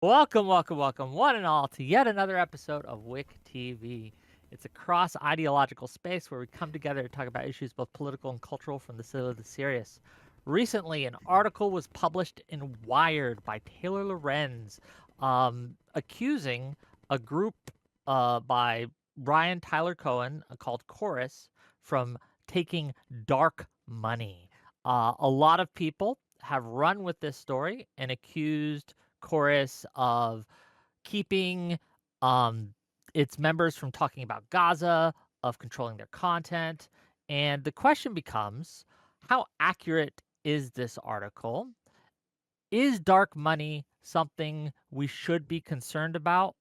Welcome, welcome, welcome, one and all, to yet another episode of WIC TV. It's a cross ideological space where we come together to talk about issues both political and cultural, from the silly to the serious. Recently, an article was published in Wired by Taylor Lorenz, accusing a group by Brian Tyler Cohen called Chorus from taking dark money. A lot of people have run with this story and accused Chorus of keeping its members from talking about Gaza, of controlling their content. And the question becomes, how accurate is this article? Is dark money something we should be concerned about?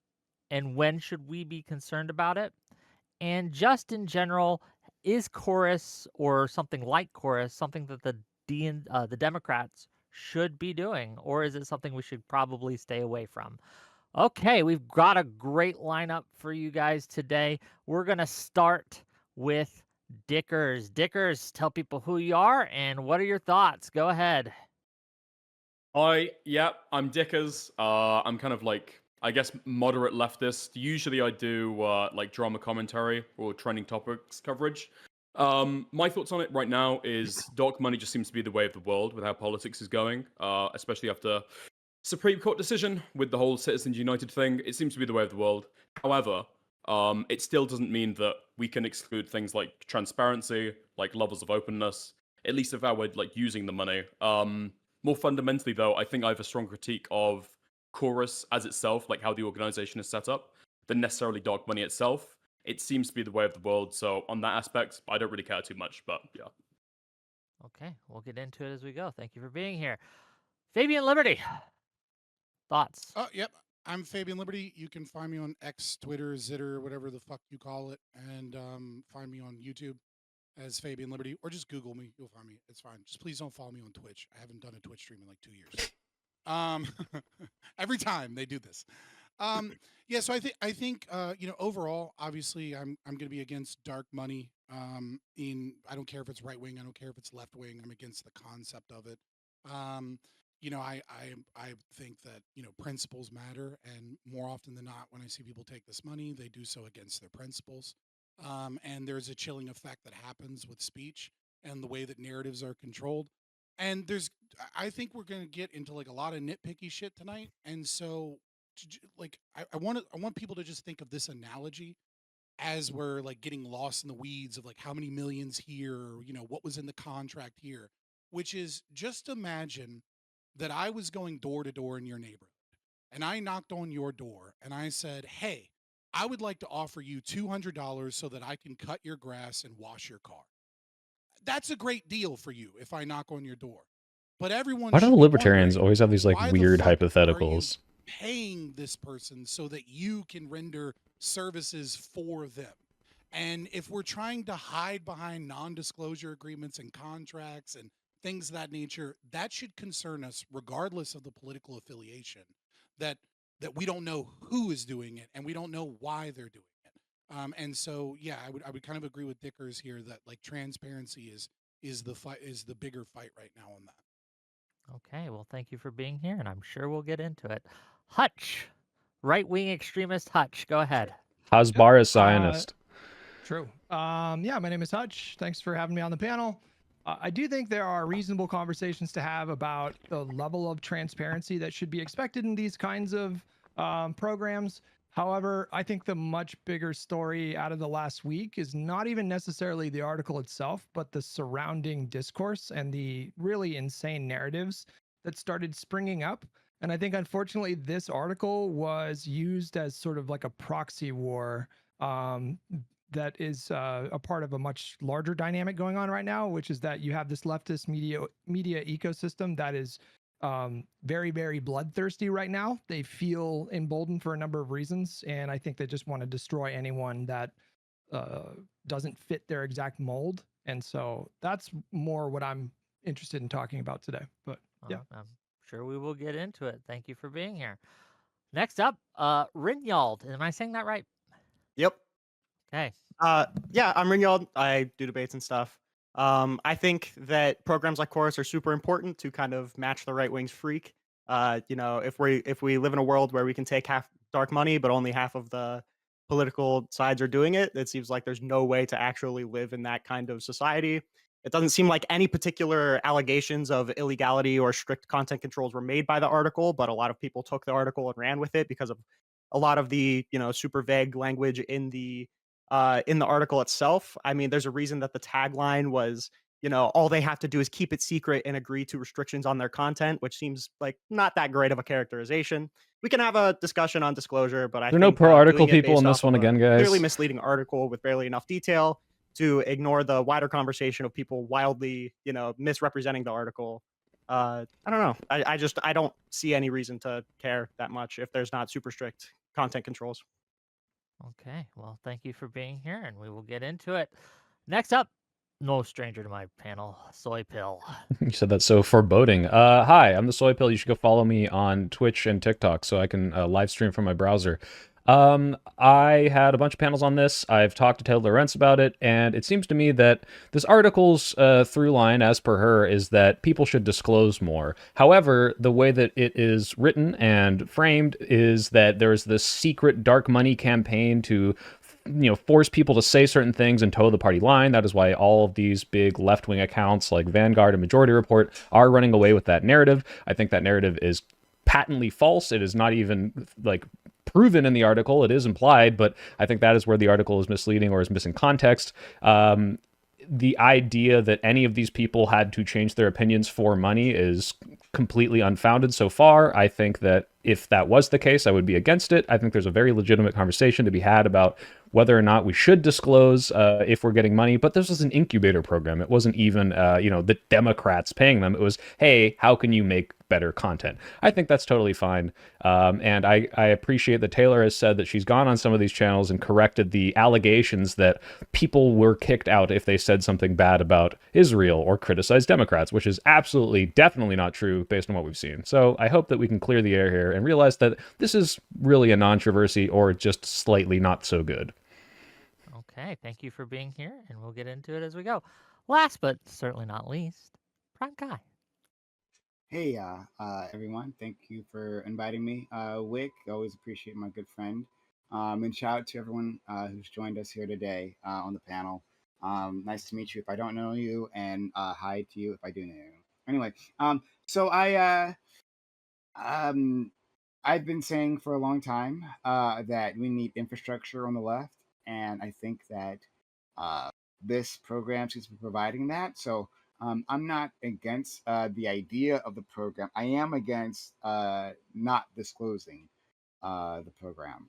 And when should we be concerned about it? And just in general, is Chorus or something like Chorus something that the Democrats should be doing, or is it something we should probably stay away from? Okay, we've got a great lineup for you guys today. We're gonna start with Dickers. Dickers, tell people who you are and what are your thoughts. Go ahead. I'm Dickers. I'm kind of like, I guess, moderate leftist. Usually I do like drama commentary or trending topics coverage. My thoughts on it right now is dark money just seems to be the way of the world with how politics is going, especially after Supreme Court decision with the whole Citizens United thing. It seems to be the way of the world. However, it still doesn't mean that we can exclude things like transparency, like levels of openness, at least if I were like using the money. More fundamentally, though, I think I have a strong critique of Chorus as itself, like how the organization is set up, than necessarily dark money itself. It seems to be the way of the world, so on that aspect, I don't really care too much, but yeah. Okay, we'll get into it as we go. Thank you for being here. Fabian Liberty, thoughts? Yep. I'm Fabian Liberty. You can find me on X, Twitter, Zitter, whatever the fuck you call it, and find me on YouTube as Fabian Liberty, or just Google me. You'll find me. It's fine. Just please don't follow me on Twitch. I haven't done a Twitch stream in like 2 years. Um, every time they do this. Yeah. So I think overall, obviously, I'm going to be against dark money. I don't care if it's right wing. I don't care if it's left wing. I'm against the concept of it. Um, I think that principles matter, and more often than not, when I see people take this money, they do so against their principles. And there's a chilling effect that happens with speech and the way that narratives are controlled. And I think we're going to get into like a lot of nitpicky shit tonight. And so, like, I want people to just think of this analogy as we're like getting lost in the weeds of like how many millions here, or, what was in the contract here, which is just imagine that I was going door to door in your neighborhood and I knocked on your door and I said, "Hey, I would like to offer you $200 so that I can cut your grass and wash your car." That's a great deal for you if I knock on your door. But everyone Why do the should be libertarians wondering, always have these like why the weird fuck are you hypotheticals? paying this person so that you can render services for them? And if we're trying to hide behind non-disclosure agreements and contracts and things of that nature, that should concern us regardless of the political affiliation. That that we don't know who is doing it and we don't know why they're doing it. And so, yeah, I would kind of agree with Dickers here that like transparency is the bigger fight right now on that. Okay, well, thank you for being here, and I'm sure we'll get into it. Hutch, right wing extremist Hutch, go ahead. Yep. Hasbar is Zionist. True. Yeah, my name is Hutch. Thanks for having me on the panel. I do think there are reasonable conversations to have about the level of transparency that should be expected in these kinds of programs. However, I think the much bigger story out of the last week is not even necessarily the article itself, but the surrounding discourse and the really insane narratives that started springing up. And I think, unfortunately, this article was used as sort of like a proxy war um, that is a part of a much larger dynamic going on right now, which is that you have this leftist media ecosystem that is very, very bloodthirsty right now. They feel emboldened for a number of reasons, and I think they just want to destroy anyone that doesn't fit their exact mold. And so that's more what I'm interested in talking about today. But yeah. I'm sure we will get into it. Thank you for being here. Next up, Rinyald. Am I saying that right? Yep. Okay. Yeah, I'm Ringyald. I do debates and stuff. I think that programs like Chorus are super important to kind of match the right wing's freak. You know, if we live in a world where we can take half dark money, but only half of the political sides are doing it, it seems like there's no way to actually live in that kind of society. It doesn't seem like any particular allegations of illegality or strict content controls were made by the article, but a lot of people took the article and ran with it because of a lot of the, you know, super vague language in the article itself. I mean, there's a reason that the tagline was, you know, all they have to do is keep it secret and agree to restrictions on their content, which seems like not that great of a characterization. We can have a discussion on disclosure, but I There are no think pro article doing it people in based this off one of a again, guys. clearly misleading article with barely enough detail to ignore the wider conversation of people wildly, you know, misrepresenting the article. I don't know. I don't see any reason to care that much if there's not super strict content controls. Okay, well, thank you for being here, and we will get into it. Next up, no stranger to my panel, Soy Pill. You said that's so foreboding. Hi, I'm the Soy Pill. You should go follow me on Twitch and TikTok so I can live stream from my browser. I had a bunch of panels on this. I've talked to Taylor Lorenz about it, and it seems to me that this article's through line, as per her, is that people should disclose more. However, the way that it is written and framed is that there's this secret dark money campaign to, you know, force people to say certain things and toe the party line. That is why all of these big left-wing accounts like Vanguard and Majority Report are running away with that narrative. I think that narrative is patently false. It is not even like proven in the article. It is implied, but I think that is where the article is misleading or is missing context. The idea that any of these people had to change their opinions for money is completely unfounded so far. I think that if that was the case, I would be against it. I think there's a very legitimate conversation to be had about whether or not we should disclose if we're getting money. But this was an incubator program. It wasn't even, you know, the Democrats paying them. It was, hey, how can you make better content? I think that's totally fine. And I appreciate that Taylor has said that she's gone on some of these channels and corrected the allegations that people were kicked out if they said something bad about Israel or criticized Democrats, which is absolutely, definitely not true based on what we've seen. So I hope that we can clear the air here and realize that this is really a non-controversy or just slightly not so good. Okay, thank you for being here, and we'll get into it as we go. Last but certainly not least, Prime Guy. Hey, everyone. Thank you for inviting me. Wick, always appreciate my good friend. And shout out to everyone who's joined us here today on the panel. Nice to meet you if I don't know you, and hi to you if I do know you. Anyway, so I've been saying for a long time that we need infrastructure on the left, and I think that this program seems to be providing that. So I'm not against the idea of the program. I am against not disclosing the program,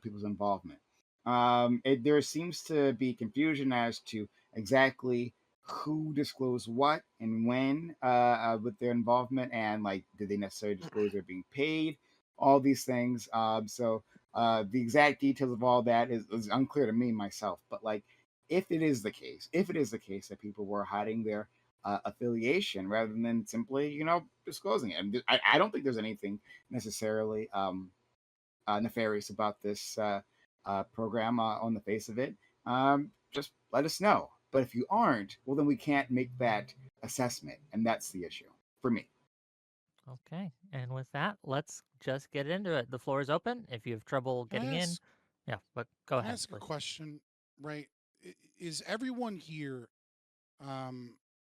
people's involvement. There seems to be confusion as to exactly who disclosed what and when with their involvement, and like, did they necessarily disclose they're being paid? All these things. The exact details of all that is unclear to me myself. But like, if it is the case that people were hiding their affiliation rather than simply, you know, disclosing it, and I don't think there's anything necessarily nefarious about this program on the face of it. Just let us know. But if you aren't, well, then we can't make that assessment, and that's the issue for me. Okay, and with that, let's just get into it. The floor is open. If you have trouble getting in, yeah, but go Can I ahead. ask a Please. question? Right? Is everyone here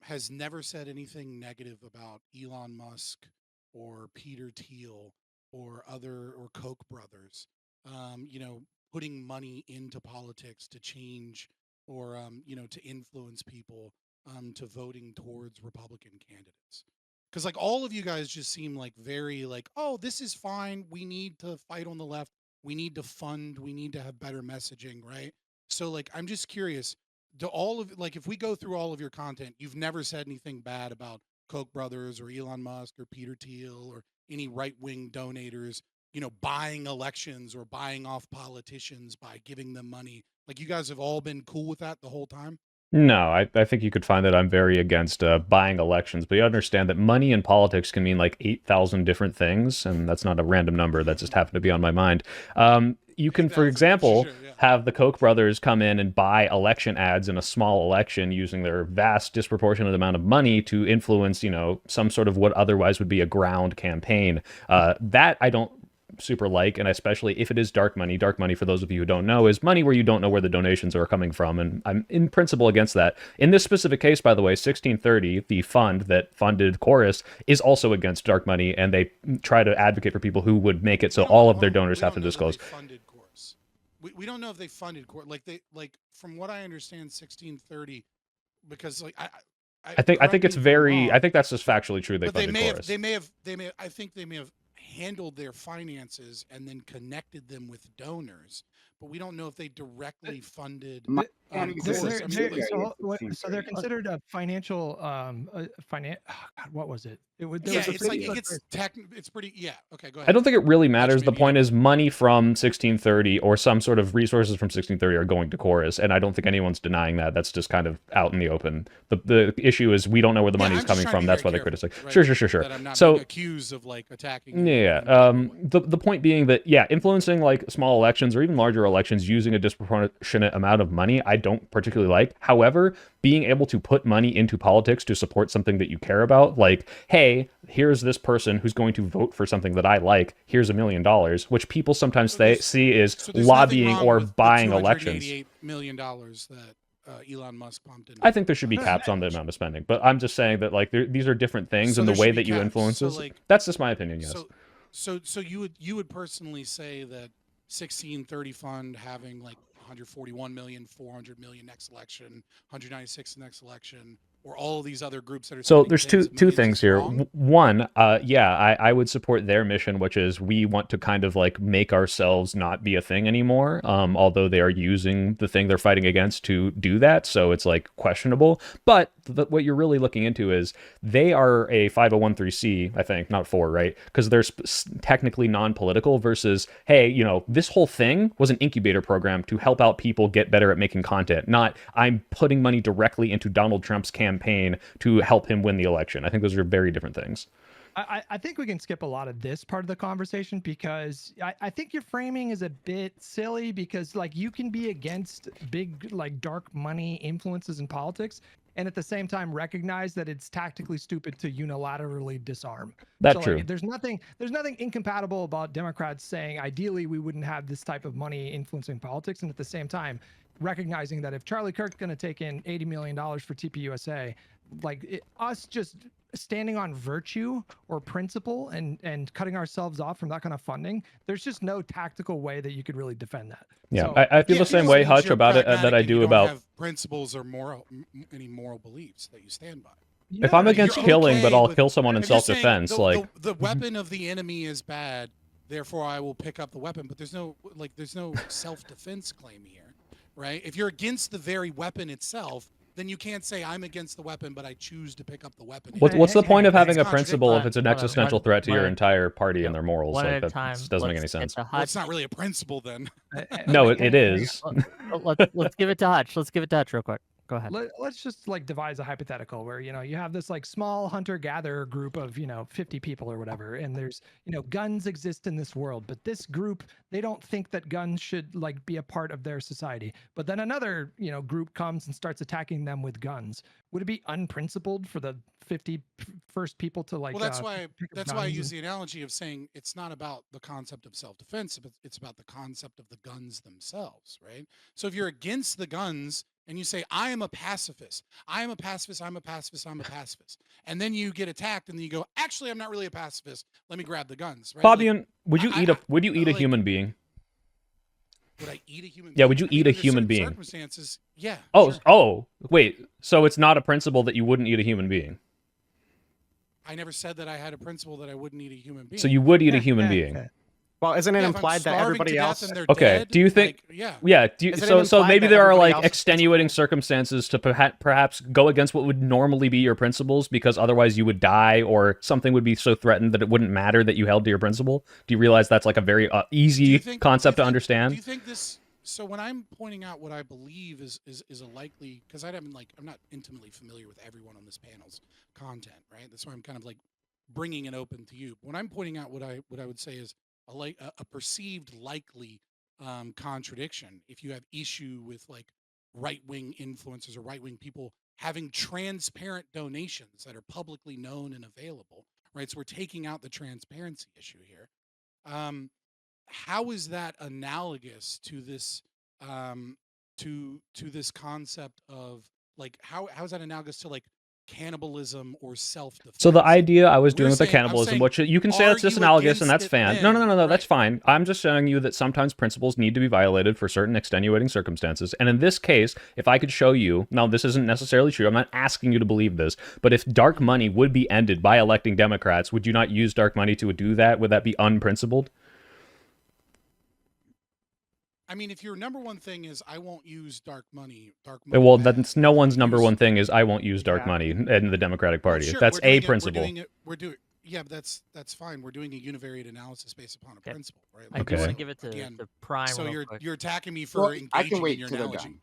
has never said anything negative about Elon Musk or Peter Thiel or Koch brothers? You know, putting money into politics to change or you know, to influence people to voting towards Republican candidates. Because like all of you guys just seem like very like, oh, this is fine. We need to fight on the left. We need to fund. We need to have better messaging, right? So like, I'm just curious. Do all of like, if we go through all of your content, you've never said anything bad about Koch brothers or Elon Musk or Peter Thiel or any right-wing donators, you know, buying elections or buying off politicians by giving them money. Like, you guys have all been cool with that the whole time? No, I think you could find that I'm very against buying elections, but you understand that money in politics can mean like 8,000 different things, and that's not a random number that just happened to be on my mind. You can, for 8,000, example, sure, yeah. have the Koch brothers come in and buy election ads in a small election using their vast disproportionate amount of money to influence, some sort of what otherwise would be a ground campaign. That I don't super like, and especially if it is dark money. Dark money, for those of you who don't know, is money where you don't know where the donations are coming from, and I'm in principle against that. In this specific case, by the way, 1630, the fund that funded Chorus, is also against dark money, and they try to advocate for people who would make it so all of their donors have to disclose. Funded Chorus. We don't know if they funded Chorus. Like from what I understand, 1630, because like I think it's very. I think that's just factually true. They funded Chorus. They may have. I think they may have handled their finances and then connected them with donors, but we don't know if they directly funded. So they're considered a financial what was it? It's pretty. Yeah. Okay, go ahead. I don't think it really matters. The point is money from 1630 or some sort of resources from 1630 are going to Chorus, and I don't think anyone's denying that. That's just kind of out in the open. The issue is we don't know where the money is coming from. That's why they criticize. Right? Sure. That I'm not being accused of like attacking. Yeah. The point being that influencing like small elections or even larger elections using a disproportionate amount of money, I don't particularly like. However, being able to put money into politics to support something that you care about, like, hey, here's this person who's going to vote for something that I like, here's $1 million, which people sometimes see is lobbying or buying elections. $288 million that Elon Musk pumped in. I think there should be caps on the amount of spending, but I'm just saying that like these are different things, and the way that you influence this. That's just my opinion. Yes. So you would personally say that 1630 fund having like 141 million, 400 million next election, 196 next election, or all of these other groups that are. So there's two things here. One, I would support their mission, which is we want to kind of like make ourselves not be a thing anymore. Although they are using the thing they're fighting against to do that, so it's like questionable. But what you're really looking into is they are a 501(c), I think, not 4, right? Because they're technically non-political. Versus, hey, this whole thing was an incubator program to help out people get better at making content. Not I'm putting money directly into Donald Trump's campaign to help him win the election. I think those are very different things. I think we can skip a lot of this part of the conversation because I think your framing is a bit silly, because like you can be against big like dark money influences in politics and at the same time recognize that it's tactically stupid to unilaterally disarm. That's true. Like, there's nothing incompatible about Democrats saying ideally we wouldn't have this type of money influencing politics, and at the same time recognizing that if Charlie Kirk's going to take in $80 million for TPUSA, us just standing on virtue or principle and cutting ourselves off from that kind of funding, there's just no tactical way that you could really defend that. Yeah, so, I feel the same way, Hutch, about it that I do about have principles or any moral beliefs that you stand by. If I'm against killing, but I'll kill someone in self-defense, the weapon of the enemy is bad, therefore I will pick up the weapon. But there's no self-defense claim here, right? If you're against the very weapon itself, then you can't say I'm against the weapon, but I choose to pick up the weapon. What's the point of having a principle if it's an existential threat to your entire party and their morals? One like at a time. That doesn't make any sense. Well, it's not really a principle then. No, it is. Let's give it to Hutch. Let's give it to Hutch real quick. Go ahead. Let's just like devise a hypothetical where you have this like small hunter-gatherer group of 50 people or whatever, and there's guns exist in this world, but this group, they don't think that guns should like be a part of their society. But then another group comes and starts attacking them with guns. Would it be unprincipled for the 50 first people to like? Well, that's why I use the analogy of saying it's not about the concept of self-defense, but it's about the concept of the guns themselves, right? So if you're against the guns and you say, I am a pacifist, I'm a pacifist, and then you get attacked, and then you go, actually, I'm not really a pacifist. Let me grab the guns. Right? Fabian, would you eat a human being? Would I eat a human being? Yeah, would you eat a human being? Circumstances, yeah. Oh, wait. So it's not a principle that you wouldn't eat a human being? I never said that I had a principle that I wouldn't eat a human being. So you would eat a human being? Well, isn't it implied that everybody else? Okay. Dead, do you think? Yeah. So maybe there are like extenuating circumstances to perhaps go against what would normally be your principles, because otherwise you would die, or something would be so threatened that it wouldn't matter that you held to your principle. Do you realize that's like a very easy concept to understand? Do you think this So when I'm pointing out what I believe is a likely, because I'm not intimately familiar with everyone on this panel's content, right? That's why I'm kind of like bringing it open to you. When I'm pointing out what I would say is a perceived likely contradiction, if you have issue with like right-wing influencers or right-wing people having transparent donations that are publicly known and available, right? So we're taking out the transparency issue here. How is that analogous to this to this concept of like how is that analogous to like cannibalism or self-defense? So the idea I was doing with the I'm cannibalism, saying, which you can say that's are you disanalogous and against that's it fan. No, then? that's Right. fine. I'm just showing you that sometimes principles need to be violated for certain extenuating circumstances. And in this case, if I could show you, now this isn't necessarily true, I'm not asking you to believe this, but if dark money would be ended by electing Democrats, would you not use dark money to do that? Would that be unprincipled? I mean, if your number one thing is I won't use dark money Well, bad, that's no one's number use- one thing is I won't use dark Yeah. money in the Democratic Well, Party. sure, That's we're doing a it- principle. We're doing yeah, but that's fine. We're doing a univariate analysis based upon a Okay. principle, right? I Like, do want Okay. to give it to, again, to Prime. so real quick. you're attacking me for Well, engaging I can in wait your till they're analogy.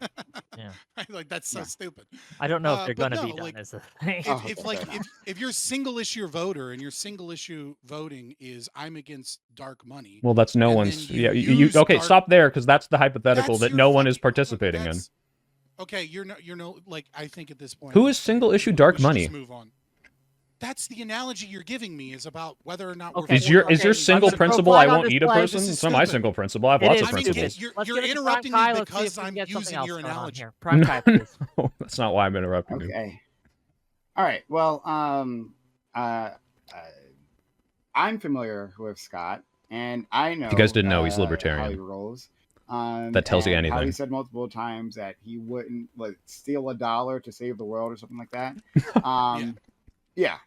Yeah. Like that's so Yeah. stupid. I don't know if they're but going to be no, done. like, Is the thing. Oh, if okay, like fair enough. if you're a single issue voter and your single issue voting is I'm against dark money. Well, that's no and one's. then you Yeah, use okay, dark- stop there because that's the hypothetical That's that your no one is fucking- participating in. that's- Okay, you're no like I think at this point. Who is single issue dark we should money? just move on. That's the analogy you're giving me is about whether or not Okay. we're Is for your dark is your money. single I'm gonna throw principle I flag on won't eat a display. person? This is It's not my stupid. single principle. I have It lots is of I mean, principles. you're Let's give it to interrupting Prime me Kai. Let's see if because we can I'm get something using else your going on analogy. here. Prime Kai, please. That's not why I'm interrupting you. Okay. All right. Well, I'm familiar with Scott, and I know. you guys didn't know, he's how he libertarian. rolls. That tells you and How he anything. said multiple times that he wouldn't steal $1 to save the world or something like that. Yeah.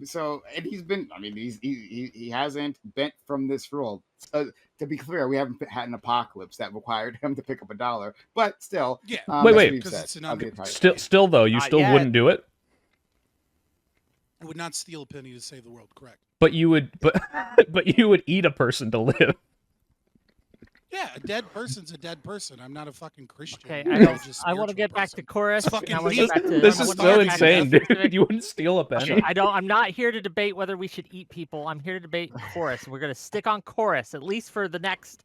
So, and he's been. I mean, he hasn't bent from this rule. To be clear, we haven't had an apocalypse that required him to pick up $1, but still. Yeah. Wait, that's wait. what he Because said. it's an I'll be under- private. Still though, you Not still yet. wouldn't do it. I would not steal a penny to save the world. Correct. But you would, but you would eat a person to live. Yeah, a dead person's a dead person. I'm not a fucking Christian. Okay, I'm I, a don't, religious, I want to spiritual get back to person. chorus. It's fucking and I want me. to get back to. This I is wanna so get back to insane, dude. specific- You wouldn't steal a penny. Okay, I'm not here to debate whether we should eat people. I'm here to debate chorus. We're gonna stick on chorus at least for the next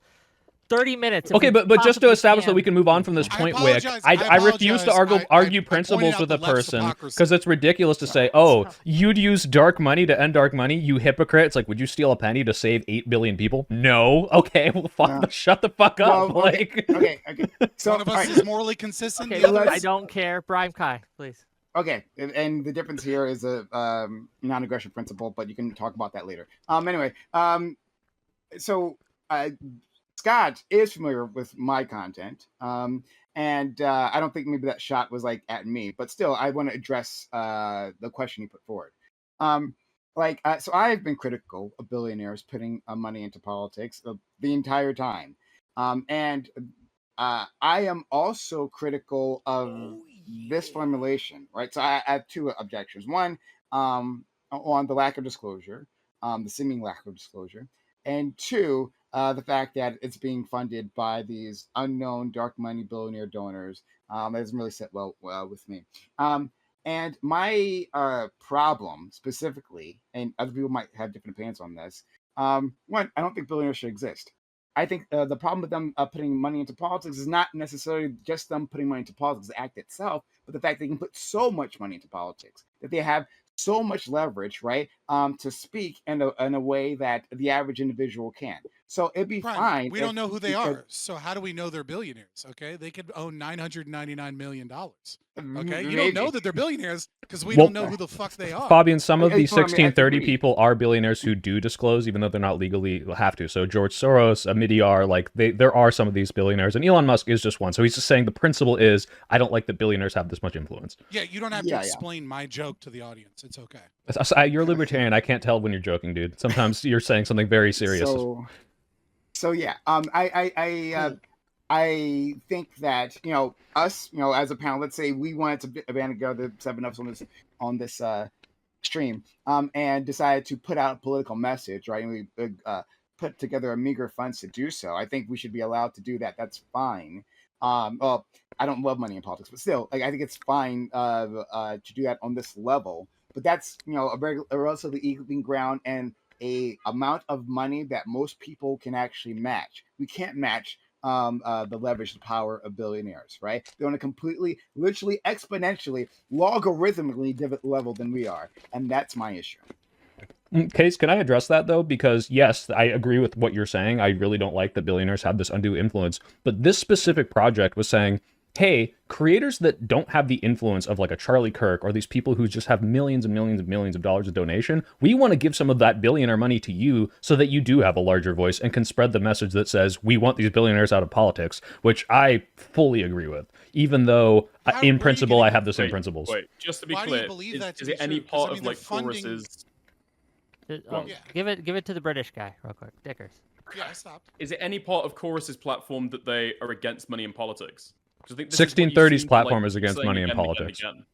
30 minutes. if Okay, we but just to possibly establish that can. we can move on from this I point, Wick, apologize. I refuse to argue, I argue pointed principles out with the a left's person hypocrisy. because it's ridiculous to say, oh, you'd use dark money to end dark money, you hypocrite. It's like, would you steal a penny to save 8 billion people? No. Okay, well, No. shut the fuck up. Well, like, okay. So, One of us all right. is morally consistent. Okay, the other I is don't care. Brian Kai, please. Okay, and the difference here is a non-aggression principle, but you can talk about that later. Anyway, so Scott is familiar with my content, and I don't think maybe that shot was like at me, but still, I want to address the question he put forward. So I've been critical of billionaires putting money into politics the entire time, and I am also critical of this formulation, right? So I have two objections. One, on the lack of disclosure, the seeming lack of disclosure, and two, the fact that it's being funded by these unknown dark money billionaire donors. That doesn't really sit well with me. And my problem specifically, and other people might have different opinions on this. One, I don't think billionaires should exist. I think the problem with them putting money into politics is not necessarily just them putting money into politics, the act itself, but the fact they can put so much money into politics, that they have so much leverage, right, to speak in a way that the average individual can. So it'd be Brian, fine. we don't know who they because- are. So how do we know they're billionaires? Okay, they could own $999 million. Okay, Mm, you maybe. don't know that they're billionaires because we Well, don't know who the fuck they are. Fabian, some of I these told him I 1630 agree. people are billionaires who do disclose, even though they're not legally have to. So George Soros, Midyar, like there are some of these billionaires, and Elon Musk is just one. So he's just saying the principle is, I don't like that billionaires have this much influence. Yeah, you don't have Yeah, to yeah. explain my joke to the audience. It's okay. You're libertarian. I can't tell when you're joking, dude. Sometimes you're saying something very serious. So yeah, I think that us, as a panel, let's say we wanted to band together 7 of us on this stream, and decided to put out a political message, right? And we put together a meager funds to do so. I think we should be allowed to do that. That's fine. Well, I don't love money in politics, but still, like I think it's fine to do that on this level. But that's a relatively even ground and a amount of money that most people can actually match. We can't match the leverage, the power of billionaires, right? They're on a completely, literally, exponentially, logarithmically different level than we are, and that's my issue. Case, can I address that though? Because yes, I agree with what you're saying. I really don't like that billionaires have this undue influence. But this specific project was saying, hey, creators that don't have the influence of like a Charlie Kirk or these people who just have millions and millions and millions of dollars of donation, we want to give some of that billionaire money to you so that you do have a larger voice and can spread the message that says we want these billionaires out of politics, which I fully agree with, even though in principle I have the same principles. Wait, just to be Why do clear, you believe that to is be it any true? 'Cause, part I mean, of they're like funding- Chorus's... Yeah. Give it to the British guy real quick. Dickers. Yeah, I stopped. Is it any part of Chorus's platform that they are against money in politics? 'Cause I think this is what you 1630's seem to, platform like, is against saying money in again and again politics. and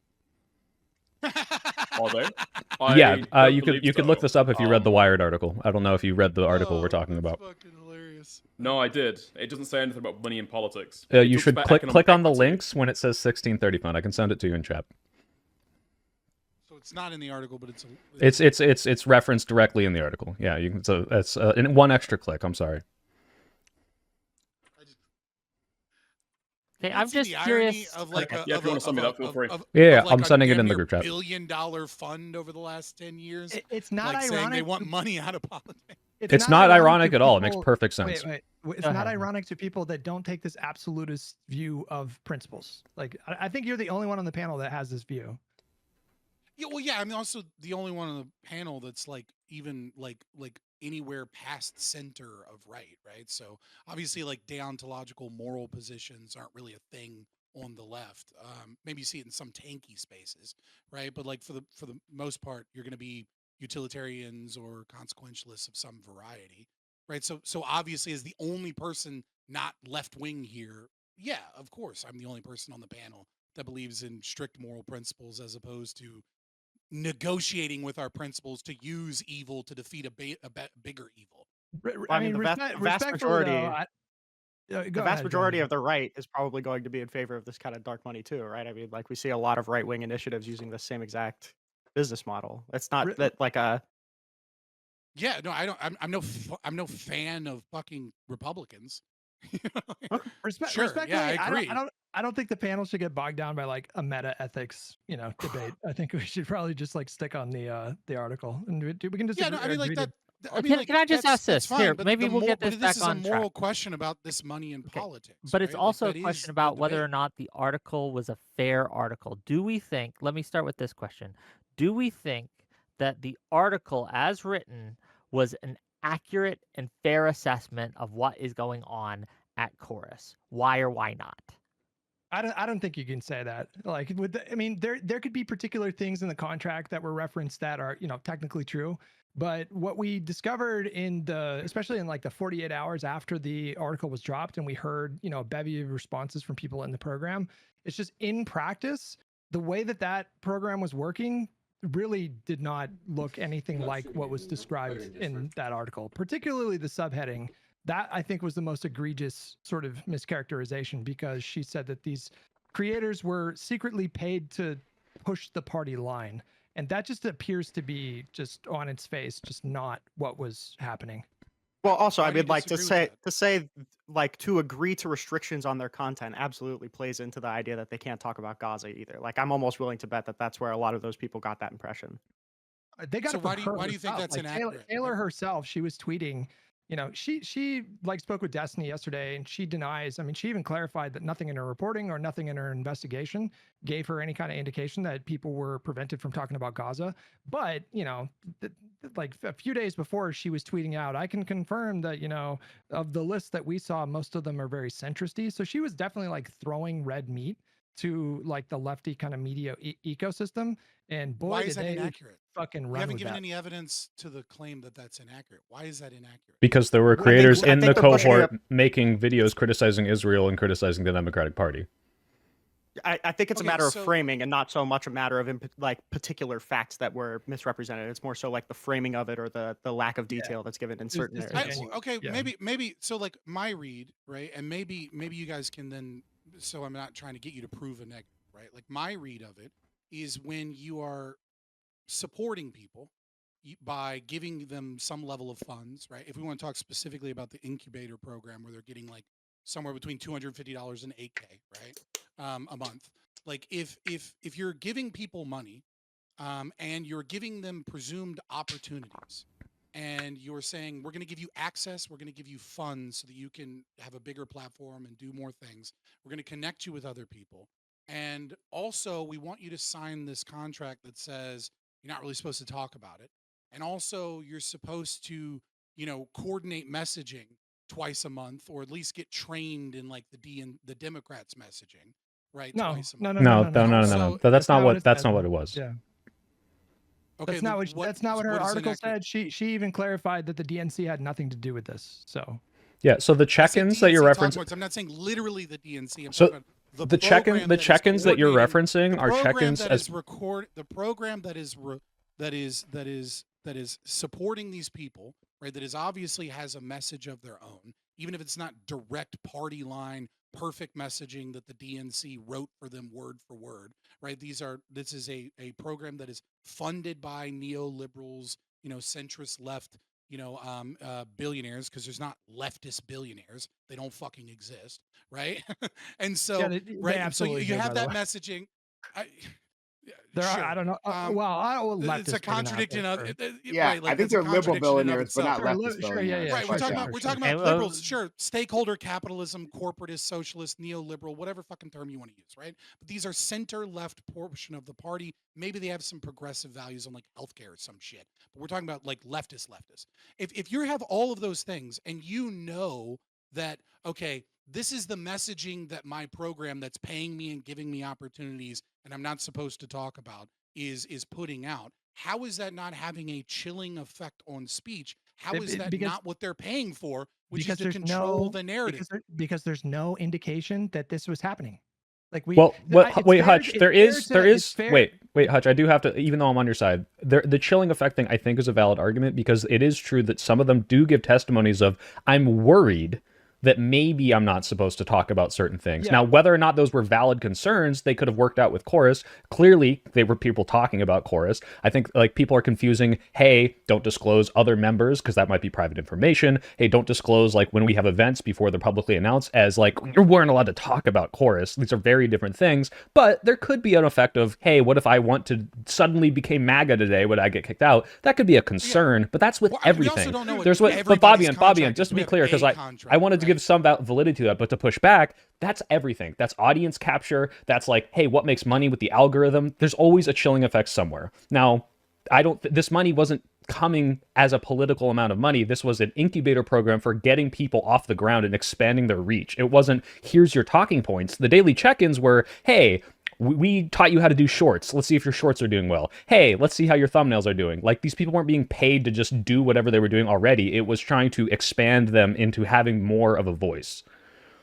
again. Are they? Yeah, you believe could look so. this up if you read the Wired article. I don't know if you read the article we're talking that's about. Fucking hilarious. No, I did. It doesn't say anything about money in politics. You It talks should about click economic on the equity. links when it says 1630 fund. I can send it to you in chat. So it's not in the article, but it's It's referenced directly in the article. Yeah, you can. So that's in one extra click. I'm sorry. Okay, I'm just curious. Of like Yeah, if you wanna send me that, feel free. Yeah, like I'm a sending it damn in the near group chat. $1 billion fund over the last 10 years. It's not like saying ironic. they want money out of politics. It's not ironic to at all. It makes people- perfect sense. Wait. It's Go not ahead. ironic to people that don't take this absolutist view of principles. Like, I think you're the only one on the panel that has this view. Yeah, well, yeah. I'm also the only one on the panel that's like even like anywhere past center of right. So obviously, like deontological moral positions aren't really a thing on the left. Maybe you see it in some tanky spaces, right? But like for the most part, you're going to be utilitarians or consequentialists of some variety, right? So obviously, as the only person not left wing here, yeah, of course, I'm the only person on the panel that believes in strict moral principles as opposed to negotiating with our principles to use evil to defeat a bigger evil. I mean, the vast majority, Go the ahead, vast go majority ahead. of the right is probably going to be in favor of this kind of dark money too, right? I mean, like we see a lot of right wing initiatives using the same exact business model. It's not that like a Yeah, no, I don't. I'm no fan of fucking Republicans. Respectfully, yeah, I agree. I don't think the panel should get bogged down by like a meta ethics, debate. I think we should probably just like stick on the article and we can just Yeah, no, I mean like agree that. to- I mean, like, Can I just that's- ask that's this? fine, Here, but maybe the we'll get but this this back is on a moral track. question about this money in Okay, politics. But it's right? Like, also a that question is about the whether or debate. not the article was a fair article. Do we think, let me start with this question. Do we think that the article as written was an accurate and fair assessment of what is going on at Chorus? Why or why not? I don't think you can say that. Like there could be particular things in the contract that were referenced that are, technically true. But what we discovered especially in like the 48 hours after the article was dropped and we heard, a bevy of responses from people in the program, it's just in practice, the way that program was working really did not look anything like what was described in that article, particularly the subheading. That I think was the most egregious sort of mischaracterization because she said that these creators were secretly paid to push the party line. And that just appears to be just on its face, just not what was happening. well, also, Why I do you mean, like disagree with to say like to agree to restrictions on their content absolutely plays into the idea that they can't talk about Gaza either. Like, I'm almost willing to bet that that's where a lot of those people got that impression. They got So it from why do you think herself. that's Like, inaccurate? Taylor herself, she was tweeting, she like spoke with Destiny yesterday and she denies, she even clarified that nothing in her reporting or nothing in her investigation gave her any kind of indication that people were prevented from talking about Gaza. But, like a few days before she was tweeting out, I can confirm that, of the list that we saw, most of them are very centristy. So she was definitely like throwing red meat to like the lefty kind of media ecosystem. And boy, Why did is that they inaccurate? fucking You run haven't with given that. any evidence to the claim that that's inaccurate. Why is that inaccurate? Because there were I think- creators I in the think they're pushing cohort making videos criticizing Israel and criticizing the Democratic Party. I think it's a Okay, matter of so- framing and not so much a matter of like particular facts that were misrepresented. It's more so like the framing of it or the lack of detail that's given in certain just a areas. genuine- okay, yeah. maybe so like my read, right? And maybe you guys can then, so I'm not trying to get you to prove a negative, right? Like my read of it is when you are supporting people by giving them some level of funds, right? If we want to talk specifically about the incubator program where they're getting like somewhere between $250 and $8K, right, a month. Like if you're giving people money, and you're giving them presumed opportunities, and you're saying we're going to give you access, we're going to give you funds so that you can have a bigger platform and do more things. We're going to connect you with other people, and also we want you to sign this contract that says you're not really supposed to talk about it, and also you're supposed to, coordinate messaging twice a month, or at least get trained in like the Democrats' messaging, right? No, Twice a no, month. no, No. Also- That's not what it that's says. not what it was. Yeah. Okay, That's not what her is article inaccurate? said. She even clarified that the DNC had nothing to do with this. So Yeah. So the I said check-ins that you're DNC talking referencing. points. I'm not saying literally the DNC. I'm So talking about the check-in program the that is check-ins that you're coordinating- referencing the are program check-ins that as is the program that is supporting these people, right? That is obviously has a message of their own, even if it's not direct party line perfect messaging that the DNC wrote for them word for word, right? This is a program that is funded by neoliberals, centrist left, billionaires, because there's not leftist billionaires. They don't fucking exist, right? And so, yeah, they right. So absolutely you do, have by the that way. messaging. There sure. are, I don't know. Well, I don't let It's this a contradiction of Yeah, right. Like I think that's a they're liberal contradiction in and of billionaires, but itself. not Sure, leftist sure, yeah, billionaires. yeah, Right, sure, we're talking sure, about sure. talking about Okay, well- liberals, sure, stakeholder capitalism, corporatist, socialist, neoliberal, whatever fucking term you want to use, right? But these are center left portion of the party. Maybe they have some progressive values on like healthcare or some shit. But we're talking about like leftist. If you have all of those things and you know that, okay, this is the messaging that my program that's paying me and giving me opportunities and I'm not supposed to talk about is putting out. How is that not having a chilling effect on speech? How is that Because- not what they're paying for, which is because to there's control no the narrative? because there's no indication that this was happening. Like Well, wait, Hutch. it's There fair is. to- There it's is. fair- Wait, Hutch. I do have to. Even though I'm on your side, the chilling effect thing I think is a valid argument because it is true that some of them do give testimonies of I'm worried that maybe I'm not supposed to talk about certain things. Yeah. Now, whether or not those were valid concerns, they could have worked out with Chorus. Clearly, they were people talking about Chorus. I think like people are confusing, hey, don't disclose other members because that might be private information. Hey, don't disclose like when we have events before they're publicly announced as like you weren't allowed to talk about Chorus. These are very different things, but there could be an effect of, hey, what if I want to suddenly became MAGA today? Would I get kicked out? That could be a concern, but that's with Well, I mean, we also everything. don't know what There's what, but everybody's Fabian, contract just is. to We be have clear, because a I contract, wanted to right? give some validity to that, but to push back, that's everything. That's audience capture. That's like, hey, what makes money with the algorithm? There's always a chilling effect somewhere. Now, this money wasn't coming as a political amount of money. This was an incubator program for getting people off the ground and expanding their reach. It wasn't, here's your talking points. The daily check-ins were, hey, we taught you how to do shorts. Let's see if your shorts are doing well. Hey, let's see how your thumbnails are doing. Like, these people weren't being paid to just do whatever they were doing already. It was trying to expand them into having more of a voice.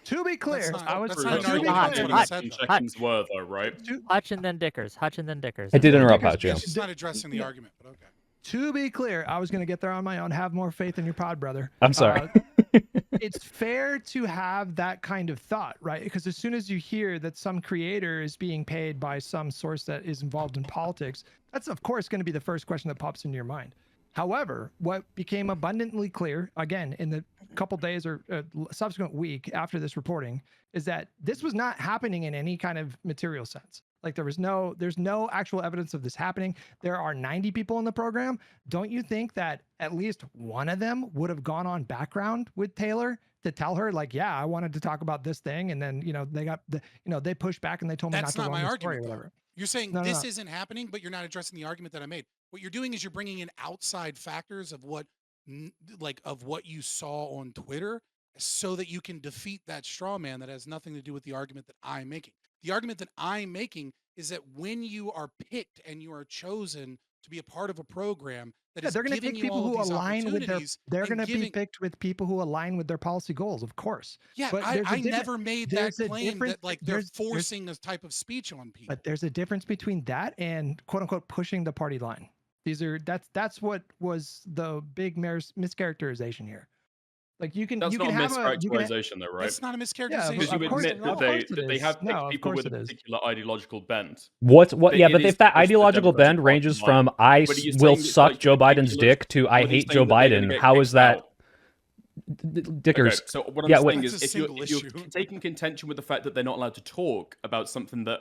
To be clear, not- I was that's True, not that's an to be not argument. what clear, Hutch. the Hutch. check-ins were, though, right? Hutch and then Dickers. Hutch and then Dickers. I did interrupt Because Hutch, yeah. it's just not addressing the argument, but okay. To be clear, I was going to get there on my own. Have more faith in your pod, brother. I'm sorry. It's fair to have that kind of thought, right? Because as soon as you hear that some creator is being paid by some source that is involved in politics, that's of course going to be the first question that pops into your mind. However, what became abundantly clear, again, in the couple days or subsequent week after this reporting, is that this was not happening in any kind of material sense. Like there's no actual evidence of this happening. There are 90 people in the program. Don't you think that at least one of them would have gone on background with Taylor to tell her like, yeah, I wanted to talk about this thing. And then, they got they pushed back and they told me That's not not to my run the story argument, or though. whatever. You're saying No, no, this no. isn't happening, but you're not addressing the argument that I made. What you're doing is you're bringing in outside factors of what you saw on Twitter so that you can defeat that straw man that has nothing to do with the argument that I'm making. The argument that I'm making is that when you are picked and you are chosen to be a part of a program that Yeah, is they're going to giving pick you people all of who these align with their. opportunities They're and going to be giving. picked with people who align with their policy goals, of course. Yeah, But I there's a different- never made that there's a claim difference- that like they're there's- forcing this type of speech on people. But there's a difference between that and quote unquote pushing the party line. That's what was the big mischaracterization here. Like you can That's you not can a have mischaracterization, though, right? That's not a Yeah, mischaracterization. Because you of course- admit of that course they it have is. No, picked of people course with a it is. particular ideological bent. What? But Yeah, it but is if that pushed to the ideological Democratic bend Party ranges line. from But are you will saying that, suck like, Joe the people Biden's that- dick to I or are you hate saying Joe that they're gonna Biden, get how kicked is that? out? Dickers. Okay, so what I'm Yeah, saying wait. is, That's a if you're single issue. taking contention with the fact that they're not allowed to talk about something that,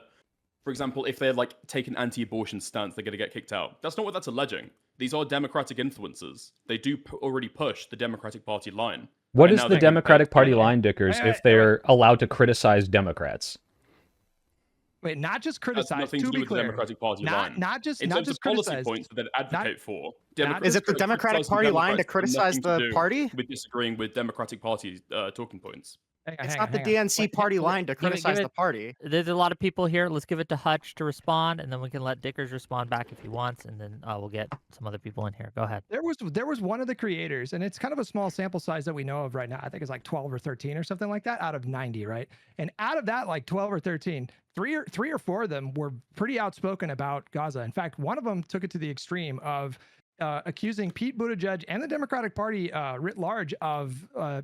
for example, if they're like taking anti-abortion stance, they're going to get kicked out. That's not what that's alleging. These are Democratic influences. They do already push the Democratic Party line. What And is now the they're getting Democratic paid. Party line, Dickers, if they're allowed to criticize Democrats? Wait, not just That's criticize. nothing to To do be with the clear, Democratic Party not line. not just In not terms just of policy criticize. points that they advocate for, Is it the Democratic criticizing Party line to Democrats has criticize nothing to the do party? with disagreeing with Democratic Party talking points. It's not the DNC party line to criticize the party. There's a lot of people here. Let's give it to Hutch to respond, and then we can let Dickers respond back if he wants, and then we'll get some other people in here. Go ahead. There was one of the creators, and it's kind of a small sample size that we know of right now. I think it's like 12 or 13 or something like that out of 90, right? And out of that, like 12 or 13, three or four of them were pretty outspoken about Gaza. In fact, one of them took it to the extreme of accusing Pete Buttigieg and the Democratic Party writ large of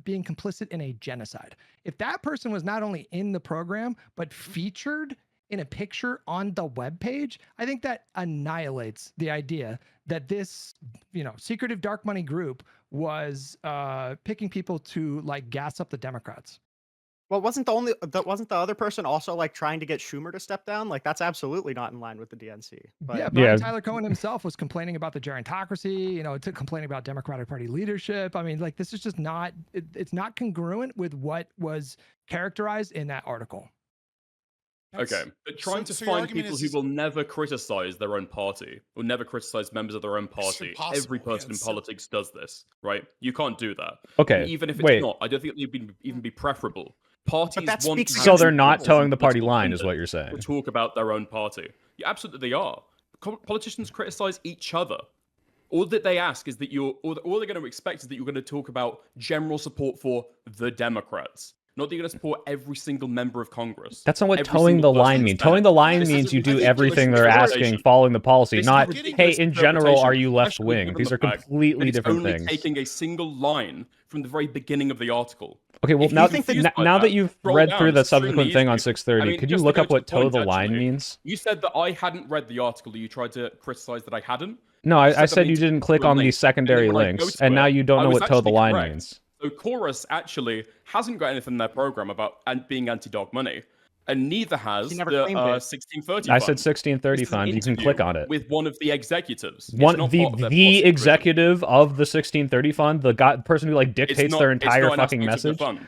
being complicit in a genocide. If that person was not only in the program, but featured in a picture on the webpage, I think that annihilates the idea that this, secretive dark money group was picking people to like gas up the Democrats. Well, wasn't the other person also like trying to get Schumer to step down? Like that's absolutely not in line with the DNC. But Yeah, Brian Tyler Cohen himself was complaining about the gerontocracy, complaining about Democratic Party leadership. I mean, like this is just not, it's not congruent with what was characterized in that article. Okay, but trying to so your find argument people is who will never criticize their own party, will never criticize members of their own party. Every impossible, person in yes. politics does this, right? You can't do that. Okay, And even if it's wait. not, I don't think it would even be preferable. Parties that want speaks to against So have they're not people towing who the party political line, is agenda what you're saying. to talk about their own party. Yeah, absolutely, they are. Politicians criticize each other. All that they ask is that all they're going to expect is that you're going to talk about general support for the Democrats. Not that you're going to support every single member of Congress. That's not what every towing single the person line in means. Senate. Towing the line This is means a you do ridiculous everything they're asking, interpretation. following the policy. This is Not, ridiculous hey, in general, are you left especially wing? given These the are fact completely that it's different only things. taking a single line from the very beginning of the article. Okay, well, If now, you're confused by now that you've scroll read down, through the it's extremely subsequent thing on easy. 630, I mean, could you just to look go up to what the toe point, the line actually, means? You said that I hadn't read the article that you tried to criticize that I hadn't. No, You I that said you means didn't click to a on link, these and then secondary when I go links, to and now it, you don't I know was what toe the actually line correct. means. So Chorus actually hasn't got anything in their program about being anti-dog money, and neither has He never the claimed it. 1630 I fund. said 1630 This is an fund. You can interview click on it. with one of the executives. It's One not the part of their policy provision. executive of the 1630 fund, the person who like It's dictates not- their it's entire not an fucking aspect of message. the fund.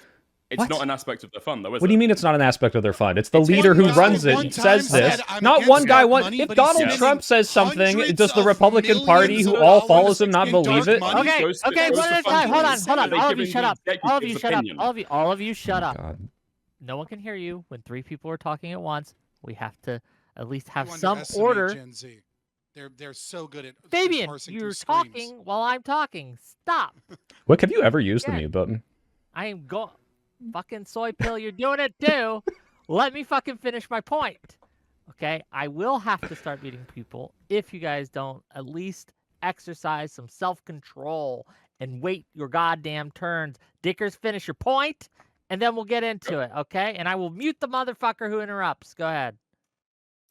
It's What? not an aspect of the fund, though, is What do it? you mean it's not an aspect of their fund? It's the It's leader one who guy runs one it time says said, this. "I'm Not against one guy. dark One. money," If but he's Donald spending Trump says something, hundreds does the of Republican Party, millions who of all dollars follows him, not in dark believe it? money. Okay, goes to- okay, goes one to at a fund time. Hold on, policy, hold on. and they All of give you him shut the up. All of you executive's shut up. opinion. All of you shut up. God. No one can hear you when three people are talking at once. We have to at least have You some underestimate order. Gen Z. They're so good at Fabian, parsing you're through screens. talking while I'm talking. Stop. Wick, have you ever used the Yeah. mute button? I am going. Fucking soy pill, you're doing it too. Let me fucking finish my point. Okay, I will have to start meeting people if you guys don't at least exercise some self-control and wait your goddamn turns. Dickers, finish your point, and then we'll get into it, okay? And I will mute the motherfucker who interrupts. Go ahead.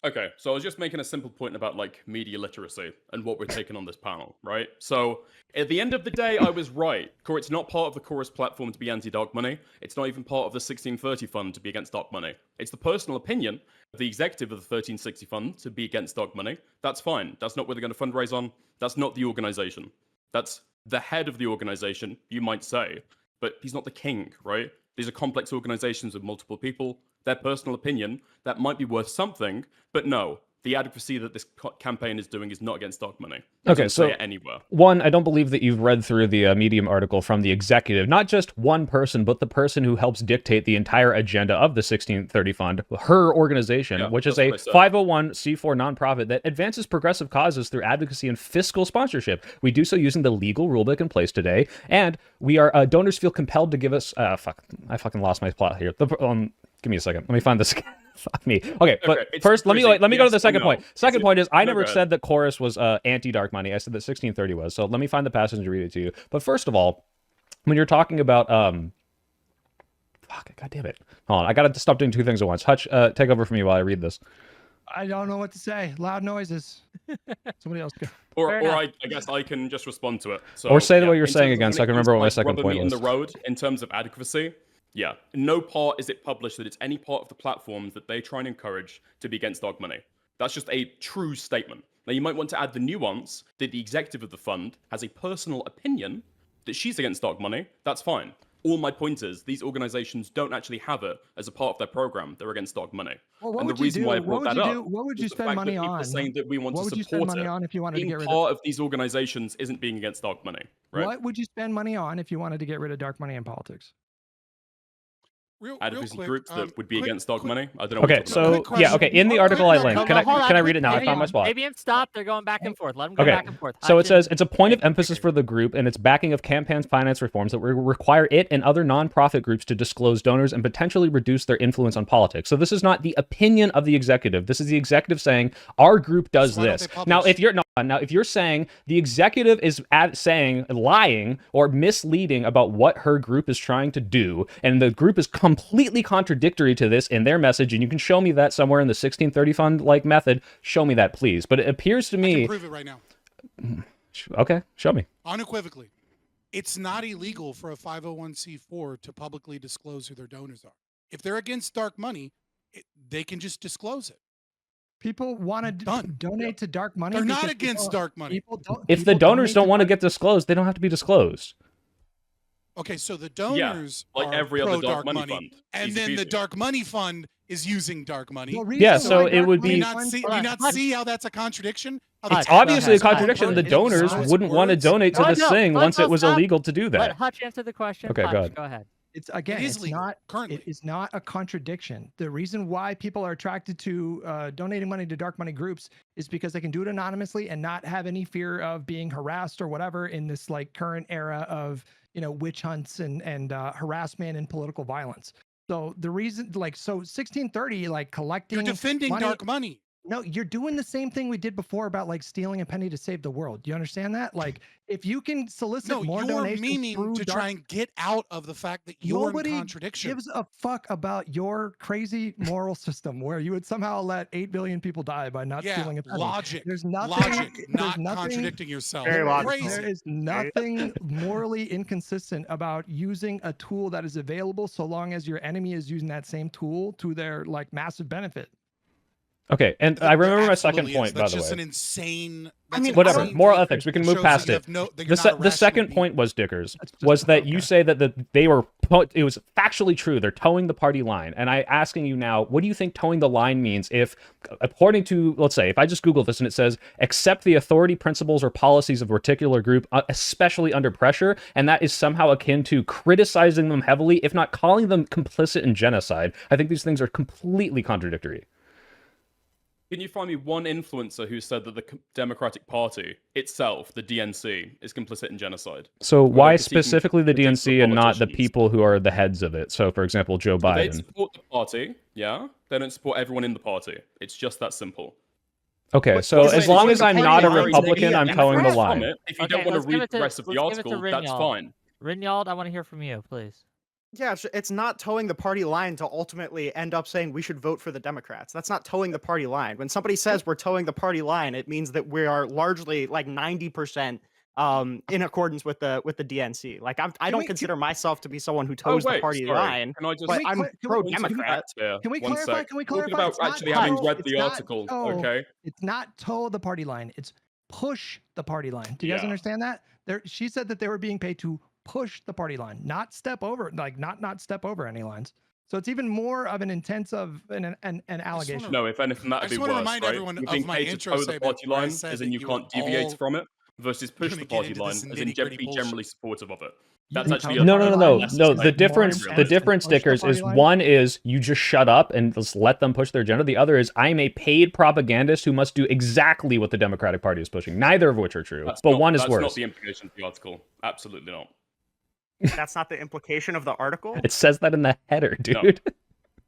Okay, so I was just making a simple point about like media literacy and what we're taking on this panel, right? So at the end of the day, I was right. It's not part of the Chorus platform to be anti-dog money. It's not even part of the 1630 fund to be against dog money. It's the personal opinion of the executive of the 1360 fund to be against dog money. That's fine. That's not what they're going to fundraise on. That's not the organization. That's the head of the organization, you might say, but he's not the king, right? These are complex organizations with multiple people. Their personal opinion, that might be worth something, but no, the advocacy that this campaign is doing is not against dark money. Okay, so say it anywhere. One, I don't believe that you've read through the Medium article from the executive, not just one person, but the person who helps dictate the entire agenda of the 1630 Fund, her organization, which is a 501c4 nonprofit that advances progressive causes through advocacy and fiscal sponsorship. We do so using the legal rulebook in place today, and we are donors feel compelled to give us. Fuck, I fucking lost my plot here. Give me a second. Let me find this. Fuck me. Okay, but first, let me go to the second point. Second point is I never said that Chorus was anti-dark money. I said that 1630 was. So let me find the passage and read it to you. But first of all, when you're talking about fuck, god damn it. Hold on, I gotta stop doing two things at once. Hutch, take over for me while I read this. I don't know what to say. Loud noises. Somebody else go. Or I guess I can just respond to it. So, or say what you're saying again, so I can remember what my second point was. In the road, in terms of advocacy, yeah, no part is it published that it's any part of the platforms that they try and encourage to be against dark money. That's just a true statement. Now, you might want to add the nuance that the executive of the fund has a personal opinion that she's against dark money. That's fine. All my point is, these organizations don't actually have it as a part of their program. They're against dark money. Well, and the reason why I brought that up, what would you spend money on? Saying that we want what to would you support spend money on if you wanted to get rid part of these organizations isn't being against dark money, right? What would you spend money on if you wanted to get rid of dark money in politics? Advocacy groups that would be against dark money. I don't know. Okay, so yeah, okay. In the article I linked, can I read it now? I found my spot. Maybe stop. They're going back and forth. Let them go back and forth. So it says it's a point of emphasis for the group and its backing of campaign finance reforms that will require it and other nonprofit groups to disclose donors and potentially reduce their influence on politics. So this is not the opinion of the executive. This is the executive saying our group does this. Now, if you're saying the executive is saying lying or misleading about what her group is trying to do, and the group is completely contradictory to this in their message, and you can show me that somewhere in the 1630 Fund like method, show me that, please. But it appears to me. I can prove it right now. Okay, show me. Unequivocally, it's not illegal for a 501c4 to publicly disclose who their donors are. If they're against dark money, they can just disclose it. People want to donate to dark money. They're not against dark money. If the donors don't want to get disclosed, they don't have to be disclosed. Okay, so the donors like are every other dark money fund. And then the dark money fund is using dark money. Yeah, so it would be. Do you not see how that's a contradiction? It's obviously a contradiction. The donors wouldn't want to donate to this thing once it was illegal to do that. Let Hutch answer the question. Okay, Hutch, go ahead. It's again, it is not a contradiction. The reason why people are attracted to donating money to dark money groups is because they can do it anonymously and not have any fear of being harassed or whatever in this like current era of witch hunts and harassment and political violence. So the reason, so 1630, collecting. You're defending dark money. No, you're doing the same thing we did before about stealing a penny to save the world. Do you understand that? If you can solicit more donations, meaning to try and get out of the fact that you're in contradiction. Nobody gives a fuck about your crazy moral system where you would somehow let 8 billion people die by not stealing a penny. Logic. There's nothing. Not contradicting yourself. Very crazy. There is nothing morally inconsistent about using a tool that is available so long as your enemy is using that same tool to their massive benefit. Okay, and I remember my second point, by the way. That's just an insane. Whatever. Moral ethics. We can move past it. The second point was Dickers, was that you say that it was factually true. They're towing the party line, and I'm asking you now, what do you think towing the line means? If, according to, let's say, if I just Google this and it says accept the authority, principles, or policies of a particular group, especially under pressure, and that is somehow akin to criticizing them heavily, if not calling them complicit in genocide. I think these things are completely contradictory. Can you find me one influencer who said that the Democratic Party itself, the DNC, is complicit in genocide? So why specifically the DNC and not the people who are the heads of it? So, for example, Joe Biden. They support the party, yeah? They don't support everyone in the party. It's just that simple. Okay, so as long as I'm not a Republican, I'm towing the line. If you don't want to read the rest of the article, that's fine. Rinyald, I want to hear from you, please. Yeah, it's not towing the party line to ultimately end up saying we should vote for the Democrats. That's not towing the party line. When somebody says we're towing the party line, it means that we are largely 90% in accordance with the DNC. I don't consider myself to be someone who tows the party line, but I'm pro-Democrat. Can we clarify? Can we clarify? About actually having read the article, okay? It's not tow the party line. It's push the party line. Do you guys understand that? She said that they were being paid to push the party line, not step over, not step over any lines. So it's even more of an intensive an allegation. No, if anything, I that'd just be want to worse, remind right? everyone You're of being my paid to intro toe the statement party where I line, said as that in you you were can't deviate all from it, versus push gonna the get party into line, this as in nitty-gritty be bullshit. generally supportive of it. You That's can actually toe a the No, party no, no, line no, less no. is The like, more difference, intense the than difference, push the Stickers, party is line? one is you just shut up and just let them push their agenda. The other is I'm a paid propagandist who must do exactly what the Democratic Party is pushing. Neither of which are true, but one is that's worse. not the implication of the article. Absolutely not. That's not the implication of the article. It says that in the header, No. dude.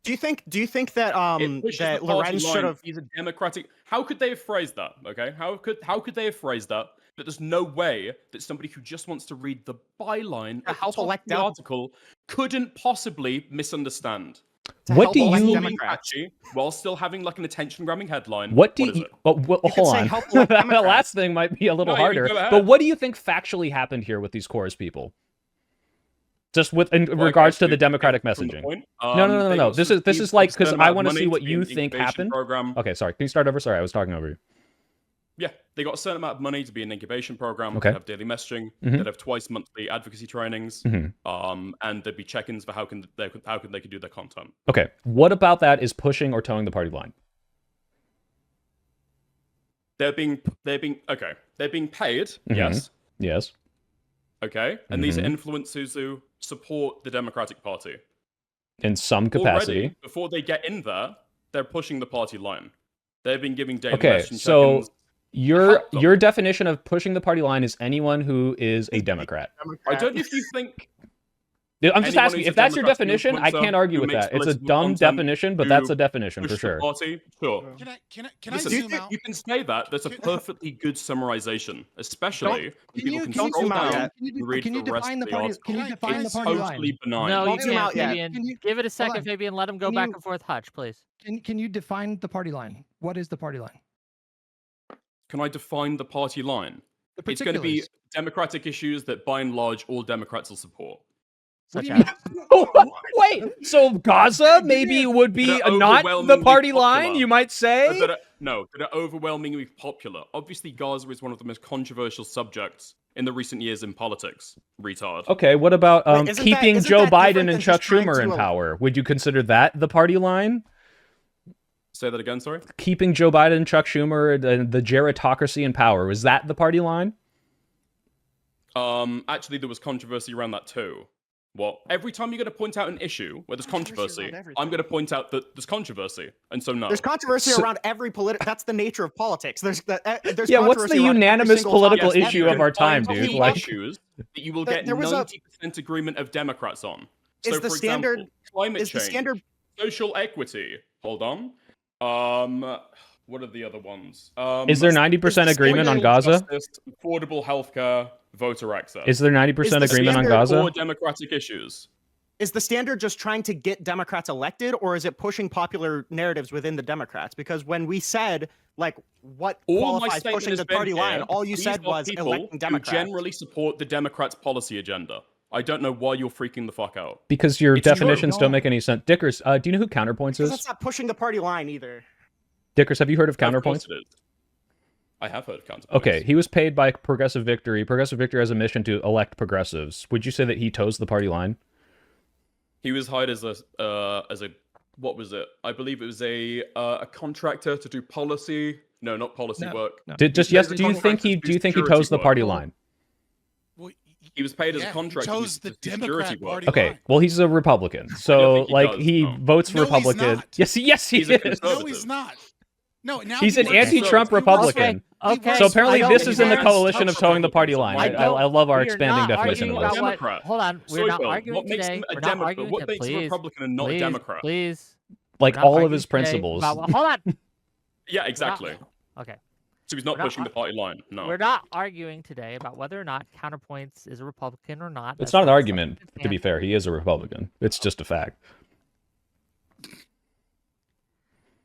Do you think that It pushes that the party Lorenz line. should have? He's a democratic. How could they have phrased that? Okay, how could they have phrased that? That there's no way that somebody who just wants to read the byline To at the help top of elect the Dem- article couldn't possibly misunderstand. To What help do elect you- Being Democrats. catchy while still having like an attention-grabbing headline. What do is you? it? Oh, well, You could hold say on. help elect The Democrats. last thing might be a little No, you can harder. go ahead. But what do you think factually happened here with these chorus people? Just with in Well, regards okay, to the so Democratic from the messaging. point, No. they got This some- is like because certain I amount of want to money see what be you an think incubation happened. Program. Okay, sorry. Can you start over? Sorry, I was talking over you. Yeah, they got a certain amount of money to be an incubation program. Okay. They'd have daily messaging. Mhm. They'd have twice monthly advocacy trainings. Mhm. And there'd be check-ins for how they could do their content. Okay, what about that is pushing or towing the party line? They're being okay. They're being paid. Mhm. Yes. Yes. Okay. And these are Mhm. influencers who support the Democratic Party. In some capacity. Already, before they get in there, they're pushing the party line. They've been giving daily Okay, messaging so check-ins. your them. your definition of pushing the party line is anyone who is a Democrat. I don't know if you think I'm just anyone asking, who's a if that's your Democrat, an definition, I influencer can't argue who with makes that. It's a political dumb content definition, but to that's a definition push for the sure. party, sure. Can I Listen, zoom out? you can say that. That's a perfectly good summarization, especially when people can Can you scroll zoom out down yet? and read Can you the rest define of the the party? article. Can you Can I- define can the I- party line? Totally benign. No, you Don't zoom can't, out yet. Fabian. Can you- Give it a second, on. Fabian. Let him go Can back you- and forth. Hutch, please. Can you define the party line? What is the party line? Can I define the party line? The It's going to be particulars. democratic issues that, by and large, all Democrats will support. What Such do you as Wait, so Gaza maybe would be That are not the overwhelmingly party popular. line, you might say? That are overwhelmingly popular. Obviously, Gaza is one of the most controversial subjects in the recent years in politics. Retard. Okay, what about Wait, isn't keeping that Joe different Biden than and just Chuck trying Schumer in to power? Would you consider that the party line? Say that again, sorry? Keeping Joe Biden and Chuck Schumer and the gerontocracy in power, was that the party line? Actually, there was controversy around that too. What? Every time you're going to point out an issue where there's Controversy controversy, around everything. I'm going to point out that there's controversy, and so no. There's controversy So- around every political. That's the nature of politics. There's Yeah, what's the controversy around every unanimous single political topic. Yes, issue you of can our time, find dude? key Like, issues that you will There- get there was a- 90% agreement of Democrats on. Is So, the for standard- example, climate is the change, standard- social equity. Hold on. What are the other ones? is there 90% agreement on criminal Gaza? justice, affordable healthcare, voter access. Is there 90% Is the agreement on standard Gaza? Core democratic issues. Is the standard just trying to get Democrats elected, or is it pushing popular narratives within the Democrats? Because when we said, like, what All my qualifies statement pushing has the been party here, line, all you these said are was people electing who Democrats. generally support the Democrats' policy agenda. I don't know why you're freaking the fuck out. Because your It's true. definitions don't make any sense. Dickers, do you know who Counterpoints Because is? that's not pushing the party line either. Dickers, have you heard of Of course Counterpoints? it is. I have heard of Counterpoints. Okay, he was paid by Progressive Victory. Progressive Victory has a mission to elect progressives. Would you say that he toes the party line? He was hired as a what was it? I believe it was a contractor to do policy. No, not policy No, work. no. Just He yes. was Do you paid think he to do toes security the work. party line? Well, He was paid as yeah, a he contractor to chose do the security Democrat work. Party Okay, line. well he's a Republican, so think he like does, he no. votes No, he's Republican. not. Yes, he He's a is. conservative. No, he's not. No, now He's he an works- anti-Trump he works- Republican. Okay. So apparently I don't- this is in the we are- coalition of towing the party line. I I love our we are expanding not definition arguing of about this. what- Democrat. Hold on. We're not Soyfield, arguing what makes today. him a We're not Democrat? arguing What today. makes him a Please, Republican and not please, a Democrat? Please. Like We're not all of arguing his today principles. about- hold on. Yeah, exactly. Okay. So he's not We're not pushing the party line. No. We're not arguing today about whether or not Counterpoints is a Republican or not. It's That's not an not argument, something to be can- fair. He is a Republican. It's just a fact.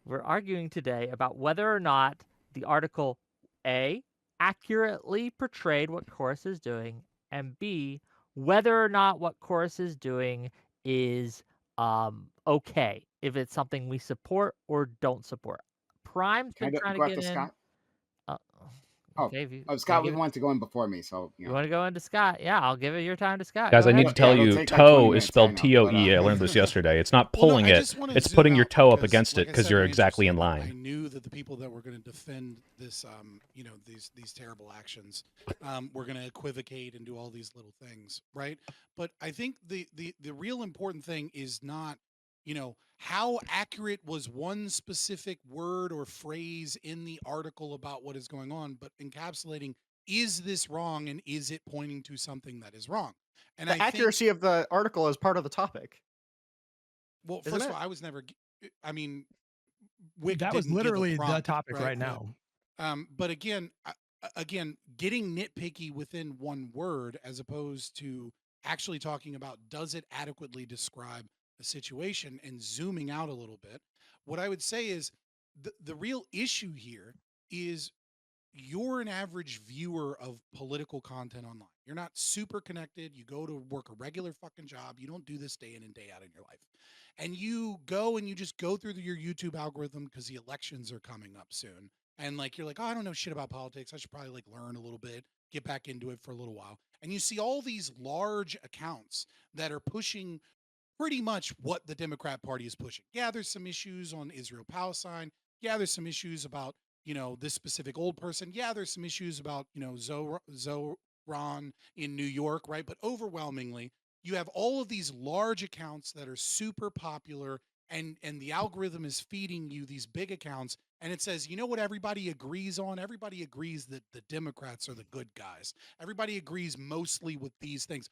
We're arguing today about whether or not the article A accurately portrayed what Chorus is doing, and B whether or not what Chorus is doing is okay, if it's something we support or don't support. Prime's Can I been go trying to after get in. Scott? Oh, Okay, if you, oh, wanna Scott give it- wanted to go in before me, so you want to go into Scott? Yeah, I'll give it your time to Scott. Guys, Go I need ahead. to tell it'll you, take like 20 toe is minutes, I spelled know, T-O-E. I but, learned this yesterday. It's not Well, no, pulling I it. just wanna It's zoom putting your out toe up because, against it like I because said, you're when Angel exactly in said that, I line. knew that the people that were going to defend this, you know, these terrible actions, were going to equivocate and do all these little things, right? But I think the real important thing is not, you know, how accurate was one specific word or phrase in the article about what is going on, but encapsulating, is this wrong and is it pointing to something that is wrong? And The I think, accuracy of the article is part of the topic. well, Isn't first of it? all, I was never, I mean, Wick That was didn't give a literally the prompt, topic right But, now. but again, again, getting nitpicky within one word as opposed to actually talking about, does it adequately describe a situation, and zooming out a little bit. What I would say is the real issue here is you're an average viewer of political content online. You're not super connected. You go to work a regular fucking job. You don't do this day in and day out in your life. And you go and you just go through your YouTube algorithm because the elections are coming up soon. And like, you're like, oh, I don't know shit about politics. I should probably like learn a little bit, get back into it for a little while. And you see all these large accounts that are pushing pretty much what the Democrat Party is pushing. Yeah, there's some issues on Israel Palestine. Yeah, there's some issues about, you know, this specific old person. Yeah, there's some issues about, you know, Zoran in New York, right? But overwhelmingly, you have all of these large accounts that are super popular, and the algorithm is feeding you these big accounts, and it says, you know what everybody agrees on? Everybody agrees that the Democrats are the good guys. Everybody agrees mostly with these things.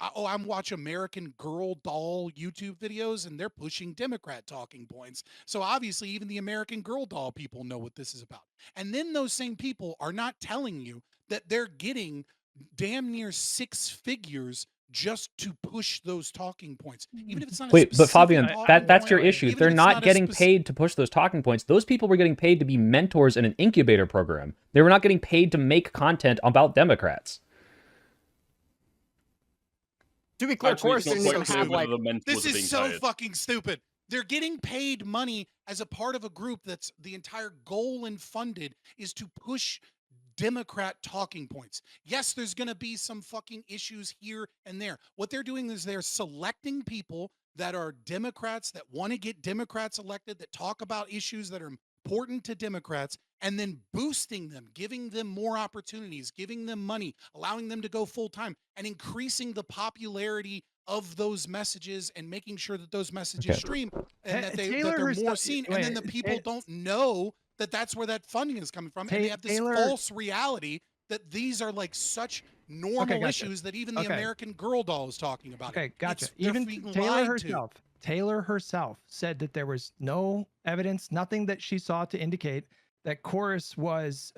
I'm watching American Girl doll YouTube videos, and they're pushing Democrat talking points. So obviously even the American Girl doll people know what this is about. And then those same people are not telling you that they're getting damn near 6 figures just to push those talking points, even if it's not a Wait, but specific Fabian, talking that's your point, issue. even They're if it's not a getting spec- paid to push those talking points. Those people were getting paid to be mentors in an incubator program. They were not getting paid to make content about Democrats. To be clear, Actually, Chorus it's not didn't quite even clear have whether like. the mentors This are is being so paid. fucking stupid. They're getting paid money as a part of a group that's the entire goal and funded is to push Democrat talking points. Yes, there's going to be some fucking issues here and there. What they're doing is they're selecting people that are Democrats, that want to get Democrats elected, that talk about issues that are important to Democrats, and then boosting them, giving them more opportunities, giving them money, allowing them to go full time, and increasing the popularity of those messages and making sure that those messages Okay. stream and that Taylor they're more herself- seen. wait, And then the people don't know that that's where that funding is coming from. And they have this Taylor- false reality that these are like such normal gotcha. issues that even the Okay. American Girl doll is talking about. Okay, gotcha. They're Even being Taylor lied to. Taylor herself said that there was no evidence, nothing that she saw to indicate that Chorus was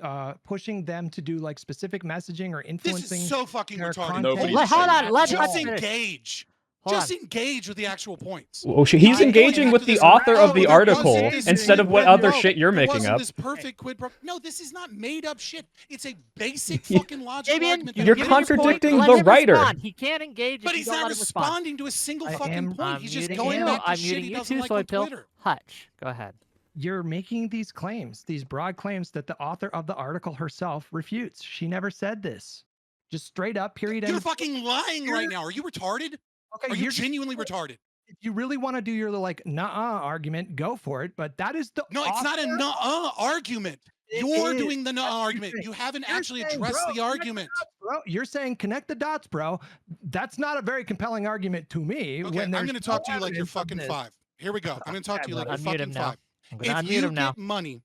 pushing them to do like specific messaging or This influencing. is so fucking their retarded. content. Nobody Hold said on, that. let's Just finish. engage. Hold Just on. engage with the actual points. Oh, he's I- engaging going with after the this- author Oh, of the there wasn't article this instead of what quid other pro- shit you're there making wasn't up. This perfect quid pro. No, this is not made up shit. It's a basic fucking logical Fabian, argument. You're getting your point. contradicting Let the him writer. respond. He can't engage. But if you he's don't not let him respond. responding to a single I fucking am- point. I'm He's just muting going you. back to I'm shit muting he you doesn't too, like Soy on Pill. Twitter. Hutch, go ahead. You're making these claims, these broad claims that the author of the article herself refutes. She never said this. Just straight up, period. You're end. fucking lying right now. Are you retarded? Okay, Are you you're genuinely retarded? if you really want to do your like nah argument, go for it. But that is the No, it's not a author- nuh-uh argument. It You're is. doing the nuh-uh That's what you're argument. saying. You haven't You're actually saying, addressed bro, the argument. Bro, you're saying connect the dots, bro. That's not a very compelling argument to me. Okay, when I'm there's going to talk no to you like you're evidence of fucking this. 5. Here we go. I'm going to talk Okay, to you like bro. you're Unmute fucking him now. 5. I'm gonna If unmute you him now. get money,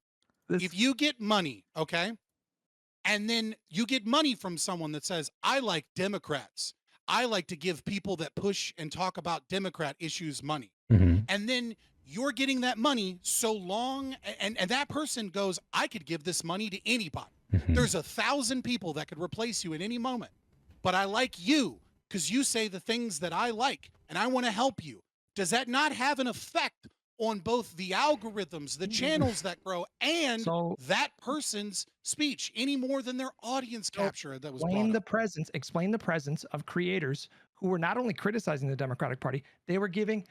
This- if you get money, okay, and then you get money from someone that says, I like Democrats. I like to give people that push and talk about Democrat issues money. Mhm. And then you're getting that money so long, and that person goes, I could give this money to anybody. Mhm. There's 1,000 people that could replace you at any moment. But I like you because you say the things that I like, and I want to help you. Does that not have an effect on both the algorithms, the channels that grow, and So- that person's speech any more than their audience capture that was brought explain up? the presence of creators who were not only criticizing the Democratic Party, they were giving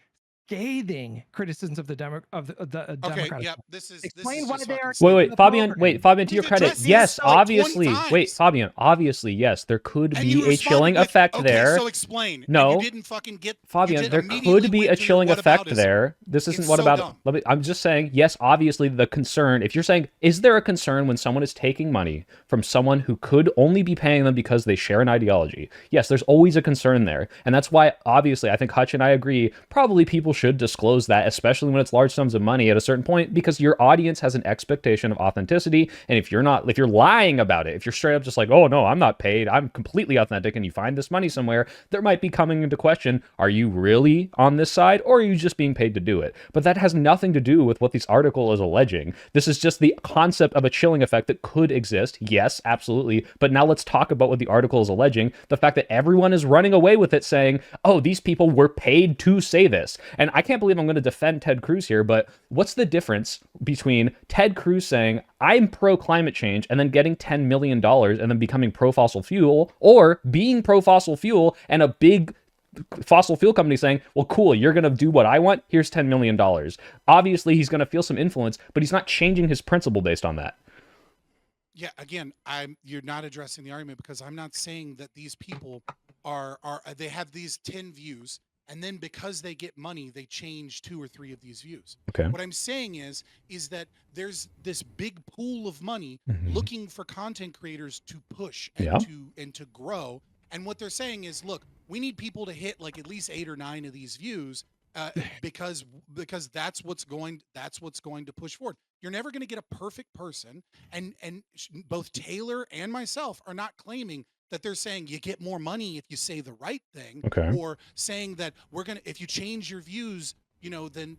scathing criticisms of the Okay, Democratic. yep. This is Explain why just they are fucking Wait, stupid. Fabian. program. Wait, Fabian. To your We've credit, addressed yes, this, like, 20 obviously. Wait, times. Fabian. Obviously, yes, there could And be you a responded chilling with, effect okay, there. so explain. And No. you didn't fucking get. You Fabian, did there immediately could be went a to your chilling effect whataboutism. there. This isn't It's what so about. dumb. I'm just saying, yes, obviously the concern. If you're saying, is there a concern when someone is taking money from someone who could only be paying them because they share an ideology? Yes, there's always a concern there, and that's why obviously I think Hutch and I agree. Probably people should disclose that, especially when it's large sums of money at a certain point, because your audience has an expectation of authenticity. And if you're lying about it, if you're straight up just like, oh no, I'm not paid, I'm completely authentic, and you find this money somewhere, there might be coming into question, are you really on this side, or are you just being paid to do it? But that has nothing to do with what this article is alleging. This is just the concept of a chilling effect that could exist. Yes, absolutely. But now let's talk about what the article is alleging. The fact that everyone is running away with it saying, oh, these people were paid to say this. And I can't believe I'm going to defend Ted Cruz here, but what's the difference between Ted Cruz saying, I'm pro climate change, and then getting $10 million and then becoming pro fossil fuel, or being pro fossil fuel and a big fossil fuel company saying, well, cool, you're going to do what I want, here's $10 million. Obviously, he's going to feel some influence, but he's not changing his principle based on that. Yeah, again, you're not addressing the argument, because I'm not saying that these people are they have these 10 views, and then because they get money, they change 2 or 3 of these views. Okay. What I'm saying is that there's this big pool of money Mhm. looking for content creators to push and Yeah. to grow. And what they're saying is, look, we need people to hit like at least 8 or 9 of these views, because that's what's going to push forward. You're never going to get a perfect person, and both Taylor and myself are not claiming that they're saying you get more money if you say the right thing, Okay. or saying that if you change your views, then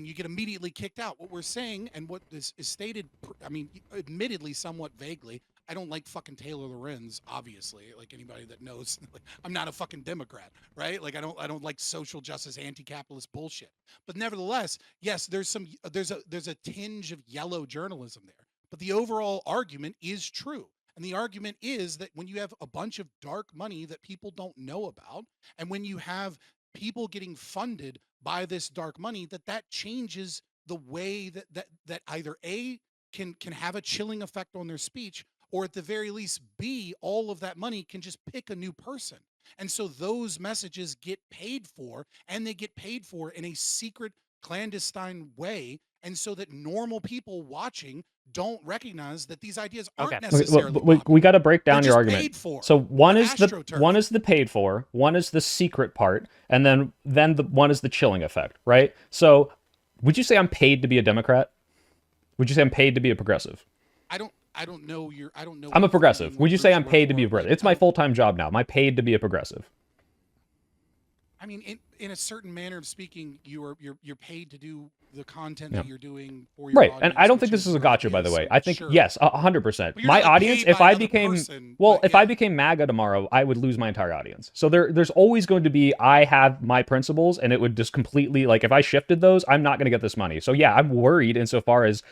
you get immediately kicked out. What we're saying, and what is stated, I mean, admittedly somewhat vaguely, I don't like fucking Taylor Lorenz, obviously. Like anybody that knows, I'm not a fucking Democrat, right? Like I don't like social justice, anti-capitalist bullshit. But nevertheless, yes, there's a tinge of yellow journalism there. But the overall argument is true. And the argument is that when you have a bunch of dark money that people don't know about, and when you have people getting funded by this dark money, that changes the way that either A, can have a chilling effect on their speech, or at the very least B, all of that money can just pick a new person. And so those messages get paid for, and they get paid for in a secret, clandestine way, and so that normal people watching don't recognize that these ideas aren't Okay. necessarily We got to break They're down your just argument. paid for. So one They're is the astroturf. paid for, one is the secret part, and then the one is the chilling effect, right? So would you say I'm paid to be a Democrat? Would you say I'm paid to be a progressive? I don't know I'm a what progressive. framing Would you words say I'm were paid to be a for, progressive? like, It's my full-time job now. Am I paid to be a progressive? I mean, in a certain manner of speaking, you're paid to do the content Yeah. that you're doing for your Right, audience, and I don't which think this is a what gotcha, it by the is. way. I think, Sure. yes, 100%. But you're My not audience, paid if by I another became, person, well, but if I yeah. became MAGA tomorrow, I would lose my entire audience. So there's always going to be, I have my principles, and it would just completely, like, if I shifted those, I'm not going to get this money. So yeah, I'm worried insofar as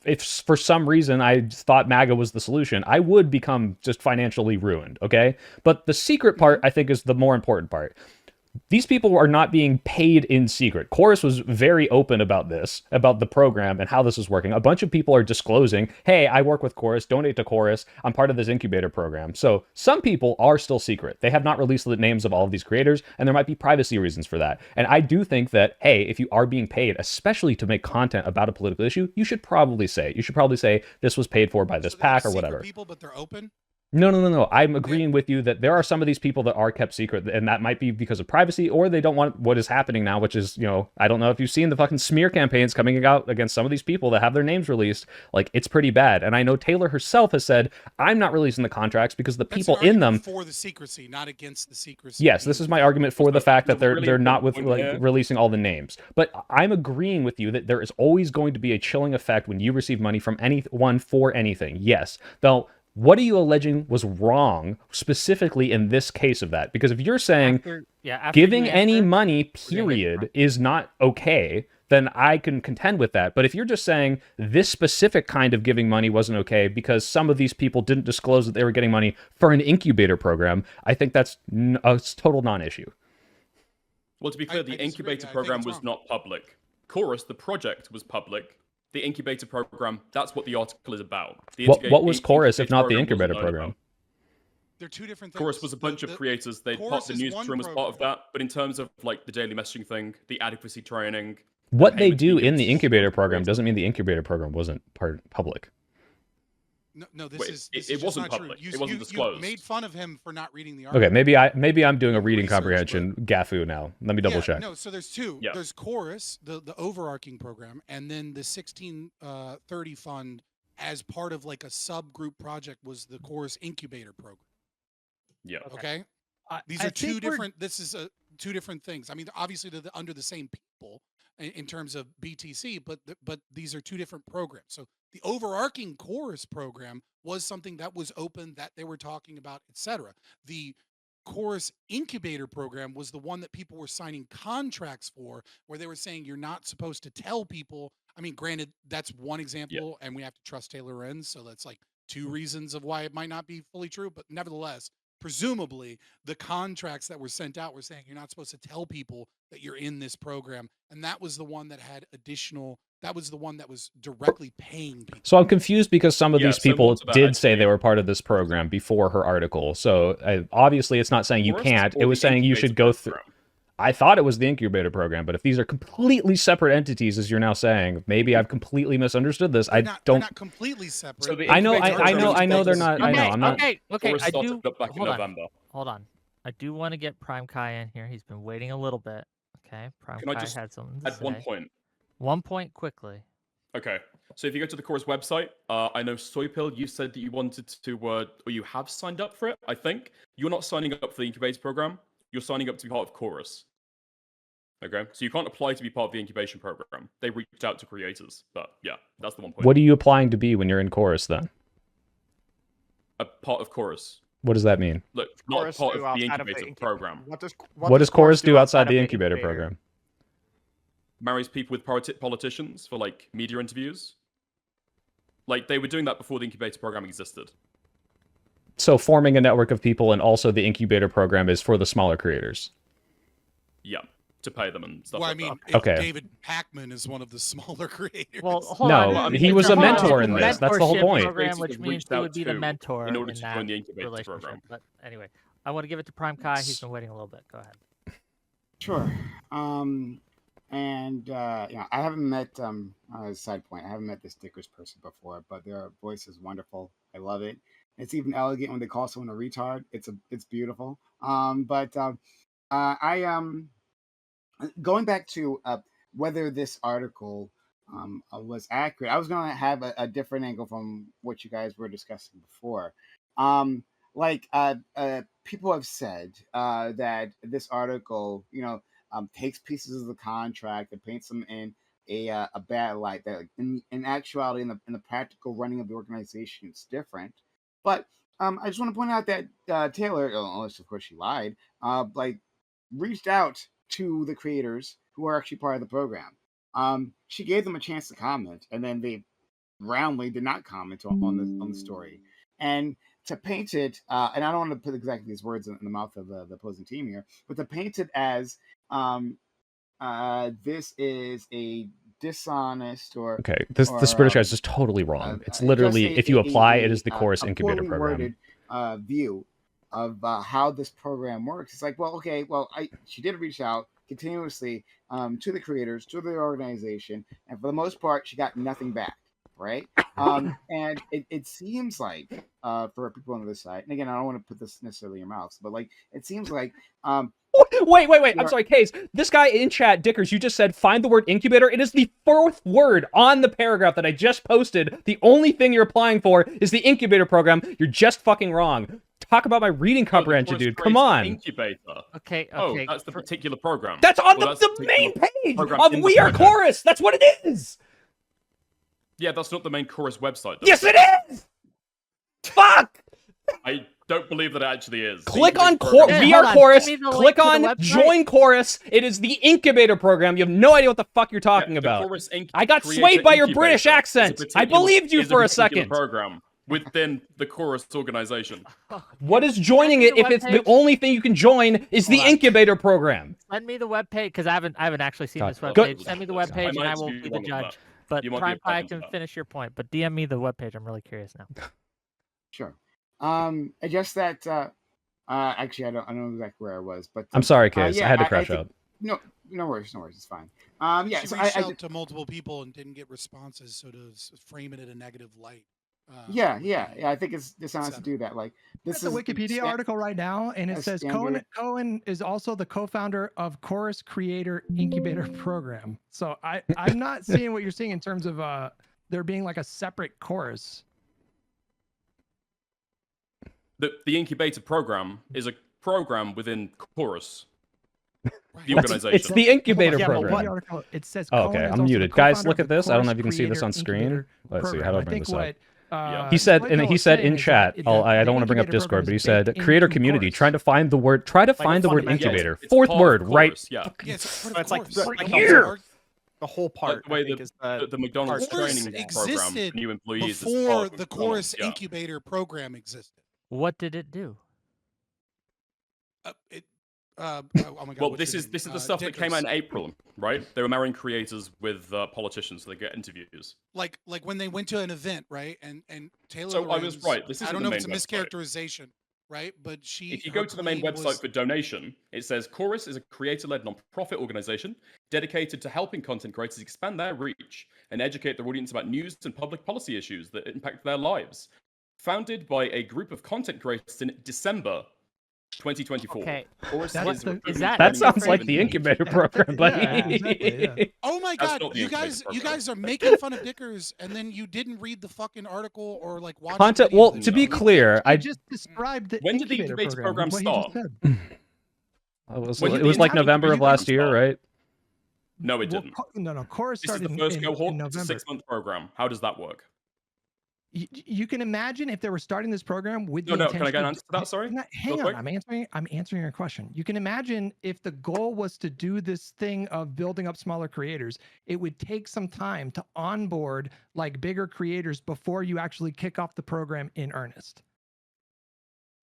if for some reason I thought MAGA was the solution, I would become just financially ruined, okay? But the secret part, I think, is the more important part. These people are not being paid in secret. Chorus was very open about this, about the program and how this is working. A bunch of people are disclosing, hey, I work with Chorus, donate to Chorus, I'm part of this incubator program. So some people are still secret. They have not released the names of all of these creators, and there might be privacy reasons for that. And I do think that, hey, if you are being paid, especially to make content about a political issue, you should probably say it. You should probably say this was paid for by this So they're PAC or secret whatever. people, but they're open. No. I'm agreeing with you that there are some of these people that are kept secret, and that might be because of privacy, or they don't want what is happening now, which is, I don't know if you've seen the fucking smear campaigns coming out against some of these people that have their names released. Like, it's pretty bad. And I know Taylor herself has said, I'm not releasing the contracts because the That's people an in them. argument for the secrecy, not against the secrecy. Yes, this is my argument for the fact that Really they're not with important point like here. releasing all the names. But I'm agreeing with you that there is always going to be a chilling effect when you receive money from anyone for anything. Yes. Though, what are you alleging was wrong specifically in this case of that? Because if you're saying After giving you any answer, money, we're gonna hit period, front. is not okay, then I can contend with that. But if you're just saying this specific kind of giving money wasn't okay because some of these people didn't disclose that they were getting money for an incubator program, I think that's a total non-issue. Well, to be clear, I the disagree. incubator I think program it's was wrong. not public. Chorus, the project, was public. The incubator program, that's what the article is about. The What was Chorus if incubator not the program wasn't incubator known program? about. They're two different things. Chorus was a bunch of creators. They Chorus the is one newsroom was part of program. that, but in terms of like the daily messaging thing, the adequacy training, What they payments do being in the given to incubator the program creators. doesn't mean the incubator program wasn't public. No, this Wait, is it this is just wasn't not true. public. You, It wasn't you disclosed. made fun of him for not reading the article. Okay, maybe I'm doing a reading Research, comprehension gaffu now. Let me double check. No, so there's two. Yeah. There's Chorus, the overarching program, and then the 1630 fund as part of like a subgroup project was the Chorus incubator program. Yeah. Okay. These I are two think we're- different. This is two different things. I mean, obviously they're under the same people in terms of BTC, but these are two different programs. So the overarching Chorus program was something that was open, that they were talking about, etc. The Chorus incubator program was the one that people were signing contracts for, where they were saying you're not supposed to tell people. I mean, granted, that's one example, and we have to trust Taylor Lorenz, so that's like two reasons of why it might not be fully true, but nevertheless, presumably the contracts that were sent out were saying you're not supposed to tell people that you're in this program, and that was the one that had additional. That was the one that was directly paying people. So I'm confused because some of Yeah, these so people what's that did say actually- they were part of this program before her article. So obviously it's not saying you Chorus can't. or It was the saying you incubator should go through. program? I thought it was the incubator program, but if these are completely separate entities, as you're now saying, maybe I've completely misunderstood this. They're not completely separate. So the I know incubator program they're is not. public. I know. I'm not. Okay. Chorus I started do. up back in Hold on. November. Hold on. I do want to get Prime Kai in here. He's been waiting a little bit. Okay. Prime Can I Kai just had something to At say. one point. 1 point quickly. Okay. So if you go to the Chorus website, I know Soypill, you said that you wanted to, or you have signed up for it, I think. You're not signing up for the incubator program. You're signing up to be part of Chorus. Okay? So you can't apply to be part of the incubation program. They reached out to creators. But yeah, that's the 1 point. What are you applying to be when you're in chorus then? A part of Chorus. What does that mean? Look, not a Chorus part do of the outside of the incubator incu- program. What does chorus do outside the incubator program? Marries people with politicians for like media interviews. Like they were doing that before the incubator program existed. So forming a network of people and also the incubator program is for the smaller creators. Yeah, to pay them and stuff Well, I like mean, that. if Okay. David Packman is one of the smaller creators. Well, hold No, on. Well, I mean, he was a Hold on. mentor in It's this. That's the whole mentorship point. Program, Creators which have means reached he out would be the to mentor in order in to that join the incubator relationship. program. But anyway, I want to give it to Prime Kai. He's been waiting a little bit. Go ahead. Sure. I haven't met as a side point, I haven't met the stickers person before, but their voice is wonderful. I love it. It's even elegant when they call someone a retard. It's beautiful. Going back to whether this article was accurate, I was going to have a different angle from what you guys were discussing before. People have said that this article, takes pieces of the contract and paints them in a bad light. That like, in actuality, in the practical running of the organization, it's different. But I just want to point out that Taylor, unless of course she lied, reached out to the creators who are actually part of the program. She gave them a chance to comment, and then they roundly did not comment on the story. And to paint it, and I don't want to put exactly these words in the mouth of the opposing team here, but to paint it as this is a dishonest or Okay, this British guy's just totally wrong. It's literally, if you apply, it is the chorus incubator poorly program. worded view of how this program works. It's like, well, okay, she did reach out continuously to the creators, to the organization, and for the most part, she got nothing back, right? And it seems like for people on this side, and again, I don't want to put this necessarily in your mouths, but like it seems like Wait. I'm sorry, Case. This guy in chat, Dickers, you just said find the word incubator. It is the fourth word on the paragraph that I just posted. The only thing you're applying for is the incubator program. You're just fucking wrong. Talk about my reading comprehension, dude. Come on. Incubator. Okay. Oh, that's the particular program. That's on Well, that's the main page program of in the We Are project. Chorus. That's what it is. Yeah, that's not the main Chorus website, though. Yes, it is. Fuck. I don't believe that it actually is. The Click on incubator program- Hey, We hold Are on. Chorus. Send me the link Click to the on website. Join Chorus. It is the incubator program. You have no idea what the fuck you're talking Yeah, the about. Chorus I got Creator swayed by your Incubator British is a accent. I particular- believed you is for a particular second. program. within the Chorus organization. What is joining it if it's the only thing you can join is the incubator program? Send me the webpage because I haven't actually seen God. this Go- webpage. Send me the webpage and I will be the judge. But You might be try a and I button can for that. finish your point. But DM me the webpage. I'm really curious now. Sure. Just that. Actually, I don't know exactly where I was, but I'm sorry, Case. yeah, I had to I crash think- out. No worries. It's fine. Yeah. She So reached I out to multiple people and didn't get responses, so to frame it in a negative light. yeah. would be I think it's dishonest to do that. Like this It's a is Wikipedia sta- article right now, and it a says standard- Cohen is also the co-founder of Chorus Creator Incubator Program. So I'm not seeing what you're seeing in terms of there being like a separate chorus. The incubator program is a program within Chorus, Right. the It's organization. the incubator Yeah, but program. the article, it says Oh, Cohen okay, is I'm also the muted. Guys, co-founder look of at the this. I don't know Chorus if you can see this Creator on screen. Incubator Let's see. How do Program. I bring think this up? what, He said, what and Bill he was said saying in is chat. that I the don't want to bring up incubator Discord, program but he is said baked creator into community. Chorus. Try to find the word. Try to find the word fundamental. incubator. It's Fourth part of word, right? Chorus, yeah. Yeah, it's part But of it's like course. the, Right like here. the whole part. Like the way I think is the McDonald's Chorus training program for existed new employees is part before of the McDonald's, Chorus yeah. incubator program existed. What did it do? Oh my God. Well, what's this your is name? the stuff that came out in April, right? They were marrying creators with politicians so they get interviews. Like when they went to an event, right? And Taylor. So I was Lorenz- right. This I isn't don't the know if it's a main website. mischaracterization, right? But she. If you her go to the main claim website was- for donation, it says Chorus is a creator-led non-profit organization dedicated to helping content creators expand their reach and educate their audience about news and public policy issues that impact their lives. Founded by a group of content creators in December 2024. Okay. Chorus That's is the- recruitment is that- That training sounds and like the development. incubator program, buddy. Yeah, exactly, yeah. Oh my That's God! not the You incubator guys program. are making fun of Dickers, and then you didn't read the fucking article or like watch. Content. the Well, videos. to be You- clear, I I just described the When did the incubator incubator program What he just start? said. When it did was the like November of incubator last year, start? right? No, it Well, didn't. No, Chorus This is started the first in cohort. It's a November. 6-month program. How does that work? You can imagine if they were starting this program with the No, intention can I get an of- answer to that? Sorry? Hang Real on, quick. I'm answering your question. You can imagine if the goal was to do this thing of building up smaller creators, it would take some time to onboard like bigger creators before you actually kick off the program in earnest.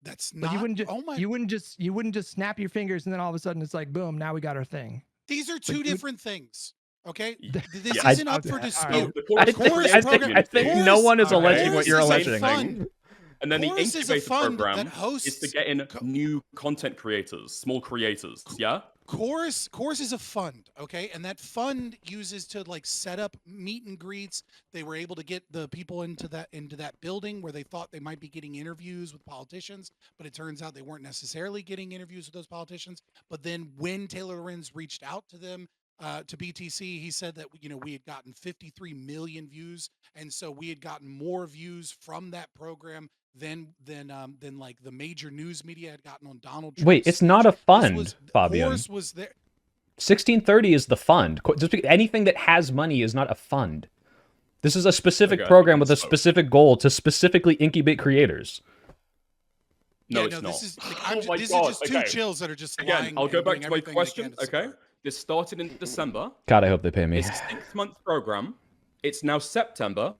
That's But not. you wouldn't just oh my! you wouldn't just snap your fingers and then all of a sudden it's like boom, now we got our thing. These are you two would- different things. Okay, Yeah. this I- isn't up for okay, dispute. alright. The I Chorus think, Chorus creator program- I think community no one is Chorus- alleging what Chorus you're is a alleging. fund. And then the Chorus is a incubator fund program that is to hosts get in co- new content creators, small creators. Yeah. Chorus is a fund, okay, and that fund uses to like set up meet and greets. They were able to get the people into that building where they thought they might be getting interviews with politicians, but it turns out they weren't necessarily getting interviews with those politicians. But then when Taylor Lorenz reached out to them, to BTC, he said that we had gotten 53 million views, and so we had gotten more views from that program than like the major news media had gotten on Donald Trump. Wait, it's not a fund, Fabian. Chorus was there. 1630 is the fund. Anything that has money is not a fund. This is a specific Okay, program with a so- specific goal to specifically incubate creators. No, Yeah, it's not. This is like, Oh my this God, is just two okay. chills that are just Again, lying I'll go and back doing to my everything they question. can to Okay, support. this started in December. God, I hope they pay me. It's a 6-month program. It's now September.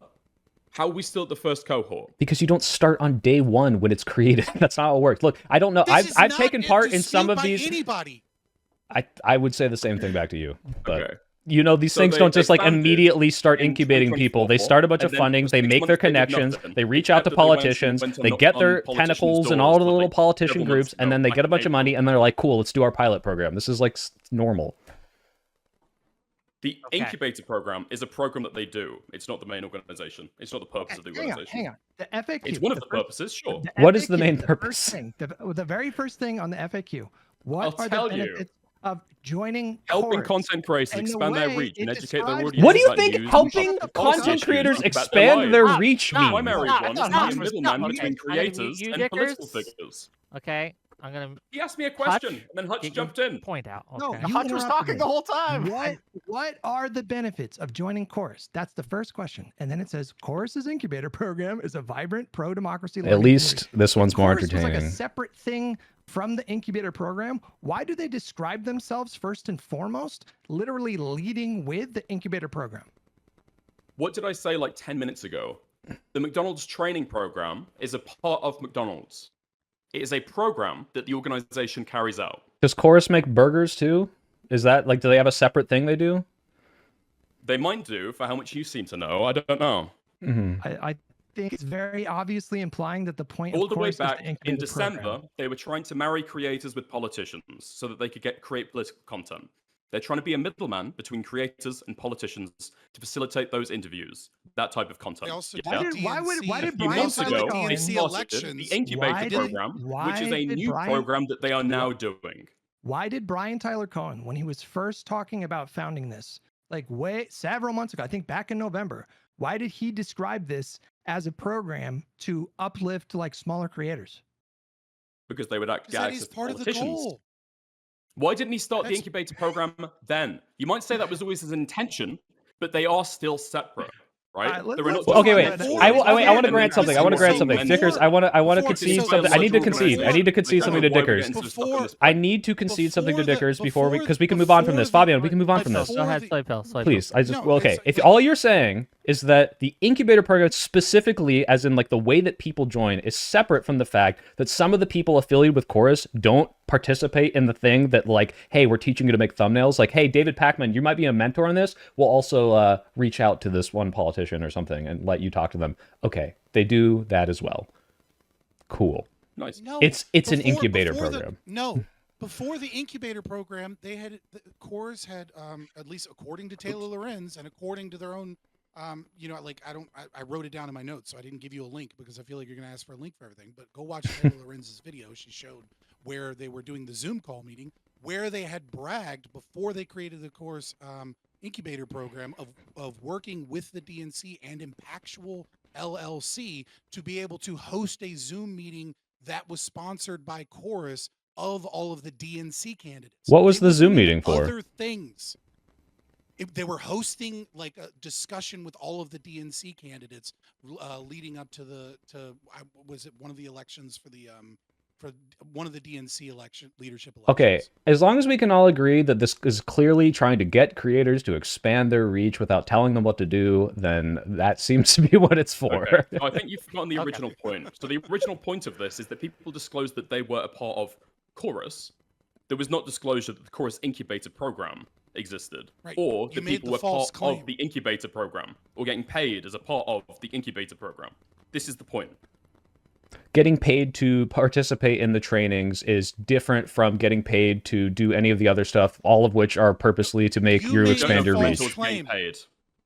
How are we still at the first cohort? Because you don't start on day one when it's created. That's not how it works. Look, I don't know. This is I've not taken a part in some dispute of by these. Anybody. I would say the same thing back to you. But Okay. these So things they don't just like expanded immediately start in incubating people. They 2024, start a bunch and of then funding. for They 6 make their months they did connections. nothing. They reach out to Except that they went politicians. and They knocked get on their politicians' tentacles and doors all the for, little like, politician several groups, months and then ago, they like get a bunch of money, April. and they're like, "Cool, let's do our pilot program." This is like normal. The Okay. incubator program is a program that they do. It's not the main organization. It's not the purpose of the organization. Hang on. The FAQ. It's one of the first- purposes, sure. What is the FAQ, main first purpose? thing, the very first thing on the FAQ. What I'll are tell the you. benefits of joining Helping Chorus? content creators And the expand their way reach and it educate their describes- audience. What do you about think news, helping public policy content issues creators about their expand their lives. reach Stop. mean? Primary Stop. one is Stop. being a Stop. middleman Stop. between You- creators you and Dickers? political figures. Okay, I'm gonna He asked me a question, Hutch, and then Hutch get your jumped in. point out. No, Okay. you Hutch was interrupted talking me. the whole time. What are the benefits of joining Chorus? That's the first question. And then it says Chorus's incubator program is a vibrant pro-democracy At learning least community. this one's more Chorus was like entertaining. a separate thing from the incubator program. Why do they describe themselves first and foremost, literally leading with the incubator program? What did I say like 10 minutes ago? The McDonald's training program is a part of McDonald's. It is a program that the organization carries out. Does Chorus make burgers too? Is that like, do they have a separate thing they do? They might do, for how much you seem to know. I don't know. I think it's very obviously implying that the point All of the way Chorus is to back incubate in the December, program. they were trying to marry creators with politicians so that they could create political content. They're trying to be a middleman between creators and politicians to facilitate those interviews, that type of content. They also Yeah. did Why DNC. did A few Brian months Tyler ago, Cohen- they DNC started elections. the incubator program, which is a new program that they are now doing. Why did Brian Tyler Cohen, when he was first talking about founding this, like several months ago, I think back in November, why did he describe this as a program to uplift like smaller creators? Because they would get Because that access is to part of the politicians. goal. Why didn't he start the That's- incubator program then? You might say that was always his intention, but they are still separate, right? Let's- There are not let's- Okay, wait. Before- I want to And grant then something. I want to grant something. before- Dickers, I want to before- concede so- something. I need to so- concede. I need to concede before- something to Dickers. I need to concede something to Dickers before we, because we can move on from this. Fabian, we can move on from this. Go ahead, Slaypill. Please, I just No, well, okay. it's- If all you're saying is that the incubator program specifically, as in like the way that people join, is separate from the fact that some of the people affiliated with Chorus don't participate in the thing that like, hey, we're teaching you to make thumbnails. Like, hey, David Pacman, you might be a mentor on this. We'll also reach out to this one politician or something and let you talk to them. Okay, they do that as well. Cool. Nice. No, It's an incubator before program. No, before the incubator program, they had Coors had at least according to Taylor Lorenz and according to their own, like I wrote it down in my notes, so I didn't give you a link because I feel like you're gonna ask for a link for everything. But go watch Taylor Lorenz's video. She showed where they were doing the Zoom call meeting, where they had bragged before they created the Coors incubator program of working with the DNC and Impactual LLC to be able to host a Zoom meeting that was sponsored by Chorus of all of the DNC candidates. What was They the were Zoom doing meeting for? Other things. They were hosting like a discussion with all of the DNC candidates leading up to was it one of the elections for one of the DNC leadership elections. Okay, as long as we can all agree that this is clearly trying to get creators to expand their reach without telling them what to do, then that seems to be what it's for. Okay. So I think you've forgotten the Okay. original point. So the original point of this is that people disclosed that they were a part of Chorus. There was not disclosure that the Chorus incubator program existed, Right. or You that made people the were false part claim. of the incubator program or getting paid as a part of the incubator program. This is the point. Getting paid to participate in the trainings is different from getting paid to do any of the other stuff, all of which are purposely to make You you made expand a your false reach. Getting claim. paid.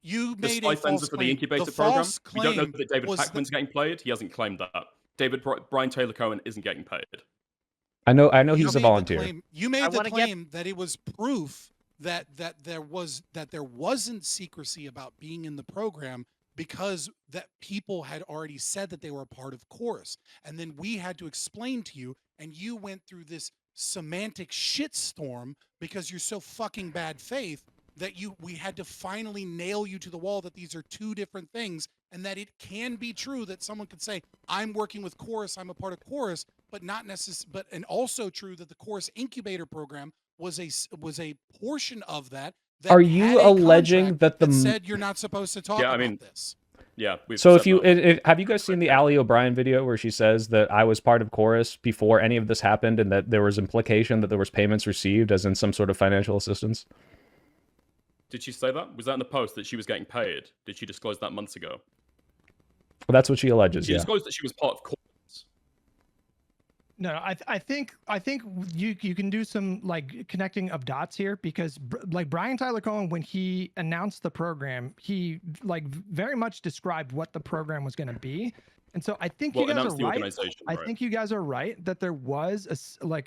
You The made a false stipends for the claim. incubator The program. false We don't know claim that David was Pacman's getting paid. He hasn't claimed that. Brian Taylor Cohen isn't getting paid. I know You he's a made the volunteer. claim- You made I the wanna get- claim that it was proof that there wasn't secrecy about being in the program because that people had already said that they were a part of Chorus, and then we had to explain to you, and you went through this semantic shitstorm because you're so fucking bad faith that we had to finally nail you to the wall that these are two different things, and that it can be true that someone could say, I'm working with Chorus, I'm a part of Chorus, but not necessarily, and also true that the Chorus incubator program was a portion of that. Are you alleging that the said you're not supposed to talk Yeah, I about mean, this? Yeah. So said if you that. have you guys seen the Allie O'Brien video where she says that I was part of Chorus before any of this happened and that there was implication that there was payments received as in some sort of financial assistance? Did she say that? Was that in the post that she was getting paid? Did she disclose that months ago? Well, that's what she alleges, She yeah. disclosed that she was part of Chorus. No, I think you can do some like connecting of dots here because like Brian Tyler Cohen, when he announced the program, he like very much described what the program was going to be, and so I think you guys are right. I think you guys are right that there was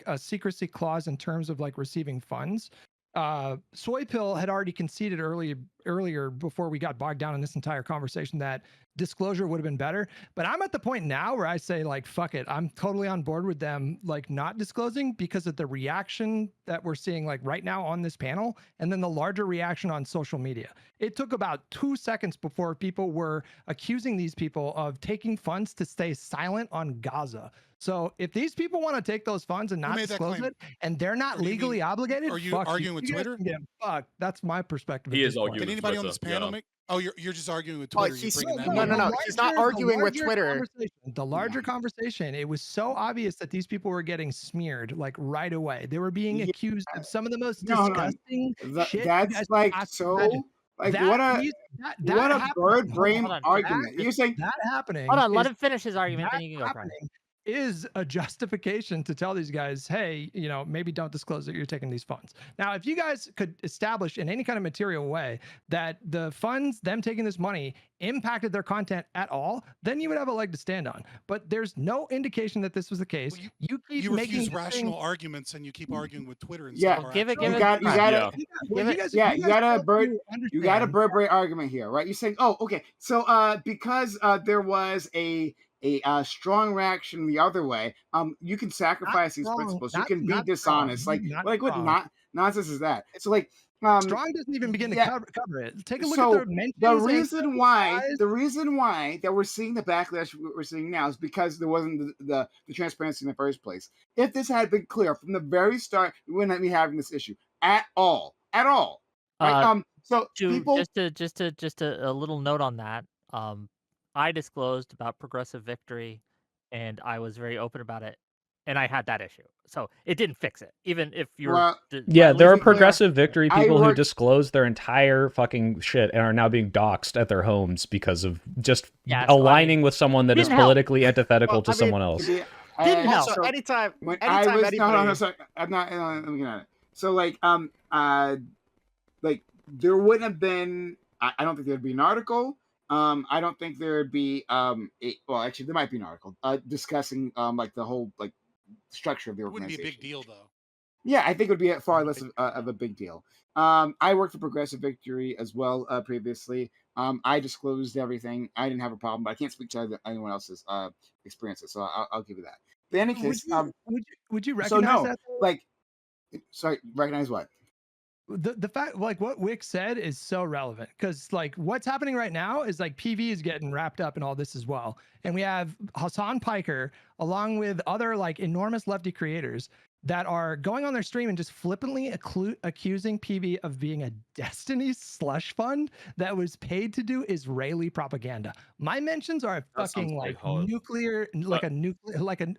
a secrecy clause in terms of like receiving funds. Soypill had already conceded earlier before we got bogged down in this entire conversation that disclosure would have been better, but I'm at the point now where I say like fuck it, I'm totally on board with them like not disclosing because of the reaction that we're seeing like right now on this panel and then the larger reaction on social media. It took about 2 seconds before people were accusing these people of taking funds to stay silent on Gaza. So if these people want to take those funds and not disclose it, and they're not legally obligated, Are you fuck arguing with you guys Twitter? can get fucked. That's my perspective. He at is this point. arguing Did with anybody on Twitter, this panel yeah. make? Oh, you're just arguing with Oh, Twitter. You're he's- bringing that no, up. no, no. He's not arguing with larger Twitter. conversation- The larger conversation, it was so obvious that these people were getting smeared like right away. They were being Yeah. accused of some of the most No, no, disgusting shit. you That's guys like could so. imagine. Like That what a needs- that what a happening- bird hold brain on, argument. that- You're saying that happening. Hold on, let is- him finish his argument, that then you can go, Brian. happening is a justification to tell these guys, hey, maybe don't disclose that you're taking these funds. Now, if you guys could establish in any kind of material way that the funds, them taking this money, impacted their content at all, then you would have a leg to stand on. But there's no indication that this was the case. Well, you keep You making refuse this rational thing- arguments and you keep arguing with Twitter and Yeah. stuff. Give it, You give it. got- you Brian. gotta- Yeah. Well, Give you it- guys- yeah, you you guys gotta have bird- to You got a understand- bird brain argument here, right? You're saying, oh, okay, so because there was a strong reaction the other way, you can sacrifice these strong, principles. not- you can be not dishonest. strong, Like not what strong. nonsense is that? So like Strong doesn't even begin to yeah. cover it. Take a look So at the mentions. the and reason why size. that we're seeing the backlash we're seeing now is because there wasn't the transparency in the first place. If this had been clear from the very start, we wouldn't be having this issue at all. Right? So people just a little note on that. I disclosed about Progressive Victory, and I was very open about it, and I had that issue, so it didn't fix it. Even if you're Yeah, there are be clear, progressive victory I people who worked- disclose their entire fucking shit and are now being doxxed at their homes because of just Yeah, so, I aligning with someone that is didn't help. politically antithetical Well, to I mean, someone else. Didn't help. Also, So anytime when I was anybody, no, sorry, I'm not. Let me get at it. So like like there wouldn't have been. I don't think there'd be an article. I don't think there'd be well, actually, there might be an article discussing like the whole like structure of the It wouldn't organization. be a big deal though. Yeah, I think it would be far less of a big deal. I worked for Progressive Victory as well previously. I disclosed everything. I didn't have a problem, but I can't speak to anyone else's experiences, so I'll give you that. But in any case, Would you so recognize no, that? though? like, sorry, recognize what? The fact, like what Wick said, is so relevant because like what's happening right now is like PV is getting wrapped up in all this as well, and we have Hassan Piker along with other like enormous lefty creators that are going on their stream and just flippantly accusing PV of being a Destiny slush fund that was paid to do Israeli propaganda. My mentions are a That fucking sounds like pretty hard. nuclear, like a nuclear, like a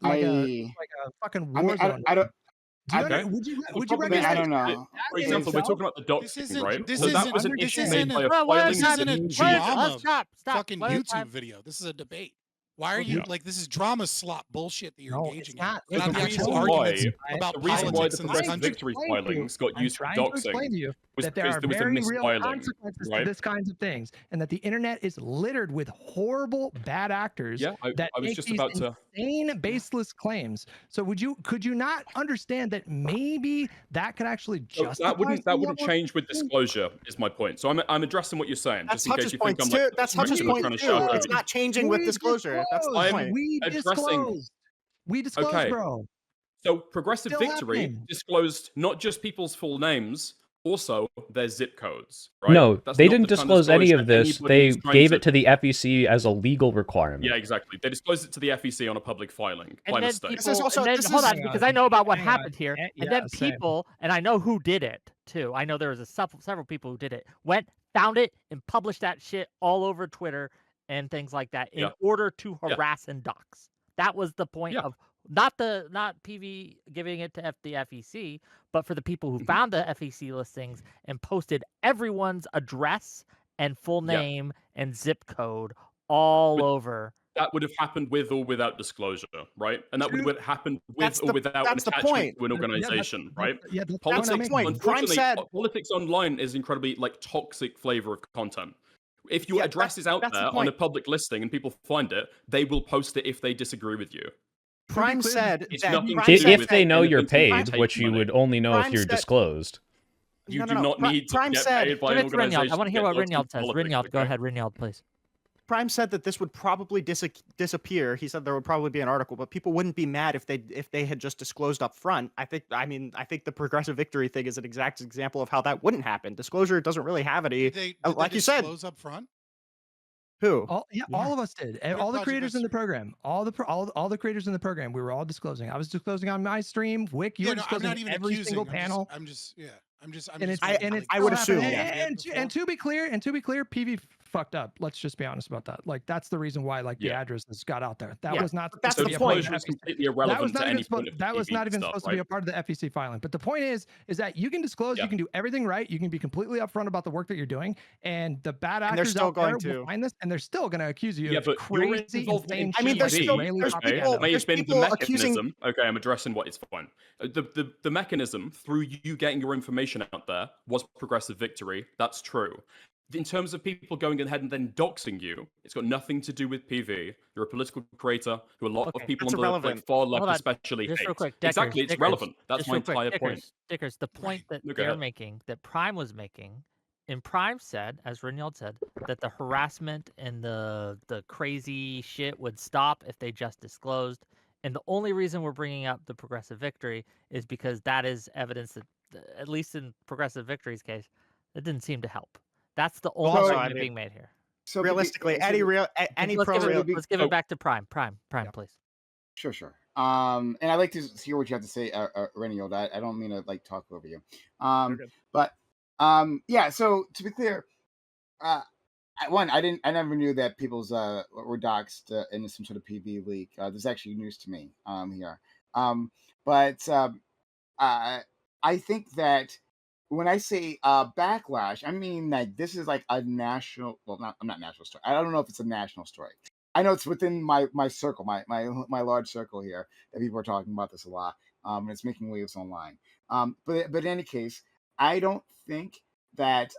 fucking I war mean, zone. I don't. Do you Okay. would you The would you problem is I recognize? don't that- know. For example, we're talking about the This doxing, isn't- right? this So that isn't- was an this issue isn't made a- by a Well, filing. this isn't a that- drama Stop. Fucking One at a YouTube time. video. This is a debate. Why are you Yeah. like this is drama slop bullshit that you're No, engaging it's not. in? It's Not the the reason actual why- arguments about the reason why politics the in this Progressive country. Victory explain to you- filings got I'm used for trying to explain doxing to you was that there because are there was a very real misfiling, consequences to right? this kinds of things, and that the internet is littered with horrible bad actors Yeah, I that was make just these about to. insane, baseless claims. So could you not understand that maybe that could actually So justify that wouldn't some level of change with scrutiny? disclosure, is my point. So I'm addressing what you're saying, That's just in case Hutch's you point think I'm too. like That's Hutch's I'm point trying to too. shout over It's you. not changing with We disclosure. That's the disclosed. point. We addressing- disclosed. We disclosed, Okay. bro. So Progressive Still Victory happening. disclosed not just people's full names, also their zip codes. Right? No, That's they not didn't the kind disclose any disclosure of this. anybody They who's trying gave it to the FEC as a legal requirement. Yeah, exactly. They disclosed it to the FEC on a public filing by And then mistake. people, This is also- and then, this hold is- on, because I know about what hang on. happened here. Yeah, And then same. people, and I know who did it too. I know there was several people who did it. Found it, and published that shit all over Twitter and things like that in Yeah. order to Yeah. harass and dox. That was the point Yeah. of not PV giving it to the FEC, but for the people who Mhm. found the FEC listings and posted everyone's address and full Yeah. name and zip code all But- over. That would have happened with or without disclosure, right? And that would have happened That's with or the- without an that's the attachment point. to an Yeah, that's- organization, right? Yeah, that's That's the Politics, point. Prime unfortunately, said- politics online is incredibly like toxic flavor of content. If your Yeah, address is out that's the there on a point. public listing and people find it, they will post it if they disagree with you. Prime clear, said It's that nothing Prime to do said If with they know you're anything to paid, take which you money. would only know if Prime you're said- disclosed. You No, do no, no. not need to Prime get said- paid by Give an it to Rinyard. organization. I want to hear get what doxed in Rinyard says. politics, Rinyard, go okay? ahead. Rinyard, please. Prime said that this would probably disappear. He said there would probably be an article, but people wouldn't be mad if they had just disclosed up front. I think the Progressive Victory thing is an exact example of how that wouldn't happen. Disclosure doesn't really have any. Did like they you said. disclose up front? Who? All of us did. And What all the project creators in the was- program. All the creators in the program. We were all disclosing. I was disclosing on my stream. Wick, you were I'm disclosing not even every accusing. single I'm just- panel. I'm just and it's I and it's would still assume, happening. yeah. And to be clear, PV fucked up. Let's just be honest about that. Like that's the reason why like the Yeah. addresses got out there. That Yeah, was not. but that's supposed the to be a part of point. Disclosure is the FEC. completely That was irrelevant not to even any point of that was TV not even stuff, supposed to be right? a part of the FEC filing. But the point is that you can disclose, Yeah. you can do everything right, you can be completely upfront about the work that you're doing, and the bad And they're actors still out there going will to. find this, and they're still going to accuse you Yeah, of but your crazy, involvement in insane I mean, shit there's like still Israeli there's okay, propaganda. may there's have been the people accusing. mechanism. Okay, I'm addressing what is fine. The mechanism through you getting your information out there was progressive victory. That's true. In terms of people going ahead and then doxing you, it's got nothing to do with PV. You're a political creator who a lot of Okay. people That's on the irrelevant. far Hold left on, especially just hate. real quick. Exactly, it's relevant. That's just my real quick, entire point. Dickers, the point that No, go they're ahead. making, that Prime was making, and Prime said, as Renyald said, that the harassment and the crazy shit would stop if they just disclosed. And the only reason we're bringing up the progressive victory is because that is evidence that, at least in progressive victory's case, it didn't seem to help. That's the only also, I argument mean, being made here. So realistically, so any Let's pro give, real. it, let's give it Oh. back to Prime, Yeah. please. Sure. And I'd like to hear what you have to say, Reniold. I don't mean to like talk over you. good. But yeah. So to be clear, I never knew that people's were doxed in some sort of PV leak. This is actually news to me here. But I think that when I say backlash, I mean that this is like a national. Well, not national story. I don't know if it's a national story. I know it's within my circle, my large circle here, that people are talking about this a lot, and it's making waves online. But in any case, I don't think that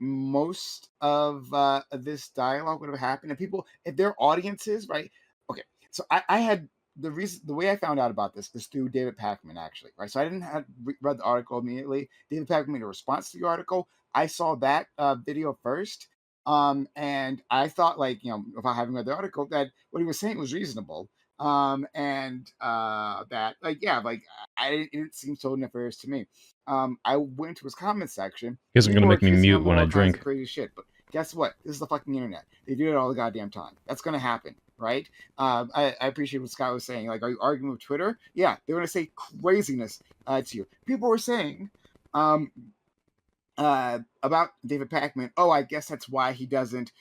most of this dialogue would have happened, and people, if their audiences, right? Okay, so I had the way I found out about this is through David Pakman, actually, right? So I didn't have read the article immediately. David Pakman made a response to the article. I saw that video first. And I thought, like, without having read the article, that what he was saying was reasonable. And that, like, yeah, like, it didn't seem so nefarious to me. I went to his comment section. He isn't People gonna were make me accusing him mute of when all I kinds drink. of crazy shit. But guess what? This is the fucking internet. They do it all the goddamn time. That's gonna happen, right? I appreciate what Scott was saying. Like, are you arguing with Twitter? Yeah, they're gonna say craziness to you. People were saying, about David Pakman, oh, I guess that's why he doesn't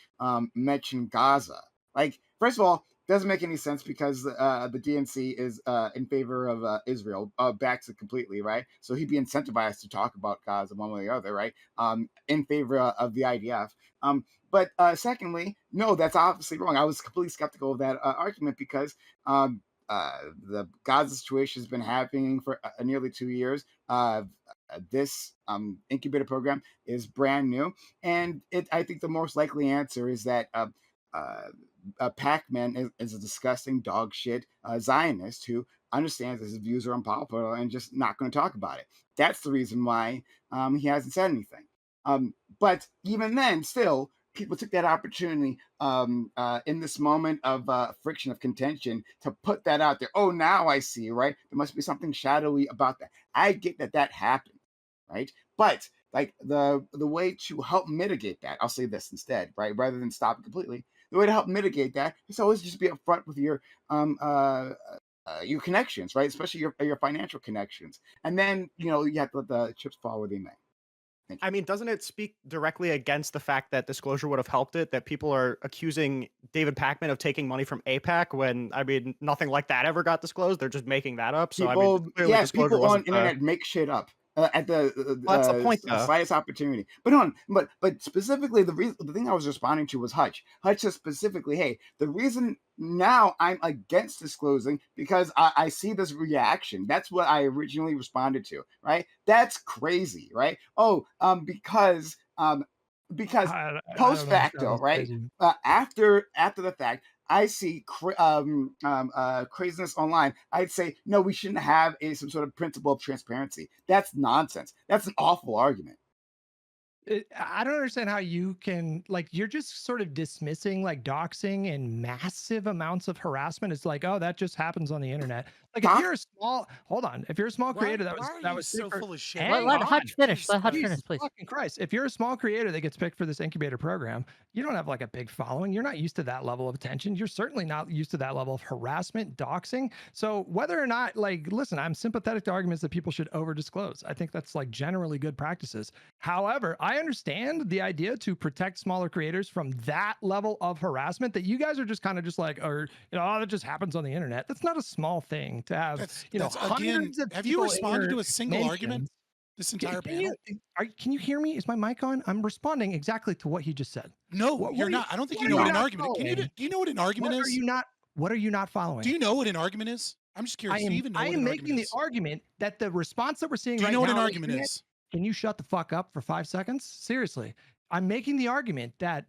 mention Gaza. Like, first of all, doesn't make any sense because the DNC is in favor of Israel, backs it completely, right? So he'd be incentivized to talk about Gaza one way or the other, right? In favor of the IDF. But secondly, no, that's obviously wrong. I was completely skeptical of that argument because the Gaza situation has been happening for nearly 2 years. This incubator program is brand new, and I think the most likely answer is that Pac-Man is a disgusting dog shit Zionist who understands that his views are unpopular and just not going to talk about it. That's the reason why he hasn't said anything. But even then, still, people took that opportunity in this moment of friction, of contention, to put that out there. Oh, now I see, right? There must be something shadowy about that. I get that happened, right? But like the way to help mitigate that, I'll say this instead, right? Rather than stop it completely, the way to help mitigate that is always just be upfront with your connections, right? Especially your financial connections, and then you have to let the chips fall where they may. I mean, doesn't it speak directly against the fact that disclosure would have helped it? That people are accusing David Pakman of taking money from AIPAC when, I mean, nothing like that ever got disclosed. They're just making that up. So, People, I mean, clearly disclosure people on wasn't internet make shit up at the Well, that's the point, though. slightest opportunity. But specifically, the thing I was responding to was Hutch. Hutch said specifically, hey, the reason now I'm against disclosing because I see this reaction. That's what I originally responded to, right? That's crazy, right? Oh, because I don't post know, facto, sounds right? crazy. After the fact, I see craziness online. I'd say no, we shouldn't have some sort of principle of transparency. That's nonsense. That's an awful argument. I don't understand how you can, like, you're just sort of dismissing like doxing and massive amounts of harassment. It's like, oh, that just happens on the internet. Like, if you're a small, hold on, if you're a small creator Why are that you was so super, full of shit? hang Let on. Hutch finish. Let Hutch Jesus finish, please. Fucking Christ. If you're a small creator that gets picked for this incubator program, you don't have like a big following. You're not used to that level of attention. You're certainly not used to that level of harassment, doxing. So whether or not, like, listen, I'm sympathetic to arguments that people should over disclose. I think that's like generally good practices. However, I understand the idea to protect smaller creators from that level of harassment that you guys are just kind of just like, or that just happens on the internet. That's not a small thing to have. That's again. Hundreds of Have you people responded in to your a single argument nations. this entire Can panel? can you hear me? Is my mic on? I'm responding exactly to what he just said. No, you're not. I don't think you what know are what you an not argument. Do you know what an argument What is? are you not? What are you not following? Do you know what an argument is? I'm just curious. Do you even know I what am an making argument the is? argument that the response that we're seeing Do you right know what now an on the argument internet- is? Can you shut the fuck up for 5 seconds? Seriously. I'm making the argument that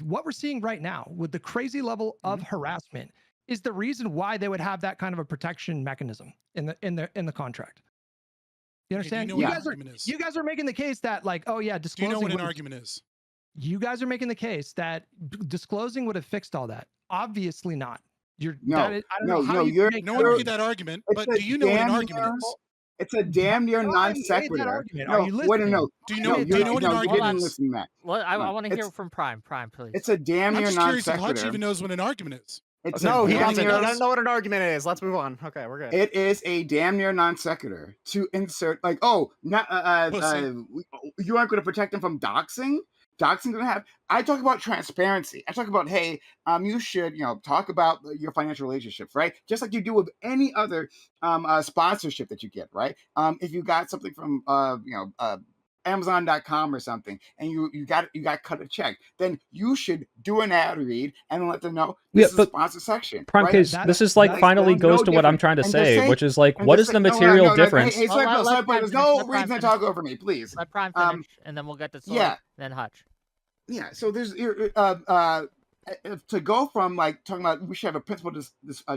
what we're seeing right now with the crazy level of harassment is the reason why they would have that kind of a protection mechanism in the contract. You understand? Do you know what an guys argument is? you guys are making the case that like, oh yeah, Do you disclosing know what an would- argument is? You guys are making the case that disclosing would have fixed all that. Obviously not. No, I don't know how you you're make No that one you're- made that argument, it's but a do you know what an damn argument near- is? It's a damn near I non made that sequitur. argument. No, Are you wait, listening? no. Do you No, know? Do you know what an no, you argument didn't is? listen to that. Well, I want to hear It's- from Prime. Prime, please. It's a damn I'm near just non curious if Hutch sequitur. even knows what an argument is. It's No, a he damn doesn't. near- I don't know what an argument is. Let's move on. Okay, we're good. It is a damn near non sequitur to insert like, oh, not you aren't going to protect them from doxing. Doxing going to have. I talk about transparency. I talk about, hey, you should, talk about your financial relationships, right? Just like you do with any other sponsorship that you get, right? If you got something from, Amazon.com or something, and you got cut a check, then you should do an ad read and let them know this is a sponsor section. Prime right? case, this is like finally goes to what I'm trying to say, which is like, what is the material difference? Hey, there's no reason to talk over me, please. Let Prime finish, and then we'll get to Soy, yeah. then Hutch. Yeah, so there's to go from like talking about we should have a principle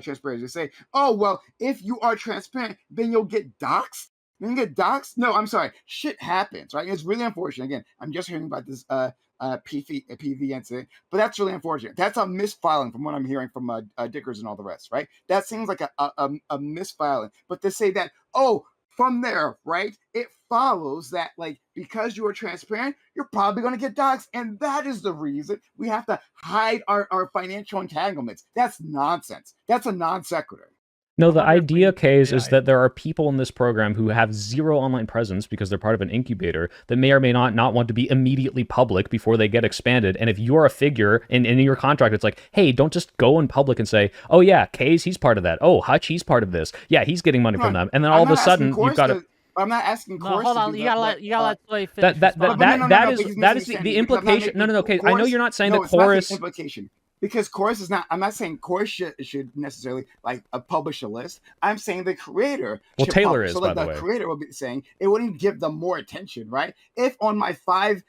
transparency. Say, oh well, if you are transparent, then you'll get doxxed. Then you get doxxed. No, I'm sorry. Shit happens, right? It's really unfortunate. Again, I'm just hearing about this PV incident, but that's really unfortunate. That's a misfiling from what I'm hearing from Dickers and all the rest, right? That seems like a misfiling. But to say that, oh, from there, right, it follows that, like, because you are transparent, you're probably going to get doxxed. And that is the reason we have to hide our financial entanglements. That's nonsense. That's a non sequitur. No, the idea, Case, is that there are people in this program who have zero online presence because they're part of an incubator that may or may not want to be immediately public before they get expanded. And if you're a figure in your contract, it's like, hey, don't just go in public and say, oh yeah, Case, he's part of that. Oh, Hutch, he's part of this. Yeah, he's getting money from them. And then all of a sudden, you've got to... I'm not asking No, Course hold to on. do You that, gotta let Soy finish. That is the implication. No, okay. I know you're not saying that Chorus. Implication. Because Chorus is not. I'm not saying Chorus should necessarily like publish a list. I'm saying the creator. Well, Taylor publish. is, so, like, by the way. The creator will be saying it wouldn't give them more attention, right? If on my 5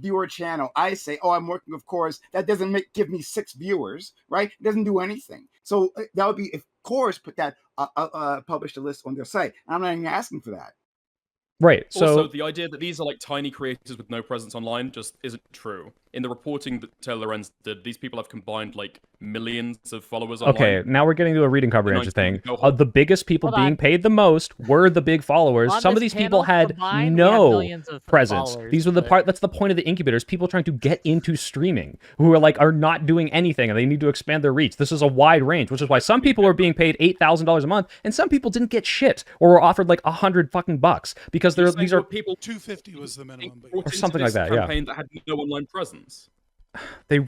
viewer channel I say, oh, I'm working with Chorus, that doesn't give me 6 viewers, right? It doesn't do anything. So that would be if Chorus put that published a list on their site. I'm not even asking for that. Right. So also, the idea that these are like tiny creators with no presence online just isn't true. In the reporting that Taylor Lorenz did, these people have combined like millions of followers online. Okay, now we're getting to a reading comprehension thing. Go home. The biggest people being paid the most were the big followers. On Some of this these people panel had combined, we have no millions of presence. followers, These were the but- part. That's the point of the incubators. People trying to get into streaming who are not doing anything and they need to expand their reach. This is a wide range, which is why some people were being paid $8,000 a month and some people didn't get shit or were offered like $100 because these are people 250 was the minimum, but brought or something into like this that. Yeah, campaign that had no online presence. They're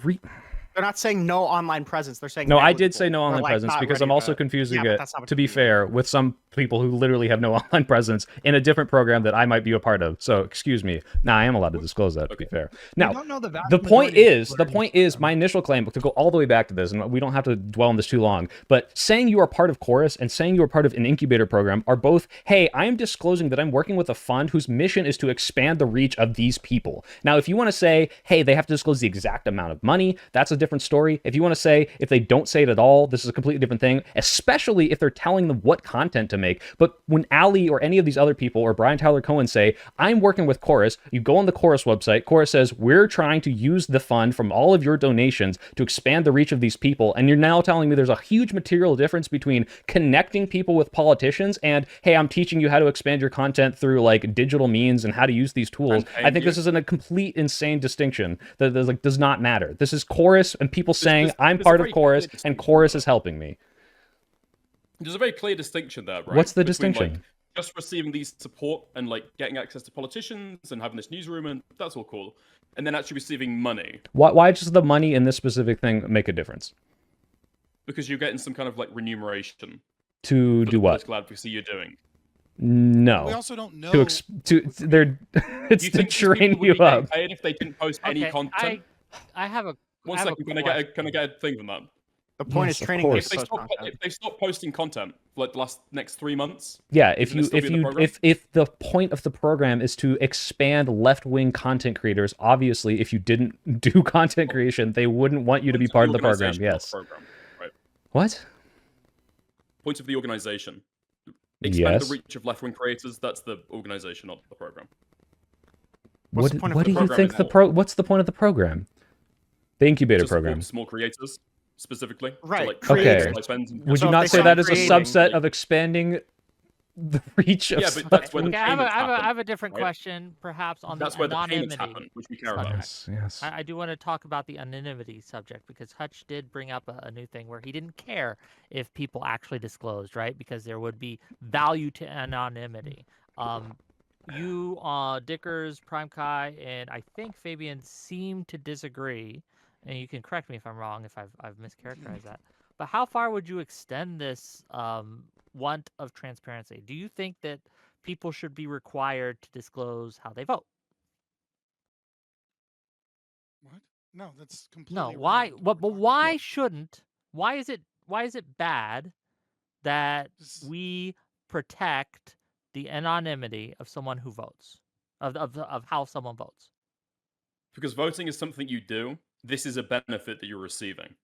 not saying no online presence. They're saying no. I negligible, did say no or, online like, presence not because ready I'm also to- confusing Yeah, but it. that's not what To you be mean. fair, with some people who literally have no online presence in a different program that I might be a part of. So excuse me. Now I am allowed to disclose that. To be fair. Now don't know the vast the point majority of is, people that are in my initial claim, to go all the way back to this, and we don't have to dwell on this too long, but saying you are part of Chorus and saying you are part of an incubator program are both, hey, I am disclosing that I'm working with a fund whose mission is to expand the reach of these people. Now, if you want to say, hey, they have to disclose the exact amount of money, that's a different story. If you want to say, if they don't say it at all, this is a completely different thing, especially if they're telling them what content to make. But when Allie or any of these other people or Brian Tyler Cohen say, I'm working with Chorus, you go on the Chorus website, Chorus says, we're trying to use the fund from all of your donations to expand the reach of these people. And you're now telling me there's a huge material difference between connecting people with politicians and, hey, I'm teaching you how to expand your content through like digital means and how to use these tools. I think this is a complete insane distinction that like does not matter. This is Chorus and people saying I'm part of Chorus and Chorus is helping me. There's a very clear distinction there, right? What's the Between, distinction? like, just receiving these support and like getting access to politicians and having this newsroom, and that's all cool. And then actually receiving money. Why does the money in this specific thing make a difference? Because you're getting some kind of like remuneration To for do the what? political advocacy you're doing. No. We also don't know. They're it's You to think these train people would you be getting up. paid if they didn't post any Okay, content? I have a. One I have a second, can I get a thing from that? The point Yes, is of training course. people If to post content. they stop posting content for like the next 3 months, Yeah, if Isn't it still be in the program? if the point of the program is to expand left-wing content creators, obviously if you didn't do content creation, they wouldn't want you to be Point part of the program. organization, not Yes. the program, right? What? Point of the organization. Expand Yes. the reach of left-wing creators. That's the organization, not the program. What's the point of What the do you program think is what's the point of the program? The incubator To support program. small creators specifically. Right, To, like, creators. create stipends and Would So you if not they say start that as a creating, subset like- of expanding the reach of Yeah, but that's where the Okay, I have a, payments I have a, I happen, have a different right? question, perhaps on That's the where the payments anonymity. happen, which we care about. Yes. I do want to talk about the anonymity subject because Hutch did bring up a new thing where he didn't care if people actually disclosed, right? Because there would be value to anonymity. You, Dickers, Prime Kai, and I think Fabian seem to disagree, and you can correct me if I'm wrong if I've mischaracterized that. But how far would you extend this want of transparency? Do you think that people should be required to disclose how they vote? What? No, that's completely. No, why? irrelevant to But what we're talking why about. shouldn't? Why is it bad that This is- we protect the anonymity of someone who votes, of how someone votes? Because voting is something you do. This is a benefit that you're receiving.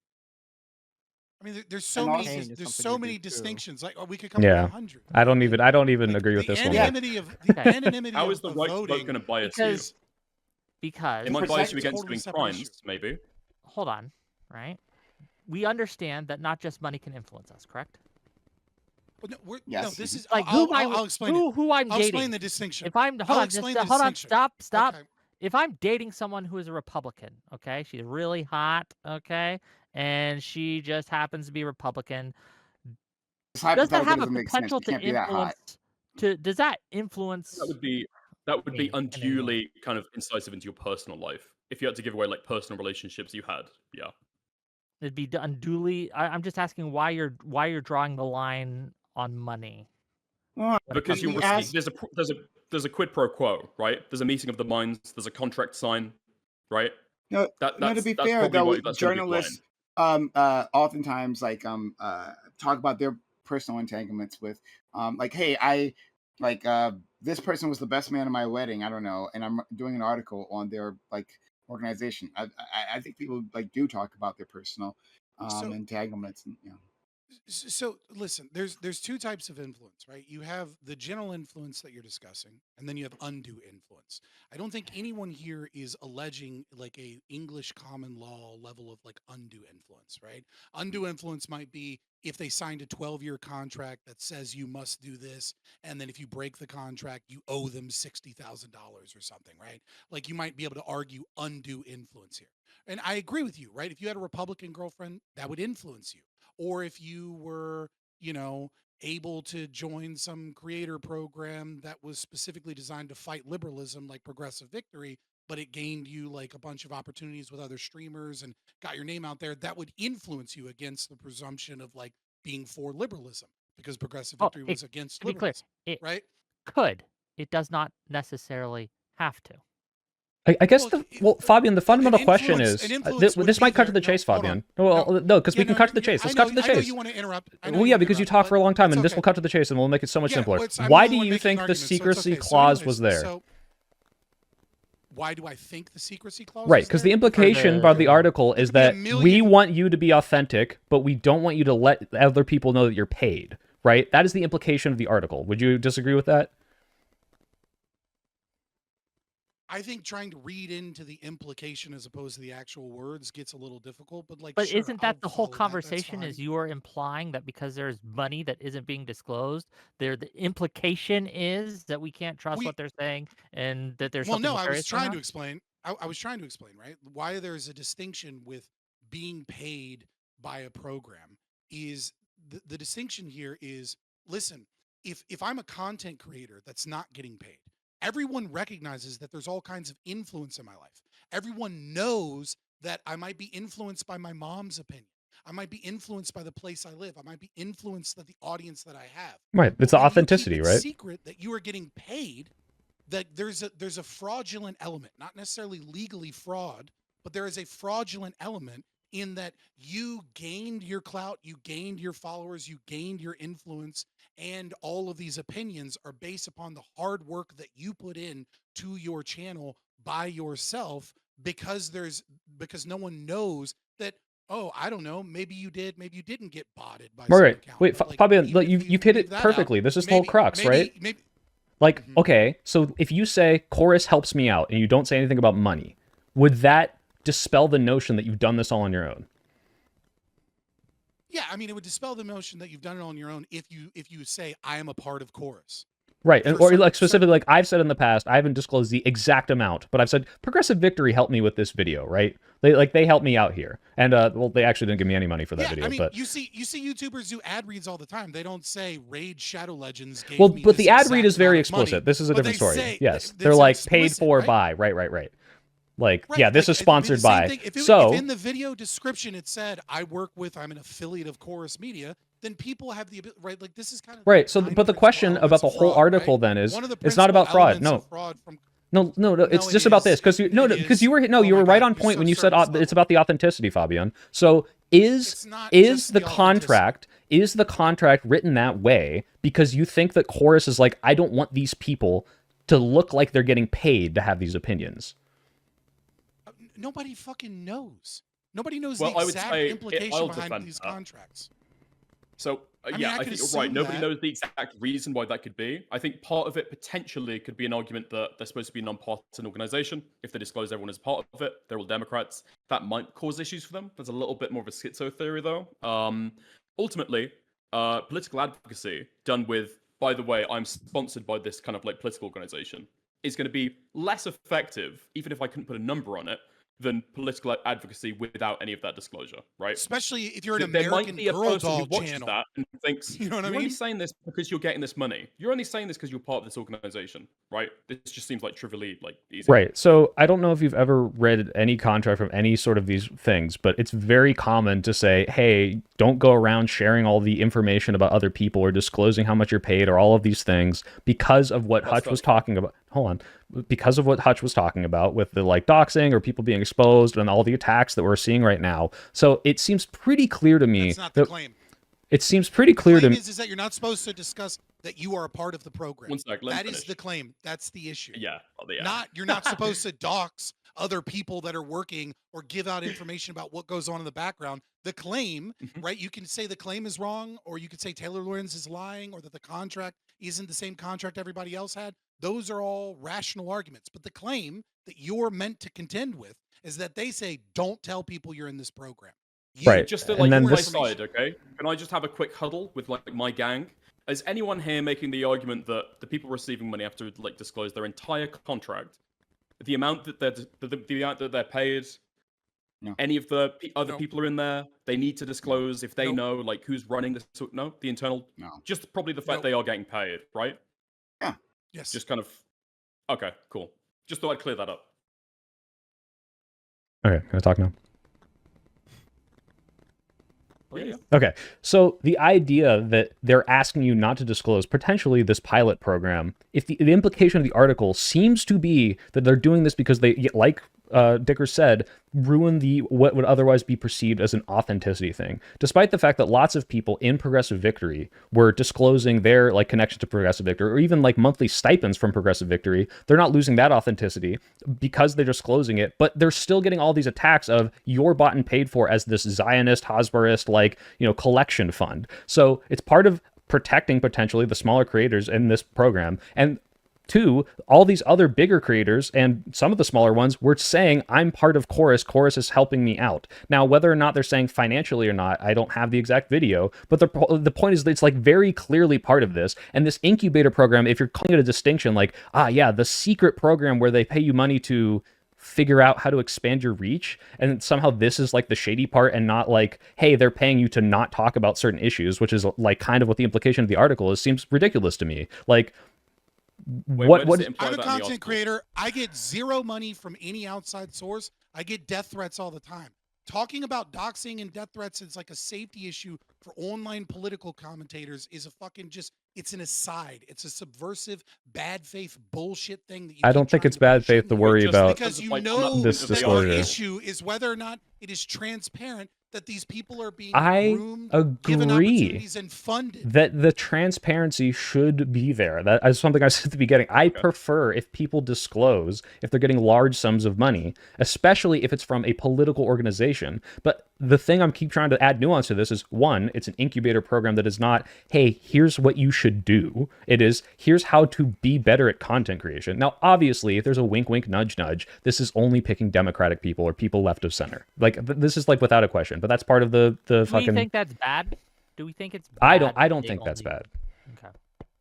I mean, there's so And many. also- There's Something so you do many too. distinctions. Like, we could come up Yeah. with 100. I don't right? even Like, agree with the this one. anonymity of the Okay. anonymity How of, is the of right to vote voting. going to bias you? Because It might protect- bias you It's a against totally doing separate crimes, issue. maybe. hold on, right? We understand that not just money can influence us, correct? Well, no, no, Yes. this is Like I'll explain it. who I'm I'll dating. explain the distinction. If I'm I'll hold on, just explain the hold on, distinction. stop. Okay. If I'm dating someone who is a Republican, okay, she's really hot, okay, and she just happens to be a Republican, This does that hypothetical have a doesn't make sense. potential You to can't be that hot. influence? Does that influence? That would be Me in any way. unduly kind of incisive into your personal life. If you had to give away like personal relationships you had, yeah. It'd be unduly. I'm just asking why you're drawing the line on money. Well, when it Because comes you he to asked- there's a quid pro quo, right? There's a meeting of the minds. There's a contract sign, right? No, to be fair, probably though, what that's gonna be journalists blind. oftentimes talk about their personal entanglements with like, hey, I like this person was the best man at my wedding. I don't know, and I'm doing an article on their like organization. I think people like do talk about their personal So- entanglements, and So listen, there's two types of influence, right? You have the general influence that you're discussing, and then you have undue influence. I don't think anyone here is alleging like a English common law level of like undue influence, right? Undue influence might be if they signed a 12-year contract that says you must do this, and then if you break the contract, you owe them $60,000 or something, right? Like you might be able to argue undue influence here. And I agree with you, right? If you had a Republican girlfriend, that would influence you. Or if you were, able to join some creator program that was specifically designed to fight liberalism like Progressive Victory, but it gained you like a bunch of opportunities with other streamers and got your name out there, that would influence you against the presumption of like being for liberalism because Progressive Oh, Victory was against to be clear, liberalism, it right? could. It does not necessarily have to. I guess Well, Fabian, the fundamental question influence- is an influence would this might be cut to there. the No, chase, hold on. Fabian. Well, no, because we Yeah, can no, cut to the yeah, chase. I Let's know- cut to the I know chase. you want to interrupt. Well, yeah, because you talk for a long time, It's and this okay. will cut to the chase, and we'll make it so much Yeah, simpler. well, I'm the Why only do one you making think the arguments, so it's secrecy okay. So clause anyways, was there? so why do I think the secrecy clause? Right, is because the there? implication by the article There is could be a that we million- want you to be authentic, but we don't want you to let other people know that you're paid. Right? That is the implication of the article. Would you disagree with that? I think trying to read into the implication as opposed to the actual words gets a little difficult, but like, But sure, isn't that I'll the whole follow that, that's conversation? Is fine. you are implying that because there's money that isn't being disclosed, the implication is that we can't trust We- what they're saying and that there's Well, something no, I was nefarious going trying on? to explain. I was trying to explain, right? Why there's a distinction with being paid by a program is the distinction here is, listen, if I'm a content creator that's not getting paid, everyone recognizes that there's all kinds of influence in my life. Everyone knows that I might be influenced by my mom's opinion. I might be influenced by the place I live. I might be influenced by the audience that I have. Right. It's But the when you keep authenticity, it right? secret that you are getting paid, that there's a fraudulent element, not necessarily legally fraud, but there is a fraudulent element in that you gained your clout, you gained your followers, you gained your influence, and all of these opinions are based upon the hard work that you put in to your channel by yourself, because no one knows that, oh, I don't know, maybe you did, maybe you didn't get botted by some Right. account. Wait, But, like, Fabian, even if you've we hit leave it that out, perfectly. This is the whole maybe- crux, right? maybe- Like, Mhm. okay, so if you say chorus helps me out and you don't say anything about money, would that dispel the notion that you've done this all on your own? Yeah, I mean, it would dispel the notion that you've done it on your own if you say I am a part of chorus. Right. And, For or certain- like specifically, like I've said in the past, I haven't disclosed the exact amount, but I've said Progressive Victory helped me with this video, right? They helped me out here. And well, they actually didn't give me any money for that Yeah, video, I mean, but you see YouTubers do ad reads all the time. They don't say Raid Shadow Legends gave well, me but this the ad exact read is very amount of money. explicit. This is a But different they story. say- Yes. it's They're like paid explicit, for right? by. Right. Like, Right, yeah, this like, is it would be sponsored the same by. thing. If in the video description it said I'm an affiliate of Chorus Media, then people have the ability, right? Like, this is kind of Right. So, nine but the principal question elements about the of whole fraud, article right? then is, One of the it's not about principal fraud. elements No. of fraud from No, it's it just about this is. because you It because is. you were Oh you my were right God, on you're point so when you said surface it's level. about the authenticity, Fabian. So is It's not is just the the authenticity. contract written that way because you think that Chorus is like, I don't want these people to look like they're getting paid to have these opinions? Nobody fucking knows. Nobody knows Well, the I would exact say implication I'll behind defend these that. contracts. So mean, yeah, I I could think you're right. assume Nobody that. knows the exact reason why that could be. I think part of it potentially could be an argument that they're supposed to be a non-partisan organization. If they disclose everyone as part of it, they're all Democrats. That might cause issues for them. There's a little bit more of a schizo theory, though. Ultimately, political advocacy done with, by the way, I'm sponsored by this kind of like political organization, is going to be less effective, even if I couldn't put a number on it, than political advocacy without any of that disclosure, right? Especially if you're an There might American be a Girl person who doll watches channel. that and thinks, You know what I you're only mean? saying this because you're getting this money. You're only saying this because you're part of this organization, right? This just seems like trivially like easy. Right. So I don't know if you've ever read any contract from any sort of these things, but it's very common to say, hey, don't go around sharing all the information about other people or disclosing how much you're paid or all of these things because of what Hutch was talking about. Hold on. Because of what Hutch was talking about with the like doxing or people being exposed and all the attacks that we're seeing right now. So it seems pretty clear to me That's not the that claim. it seems pretty clear to Claim me. is that you're not supposed to discuss that you are a part of the program. One sec, let me That is finish. the claim. That's the issue. Yeah. Yeah. You're not supposed to dox other people that are working or give out information about what goes on in the background. The claim, right? You can say the claim is wrong, or you could say Taylor Lorenz is lying, or that the contract isn't the same contract everybody else had. Those are all rational arguments. But the claim that you're meant to contend with is that they say, don't tell people you're in this program. Right. Just to And like then on my this- side, okay? Can I just have a quick huddle with like my gang? Is anyone here making the argument that the people receiving money have to like disclose their entire contract, the amount that the amount that they're paid? No. Any of the other No. people are in there, they need to disclose if they Nope. know like who's running this. No, the internal. No. Just probably the fact Nope. they are getting paid, right? Yes. Just kind of. Okay, cool. Just thought I'd clear that up. Okay, can I talk now? Yeah. Okay, so the idea that they're asking you not to disclose potentially this pilot program, if the implication of the article seems to be that they're doing this because they, like Dicker said, ruin the what would otherwise be perceived as an authenticity thing, despite the fact that lots of people in Progressive Victory were disclosing their like connection to Progressive Victory or even like monthly stipends from Progressive Victory. They're not losing that authenticity because they're disclosing it, but they're still getting all these attacks of you're bought and paid for as this Zionist, Hosbarist, like, you know, collection fund. So it's part of protecting potentially the smaller creators in this program. And two, all these other bigger creators and some of the smaller ones were saying, I'm part of Chorus. Chorus is helping me out. Now, whether or not they're saying financially or not, I don't have the exact video, but the point is that it's like very clearly part of this. And this incubator program, if you're calling it a distinction, like, yeah, the secret program where they pay you money to figure out how to expand your reach, and somehow this is like the shady part and not like, hey, they're paying you to not talk about certain issues, which is like kind of what the implication of the article is, seems ridiculous to me. Like, Wait, what where does it imply I'm a that in the content article? creator. I get zero money from any outside source. I get death threats all the time. Talking about doxing and death threats is like a safety issue for online political commentators is a fucking it's an aside. It's a subversive, bad faith bullshit thing that you I keep don't think trying it's to bad push faith in to here. worry Just about because you like, know this that the disclosure. issue is whether or not it is transparent that these people are being I groomed, given agree opportunities, and funded. that the transparency should be there. That is something I said at the beginning. I prefer if people disclose if they're getting large sums of money, especially if it's from a political organization. But the thing I'm keep trying to add nuance to this is, one, it's an incubator program that is not, hey, here's what you should do. It is, here's how to be better at content creation. Now, obviously, if there's a wink, wink, nudge, nudge, this is only picking Democratic people or people left of center. Like, this is like without a question. But that's part of the Do fucking. we think that's bad? Do we think it's bad? I don't they think that's only- bad. Okay.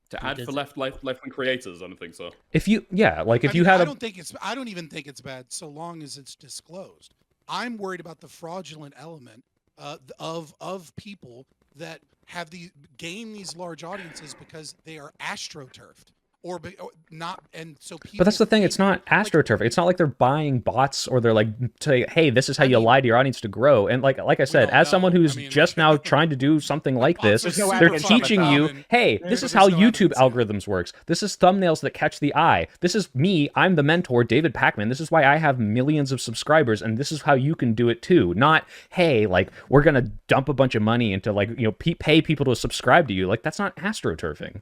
To add for left-wing creators, I don't think so. If you, yeah, like if I you mean, had I a. don't even think it's bad so long as it's disclosed. I'm worried about the fraudulent element of people that have gain these large audiences because they are astroturfed or not, and so people. But that's the thing. It's not like, astroturf. It's not like they're buying bots or they're like saying, "Hey, this is how you lie to your audience to grow." And like I said, don't as someone know. who's I mean, just now trying to do something like this, bots are no they're evidence of it, teaching though. you, "Hey, Yeah, this but is how there's no YouTube evidence, yeah. algorithms works. This is thumbnails that catch the eye. This is me. I'm the mentor, David Pacman. This is why I have millions of subscribers, and this is how you can do it too." Not, "Hey, like we're gonna dump a bunch of money into like pay people to subscribe to you." Like that's not astroturfing.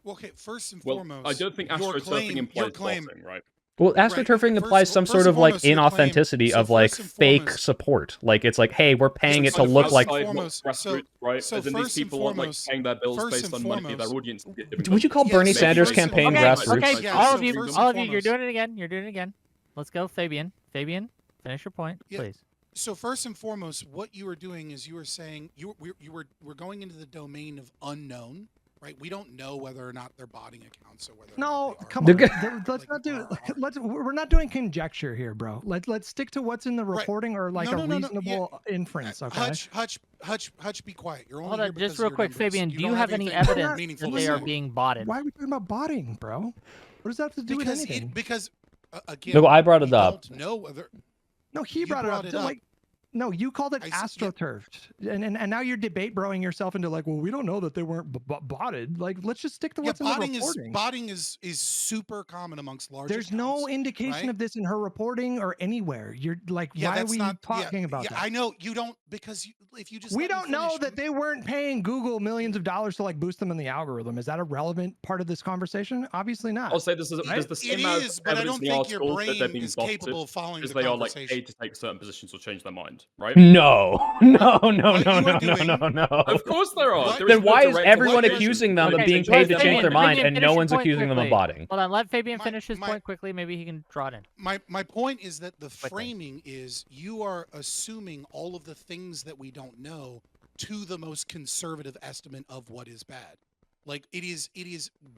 Well, okay, first and Well, foremost, I don't think your astroturfing implies claim. boxing, right? Well, Right. astroturfing First- implies some first sort and of like foremost, your claim- inauthenticity so of like first and fake foremost- support. Like it's like, hey, we're paying it to Kind of look like. outside foremost- what so- grassroots, right? so As in these first and people are like foremost- paying their bills first based and on money their foremost- audience is giving Would them. you call Yes, Bernie maybe Sanders' first and campaign foremost- grassroots? Okay, Yeah, all so of you, first all and of you, you're foremost- doing it again. You're doing it again. Let's go, Fabian. Fabian, finish your point, Yeah. please. So first and foremost, what you are doing is you are saying we're going into the domain of unknown, right? We don't know whether or not they're botting accounts or whether. No, or not come they on. are. Let's not do. Are. We're not doing conjecture here, bro. Let's stick to what's in the Right. reporting or like No, a no, no, reasonable inference. Okay. Hutch, be quiet. You're only Hold here on, because just of real your quick, numbers. Fabian. Do you don't have any anything evidence meaningful that to they are say. being botted? Why are we talking about botting, bro? What does that have to do with anything? Because again, No, I brought it we up. don't know whether. No, he You brought brought it it up. up. Like, no, you called it I s- yeah. astroturfed, and now you're debate broing yourself into like, well, we don't know that they weren't botted. Like, let's just stick to Yeah, what's in the botting reporting. is super common amongst large. There's no accounts, indication right? of this in her reporting or anywhere. You're like, Yeah, why are that's we not talking about that? I know you don't because if you just We let me don't know finish, that they weren't paying Google millions of dollars to like boost them in the algorithm. Is that a relevant part of this conversation? Obviously not. I'll say there's the It same amount is, of but I evidence don't in the think your article that they're brain being is botted capable of following because the they are like conversation. paid to take certain positions or change their mind, right? No, no, no, What no, you no, are no, doing- no, no. Of course there are. What? There Then is no why is direct- everyone what you're- accusing them of Okay, being so paid to Fabian, change their mind, Fabian, and finish no your one's point accusing them of quickly. botting? Hold on, let Fabian My- finish his my- point quickly. Maybe he can draw it in. My point is that the Quickly. framing is you are assuming all of the things that we don't know to the most conservative estimate of what is bad. Like it is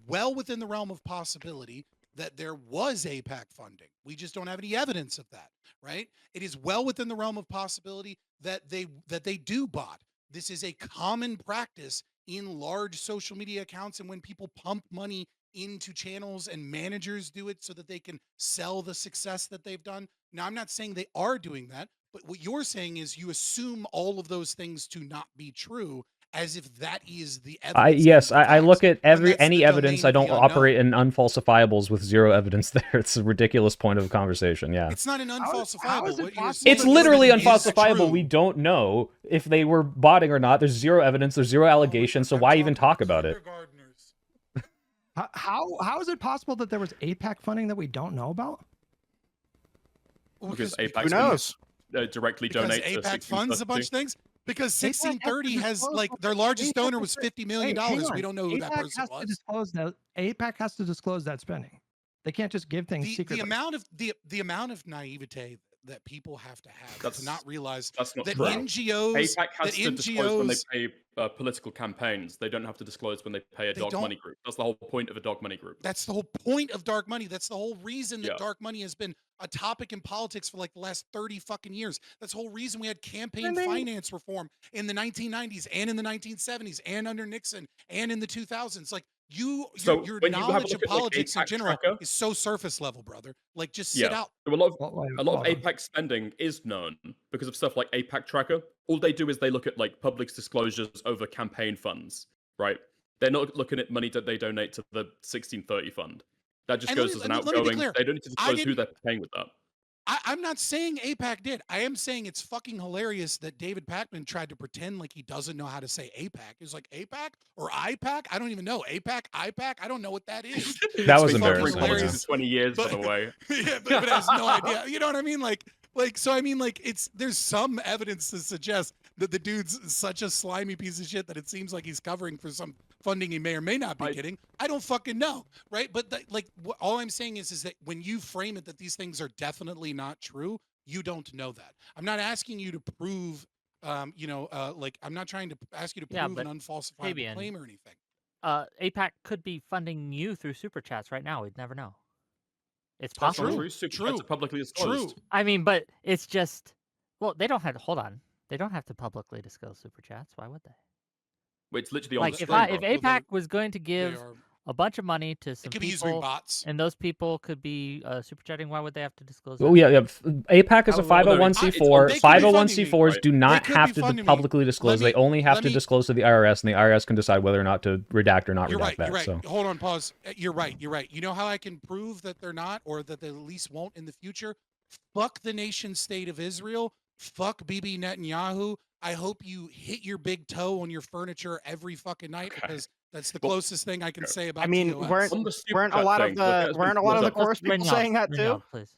well within the realm of possibility that there was APAC funding. We just don't have any evidence of that, right? It is well within the realm of possibility that they do bot. This is a common practice in large social media accounts and when people pump money into channels and managers do it so that they can sell the success that they've done. Now, I'm not saying they are doing that, but what you're saying is you assume all of those things to not be true as if that is the evidence. Yes, and the I look facts, at when that's any the evidence. domain I of don't the unknown. operate in unfalsifiables with zero evidence there. It's a ridiculous point of conversation. Yeah. It's not an How is unfalsifiable. it What you're possible assuming It's that literally is unfalsifiable. true. We don't know if they were botting or not. There's zero evidence. There's zero allegations. So I'm why even talking talk about it? kindergartners. How is it possible that there was APAC funding that we don't know about? Well, Because because- APAC Who knows? directly because donate to APAC funds a bunch of things. Because APAC has to 1630 has disclose like what their the- largest APAC donor has was to- $50 million. Hey, hang We on. don't know who that APAC person has to was. disclose that. APAC has to disclose that spending. They can't just give things The secretly. amount of naivete that people have to have to That's not realize that's not that true. NGOs APAC has that to disclose when they NGOs pay political campaigns. They don't have to disclose when they pay a they dog don't money group. That's the whole point of a dog money group. That's the whole point of dark money. That's the whole reason that Yeah. dark money has been a topic in politics for like the last 30 fucking years. That's the whole reason we had campaign And they- finance reform in the 1990s and in the 1970s and under Nixon and in the 2000s. Like So your when you have a knowledge look of at, like, politics in APAC general tracker, is so surface level, brother. Like just sit yeah, out. so a lot of Well, APAC spending is known because of stuff like APAC tracker. All they do is they look at like public disclosures over campaign funds, right? They're not looking at money that they donate to the 1630 fund. That just And goes as an let me be outgoing. clear. They don't need to I disclose who didn't they're paying with that. I'm not saying APAC did. I am saying it's fucking hilarious that David Pakman tried to pretend like he doesn't know how to say APAC. He was like APAC or IPAC? I don't even know. APAC, IPAC? I don't know what that is. That was It's fucking embarrassing, For hilarious. 20 years, by But- the way. Yeah, but it has no idea. You know what I mean? Like so I mean like there's some evidence to suggest that the dude's such a slimy piece of shit that it seems like he's covering for some funding he may or may not be getting. I don't fucking know, right? But all I'm saying is that when you frame it that these things are definitely not true, you don't know that. I'm not asking you to prove, like I'm not trying to ask you to Yeah, prove an but unfalsifiable Fabian, claim or anything. APAC could be funding you through super chats right now. We'd never know. It's That's possible. not true. Super chats are publicly disclosed. True. I mean, but it's just, well, they don't have to, hold on. They don't have to publicly disclose super chats. Why would they? Well, it's literally on Like the if screen, if bro. APAC was going to They give are. a bunch of money to It some could be used doing people, bots. and those people could be super chatting, why would they have to disclose Oh that? yeah, APAC is a How would- 501c4. They could be funding me, 501c4s right? do not They could have be to funding me. publicly disclose. They only have let to me- disclose to the IRS, and the IRS can decide whether or not to redact or not You're redact right. that. You're right. So Hold on. Pause. You're right. You're right. You know how I can prove that they're not, or that they at least won't in the future? Fuck the nation state of Israel. Fuck Bibi Netanyahu. I hope you hit your big toe on your furniture every fucking night, Okay. because that's the Well, closest thing I can say about I mean, TOS. On the super weren't a chat lot thing, of look, the there's weren't a been lot of the close-up. course people saying that too? Please.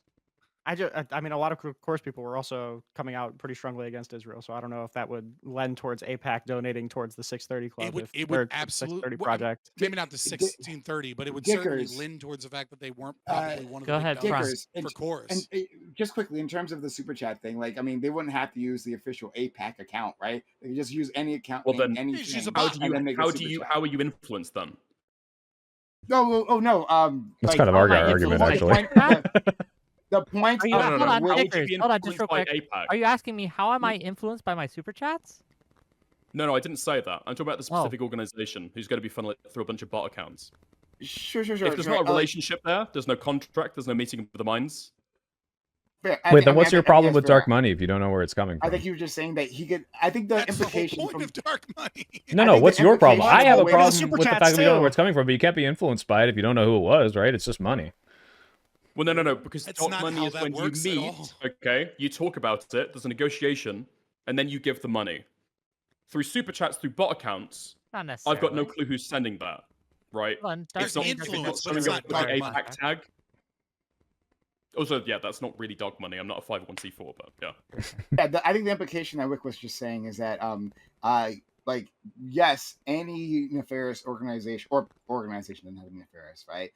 I mean, a lot of course people were also coming out pretty strongly against Israel. So I don't know if that would lend towards APAC donating towards the 630 club. It or would the absolutely 630 project. maybe not the 1630, but it would certainly Dickers. lend towards the fact that they weren't probably one of Go the ahead, big Frank. donors Dickers, for chorus. And just quickly, in terms of the super chat thing, like I mean, they wouldn't have to use the official APAC account, right? They could just use any account. Well, name, then, any just use a thing, bot. and then they could super chat. How are you influenced then? No, oh no. that's like, kind of oh our my, argument, like, actually. The point Are you, of hold the on, word- Dickers, hold on, just real quick. APAC? Are you asking me how am I influenced by my super chats? No, I didn't say that. I'm talking about the Oh. specific organization who's going to be funneled through a bunch of bot accounts. Sure. If there's not a relationship there, there's no contract, there's no meeting of the minds. Wait, then what's your problem with dark money if you don't know where it's coming I from? think you were just saying that he could. I think the That's the whole implication point from of dark money. No, I no. think What's the your problem? implication I have a always- problem Super with the fact chats that we don't know too. where it's coming from, but you can't be influenced by it if you don't know who it was, right? It's just money. Well, no, because That's dark not money how is that when you works at meet, all. okay, you talk about it, there's a negotiation, and then you give the money. Through super chats, through bot accounts, Not necessarily. I've got no clue who's sending that, right? Hold on, dark It's not, money it's doesn't not influence, but showing it's up not with dark the money. APAC tag. Also, yeah, that's not really dog money. I'm not a 501c4, but yeah. Yeah, I think the implication that Wick was just saying is that, like, yes, any nefarious organization or organization doesn't have to be nefarious, right?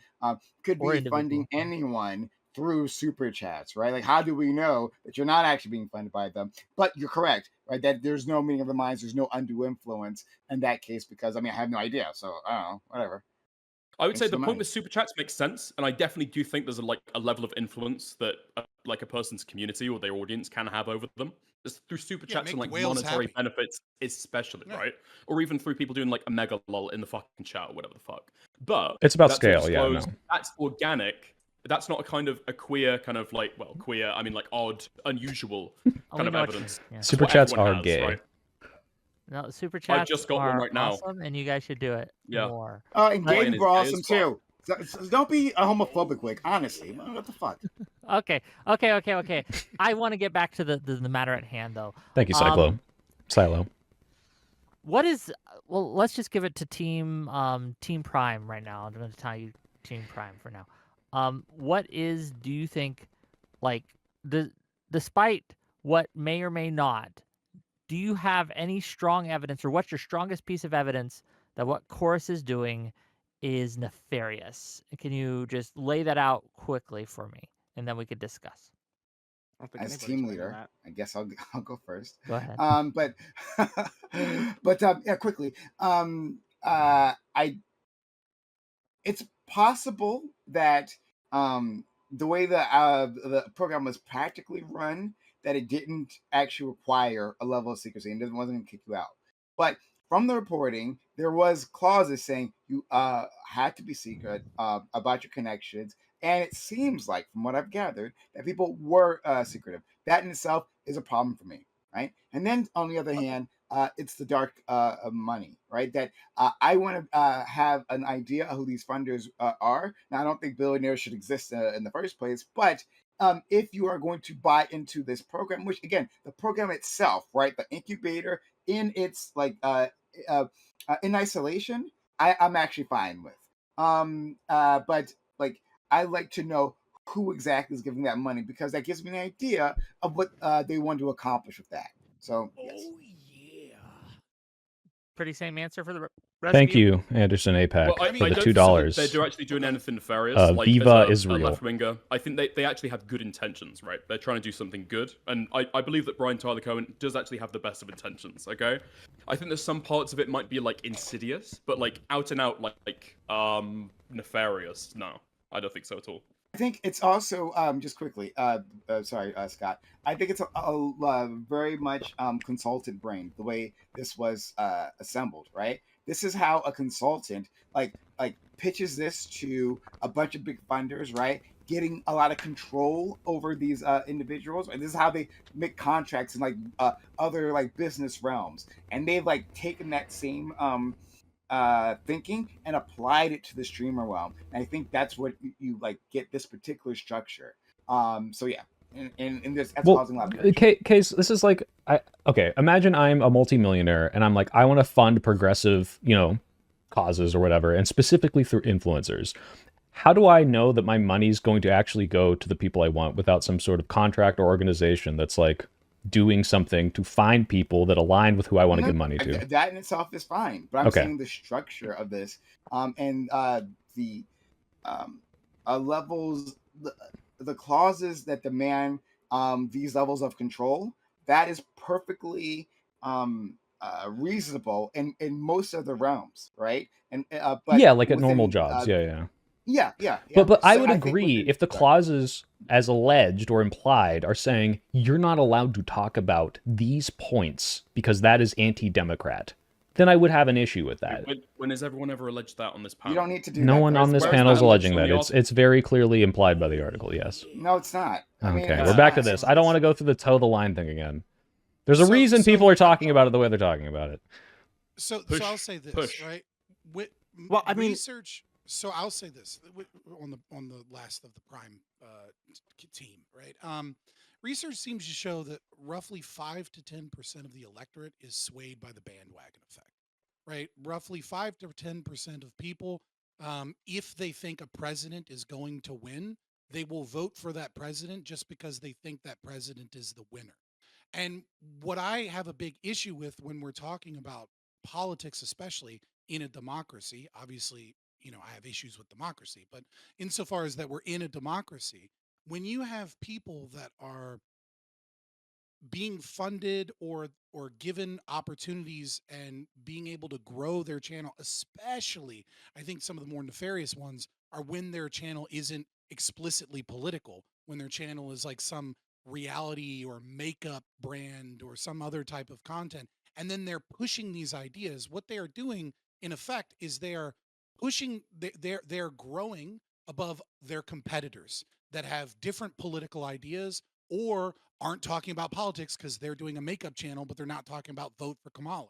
Could Or be funding individual. anyone through super chats, right? Like, how do we know that you're not actually being funded by them? But you're correct, right? That there's no meeting of the minds, there's no undue influence in that case, because I mean, I have no idea, so I don't know, whatever. I would say Thanks the for the point money. with super chats makes sense, and I definitely do think there's a level of influence that like a person's community or their audience can have over them. Just through super Yeah, chats make and the like whales monetary happy. benefits, especially, Yeah. right? Or even through people doing like a mega lol in the fucking chat or whatever the fuck. But It's about that's scale, yeah, undisclosed, no. That's organic. That's not a kind of a queer kind of like queer. I mean like odd, unusual Oh, kind we of know what you evidence. mean, yeah. That's Super what chats everyone are has, gay. right? No, super chats just got one are right now. awesome, and you guys should do it Yeah. more. And Ryan games is were gay awesome as fuck. too. So don't be a homophobic, Wick. Honestly, what the fuck? Okay. I want to get back to the matter at hand, though. Thank you, Cyclo. Silo. What is? Well, let's just give it to Team Prime right now. I'm going to tell you Team Prime for now. What is? Do you think, like, despite what may or may not, do you have any strong evidence, or what's your strongest piece of evidence that what Chorus is doing is nefarious? Can you just lay that out quickly for me, and then we could discuss? don't think as anybody's team claiming leader, that. I guess I'll go first. Go ahead. But yeah, quickly. I It's possible that the way the program was practically run, that it didn't actually require a level of secrecy and wasn't going to kick you out. But from the reporting, there was clauses saying you had to be secret about your connections, and it seems like, from what I've gathered, that people were secretive. That in itself is a problem for me, right? And then on the other hand, it's the dark money, right? That I want to have an idea of who these funders are. Now, I don't think billionaires should exist in the first place, but if you are going to buy into this program, which again, the program itself, right, the incubator in its in isolation, I'm actually fine with. But like, I like to know who exactly is giving that money, because that gives me an idea of what they want to accomplish with that. So yes. Pretty same answer for the rest Thank of you. you, Anderson APAC, Well, I for the don't $2. think they're actually doing anything nefarious. Like, Viva as a Israel. left winger, I think they actually have good intentions, right? They're trying to do something good, and I believe that Brian Tyler Cohen does actually have the best of intentions. Okay, I think there's some parts of it might be like insidious, but like out and out like nefarious. No, I don't think so at all. I think it's also just quickly. Sorry, Scott. I think it's a very much consultant brain, the way this was assembled. Right. This is how a consultant like pitches this to a bunch of big funders. Right. Getting a lot of control over these individuals, and this is how they make contracts in like other like business realms. And they've like taken that same thinking and applied it to the streamer realm. And I think that's what you like get this particular structure. So yeah, and that's causing a lot of friction. Case, this is like, okay, imagine I'm a multimillionaire and I'm like, I want to fund progressive, causes or whatever, and specifically through influencers. How do I know that my money's going to actually go to the people I want without some sort of contract or organization that's like doing something to find people that align with who I want to give money to? That in itself is fine, but I'm saying the structure of this, and the levels, the clauses that demand these levels of control, that is perfectly reasonable in most of the realms, right? And but yeah, like at within, normal jobs, yeah. Yeah. But I So would I think agree within- if the clauses, as alleged or implied, are saying you're not allowed to talk about these points because that is anti-democrat, then I would have an issue with that. When has everyone ever alleged that on this panel? You don't need to do No that. one on this Where's panel is that alleging alleged that. on the It's very clearly implied by the article, yes. No, it's not. I mean, Okay, it's we're back to not. this. I don't want to go through the toe the line thing again. There's a So- reason so- people are talking about it the way they're talking about it. So Push, I'll say this, push. right? Well, I mean- research. So I'll say this on the last of the Prime team, right? Research seems to show that roughly 5 to 10% of the electorate is swayed by the bandwagon effect, right? Roughly 5 to 10% of people, if they think a president is going to win, they will vote for that president just because they think that president is the winner. And what I have a big issue with when we're talking about politics, especially in a democracy, obviously, I have issues with democracy, but insofar as that we're in a democracy, when you have people that are being funded or given opportunities and being able to grow their channel, especially I think some of the more nefarious ones are when their channel isn't explicitly political, when their channel is like some reality or makeup brand or some other type of content, and then they're pushing these ideas. What they are doing in effect is they are pushing, they're growing above their competitors that have different political ideas or aren't talking about politics because they're doing a makeup channel, but they're not talking about vote for Kamala.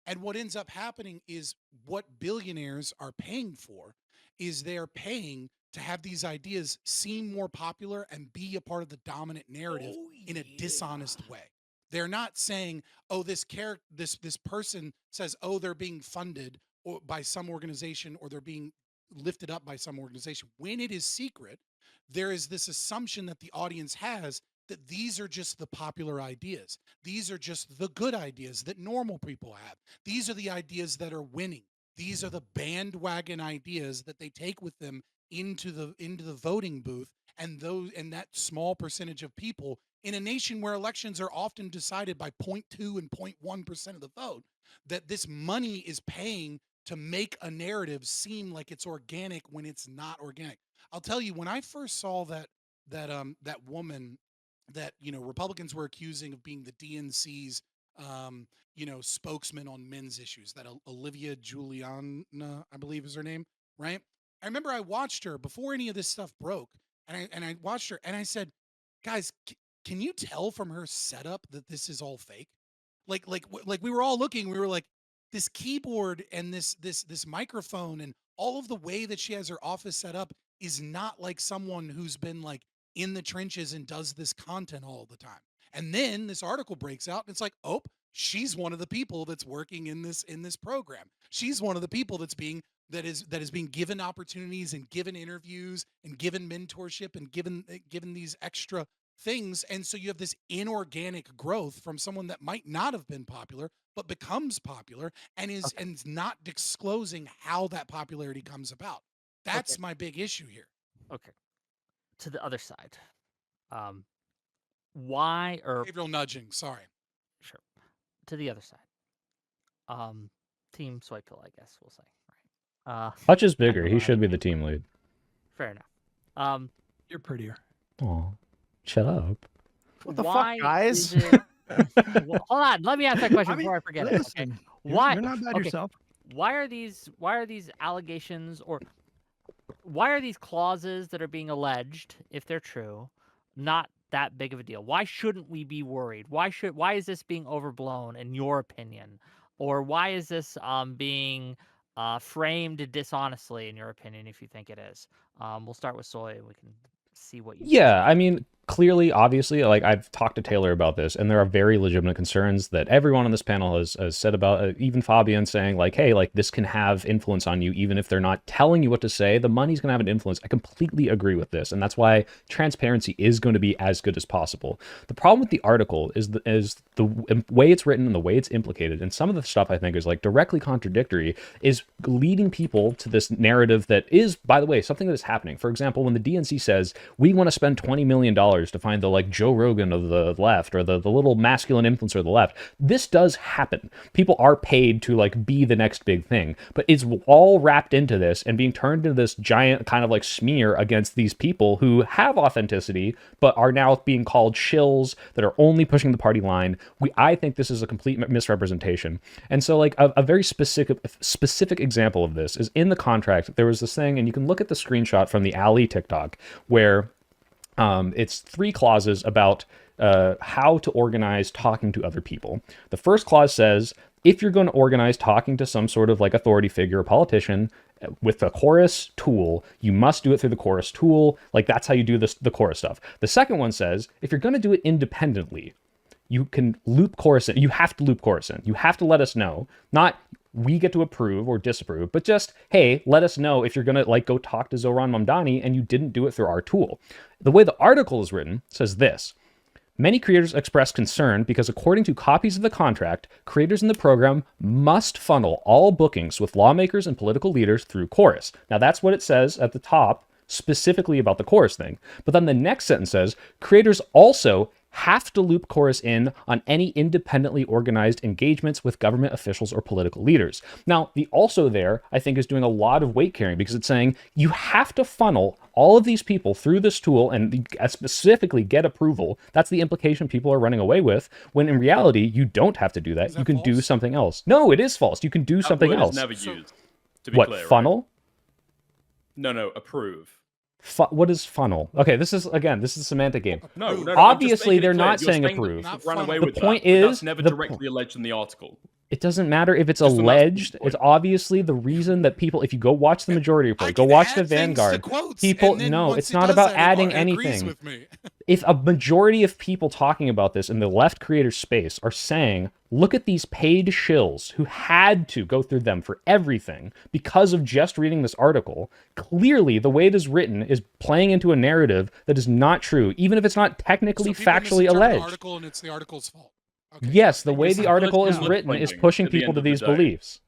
And what ends up happening is what billionaires are paying for is they're paying to have these ideas seem more popular and be a part of the dominant narrative in a dishonest way. They're not saying, oh, this person says, oh, they're being funded or by some organization or they're being lifted up by some organization. When it is secret, there is this assumption that the audience has that these are just the popular ideas. These are just the good ideas that normal people have. These are the ideas that are winning. These are the bandwagon ideas that they take with them into the voting booth, and that small percentage of people in a nation where elections are often decided by 0.2 and 0.1% of the vote, that this money is paying to make a narrative seem like it's organic when it's not organic. I'll tell you, when I first saw that woman that Republicans were accusing of being the DNC's spokesman on men's issues, that Olivia Juliana, I believe is her name, right? I remember I watched her before any of this stuff broke, and I watched her and I said, guys, can you tell from her setup that this is all fake? Like we were all looking, we were like, this keyboard and this microphone and all of the way that she has her office set up is not like someone who's been like in the trenches and does this content all the time. And then this article breaks out and it's like, oh, she's one of the people that's working in this program. She's one of the people that is being given opportunities and given interviews and given mentorship and given these extra things. And so you have this inorganic growth from someone that might not have been popular but becomes popular and is not disclosing how that popularity comes about. That's my big issue here. Okay. To the other side. Why or Behavioral nudging, sorry. Sure. To the other side. Team Soy Pill, I guess we'll say. Right. Hutch is bigger. He should be the team lead. Fair enough. You're prettier. Oh, shut up. What the fuck, guys? Well, hold on. Let me ask that question before I forget it. Okay. Why? You're not bad yourself. Why are these allegations, or why are these clauses that are being alleged, if they're true, not that big of a deal? Why shouldn't we be worried? Why is this being overblown in your opinion? Or why is this being framed dishonestly in your opinion, if you think it is? We'll start with Soy and we can see what you think. I mean, clearly, obviously, like I've talked to Taylor about this, and there are very legitimate concerns that everyone on this panel has said about, even Fabian saying like, hey, like this can have influence on you, even if they're not telling you what to say, the money's going to have an influence. I completely agree with this. And that's why transparency is going to be as good as possible. The problem with the article is the way it's written and the way it's implicated. And some of the stuff I think is like directly contradictory, is leading people to this narrative that is, by the way, something that is happening. For example, when the DNC says, we want to spend $20 million to find the like Joe Rogan of the left, or the little masculine influencer of the left. This does happen. People are paid to like be the next big thing, but it's all wrapped into this and being turned into this giant kind of like smear against these people who have authenticity, but are now being called shills that are only pushing the party line. I think this is a complete misrepresentation. And so like a very specific example of this is in the contract. There was this thing, and you can look at the screenshot from the Allie Tik Tok, where it's 3 clauses about how to organize talking to other people. The first clause says, if you're going to organize talking to some sort of like authority figure or politician with the chorus tool, you must do it through the chorus tool. Like that's how you do the chorus stuff. The second one says, if you're going to do it independently, you can loop chorus in. You have to loop chorus in. You have to let us know, not we get to approve or disapprove, but just, hey, let us know if you're going to like go talk to Zoran Mamdani and you didn't do it through our tool. The way the article is written says this: many creators express concern because according to copies of the contract, creators in the program must funnel all bookings with lawmakers and political leaders through chorus. Now that's what it says at the top, specifically about the chorus thing. But then the next sentence says, creators also have to loop chorus in on any independently organized engagements with government officials or political leaders. Now, the also there, I think, is doing a lot of weight carrying, because it's saying you have to funnel all of these people through this tool and specifically get approval. That's the implication people are running away with, when in reality, you don't have to do that. You can false? do something else. No, it is false. You can do something else. Never used, to be What, clear, funnel? Right? No, approve. What is funnel? Okay, this is a semantic game. No, Obviously, they're not saying approve. Run away The with point that, but is, that's never directly alleged in the article. It doesn't matter if it's Just the last alleged. point. It's obviously the reason that people, if you go watch the majority report, go watch the Vanguard, people, no, it's not about adding anything. If a majority of people talking about this in the left creator space are saying, look at these paid shills who had to go through them for everything because of just reading this article, clearly the way it is written is playing into a narrative that is not true, even if it's not technically factually alleged. Article and it's the article's fault. Okay. Yes, the way the article is written is pushing people to these beliefs.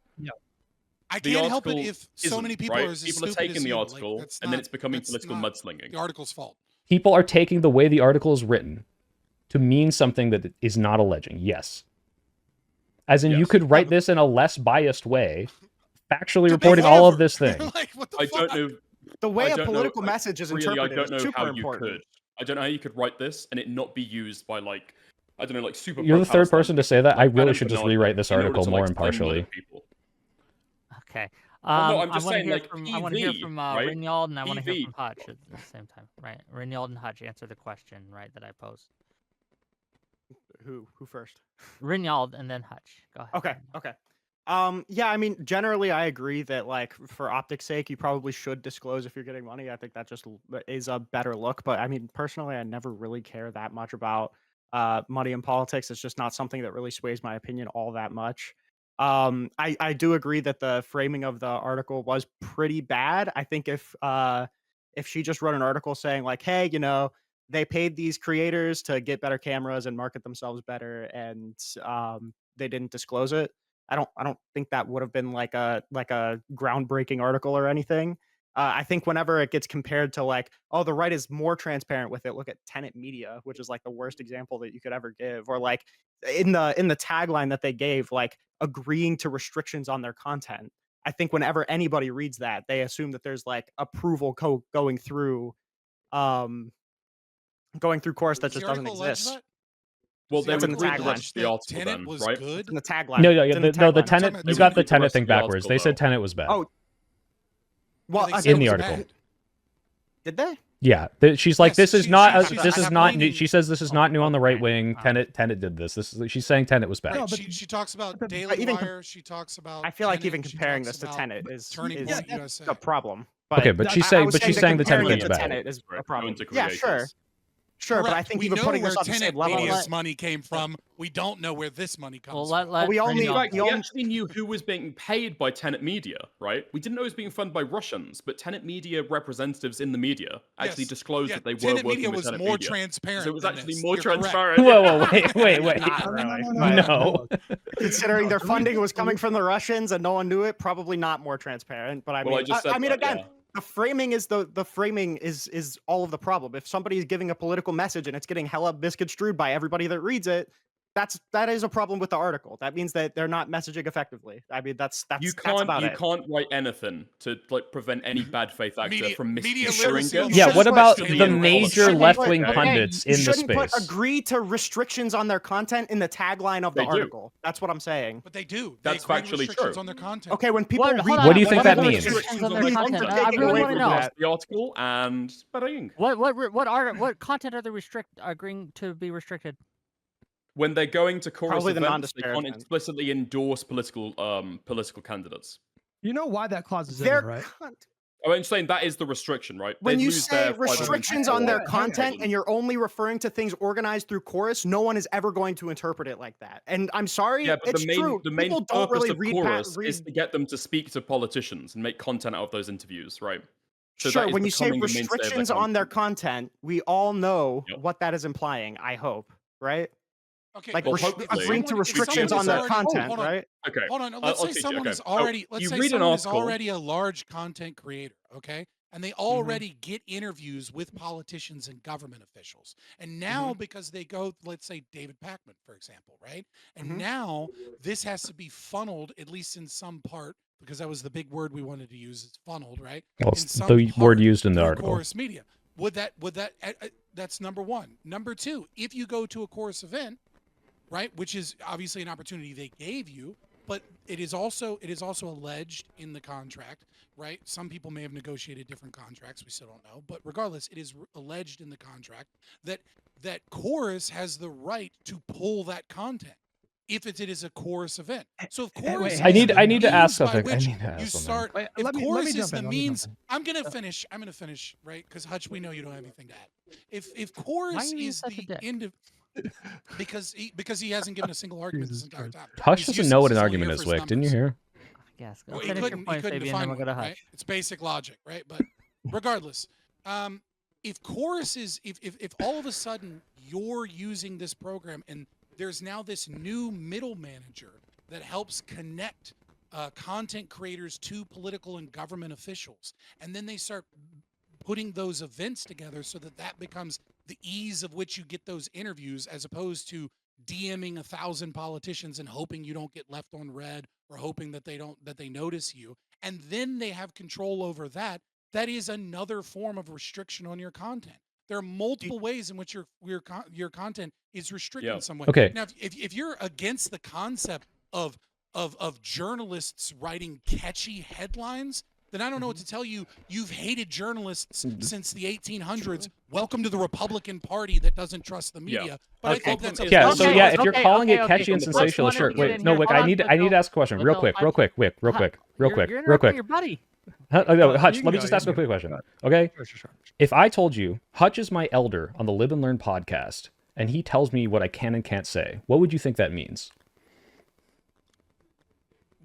I can't help it if so many people right? are as People are stupid taking as the you. article, Like, and then it's becoming political not mudslinging. The article's fault. People are taking the way the article is written to mean something that is not alleging. Yes. As in, you Yes. could write this in a less biased way, factually To reporting make all of whatever. this thing. Like, what the I fuck? don't know. The way I a don't know, political message is really, I interpreted don't is know super how you important. could. I don't know how you could write this and it not be used by like, I don't know, like super. You're the third pro-Palestine person to people, say that. I like really Adam should just Bernard, rewrite this in order article to, more like, blame impartially. other people. Okay. Well, no, I'm I just want to saying, hear like, from I want to hear PV, from right? Rinald and I want to hear PV. from Hutch at the same time, right? Rinald and Hutch answer the question, right, that I posed. Who first? Rinald and then Hutch. Go ahead. Okay, okay. Yeah, I mean, generally, I agree that like for optics' sake, you probably should disclose if you're getting money. I think that just is a better look. But I mean, personally, I never really care that much about money in politics. It's just not something that really sways my opinion all that much. I do agree that the framing of the article was pretty bad. I think if she just wrote an article saying like, hey, you know, they paid these creators to get better cameras and market themselves better, and they didn't disclose it. I don't think that would have been like a groundbreaking article or anything. I think whenever it gets compared to like, oh, the right is more transparent with it. Look at Tenet Media, which is like the worst example that you could ever give, or like in the tagline that they gave, like agreeing to restrictions on their content. I think whenever anybody reads that, they assume that there's like approval going through course that Does the just doesn't article allege exist. that? Well, Does the they That's in would the article tagline. allege allege the that article Tenet then, was right? good? It's in the tagline. No, It's in the the tagline. Tenet. talking You about got the the rest Tenet of thing the backwards. article, They said though. Tenet was bad. Oh, well, They said in it the was article. bad. did they? Yeah, she's like, Yes, this is she- not she- this I is have not new. reading- She says this is Oh, not new on the right okay. wing. Tenet did this. She's saying Tenet was bad. Right, No, but she talks about but Daily even Wire. She talks about. I feel like Tenet, even she comparing talks this to about Tenet is Turning Yeah, Point that's USA. a problem. Okay, but she's saying, I was but she's that saying the Tenet comparing thing's it to bad. Tenet is Right, a problem. going to Yeah, sure. creators. Sure, but I Correct. think we even know putting where this on the Tenet same level. Media's Let- money came from. We don't know where this money comes Well, from. let we only- Rinald- In fact, we only- actually knew who was being paid by Tenet Media, right? We didn't know it was being funded by Russians, but Tenet Media representatives in the media actually Yes. disclosed Yeah, that they were Tenet working Media with was Tenet more Media. transparent. So it was than actually this. more You're correct. transparent. Whoa, wait. Not No, really. No. Considering their funding was coming from the Russians and no one knew it, probably not more transparent. But I mean, Well, I just said I mean, that, again, yeah. the framing is the framing is all of the problem. If somebody is giving a political message and it's getting hella misconstrued by everybody that reads it, that is a problem with the article. That means that they're not messaging effectively. I mean, that's You that's about it. can't write anything to like prevent any bad faith actor Media- from media misconstruing literacy it. on Yeah, Just what put about Alien the World. major Shouldn't left-wing put- pundits You in the shouldn't put space? agree to restrictions on their content in the tagline of the They do. article. That's what I'm saying. But they do. That's they agree factually restrictions true. on their content. Okay, when people What- read hold that, on, What do you think what that are the means? restrictions on What their are content? they I taking really away want to from know. that? The article and bang. What content are they agreeing to be restricted? When they're going to chorus Probably the events, they can't non-disparagement. explicitly endorse political candidates. You know why that clause is in Their there, right? I'm saying that is the restriction, right? When They'd you lose say their 501 restrictions on their Hang on. content and you're only referring to things organized through chorus, no one is ever going to interpret it like that. And I'm sorry, Yeah, but it's true. the main People don't purpose really of read chorus read. is to get them to speak to politicians and make content out of those interviews, right? So that Sure, is when you say becoming the mainstay of their restrictions on their content. content, we all know Yep. what that is implying. I hope, right? Okay, Like Well, but hopefully- agreeing to someone- if restrictions someone on is their already- content, hold on. right? Okay. Hold on. I'll Let's say teach you, someone okay. is So already. Let's you say read an someone is article- already a large content creator. Okay, and they already get interviews with politicians and government officials. And now, because they go, let's say David Pakman, for example, right? And now this has to be funneled, at least in some part, because that was the big word we wanted to use. It's funneled, right? Well, In it's some the word part used in the through article. Chorus Media. Would that that's number one. Number two, if you go to a Chorus event, right, which is obviously an opportunity they gave you, but it is also alleged in the contract, right? Some people may have negotiated different contracts, we still don't know, but regardless, it is alleged in the contract that Chorus has the right to pull that content if it is a Chorus event. So if Chorus, wait, is I need the to ask means by something. I which need to ask you something. start. Wait, If let me Chorus jump is the in, let me jump means, in. I'm gonna finish, right? Because Hutch, we know you don't have anything to add. If Chorus are you is such a the dick? end of because he hasn't given a single argument this Jesus entire Christ. time. Hush He's doesn't know what useless. an He's only argument here is, for his Wick. Didn't you numbers. hear? Yes. Go Well, he finish your couldn't point, Fabian, define then we'll one, go to Hutch. right? It's basic logic, right? But regardless, if Chorus is if all of a sudden you're using this program and there's now this new middle manager that helps connect content creators to political and government officials, and then they start putting those events together so that becomes the ease of which you get those interviews, as opposed to DMing 1,000 politicians and hoping you don't get left on red, or hoping that they notice you, and then they have control over that. That is another form of restriction on your content. There are multiple ways in which your content is restricted in some way. Okay. Now, if you're against the concept of journalists writing catchy headlines, then I don't know what to tell you. You've hated journalists since the 1800s. Welcome to the Republican Party that doesn't trust the media. Yeah. But I think that's Yeah, so Okay, yeah, if you're okay, calling okay, it catchy and okay. sensational, Let's sure. get Wait, in no, here. Wick, Hold I on, need Little. to ask a question, real quick. You're Quick. interrupting your buddy. Hutch, you let me can just go, ask you a can quick go. question. Okay, Sure. if I told you Hutch is my elder on the Live and Learn podcast, and he tells me what I can and can't say, what would you think that means?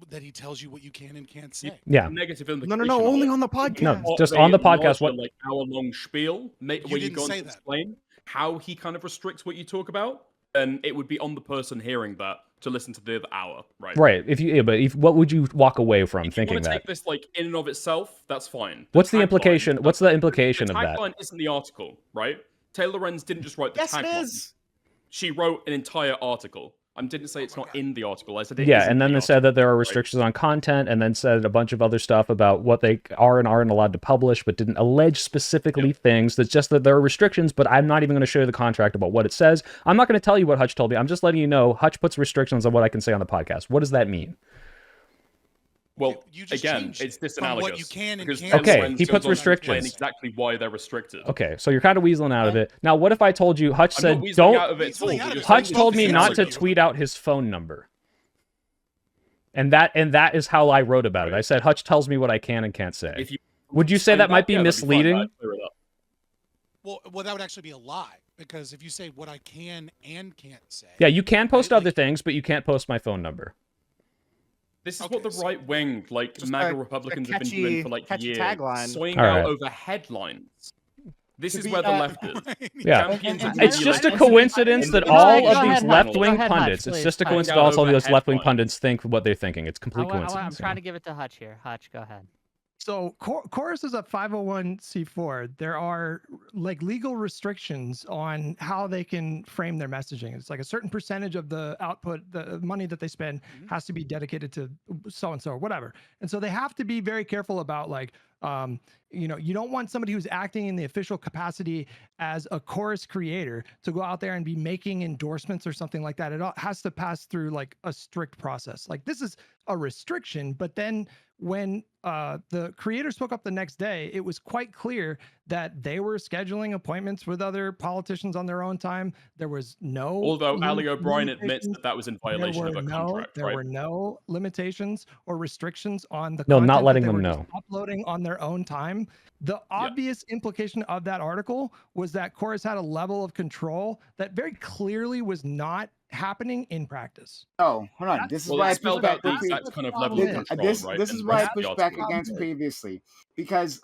that he tells you what you can and can't say. Yeah. Negative No, implication. only of it. on the podcast. No, What just they on the podcast, acknowledge what- the, like hour-long spiel, where you didn't go on say to that. explain how he kind of restricts what you talk about, then it would be on the person hearing that to listen to the other hour, right? Right. What would you walk away from If you thinking want to that? take this like in and of itself, that's fine. What's the tagline- implication? What's the implication the of that? tagline isn't the article, right? Taylor Lorenz didn't just write the Yes, it tagline. is. She wrote an entire article. I didn't say it's not in the article. I said it Yeah, isn't and then the they said that there are article, right? restrictions on content, and then said a bunch of other stuff about what they are and aren't allowed to publish, but didn't allege specifically things. That's just that there are restrictions, but I'm not even going to show you the contract about what it says. I'm not going to tell you what Hutch told me. I'm just letting you know Hutch puts restrictions on what I can say on the podcast. What does that mean? Well, You just again, changed it's from what disanalogous. you can and because can't Taylor Okay, Lorenz he goes puts on to explain restrictions. exactly why they're restricted. Okay, so you're kind of weaseling out of it. Now, what if I told you Hutch I'm said not weaseling don't? out of it at all. Weaseling out We're of just it. Hutch saying told me it's not to disanalogous. tweet out his phone number. And that is how I wrote about it. I said Hutch tells me what I can and can't say. If you Would you say explain that might be yeah, that'd fine. misleading? I'd clear it up. Well, that would actually be a lie, because if you say what I can and can't say, Yeah, you can post Right, other like- things, but you can't post my phone number. This is Okay, what the so- right wing, like Just MAGA a Republicans, have been doing for like catchy years, tagline. swaying All out right. over headlines. This To is be, where the left is. Yeah. Champions of It's just a regulation. coincidence that Go all ahead, of go these ahead, left-wing Hutch, pundits, it's please, just a Hutch. coincidence all Over these left-wing headlines. pundits think what they're thinking. It's complete I'm coincidence. trying to give it to Hutch here. Hutch, go ahead. So Chorus is a 501c4. There are like legal restrictions on how they can frame their messaging. It's like a certain percentage of the output, the money that they spend has to be dedicated to so and so or whatever. And so they have to be very careful about like, you don't want somebody who's acting in the official capacity as a Chorus creator to go out there and be making endorsements or something like that. It all has to pass through like a strict process. Like this is a restriction, but then when the creator spoke up the next day, it was quite clear that they were scheduling appointments with other politicians on their own time. There was no. Although Ali O'Brien admits limitations. that that was in There violation were of a no, contract, there right? were no limitations or restrictions on the No, not content that letting they them were just know. uploading on their own time. The obvious implication of that article was that Chorus had a level of control that very clearly was not happening in practice. Oh, hold on. That's- This is Well, why I it pushed spelled back out the on exact kind of level problem of is. control, right? This and is the why I rest of the pushed back article. against previously, because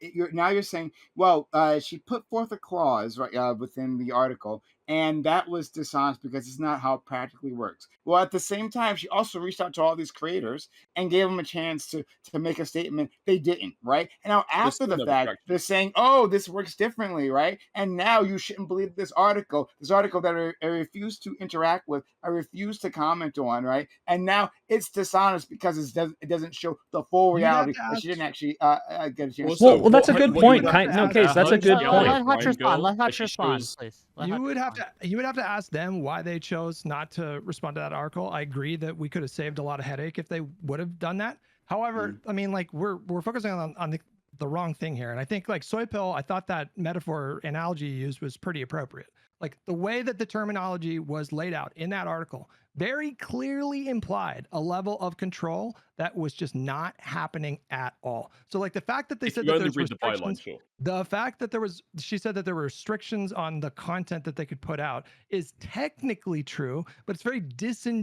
you're saying, well, she put forth a clause right within the article, and that was dishonest because it's not how it practically works. Well, at the same time, she also reached out to all these creators and gave them a chance to make a statement. They didn't, right? And now after the still no fact, traction. they're saying, oh, this works differently, right? And now you shouldn't believe this article that I refuse to interact with, I refuse to comment on, right? And now it's dishonest because it doesn't show the full You'd have reality to that she ask- didn't actually get a chance. Also, Well, that's a what- good what you point. would have to No, ask Case, that's a Hutch- good Yeah, point. Let Hutch Brian respond. Girl, Let but Hutch she respond, shows- please. Let You Hutch would have respond. to ask them why they chose not to respond to that article. I agree that we could have saved a lot of headache if they would have done that. However, I mean, like we're focusing on the wrong thing here, and I think like soy pill. I thought that metaphor analogy you used was pretty appropriate. Like the way that the terminology was laid out in that article very clearly implied a level of control that was just not happening at all. So like the fact that they If said you that only there's read the byline, restrictions, sure. the fact that she said that there were restrictions on the content that they could put out is technically true, but it's very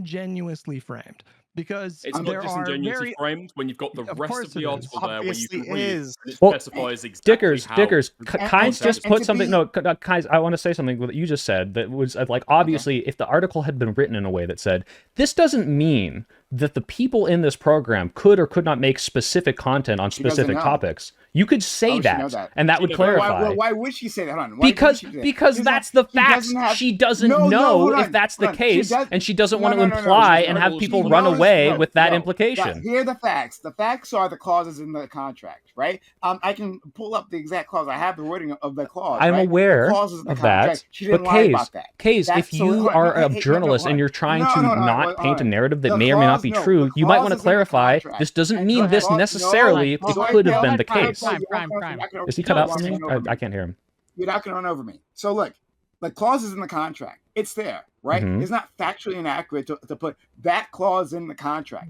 disingenuously framed because It's there not are disingenuously very framed when you've got the Of rest course of the it is. article there where you Obviously can read. is. And it Well, specifies exactly Dickers, how Kynes content just is. put to something. be- No, Kynes, I want to say something that you just said that was like obviously if the article had been written in a way that said this doesn't mean that the people in this program could or could not make specific content on She doesn't specific know. topic. You could say Oh, she know that, that. and that She would knows. clarify. Why would she say that? Hold on. Why would Because she do that? because She's that's not- the facts. doesn't have- She doesn't No, know hold if on, that's the hold on. She case, does- and she doesn't want to no, imply no, and no, have no, people she run knows- away no, with that no. implication. Here are the facts. The facts are the clauses in the contract, right? I can pull up the exact clause. I have the wording of the clause. I'm right? aware the clauses in the of that, contract. She but didn't lie Kaze, about that. Kaze, That's- if so, you hold on, are hey, a hey, journalist no, and you're trying to no, not paint a right. narrative that The may or may not clause- be no, true, the you might want clause to is in the clarify. contract. This doesn't And mean the this clause- no, necessarily hold on, could have Prime, been the Prime, case. Prime. Is he cut out for me? You're I can't hear him. not going to run over me. So look, the clause is in the contract. It's there, right? Mhm. It's not factually inaccurate to put that clause in the contract.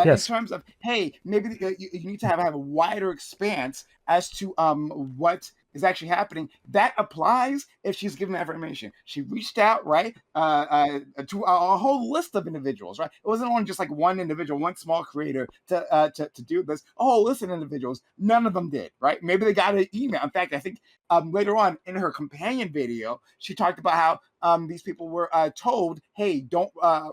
Yes. In terms of, hey, maybe you need to have a wider expanse as to what is actually happening. That applies if she's given that information. She reached out, right, to a whole list of individuals, right? It wasn't only just like one individual, one small creator to do this. A whole list of individuals. None of them did, right? Maybe they got an email. In fact, I think later on in her companion video, she talked about how these people were told, hey, don't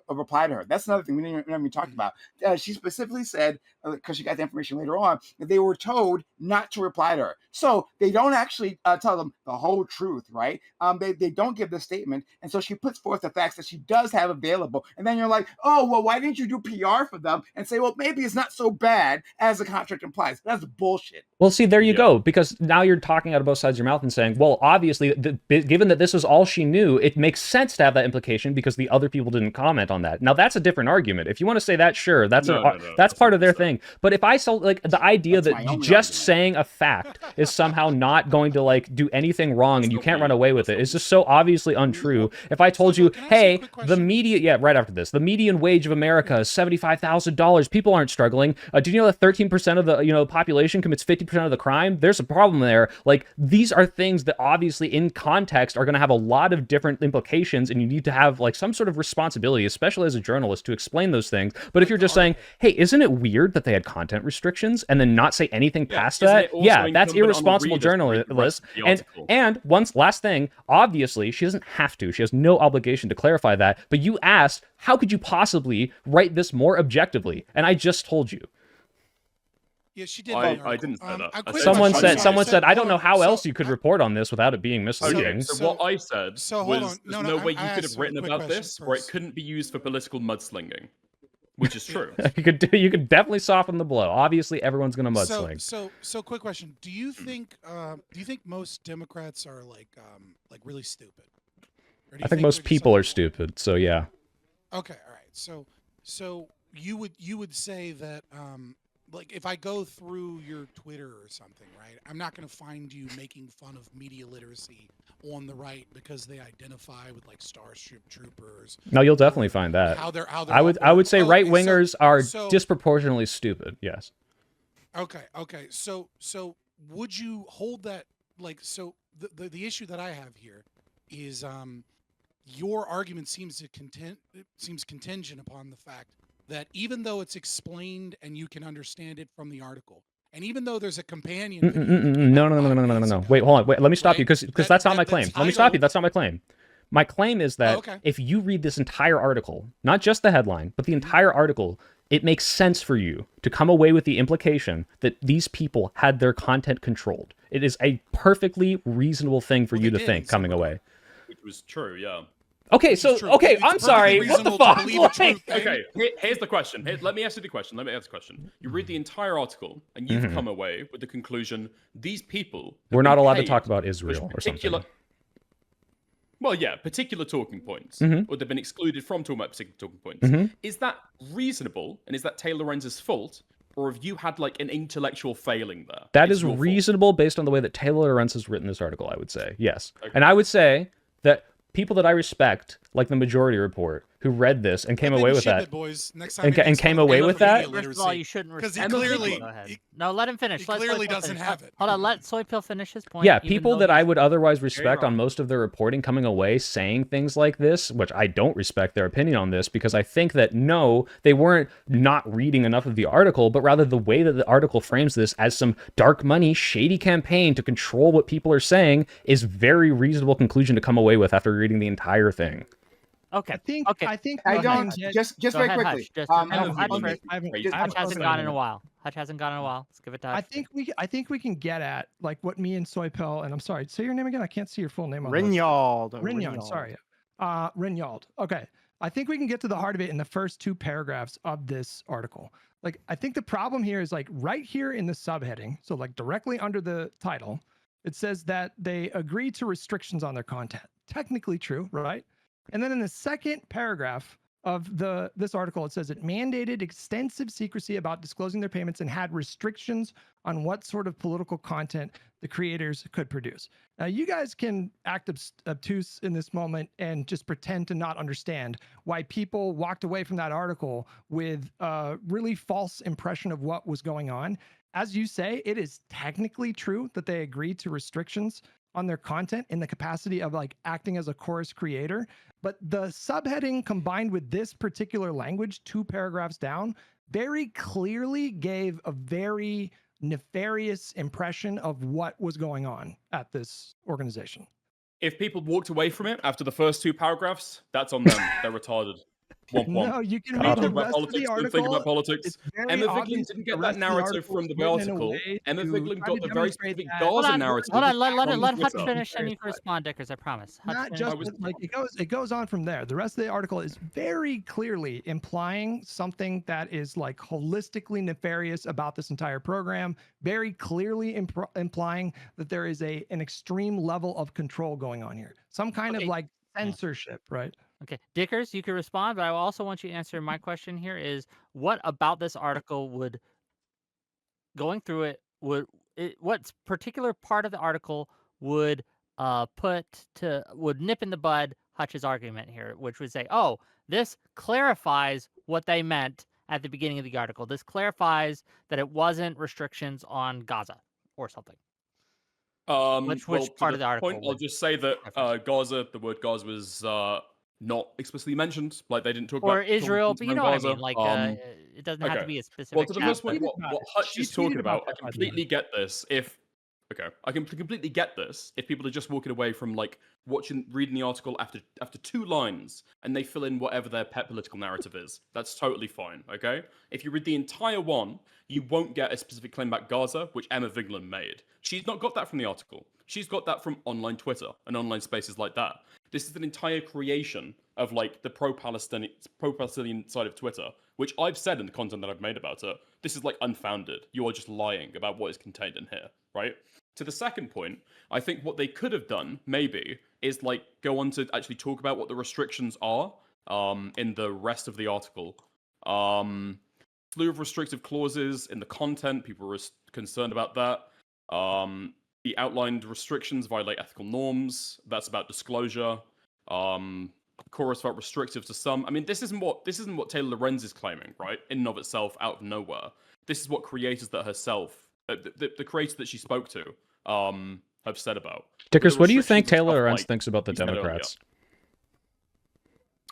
reply to her. That's another thing we didn't even talk about. She specifically said, because she got the information later on, that they were told not to reply to her. So they don't actually tell them the whole truth, right? They don't give the statement. And so she puts forth the facts that she does have available. And then you're like, oh, well, why didn't you do PR for them and say, well, maybe it's not so bad as the contract implies? That's bullshit. Well, see, there you Yeah. go, because now you're talking out of both sides of your mouth and saying, well, obviously, given that this was all she knew, it makes sense to have that implication because the other people didn't comment on that. Now, that's a different argument. If you want to say that, sure, that's No, that's part of their not so. thing. But if I saw, like, the idea That's that my only just argument. saying a fact is somehow not going to, like, do anything wrong and you not can't me. run away with it, That's it's just so obviously untrue. If I told you, Can I ask you a hey, quick the question? media, yeah, right after this, the median wage of America is $75,000. People aren't struggling. Did you know that 13% of the population commits 50% of the crime? There's a problem there. Like, these are things that obviously in context are going to have a lot of different implications, and you need to have like some sort of responsibility, especially as a journalist, to explain those things. But if you're just saying, hey, isn't it weird that they had content restrictions and then not say anything Yeah, past isn't that? it also Yeah, that's incumbent on the irresponsible reader to read the rest journalist. of the article? And once last thing, obviously she doesn't have to. She has no obligation to clarify that. But you asked, how could you possibly write this more objectively? And I just told you. Yeah, she did. I in the article. didn't say that. I quit said Someone my- said, sorry, I don't hold know on. how So, else you could report on this without it being misleading. Okay, so So- what I said so hold was on. there's No, no no, way you I could asked have a written quick about question this where it first. couldn't be used for political mudslinging, which is true. You could definitely soften the blow. Obviously, everyone's gonna mudsling. So quick question. Do you think most Democrats are like really stupid? Or do you I think most they're just people like- are stupid. So yeah. Okay, all right. So you would say that like if I go through your Twitter or something, right? I'm not going to find you making fun of media literacy on the right because they identify with like Starship Troopers. No, you'll definitely find that. How they're I would say okay, right wingers are so- disproportionately stupid. Yes. Okay. So would you hold that like so the issue that I have here is your argument seems contingent upon the fact that even though it's explained and you can understand it from the article, and even though there's a companion video that came No. out 5 minutes No. ago, Wait, hold on. Wait, let me stop you right? because that's not my claim. Let me stop you. title- That's not my claim. My claim is that okay. if you read this entire article, not just the headline, but the entire article, it makes sense for you to come away with the implication that these people had their content controlled. It is a perfectly reasonable thing for Well, you they to did, think so coming we're away. Which was true, yeah. Okay, Which is so true. okay, It's I'm perfectly sorry. What the reasonable to fuck? believe a Like- truth thing. Okay, here's the question. Let me ask you the question. You read the entire article, and you've come away with the conclusion these people. have We're not been allowed to paid talk about for Israel or particular- something. Well, yeah, particular talking points, Mhm. or they've been excluded from talking about particular talking points. Mhm. Is that reasonable, and is that Taylor Lorenz's fault, or have you had like an intellectual failing there? That It's is your fault. reasonable based on the way that Taylor Lorenz has written this article, I would say. Yes. Okay. And I would say that people that I respect, like the Majority Report, who read this and came Maybe away with ship that. it, boys. Next And time he makes came fun of away media with that? literacy. First of all, you shouldn't 'Cause he respect him. clearly- Go ahead. he- No, let him finish. he Let clearly Soypill doesn't finish. have it. Hold on, let Soypill finish his point. Yeah, even people though that I he's- would otherwise respect on wrong. most of their reporting coming away saying things like this, which I don't respect their opinion on this because I think that no, they weren't not reading enough of the article, but rather the way that the article frames this as some dark money, shady campaign to control what people are saying is very reasonable conclusion to come away with after reading the entire thing. Okay. I think Okay. I think I we don't can get- just Go very ahead, quickly. Hutch. Just Um, no, Emma Hutch Vigeland first. is I haven't- crazy. I Hutch haven't hasn't spoken gone to in a him. while. Hutch hasn't gone in a while. Let's give it to Hutch. I think we can get at like what me and Soypel, and I'm sorry, say your name again. I can't see your full name on the- Rinyald. Rignon, sorry. Rinyald. Okay. I think we can get to the heart of it in the first 2 paragraphs of this article. Like, I think the problem here is like right here in the subheading, so like directly under the title, it says that they agree to restrictions on their content. Technically true, right? And then in the second paragraph of this article, it says it mandated extensive secrecy about disclosing their payments and had restrictions on what sort of political content the creators could produce. Now, you guys can act obtuse in this moment and just pretend to not understand why people walked away from that article with a really false impression of what was going on. As you say, it is technically true that they agreed to restrictions on their content in the capacity of like acting as a chorus creator. But the subheading combined with this particular language, 2 paragraphs down, very clearly gave a very nefarious impression of what was going on at this organization. If people walked away from it after the first 2 paragraphs, that's on them. They're retarded. Womp womp. No, you can Got read Don't the talk about rest of politics. the Don't think article. about politics. It's very Emma obvious Vigeland didn't the get that rest of the narrative article from is the written in a article. way Emma to Vigeland try got to the very demonstrate specific that- Hold Gaza on, narrative. hold on. Let from Hutch Twitter. finish, and you can respond, Dickers. I promise. Hutch, Not finish. just I was- like it goes on from there. The rest of the article is very clearly implying something that is like holistically nefarious about this entire program, very clearly implying that there is an extreme level of control going on here, some kind of Okay. like censorship, right? Okay, Dickers, you can respond, but I also want you to answer my question here is what about this article would, going through it, what particular part of the article would would nip in the bud Hutch's argument here, which would say, oh, this clarifies what they meant at the beginning of the article. This clarifies that it wasn't restrictions on Gaza or something. Which well, part to of the article point, I'll would just say that reference? Gaza, the word Gaza was not explicitly mentioned. Like they didn't talk Or about Israel, talking but you around know what I Gaza. mean. Like, it doesn't have to okay. be a specific. Well, to the first chapter. point, what Hutch She is talking tweeted about about, I that, by the way. completely get this. I can completely get this if people are just walking away from like reading the article after 2 lines and they fill in whatever their pet political narrative is. That's totally fine. Okay. If you read the entire one, you won't get a specific claim about Gaza, which Emma Vigeland made. She's not got that from the article. She's got that from online Twitter and online spaces like that. This is an entire creation of like the pro-Palestinian side of Twitter, which I've said in the content that I've made about it. This is like unfounded. You are just lying about what is contained in here, right? To the second point, I think what they could have done, maybe, is like go on to actually talk about what the restrictions are in the rest of the article. Slew of restrictive clauses in the content, people were concerned about that. The outlined restrictions violate ethical norms. That's about disclosure. Chorus felt restrictive to some. I mean, this isn't what Taylor Lorenz is claiming, right? In and of itself, out of nowhere. This is what creators that herself, the creators that she spoke to, have said about. Dickers, what do you think restrictions and Taylor stuff Lorenz like thinks about the we said earlier. Democrats?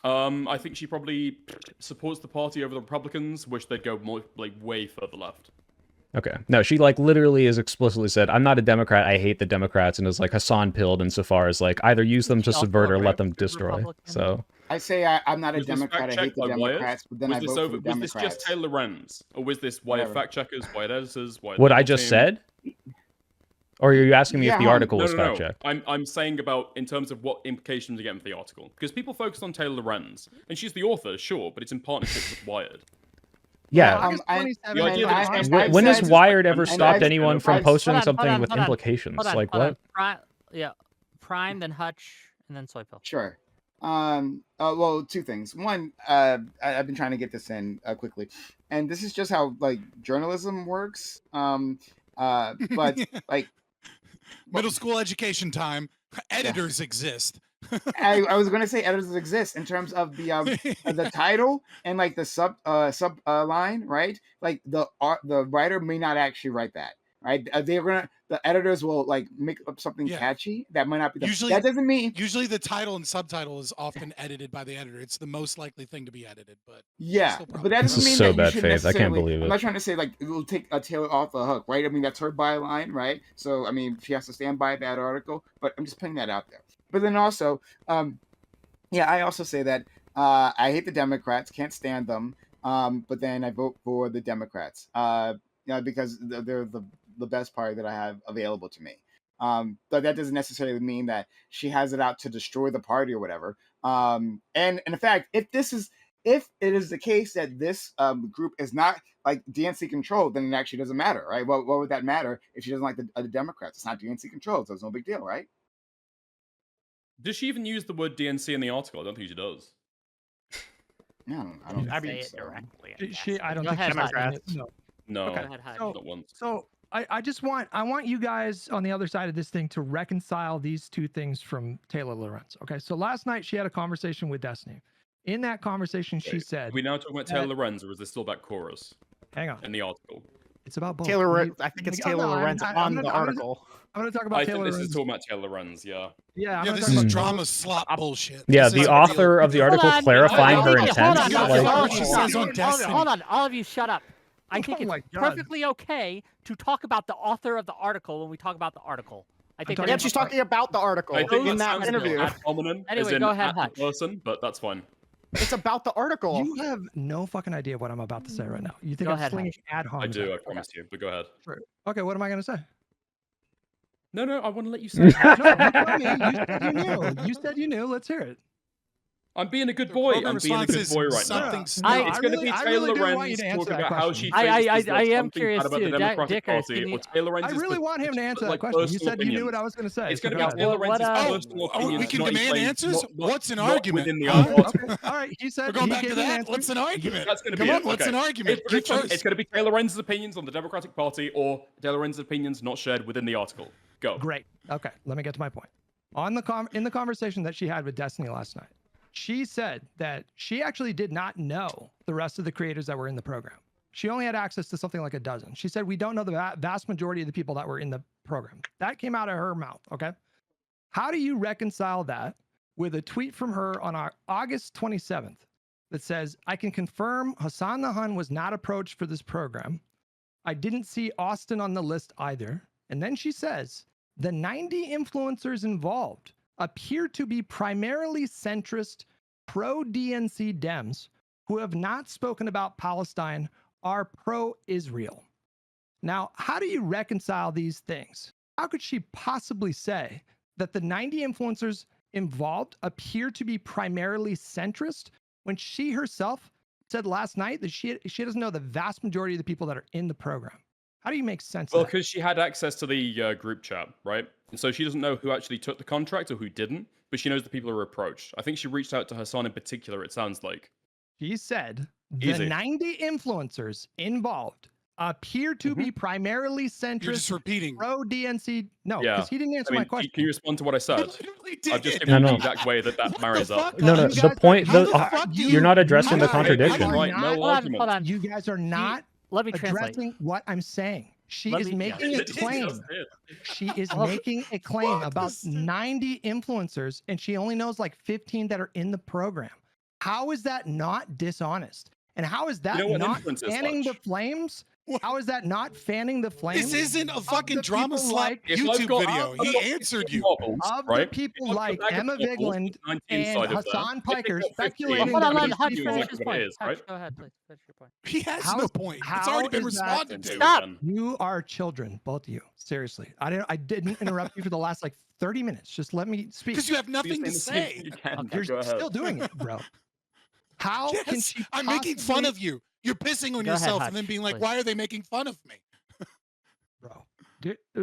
I think she probably supports the party over the Republicans. Wish they'd go more like way further left. Okay. No, she like literally has explicitly said, I'm not a Democrat, I hate the Democrats, and is like Hassan pilled insofar as like either use them to She also subvert or a let them Republican? destroy. So I say I'm not a Was this Democrat. I fact hate the checked by Wyatt? Democrats, but then I Was vote this for the was Democrats. this just Taylor Lorenz, or was this Wyatt Whatever. fact checkers, Wyatt editors, Wyatt what I legal just team? said? Or are you asking me if the Yeah, article No, was no, fact no. checked? I'm saying about in terms of what implications you get from the article, because people focus on Taylor Lorenz, and she's the author, sure, but it's in partnership with Wired. Yeah. August I- 27th, the idea that it's- I've When has said- Wired ever and stopped I've- anyone from I've- posting Hold on, something hold on, with hold on. implications? Hold on, Like hold what? on. Prime, then Hutch, and then Soypill. Sure. Well, 2 things. One, I've been trying to get this in quickly, and this is just how like journalism works. But like Middle school education time. Editors exist. I was going to say editors exist in terms of the title and like the sub line, right? Like the writer may not actually write that, right? The editors will like make up something Yeah. catchy that might not be. Usually- that doesn't mean Usually the title and subtitle is often edited by the editor. It's the most likely thing to be edited, but yeah, still but that This doesn't is mean so that you bad should faith. I can't necessarily- believe I'm it. not trying to say like it will take a Taylor off the hook, right? I mean that's her byline, right? So I mean she has to stand by that article, but I'm just putting that out there. But then also, Yeah, I also say that I hate the Democrats, can't stand them, but then I vote for the Democrats, because they're the best party that I have available to me. But that doesn't necessarily mean that she has it out to destroy the party or whatever. And in fact, if it is the case that this group is not like DNC controlled, then it actually doesn't matter, right? What would that matter if she doesn't like the Democrats? It's not DNC controlled, so it's no big deal, right? Does she even use the word DNC in the article? I don't think she does. No, I don't. I Say mean, it so. directly. I don't Go think ahead, she Hutch. Democrats. No. No, Okay. Go ahead, Hutch. So- not once. So I just want you guys on the other side of this thing to reconcile these two things from Taylor Lorenz. Okay, so last night she had a conversation with Destiny. In that conversation, she Wait, said, Are we now talking about Taylor Lorenz, or is this still about Chorus "Hang on, in the article? it's about both." I think it's Taylor Lorenz on the article. I'm going to talk about I Taylor think this Lorenz. is talking about Taylor Lorenz, yeah. Yeah, I'm Yeah, gonna this talk is about- drama slop bullshit. Yeah, This the is author of the article Hold on, clarifying her hold on, intent. hold on, Yeah, hold that's on, what hold she on, says on hold on, Destiny. hold on, all of you shut up. I think Oh my it's God. perfectly okay to talk about the author of the article when we talk about the article. I think talking Yeah, that's she's talking about the article I think in that that sounds interview. ad hominem, as Anyway, in go ahead, at the Hutch. person, but that's fine. It's about the article. You have no fucking idea what I'm about to say right now. You think Go I'm ahead, slinging ad I hominem? do, I Okay. promise you, but go ahead. Okay, what am I going to say? No, I want to let you say it. No, you tell me. You said you knew. You said you knew. Let's hear it. I'm being a good The boy. program I'm being a response good is boy right now. something I- stupid. It's going to be I Taylor really do want you Lorenz to answer talking that about how question. she I thinks there's am something curious bad about the too. Democratic Dickers, Party, can you- or Taylor Lorenz I is really for- want him to answer that like question. You personal said you knew what opinions. I was going to say. It's so going to go be ahead. Taylor What- Lorenz's what, personal we opinions. can not demand explained- answers? not- What's an not argument? within the Huh? article. Okay. All right. He said We're going he back gave to me an that. answer. What's an argument? That's going to Come be on, it. what's Okay. an argument? You Prediction, first. it's going to be Taylor Lorenz's opinions on the Democratic Party, or Taylor Lorenz's opinions not shared within the article. Go. Great. Okay. Let me get to my point. In the conversation that she had with Destiny last night, she said that she actually did not know the rest of the creators that were in the program. She only had access to something like a dozen. She said, we don't know the vast majority of the people that were in the program. That came out of her mouth. Okay. How do you reconcile that with a tweet from her on our August 27th that says, I can confirm Hassan the Hun was not approached for this program. I didn't see Austin on the list either. And then she says, the 90 influencers involved appear to be primarily centrist, pro-DNC Dems who have not spoken about Palestine, are pro-Israel. Now, how do you reconcile these things? How could she possibly say that the 90 influencers involved appear to be primarily centrist when she herself said last night that she doesn't know the vast majority of the people that are in the program? How do you make sense Well, of that? because she had access to the group chat, right? And so she doesn't know who actually took the contract or who didn't, but she knows the people who were approached. I think she reached out to Hassan in particular, it sounds like. She said the Easy. 90 influencers involved appear to be primarily You're centrist, just repeating. pro DNC. No, Yeah. because he didn't answer I mean, my question. can you respond to what I You said? literally I've just did. given No, you no. the exact way that What the marries up. fuck? No, You no. guys The are- point. how The, the fuck do you're not addressing the you- contradiction. Right, not- no Hold on, argument. hold on. You guys are not Let me translate. addressing what I'm saying. She Let is me- yeah. making a claim. She is making a claim Fuck about this. 90 influencers, and she only knows like 15 that are in the program. How is that not dishonest? And how is that know what not influence is, fanning the Hutch? flames? What? How is that not fanning the flames? This isn't a fucking the drama people slap like- If I've YouTube got- video. I've He got answered you. Marbles, Of right? the people If I've got like a bag of Emma marbles Vigland with 90 and inside of there, Hassan if they Piker got 50, speculating Hold on, that let these Hutch people- finish his exactly what it point. is, Hutch, right? go ahead, please. Finish your point. He has How- no point. It's how already been is that- responded to. Stop. You are children, both of you. Seriously. I didn't interrupt you for the last like 30 minutes. Just let me speak. Because you have nothing to You're saying say. You can, Okay. You're go ahead. still doing it, bro. How can Yes, she I'm making fun possibly- of you. You're pissing on Go ahead, yourself Hutch, and then being like, please. why are they making fun of me? bro?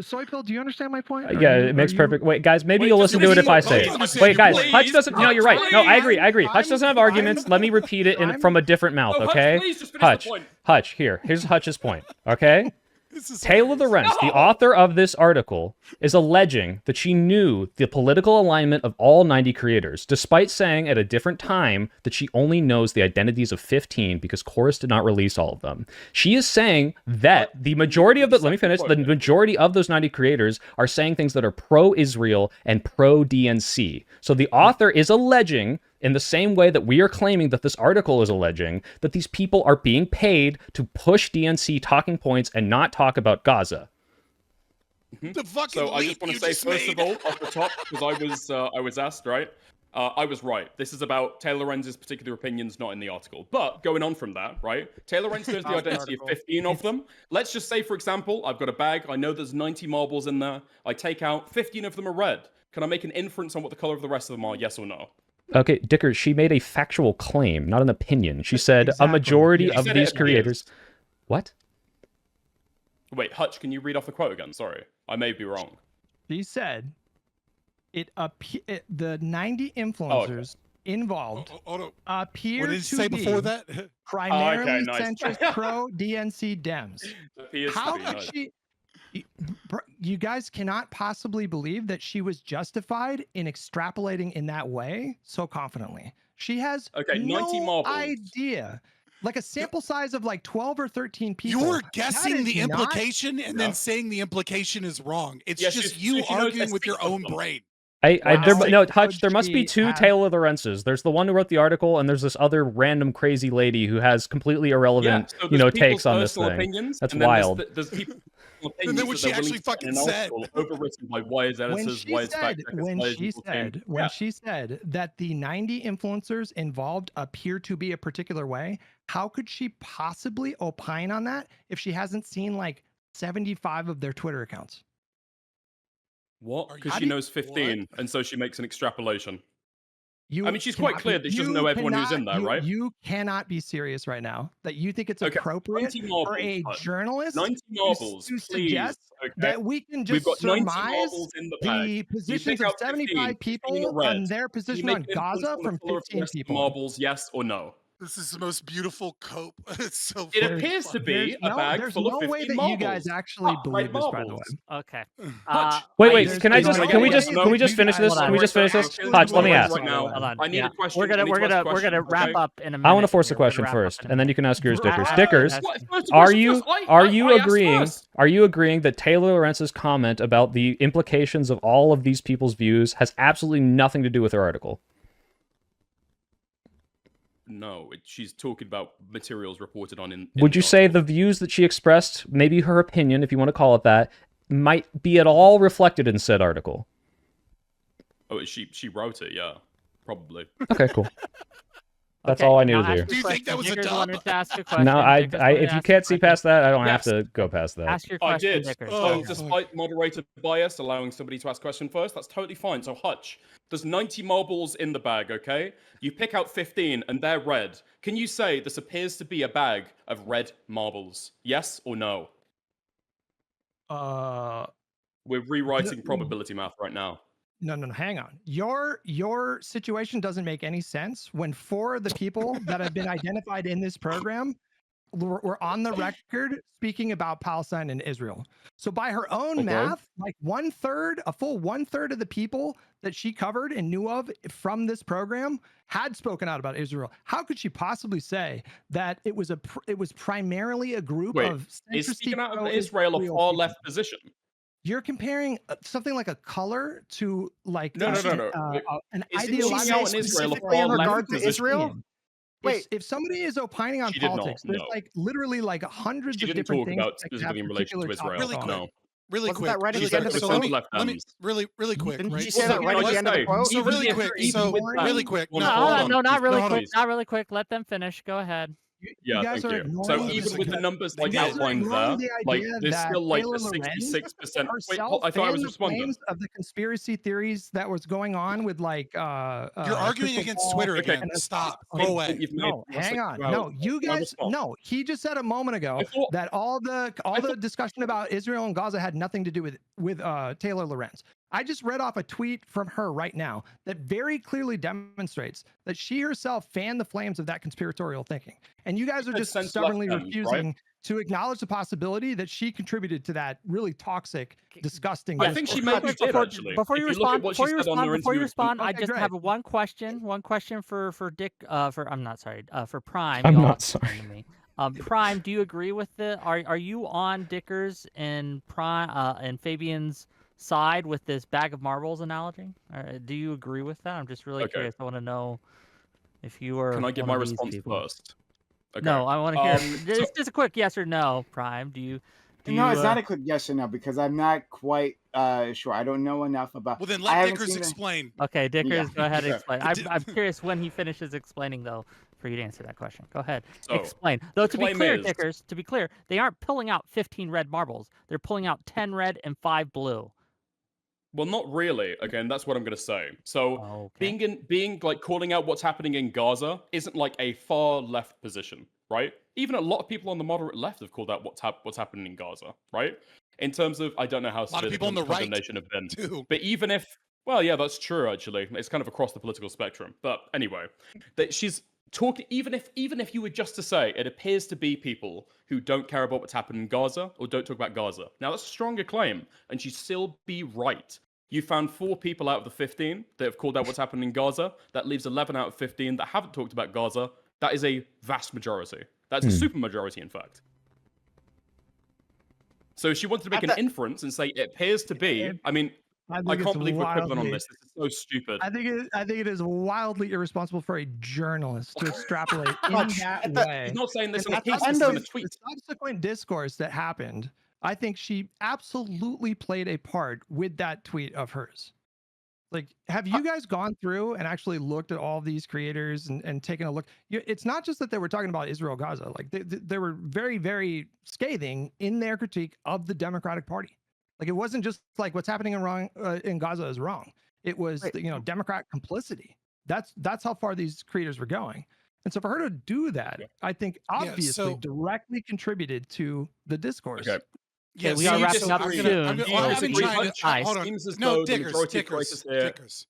Soy Pill, do you understand my point? Are Yeah, you- it makes are you- perfect. Wait, guys, maybe Wait, you'll just listen to it if I please, say please, it. Wait, guys, please, Hutch doesn't. No, you're right. No, I agree. I agree. Hutch doesn't have arguments. Let me repeat it from a different mouth, Oh, Hutch, okay? please just finish Hutch, the point. Hutch, here's Hutch's point, okay? This is Taylor hilarious. Lorenz, the author of this article, is alleging that she knew the political alignment of all 90 creators, despite saying at a different time that she only knows the identities of 15 because Chorus did not release all of them. She is saying that the majority of the, let me finish, the majority of those 90 creators are saying things that are pro-Israel and pro-DNC. So the author is alleging, in the same way that we are claiming that this article is alleging, that these people are being paid to push DNC talking points and not talk about Gaza. The fucking So I leap just want you to say, first made. of all, off the top, because I was asked, right? I was right. This is about Taylor Lorenz's particular opinions, not in the article. But going on from that, right? Taylor Lorenz knows the Not the identity of article. 15 of them. Let's just say, for example, I've got a bag. I know there's 90 marbles in there. I take out 15 of them are red. Can I make an inference on what the color of the rest of them are? Yes or no? Okay, Dicker, she made a factual claim, not an opinion. She said a Exactly. majority She of said these it creators. What? Wait, Hutch, can you read off the quote again? Sorry, I may be wrong. She said the 90 influencers involved Hold on. appear What did he to say be before that? primarily nice. centrist pro DNC Dems. Appears to How be, could nice. she? You guys cannot possibly believe that she was justified in extrapolating in that way so confidently. She has Okay, 90 no marbles. idea. Like a sample size of like 12 or 13 people. You're that guessing is the not- implication and Yeah. then saying the implication is wrong. It's Yeah, just she's- you so she knows arguing with your six of own them. brain. No, Hutch, Could there must be she two have- Taylor Lorenzes. There's the one who wrote the article, and there's this other random crazy lady who has completely irrelevant, so you know, there's people's takes on this personal thing. Opinions, That's and then wild. There's people's opinions And then what that she they're willing actually to put fucking in an said. article, overwritten by wise editors, wise fact checkers, wise legal team. when she said that the 90 influencers involved appear to be a particular way, how could she possibly opine on that if she hasn't seen like 75 of their Twitter accounts? What? Are Because you- she knows 15, and so she makes an extrapolation. You I mean, she's quite cannot clear be- that she doesn't know you everyone who's in there, cannot- right? You cannot be serious right now that you think it's Okay, appropriate 90 for a marbles, Hutch. journalist 90 marbles, to please. suggest Okay. that we can We've just got 90 surmise marbles in the bag. the You positions pick of out 15, 75 15 people are red. on their Can you position make on an inference Gaza on the from color of the 15 rest of the people. marbles, yes or no? This is the most beautiful cope. It's so It funny. appears to be There's a bag there's full of no 15 way that marbles. you guys actually Ah, believe red this, by the way. marbles. Okay. Hutch, Wait, there's- can there's we no just way finish this? Hold on. Can we just finish this? Actually, Hutch, let me right ask. now. Hold on. I need a question. We're I need to ask a we're gonna question, wrap okay? up in a minute. I want to force a here. We're gonna question wrap first, up in a and then you minute. can ask yours, Dickers. I- Dickers, that's- First are question you first. I asked first. Are you agreeing that Taylor Lorenz's comment about the implications of all of these people's views has absolutely nothing to do with her article? No, she's talking about materials reported on in Would the you say article. the views that she expressed, maybe her opinion, if you want to call it that, might be at all reflected in said article? Oh, she wrote it, yeah. Probably. Okay, cool. That's Okay, all I now needed to ask hear. your Do you think that question. was a Dickers dub? wanted to ask a question. No, Dickers wanted to if you ask can't a see question. past that, I don't Yes. have to go past that. Ask your I question, did. Dickers. Oh, Okay. Despite moderator bias allowing somebody to ask a question first, that's totally fine. So, Hutch, there's 90 marbles in the bag, okay? You pick out 15 and they're red. Can you say this appears to be a bag of red marbles? Yes or no? We're rewriting probability math right now. No, hang on. Your situation doesn't make any sense when 4 of the people that have been identified in this program were on the record speaking about Palestine and Israel. So by her own Okay. math, like a full one third of the people that she covered and knew of from this program had spoken out about Israel. How could she possibly say that it was primarily a group Wait, of is centrist speaking out of pro-Israel Israel a people? far left position? You're comparing something like a color to like No. an Is ideological speaking out in Israel a specifically in far left regard to position? Israel? Wait. If somebody is opining on She did not, politics, there's no. like literally like hundreds She of didn't different talk things about that could have specifically in relation to particular Israel. Really topics quick. on. No. Really Wasn't quick. that right at really the end quick. of the So let quote? me, Left let me hands. really quick, Didn't right? you say that right at the end of the quote? So really quick. So really quick. No, No, hold hold on. on. No, not really hold on. quick. Not really quick. Let them finish. Go ahead. Yeah, you guys thank are you. ignoring So the even with the idea- numbers you like guys are outlined there, ignoring the like idea there's that still like Taylor a Lorenz 66%. Wait, herself I thought I was fanned the responding. flames of the conspiracy theories that was going on with like You're arguing Crystal against Ball Twitter Okay. again. and Stop. Okay, Go away. you've made No, the last, hang like, on. 2 hours. No, you Can I guys. respond? No, he just said a moment ago I thought- that all the thought- discussion about Israel and Gaza had nothing to do with Taylor Lorenz. I just read off a tweet from her right now that very clearly demonstrates that she herself fanned the flames of that conspiratorial thinking, and you guys are said just sense stubbornly left hands, right? refusing to acknowledge the possibility that she contributed to that really toxic, disgusting. I think she discourse. maybe did actually. Before you If look at respond, what she before you said on her respond, interview- I Okay, just great. have one question for Dick. I'm not sorry. For Prime. I'm Y'all not have to sorry. listen to me. Prime, do you agree with the? Are you on Dickers and Prime and Fabian's side with this bag of marbles analogy? Do you agree with that? I'm just really Okay. curious. I want to know if you are. Can I give one my of these response people. first? Okay. No, I want to hear so- just a quick yes or no. Prime, do you Do No, you, it's not a quick yes or no because I'm not quite sure. I don't know enough about. Well, then I let haven't Dickers seen the- explain. Okay, Dickers, Yeah. go ahead and Okay. explain. I'm curious when he finishes explaining, though, for you to answer that question. Go ahead. So, Explain. Though, the to be claim clear, is- Dickers, to be clear, they aren't pulling out 15 red marbles. They're pulling out 10 red and 5 blue. Well, not really. Again, that's what I'm going to say. So, Okay. being like calling out what's happening in Gaza isn't like a far left position, right? Even a lot of people on the moderate left have called out what's happening in Gaza, right? In terms of, I don't know how A lot of severe people on the right condemnation have been, too. but even if, well, yeah, that's true. Actually, it's kind of across the political spectrum. But anyway, that she's talking. Even if you were just to say, it appears to be people who don't care about what's happening in Gaza or don't talk about Gaza. Now that's a stronger claim, and she'd still be right. You found 4 people out of the 15 that have called out what's happening in Gaza. That leaves 11 out of 15 that haven't talked about Gaza. That is a vast majority. That's a super majority, in fact. So if she wanted to make an inference and say it appears to be, I mean, I can't believe we're quibbling on this. This is so stupid. I think it is wildly irresponsible for a journalist to extrapolate in that way. He's not saying this in a At the piece, this end is in a of tweet. the subsequent discourse that happened, I think she absolutely played a part with that tweet of hers. Like, have you guys gone through and actually looked at all these creators and taken a look? It's not just that they were talking about Israel Gaza. Like, they were very, very scathing in their critique of the Democratic Party. Like, it wasn't just like what's happening in Gaza is wrong. It was, Democrat complicity. That's how far these creators were going. And so for her to do that, I think obviously directly contributed to the discourse. Okay. Yeah, we are wrapping up soon. I've been trying to. Hold on. No, Dickers.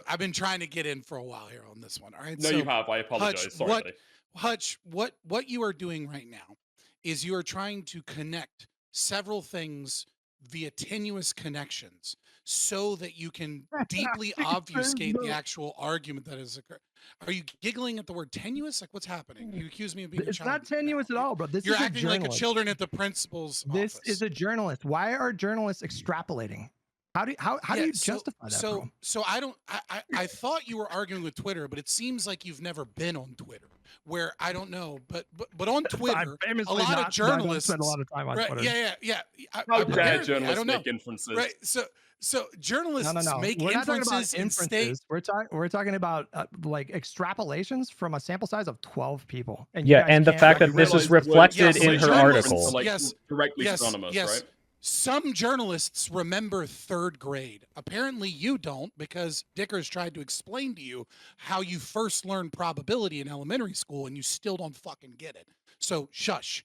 I've been trying to get in for a while here on this one. All right. No, you have. I apologize. Sorry, buddy. Hutch, what you are doing right now is you are trying to connect several things via tenuous connections so that you can deeply obfuscate the actual argument that has occurred. Are you giggling at the word tenuous? Like, what's happening? You accuse me of being It's not tenuous at all, bro. You're acting like a children at the principal's This office. is a journalist. Why are journalists extrapolating? How do you justify that? Bro? So I thought you were arguing with Twitter, but it seems like you've never been on Twitter. Where I don't know, but on Twitter, a lot of journalists spend a lot of time on Twitter. Yeah. How dare journalists I don't know. make inferences? Right. So journalists make We're not talking about inferences and state. We're talking about like extrapolations from a sample size of 12 people. And and the fact that this is reflected in her article. Directly synonymous, right? Some journalists remember 3rd grade. Apparently you don't, because Dickers tried to explain to you how you first learned probability in elementary school and you still don't fucking get it. So shush.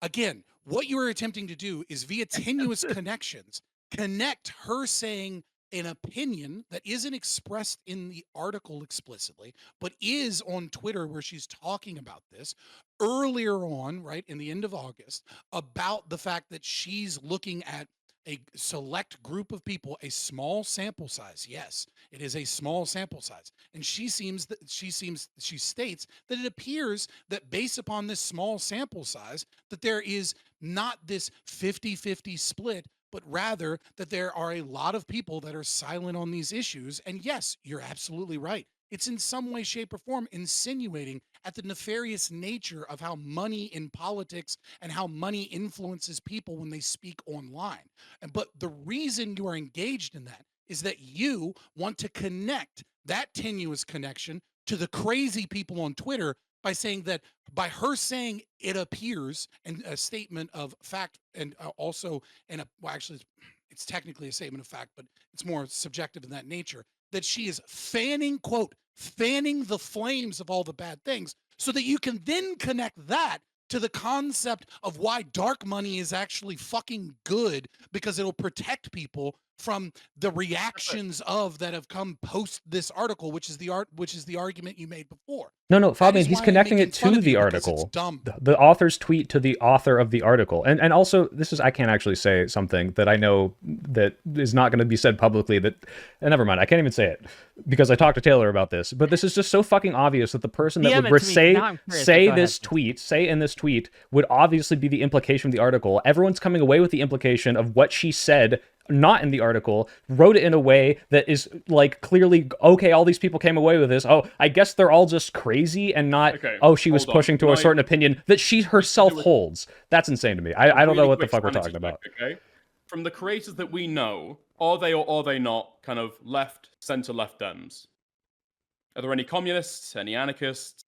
Again, what you are attempting to do is via tenuous connections, connect her saying an opinion that isn't expressed in the article explicitly, but is on Twitter where she's talking about this earlier on, right, in the end of August, about the fact that she's looking at a select group of people, a small sample size. Yes, it is a small sample size. And she states that it appears that based upon this small sample size, that there is not this 50-50 split, but rather that there are a lot of people that are silent on these issues. And yes, you're absolutely right. It's in some way, shape, or form insinuating at the nefarious nature of how money in politics and how money influences people when they speak online. But the reason you are engaged in that is that you want to connect that tenuous connection to the crazy people on Twitter by saying that, by her saying it appears, and a statement of fact, and also, actually, it's technically a statement of fact, but it's more subjective in that nature, that she is fanning the flames of all the bad things, so that you can then connect that to the concept of why dark money is actually fucking good, because it'll protect people from the reactions of that have come post this article, which is the argument you made before. No, Fabian, he's connecting it to the article. The author's tweet to the author of the article. And also, I can't actually say something that I know that is not going to be said publicly that, never mind, I can't even say it because I talked to Taylor about this, but this is just so fucking obvious that the person that would say in this tweet would obviously be the implication of the article. Everyone's coming away with the implication of what she said, not in the article, wrote it in a way that is like clearly, okay, all these people came away with this. Oh, I guess they're all just crazy crazy and not, Okay, oh, she was hold on. pushing to Can a certain opinion that she herself do a- holds. That's insane to me. I don't know really what the quick fuck we're sanity talking about. check, okay? From the creators that we know, are they or are they not kind of left, center, left Dems? Are there any communists, any anarchists?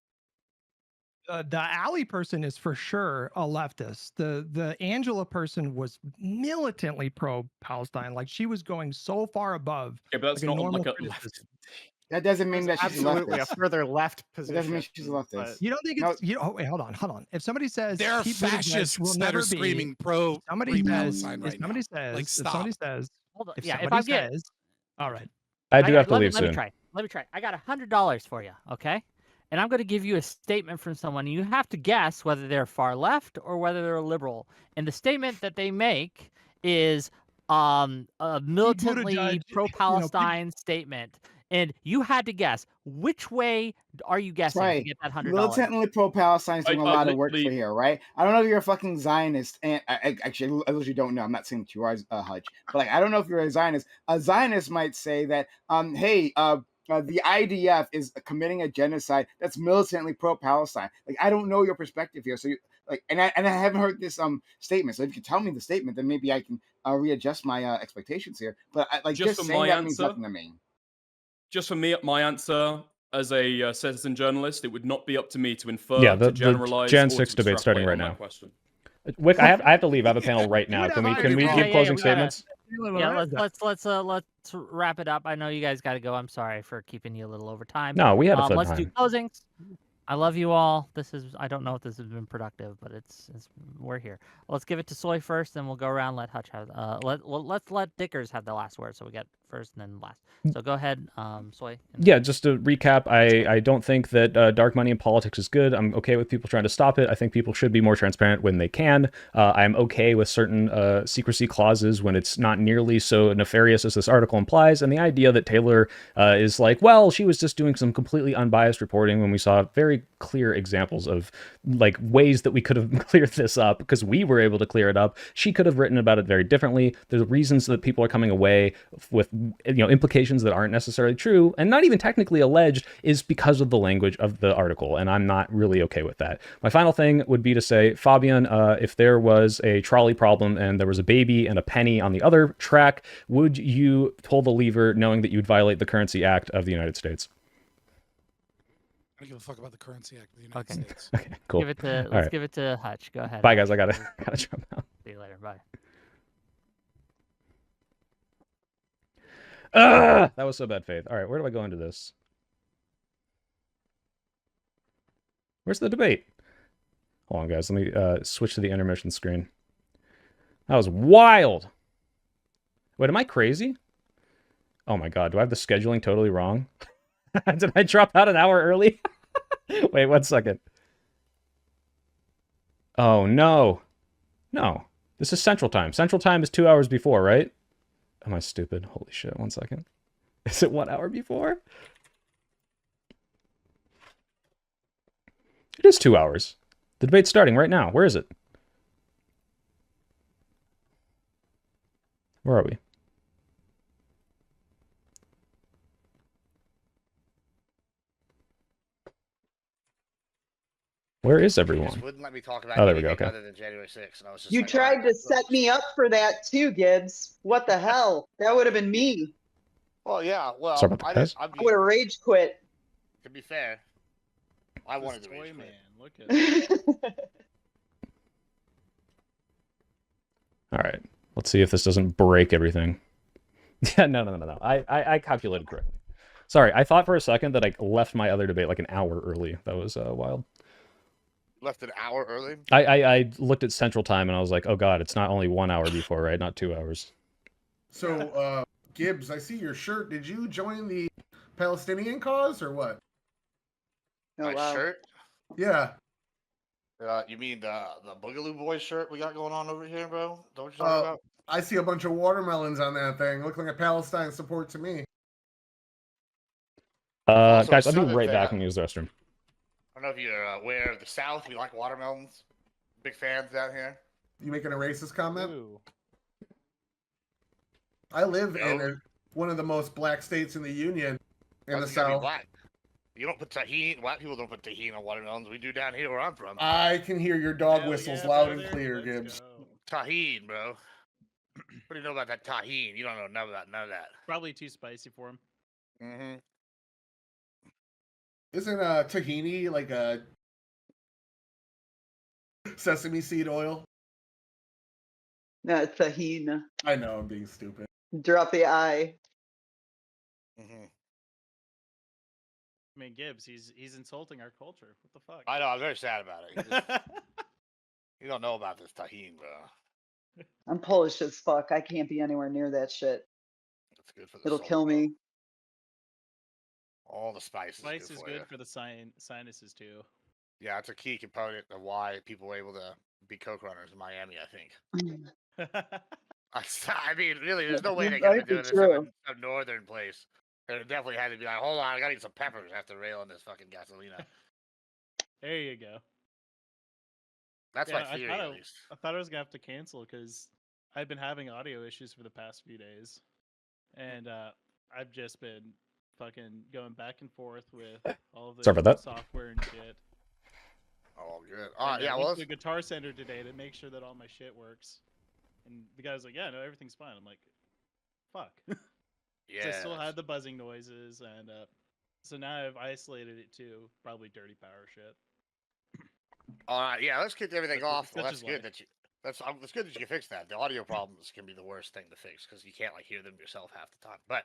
The Allie person is for sure a leftist. The Angela person was militantly pro-Palestine. Like she was going so far above. Yeah, but that's like a not normal like a criticism. left. That doesn't mean that she's a Absolutely a leftist. further left It position. doesn't mean she's a but- leftist. You don't think No. it's oh wait, hold on. If somebody says There are Pete Buttigieg fascists will that never are be, screaming pro somebody free says, Palestine if right now. somebody says, Like, if somebody stop. says, Hold on. if Yeah, if somebody I get, says, all right. I do have to let leave me, Let soon. me try. Let me try. I got $100 for you. Okay. And I'm going to give you a statement from someone. You have to guess whether they're far left or whether they're a liberal. And the statement that they make is a militantly Buttigieg, pro-Palestine statement. And you had to guess which way are you guessing to Right. get that $100? Militantly pro-Palestine is doing a I lot of work literally- for here, right? I don't know if you're a fucking Zionist, and actually, I literally don't know. I'm not saying that you are, Hutch, but like, I don't know if you're a Zionist. A Zionist might say that, hey, the IDF is committing a genocide that's militantly pro-Palestine. Like, I don't know your perspective here, so you, like, and I haven't heard this statement. So if you tell me the statement, then maybe I can readjust my expectations here. But Just for saying my that means answer, nothing to me. Just for me, my answer as a citizen journalist, it would not be up to me to infer, Yeah, to the generalize, Jan or 6 to debate's starting extrapolate right on now. that question. Wick, I have to leave. I have a panel right now. Can we Yeah, give yeah, closing we gotta- statements? Yeah, let's wrap it up. I know you guys got to go. I'm sorry for keeping you a little over time. No, we had a fun Let's do time. closings. I love you all. I don't know if this has been productive, but we're here. Let's give it to Soy first, then we'll go around. Let Hutch have let's let Dickers have the last word. So we get first and then last. So go ahead, Soy. Yeah, just to recap, I don't think that dark money in politics is good. I'm okay with people trying to stop it. I think people should be more transparent when they can. I'm okay with certain secrecy clauses when it's not nearly so nefarious as this article implies. And the idea that Taylor is like, well, she was just doing some completely unbiased reporting when we saw very clear examples of like ways that we could have cleared this up because we were able to clear it up. She could have written about it very differently. There's reasons that people are coming away with, implications that aren't necessarily true and not even technically alleged is because of the language of the article. And I'm not really okay with that. My final thing would be to say, Fabian, if there was a trolley problem and there was a baby and a penny on the other track, would you pull the lever knowing that you'd violate the Currency Act of the United States? I don't give a fuck about the Currency Act of the United Okay. States. Okay, cool. Let's give it to Hutch. Go ahead. Bye, guys. I gotta jump out. See you later. Bye. That was so bad faith. All right, where do I go into this? Where's the debate? Hold on, guys. Let me switch to the intermission screen. That was wild. Wait, am I crazy? Oh my god, do I have the scheduling totally wrong? Did I drop out an hour early? Wait, 1 second. Oh, no. No. This is Central Time. Central Time is 2 hours before, right? Am I stupid? Holy shit, 1 second. Is it 1 hour before? It is 2 hours. The debate's starting right now. Where is it? Where are we? Where is everyone? Just wouldn't let me talk about Oh, there we go, anything okay. other than January 6th, and I was just You like, tried "Alright, to set me up for that too, Gibbs. What the hell? That would have been me. Well, yeah, well, Sorry about that, I guys. didn't. I I would have mean, rage quit. to be fair, I wanted to This rage toy quit. man, look at All right. Let's see if this doesn't break everything. Yeah, no. I calculated correctly. Sorry, I thought for a second that I left my other debate like an hour early. That was wild. Left an hour early. I looked at Central Time and I was like, oh god, it's not only 1 hour before, right? Not 2 hours. So, Gibbs, I see your shirt. Did you join the Palestinian cause or what? Oh, My wow. shirt. Yeah. You mean the Boogaloo Boys shirt we got going on over here, bro? Don't you talk Uh, about? I see a bunch of watermelons on that thing. Look like a Palestine support to me. Also, Guys, I'll be Southern right thing, back and use the restroom. I don't know if you're aware of the South. We like watermelons. Big fans down here. You making a racist comment? Ooh. I live No. in one of the most black states in the union in Why the does it gotta be South. black? You don't put tahini. White people don't put tahini on watermelons. We do down here where I'm from. I can hear your dog Hell whistles yeah, loud and brother. clear, Let's Gibbs. go. Tahini, bro. What do you know about that tahini? You don't know none of that. Probably too spicy for him. Mm-hmm. Isn't tahini like a sesame seed oil? No, it's tahine. I know I'm being stupid. Drop the I. Mm-hmm. I mean, Gibbs, he's insulting our culture. What the fuck? I know. I'm very sad about it. You don't know about this tahini, bro. I'm Polish as fuck. I can't be anywhere near that shit. It's good for the It'll soul, kill bro. me. All the spice Spice is for good you. for the sinuses too. Yeah, it's a key component of why people were able to be coke runners in Miami, I think. I mean, really, there's no way they could have Might been be doing this true. in a northern place. There definitely had to be like, hold on, I gotta eat some peppers after railing this fucking gasolina. There you go. That's Yeah, my theory, I at least. thought I was gonna have to cancel because I've been having audio issues for the past few days, and I've just been fucking going back and forth with all of the Sorry about that. software and shit. Oh, good. All right, And, yeah, I well, went to the Guitar Center today to make sure that all my shit works, and the guy was like, "Yeah, no, everything's fine." I'm like, "Fuck." yeah. So I still had the buzzing noises, and so now I've isolated it to probably dirty power shit. All right, yeah, let's kick everything Such- off. such That's is good life. that you. It's good that you can fix that. The audio problems can be the worst thing to fix because you can't like hear them yourself half the time. But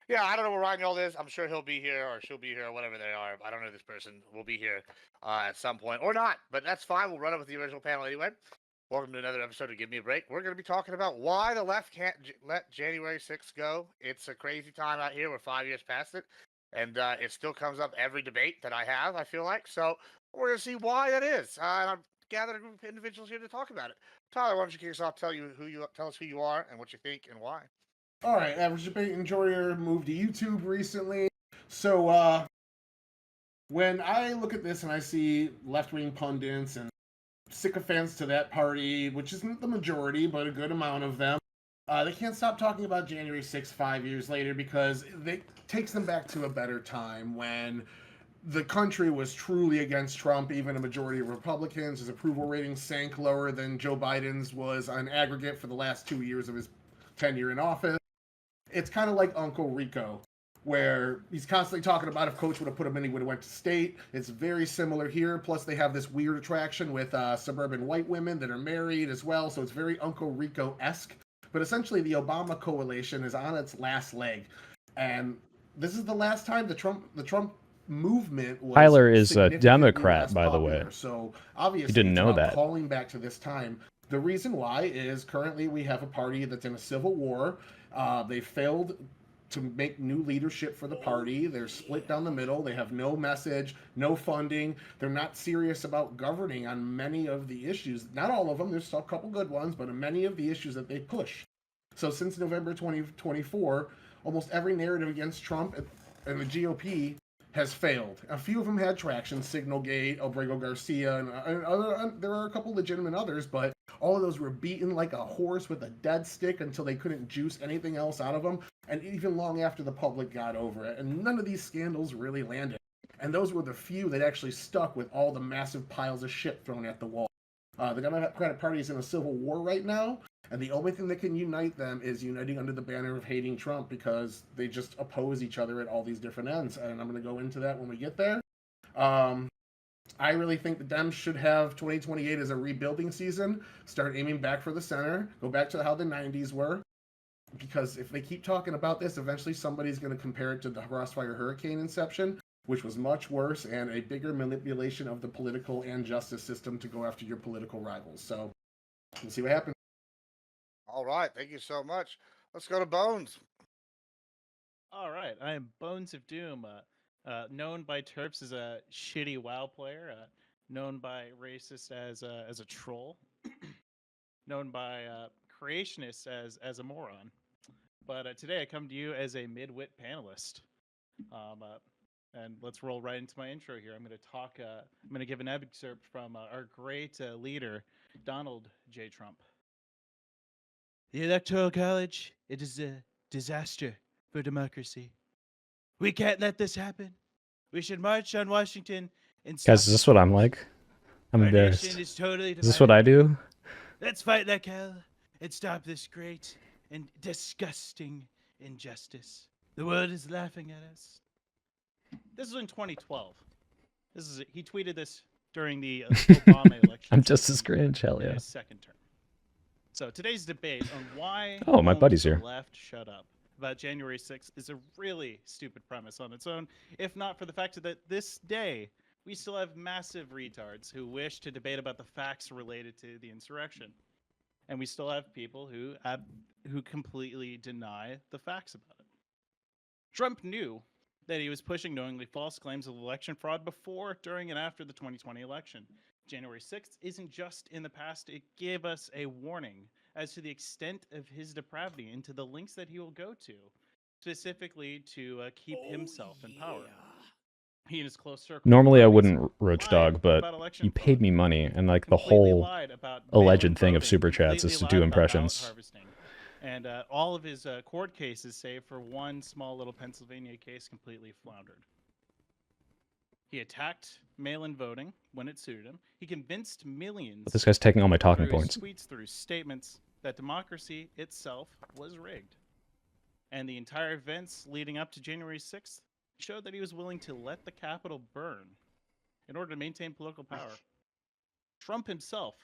yeah, I don't know where Ryan Gold is. I'm sure he'll be here or she'll be here or whatever they are. I don't know this person will be here at some point or not, but that's fine. We'll run it with the original panel anyway. Welcome to another episode of Give Me a Break. We're going to be talking about why the left can't let January 6th go. It's a crazy time out here. We're 5 years past it, and it still comes up every debate that I have, I feel like. So we're going to see why that is. And I've gathered a group of individuals here to talk about it. Tyler, why don't you kick us off? Tell us who you are and what you think and why. All right, average debate enjoyer moved to YouTube recently. So when I look at this and I see left-wing pundits and sycophants to that party, which isn't the majority, but a good amount of them, they can't stop talking about January 6th 5 years later because it takes them back to a better time when the country was truly against Trump. Even a majority of Republicans, his approval rating sank lower than Joe Biden's was on aggregate for the last 2 years of his tenure in office. It's kind of like Uncle Rico, where he's constantly talking about if Coach would have put him in, he would have went to state. It's very similar here. Plus, they have this weird attraction with suburban white women that are married as well. So it's very Uncle Rico-esque. But essentially, the Obama coalition is on its last leg, and this is the last time the Trump movement was Tyler is a significantly Democrat, less by the popular. way. So obviously, You didn't it's know about that. calling back to this time. The reason why is currently we have a party that's in a civil war. They failed to make new leadership for the party. They're split down the middle. They have no message, no funding. They're not serious about governing on many of the issues. Not all of them. There's still a couple good ones, but on many of the issues that they push. So since November 2024, almost every narrative against Trump and the GOP has failed. A few of them had traction, Signalgate, Obrego Garcia, and other, there are a couple legitimate others, but all of those were beaten like a horse with a dead stick until they couldn't juice anything else out of them, and even long after the public got over it. And none of these scandals really landed. And those were the few that actually stuck with all the massive piles of shit thrown at the wall. The Democratic Party is in a civil war right now, and the only thing that can unite them is uniting under the banner of hating Trump because they just oppose each other at all these different ends. And I'm going to go into that when we get there. I really think the Dems should have 2028 as a rebuilding season, start aiming back for the center, go back to how the 90s were. Because if they keep talking about this, eventually somebody's going to compare it to the Crossfire Hurricane inception, which was much worse and a bigger manipulation of the political and justice system to go after your political rivals. So we'll see what happens. All right, thank you so much. Let's go to Bones. All right, I am Bones of Doom, known by Terps as a shitty WoW player, known by racists as a troll, known by creationists as a moron. But today I come to you as a mid-wit panelist. And let's roll right into my intro here. I'm going to talk. I'm going to give an excerpt from our great leader, Donald J. Trump. The Electoral College, it is a disaster for democracy. We can't let this happen. We should march on Washington and Guys, stop is this what I'm like? I'm Our embarrassed. nation is totally Is this what I do? Let's fight like hell and stop this great and disgusting injustice. The world is laughing at us. This is in 2012. He tweeted this during the Obama election. I'm just as cringe, hell in yeah. his second term. So today's debate on why Oh, my won't buddy's the here. left shut up about January 6th is a really stupid premise on its own, if not for the fact that this day we still have massive retards who wish to debate about the facts related to the insurrection. And we still have people who completely deny the facts about it. Trump knew that he was pushing knowingly false claims of election fraud before, during, and after the 2020 election. January 6th isn't just in the past, it gave us a warning as to the extent of his depravity and to the lengths that he will go to, specifically to keep himself in power. He and his close circle. Normally I of wouldn't cronies roach lied dog, but about election you fraud, paid me money, and like the completely whole lied about alleged mail-in thing of voting, super chats is to completely do lied about ballot impressions. harvesting. And all of his court cases, save for one small little Pennsylvania case, completely floundered. He attacked mail-in voting when it suited him. He convinced millions But this guy's taking all my talking through points. his tweets, through statements, that democracy itself was rigged. And the entire events leading up to January 6th showed that he was willing to let the Capitol burn in order to maintain political power. Trump himself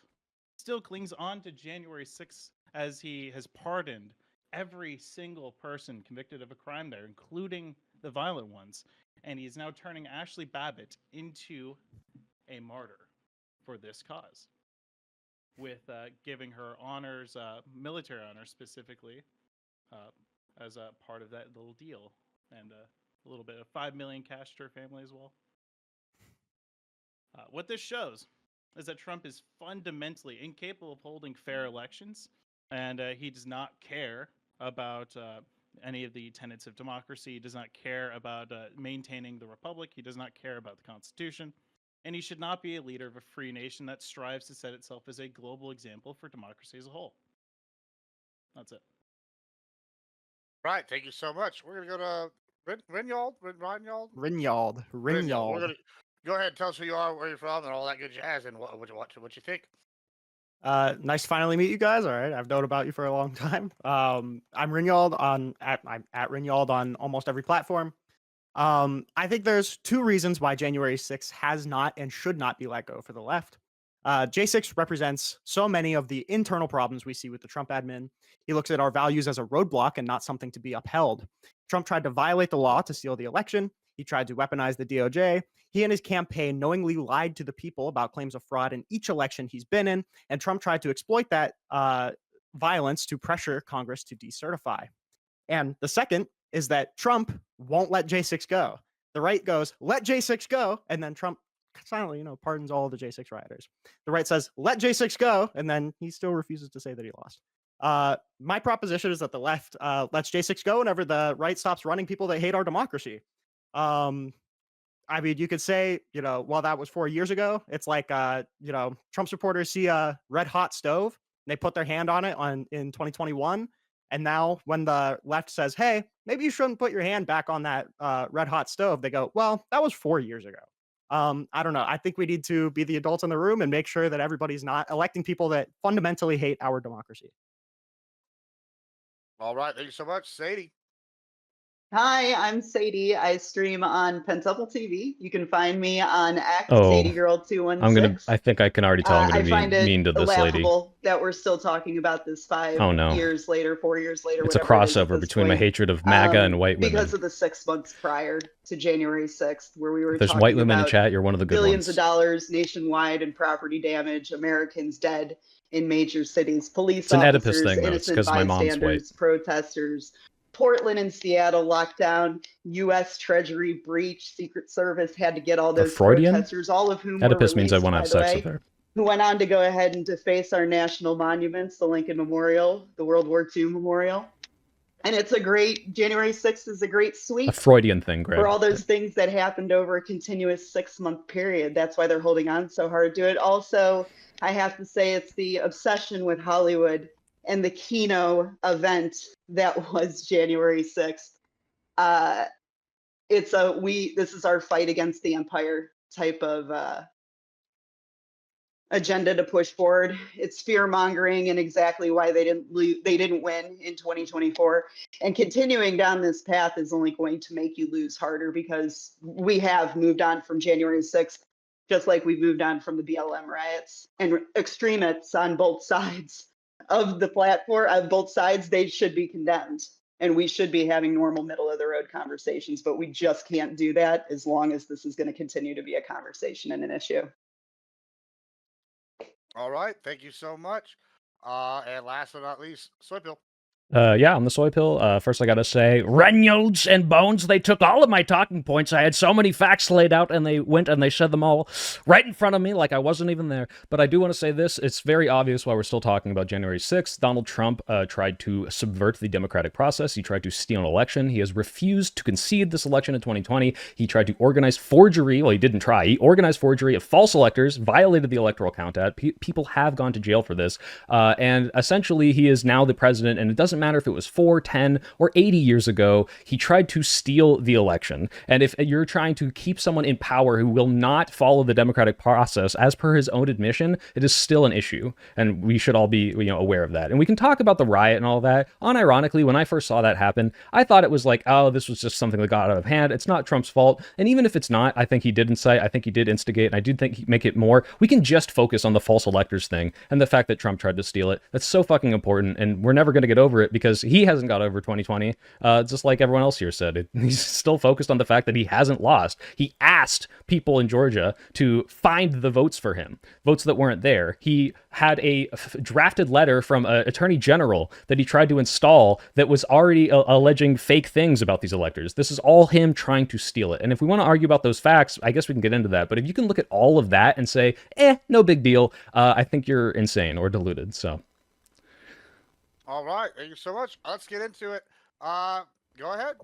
still clings on to January 6th as he has pardoned every single person convicted of a crime there, including the violent ones. And he is now turning Ashley Babbitt into a martyr for this cause, with giving her honors, military honors specifically, as a part of that little deal, and a little bit of $5 million cash to her family as well. What this shows is that Trump is fundamentally incapable of holding fair elections, and he does not care about any of the tenets of democracy. He does not care about maintaining the republic. He does not care about the Constitution. And he should not be a leader of a free nation that strives to set itself as a global example for democracy as a whole. That's it. Right. Thank you so much. We're going to go to Rinyald. Rinyald. We're Rinyald. gonna go ahead and tell us who you are, where you're from, and all that good jazz, and what you think. Nice to finally meet you guys. All right, I've known about you for a long time. I'm Rinyald I'm at Rinyald on almost every platform. I think there's two reasons why January 6th has not and should not be let go for the left. J6 represents so many of the internal problems we see with the Trump admin. He looks at our values as a roadblock and not something to be upheld. Trump tried to violate the law to steal the election. He tried to weaponize the DOJ. He and his campaign knowingly lied to the people about claims of fraud in each election he's been in, and Trump tried to exploit that violence to pressure Congress to decertify. And the second is that Trump won't let J6 go. The right goes, let J6 go, and then Trump silently, pardons all the J6 rioters. The right says, let J6 go, and then he still refuses to say that he lost. My proposition is that the left lets J6 go whenever the right stops running people that hate our democracy. I mean, you could say, well, that was 4 years ago. It's like, Trump supporters see a red hot stove, and they put their hand on it in 2021. And now when the left says, hey, maybe you shouldn't put your hand back on that red hot stove, they go, well, that was 4 years ago. I don't know. I think we need to be the adults in the room and make sure that everybody's not electing people that fundamentally hate our democracy. All right. Thank you so much, Sadie. Hi, I'm Sadie. I stream on Pentuple TV. You can find me on X, Oh, SadieGirl216. I think I can already tell I'm I gonna find be it mean to this lady. laughable that we're still talking about this 5 Oh, no. years later, 4 years later. It's a whatever it is at crossover this between my point, hatred of MAGA and white women. because of the 6 months prior to January 6th, where we were If there's talking white women in about chat, you're one of the good billions ones. of dollars nationwide in property damage, Americans dead in major cities, police It's an Oedipus officers, thing, though. It's innocent 'cause my mom's white. bystanders, protesters, Portland and Seattle lockdown, U.S. Treasury breach, Secret Service had to get all those Freudian? protesters, all of whom Oedipus were means I released, want to by have the sex way, with her. who went on to go ahead and deface our national monuments, the Lincoln Memorial, the World War II Memorial. And it's a great, January 6th is a great A sweep Freudian thing, Greg. for all those things that happened over a continuous 6-month period. That's why they're holding on so hard to it. Also, I have to say it's the obsession with Hollywood and the Kino event that was January 6th. It's this is our fight against the empire type of agenda to push forward. It's fear mongering and exactly why they didn't win in 2024. And continuing down this path is only going to make you lose harder, because we have moved on from January 6th, just like we moved on from the BLM riots, and extremists on both sides of the platform, on both sides, they should be condemned. And we should be having normal middle of the road conversations, but we just can't do that as long as this is going to continue to be a conversation and an issue. All right, thank you so much. And last but not least, Soypill. Yeah, I'm the Soy Pill. First, I gotta say, Reynolds and Bones, they took all of my talking points. I had so many facts laid out, and they went and they said them all right in front of me like I wasn't even there. But I do want to say this. It's very obvious why we're still talking about January 6th. Donald Trump tried to subvert the democratic process. He tried to steal an election. He has refused to concede this election in 2020. He tried to organize forgery. Well, he didn't try. He organized forgery of false electors, violated the Electoral Count Act. People have gone to jail for this. And essentially, he is now the president, and it doesn't matter if it was 4, 10, or 80 years ago. He tried to steal the election. And if you're trying to keep someone in power who will not follow the democratic process, as per his own admission, it is still an issue. And we should all be, aware of that. And we can talk about the riot and all that. Unironically, when I first saw that happen, I thought it was like, oh, this was just something that got out of hand. It's not Trump's fault. And even if it's not, I think he did incite. I think he did instigate. And I do think he'd make it more. We can just focus on the false electors thing and the fact that Trump tried to steal it. That's so fucking important. And we're never going to get over it, because he hasn't got over 2020, just like everyone else here said. He's still focused on the fact that he hasn't lost. He asked people in Georgia to find the votes for him, votes that weren't there. He had a drafted letter from an attorney general that he tried to install that was already alleging fake things about these electors. This is all him trying to steal it. And if we want to argue about those facts, I guess we can get into that. But if you can look at all of that and say, no big deal, I think you're insane or deluded. So. All right, thank you so much. Let's get into it. Go ahead.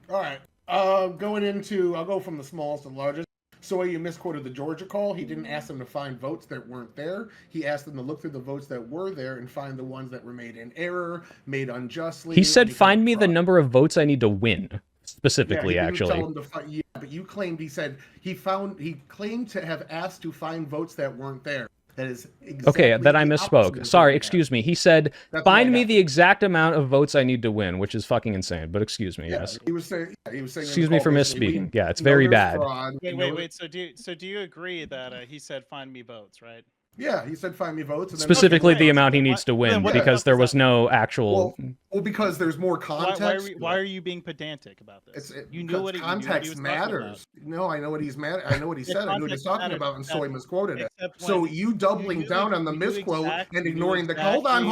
All right. I'll go from the smallest to the largest. So you misquoted the Georgia call. He didn't ask them to find votes that weren't there. He asked them to look through the votes that were there and find the ones that were made in error, made unjustly. He said, find me the number of votes I need to win. Specifically, yeah, actually. Yeah, but you claimed he claimed to have asked to find votes that weren't there. That is exactly okay, that I misspoke. Sorry, excuse me. He said, find me the exact amount of votes I need to win, which is fucking insane. But excuse me, yes. He was saying. Excuse me for misspeaking. Yeah, it's very bad. Wait. So do you agree that he said, find me votes, right? Yeah, he said find me votes. And then specifically the amount he needs to win, because there was no actual... Well, because there's more context. Why are you being pedantic about this? You knew what context matters. No, I know what he's mad. I know what he said. I knew what he's talking about, and Soy misquoted it. So you doubling down on the misquote and ignoring the... Hold on.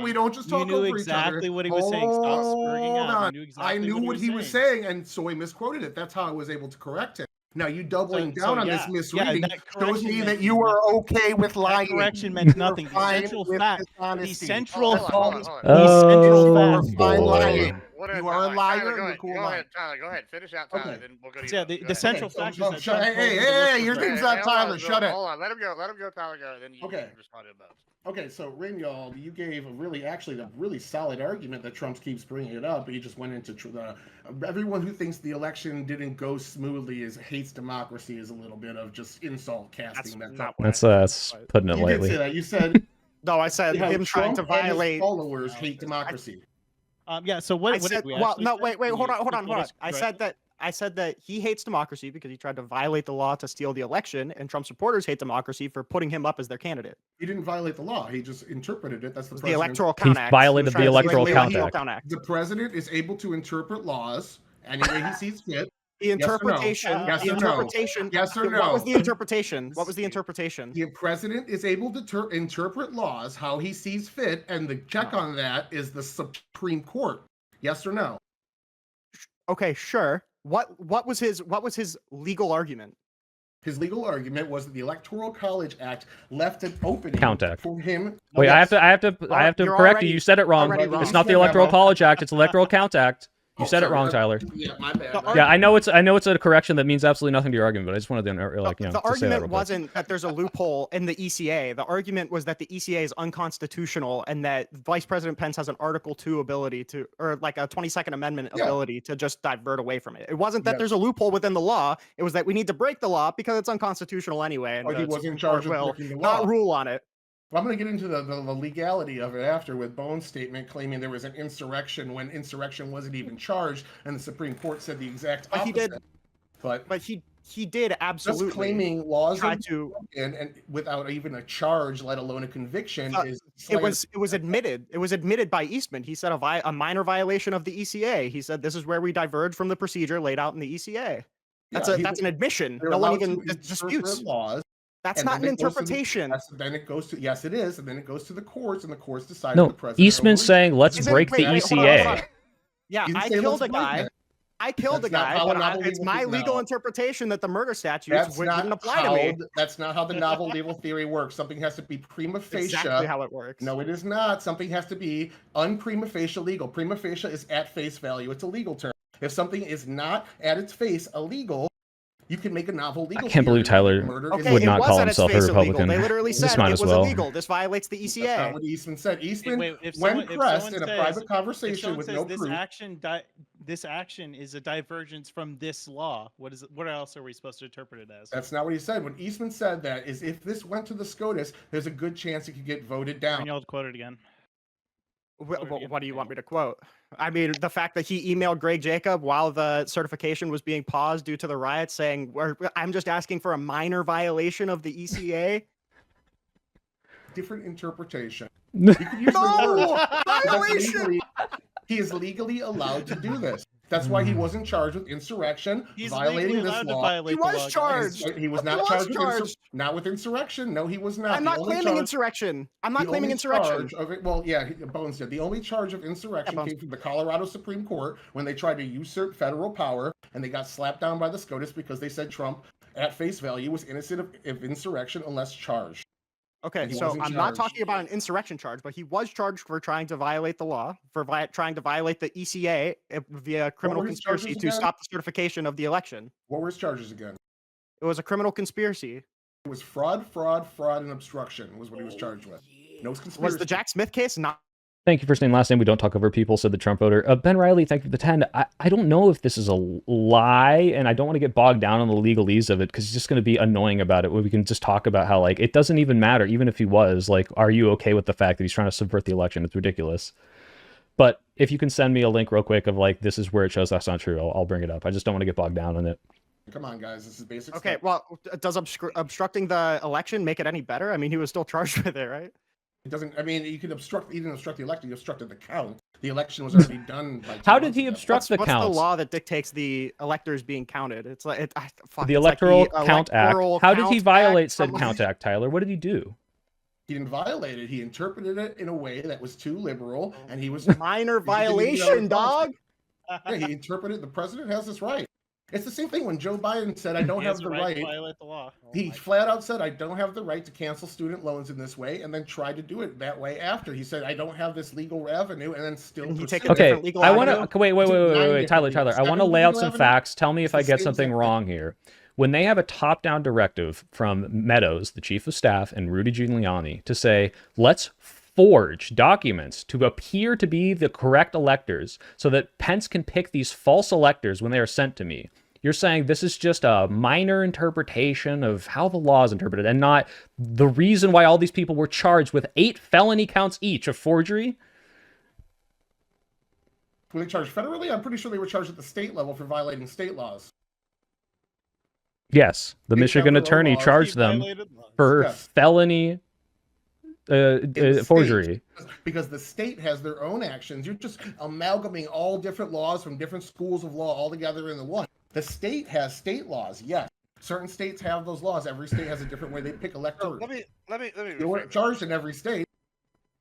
We don't just talk over each other. Exactly what he was saying. Stop spurting out. I knew what he was saying, and Soy misquoted it. That's how I was able to correct him. Now, you doubling down on this misreading shows me that you are okay with lying. Correction meant nothing. The central fact. The central fact. Lying. You are a liar. Go ahead, Tyler. Go ahead. Finish out, Tyler. Okay. Then we'll go to you. Yeah, the central fact is that... Hey, your name's not Tyler. Shut it. Hold on. Let him go, Tyler. Go. Then you respond to both. Okay, so Ringald, you gave a really solid argument that Trump keeps bringing it up, but you just went into everyone who thinks the election didn't go smoothly hates democracy is a little bit of just insult casting. That's putting it lightly. You did say that. You said no. I said him trying to violate. His followers hate democracy. Yeah. So what? Wait. Hold on. I said that he hates democracy because he tried to violate the law to steal the election, and Trump supporters hate democracy for putting him up as their candidate. He didn't violate the law. He just interpreted it. That's the Electoral Count Act. He violated the Electoral Count Act. The president is able to interpret laws any way he sees fit. The interpretation. Yes or no? Yes or no? What was the interpretation? The president is able to interpret laws how he sees fit, and the check on that is the Supreme Court. Yes or no? Okay, sure. What was his legal argument? His legal argument was that the Electoral College Act left an opening for him. Wait, I have to correct you. You said it wrong. It's not the Electoral College Act. It's Electoral Count Act. You said it wrong, Tyler. Yeah, my bad. Yeah, I know it's a correction that means absolutely nothing to your argument, but I just wanted to like, The to say that argument real quick. wasn't that there's a loophole in the ECA. The argument was that the ECA is unconstitutional and that Vice President Pence has an Article 2 ability to, or like a 22nd Amendment ability to just divert away from it. It wasn't that there's a loophole within the law. It was that we need to break the law because it's unconstitutional anyway. And Or he the was in Supreme charge Court of will breaking the law. not rule on it. Well, I'm going to get into the legality of it after with Bone's statement claiming there was an insurrection when insurrection wasn't even charged, and the Supreme Court said the exact opposite. But he did absolutely just claiming laws try to and without even a charge, let alone a conviction, is it was admitted. It was admitted by Eastman. He said a minor violation of the ECA. He said this is where we diverge from the procedure laid out in the ECA. That's an admission. No one even disputes. Laws. That's not an interpretation. Then it goes to yes, it is, and then it goes to the courts, and the courts decide. No, the president Eastman's saying let's break the ECA. Yeah, I killed a guy. I killed a guy, but it's my legal interpretation that the murder statutes wouldn't apply to me. That's not how the novel legal theory works. Something has to be prima facie. Exactly how it works. No, it is not. Something has to be unprima facie legal. Prima facie is at face value. It's a legal term. If something is not at its face illegal, you can make a novel legal. I can't believe Tyler would not call himself a Republican. They literally said it was illegal. This violates the ECA. That's not what Eastman said. Eastman, when pressed in a private conversation with no proof, this action is a divergence from this law. What else are we supposed to interpret it as? That's not what he said. When Eastman said that is if this went to the SCOTUS, there's a good chance it could get voted down. Y'all quote it again. What do you want me to quote? I mean, the fact that he emailed Greg Jacob while the certification was being paused due to the riots saying, I'm just asking for a minor violation of the ECA. Different interpretation. You could use the word. Violation! He is legally allowed to do this. That's why he wasn't charged with insurrection, He's violating this law. He was charged. He was not not with insurrection. No, he was not. I'm not claiming insurrection. I'm not claiming insurrection. Well, yeah, Bones did. The only charge of insurrection came from the Colorado Supreme Court when they tried to usurp federal power, and they got slapped down by the SCOTUS because they said Trump, at face value, was innocent of insurrection unless charged. Okay, so I'm not talking about an insurrection charge, but he was charged for trying to violate the law, for trying to violate the ECA via criminal conspiracy to stop the certification of the election. What were his charges again? It was a criminal conspiracy. It was fraud, and obstruction was what he was charged with. No conspiracy. Was the Jack Smith case not? Thank you, first name, last name. We don't talk over people, said the Trump voter. Ben Riley, thank you for the 10. I don't know if this is a lie, and I don't want to get bogged down on the legalese of it because he's just going to be annoying about it. We can just talk about how, like, it doesn't even matter, even if he was. Like, are you okay with the fact that he's trying to subvert the election? It's ridiculous. But if you can send me a link real quick of, like, this is where it shows that's not true, I'll bring it up. I just don't want to get bogged down on it. Come on, guys. This is basic Okay, stuff. well, does obstructing the election make it any better? I mean, he was still charged with it, right? It doesn't. I mean, you can obstruct. You didn't obstruct the election. You obstructed the count. The election was already done. How did he obstruct the count? What's the law that dictates the electors being counted? It's like the Electoral Count Act. How did he violate said Count Act, Tyler? What did he do? He didn't violate it. He interpreted it in a way that was too liberal, and he was minor violation, dog. Yeah, he interpreted. The president has this right. It's the same thing when Joe Biden said, I don't have the right. To violate the law. He flat out said, I don't have the right to cancel student loans in this way, and then tried to do it that way after. He said, I don't have this legal avenue, and then still. Okay, I want to wait, Tyler. I want to lay out some facts. Tell me if I get something wrong here. When they have a top-down directive from Meadows, the chief of staff, and Rudy Giuliani to say, let's forge documents to appear to be the correct electors so that Pence can pick these false electors when they are sent to me. You're saying this is just a minor interpretation of how the law is interpreted and not the reason why all these people were charged with 8 felony counts each of forgery? Were they charged federally? I'm pretty sure they were charged at the state level for violating state laws. Yes, the Michigan attorney charged them for felony forgery. Because the state has their own actions. You're just amalgamating all different laws from different schools of law all together into one. The state has state laws, yes. Certain states have those laws. Every state has a different way they pick electors. Let me. You weren't charged in every state.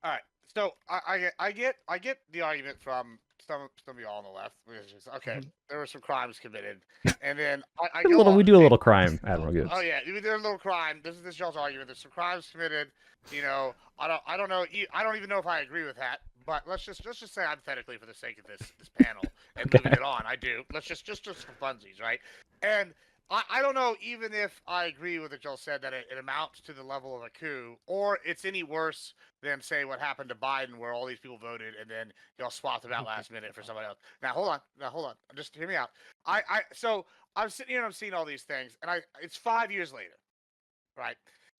All right. So I get the argument from some of y'all on the left, which is okay. There were some crimes committed, and then we do a little crime, Admiral Gibbs. Oh yeah, there's a little crime. This is y'all's argument. There's some crimes committed. You know, I don't know. I don't even know if I agree with that. But let's just say hypothetically, for the sake of this panel, and moving it on. I do. Let's just for funsies, right? And I don't know even if I agree with what y'all said that it amounts to the level of a coup, or it's any worse than say what happened to Biden, where all these people voted and then y'all swapped them out last minute for somebody else. Now hold on. Just hear me out. So I'm sitting here and I'm seeing all these things, and it's 5 years later, right?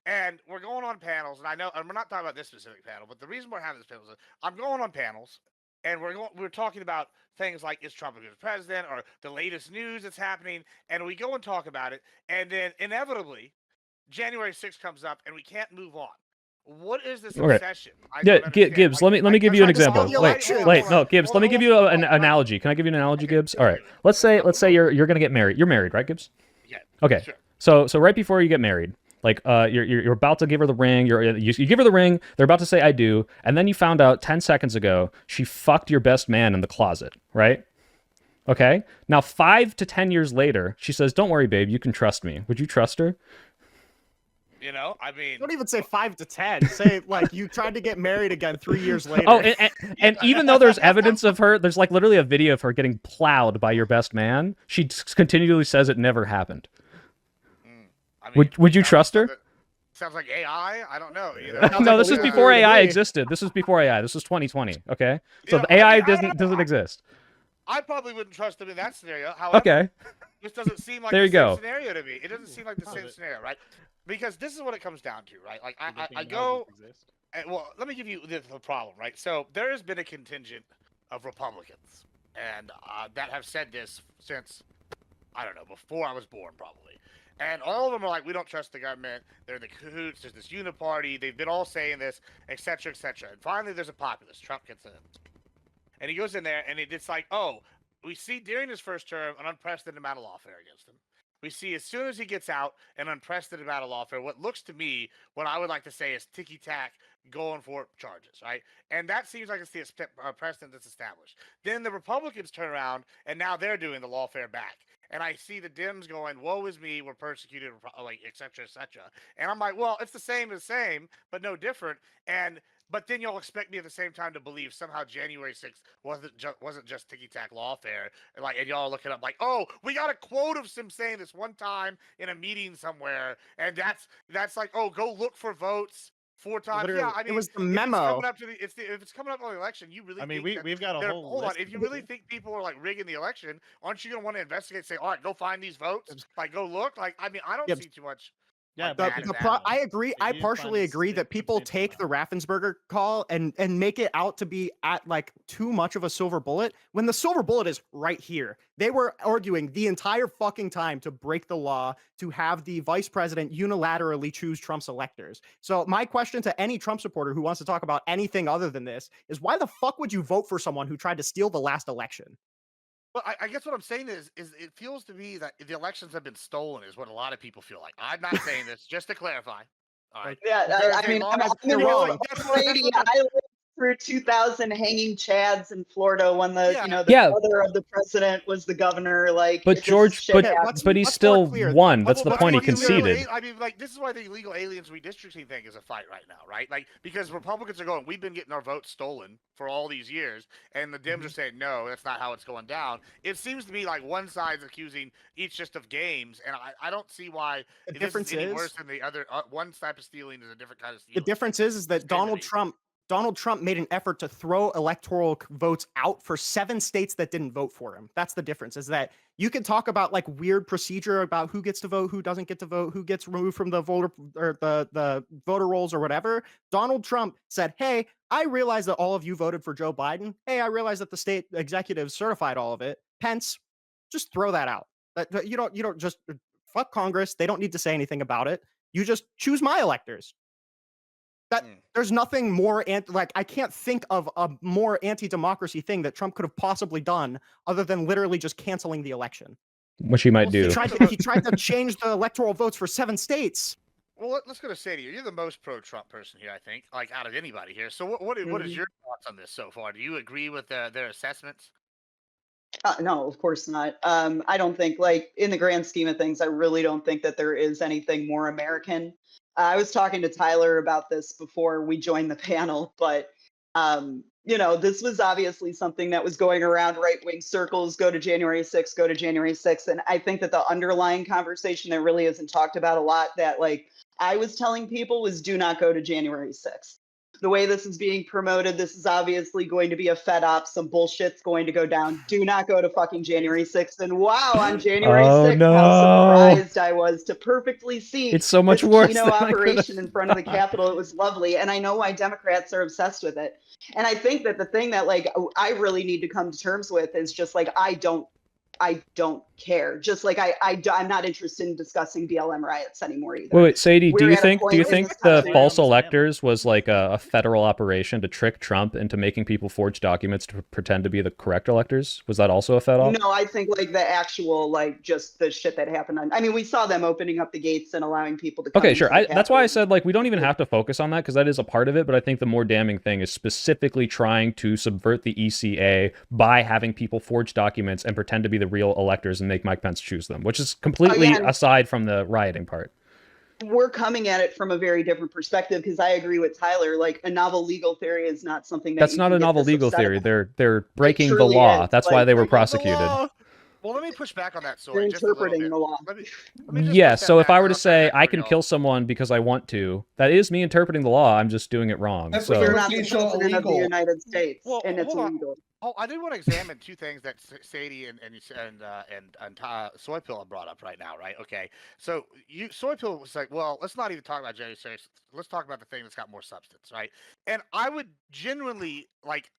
And we're going on panels, and I know, and we're not talking about this specific panel, but the reason we're having this panel is I'm going on panels, and we're talking about things like, is Trump a good president, or the latest news that's happening, and we go and talk about it, and then inevitably January 6th comes up, and we can't move on. What is this Okay. obsession? Yeah, Gibbs. Let me give you an example. Wait, no, Gibbs. Let me give you an hold on. analogy. Can I give you an analogy, Gibbs? All right. Okay. Let's say you're gonna get married. You're married, right, Gibbs? Yeah. Okay. Sure. So right before you get married, like you're about to give her the ring. You give her the ring. They're about to say I do, and then you found out 10 seconds ago she fucked your best man in the closet, right? Okay. Now 5 to 10 years later, she says, "Don't worry, babe. You can trust me." Would you trust her? You know, I mean, Don't even say 5 to 10. Say like you tried to get married again 3 years later. Oh, and even though there's evidence of her, there's like literally a video of her getting plowed by your best man. She continually says it never happened. I mean, Would you trust her? Sounds like AI. I don't know. You know? No, this is before AI existed. This is before AI. This is 2020. Okay, so the AI doesn't exist. I probably wouldn't trust them in that scenario. However, Okay. this doesn't seem like There the you same go. scenario to me. It doesn't seem like the same scenario, right? Because this is what it comes down to, right? Like I technologies go, exist. well, let me give you the problem, right? So there has been a contingent of Republicans, and that have said this since, I don't know, before I was born, probably. And all of them are like, we don't trust the government. They're in the cahoots. There's this uniparty. They've been all saying this, et cetera, et cetera. And finally, there's a populist. Trump gets in. And he goes in there, and it's like, oh, we see during his first term an unprecedented amount of lawfare against him. We see as soon as he gets out an unprecedented amount of lawfare, what looks to me, what I would like to say is ticky-tack going for charges, right? And that seems like it's the precedent that's established. Then the Republicans turn around, and now they're doing the lawfare back. And I see the Dems going, woe is me, we're persecuted, like, et cetera, et cetera. And I'm like, well, it's the same, but no different. But then you'll expect me at the same time to believe somehow January 6th wasn't just ticky-tack lawfare. And y'all look it up like, oh, we got a quote of him saying this one time in a meeting somewhere. And that's like, oh, go look for votes 4 times. Literally, yeah, I mean, it was the if memo. it's coming up on the election, you really I mean, think we've got a whole hold on. list If of you really think people are like rigging the election, aren't you going to want to investigate? Say, all right, go find these votes. Like, go look. Like, I mean, I don't see too much. Yeah, like, but bad in that. I agree. I partially agree that people take the Raffensperger call and make it out to be at like too much of a silver bullet when the silver bullet is right here. They were arguing the entire fucking time to break the law to have the vice president unilaterally choose Trump's electors. So my question to any Trump supporter who wants to talk about anything other than this is why the fuck would you vote for someone who tried to steal the last election? Well, I guess what I'm saying is it feels to me that the elections have been stolen is what a lot of people feel like. I'm not saying this, just to clarify. All right. Yeah, I mean, I'm you're wrong. Brady. I lived through 2000 hanging chads in Florida when the Yeah. brother of the president was the governor. Like, But it just George, shit happens. but he let's still more clear. won. That's the But point. He the illegal conceded. I mean, like, this is why the illegal aliens redistricting thing is a fight right now, right? Like, because Republicans are going, we've been getting our votes stolen for all these years, and the Dems are saying, no, that's not how it's going down. It seems to be like one side's accusing each just of games, and I don't see why The this difference is any is- worse than the other. One type of stealing is a different kind of The stealing. difference is that It's crazy to me. Donald Trump made an effort to throw electoral votes out for 7 states that didn't vote for him. That's the difference, is that you can talk about like weird procedure about who gets to vote, who doesn't get to vote, who gets removed from the voter or the voter rolls or whatever. Donald Trump said, hey, I realize that all of you voted for Joe Biden. Hey, I realize that the state executive certified all of it. Pence, just throw that out. You don't just fuck Congress. They don't need to say anything about it. You just choose my electors. There's nothing more I can't think of a more anti-democracy thing that Trump could have possibly done other than literally just canceling the election. Which he might do. He tried to change the electoral votes for 7 states. Well, let's go to Sadie. You're the most pro-Trump person here, I think, like out of anybody here. So what is your thoughts on this so far? Do you agree with their assessments? No, of course not. I don't think, like, in the grand scheme of things, I really don't think that there is anything more American. I was talking to Tyler about this before we joined the panel, but you know, this was obviously something that was going around right-wing circles, go to January 6th, go to January 6th. And I think that the underlying conversation that really isn't talked about a lot that like I was telling people was do not go to January 6th. The way this is being promoted, this is obviously going to be a fed up. Some bullshit's going to go down. Do not go to fucking January 6th. And wow, on January 6th, how surprised I was to perfectly see It's so much this worse Kino than I could've operation in front of the Capitol. It was lovely. And I know why Democrats are obsessed with it. And I think that the thing that like I really need to come to terms with is just like I don't care. Just like I'm not interested in discussing BLM riots anymore either. Wait, Sadie, do We're you at a think point in the this country- false electors was like a federal operation to trick Trump into making people forge documents to pretend to be the correct electors? Was that also a fed op? No, I think like the actual like just the shit that happened. I mean, we saw them opening up the gates and allowing people to come Okay, into sure. the That's why I Capitol. said like we don't even have to focus on that because that is a part of it. But I think the more damning thing is specifically trying to subvert the ECA by having people forge documents and pretend to be the real electors and make Mike Pence choose them, which is completely Again, aside from the rioting part. we're coming at it from a very different perspective because I agree with Tyler. Like a novel legal theory is not something that That's you not can a get novel this legal upset theory. about. They're breaking the truly law. is, That's like, why they were Breaking the prosecuted. law. Well, let me push back on that They're story just a little interpreting bit. the law. Let me just Yeah, push that so if back, I and were then to I'll turn it say back I over can to kill y'all. someone because I want to, that is me interpreting the law. I'm just doing it wrong. That's So You're not the facial president of the illegal. United States, Well, and it's hold on. illegal. Oh, I do want to examine two things that Sadie and Soy Pill have brought up right now, right? Okay, so Soy Pill was like, well, let's not even talk about January 6th. Let's talk about the thing that's got more substance, right? And I would genuinely like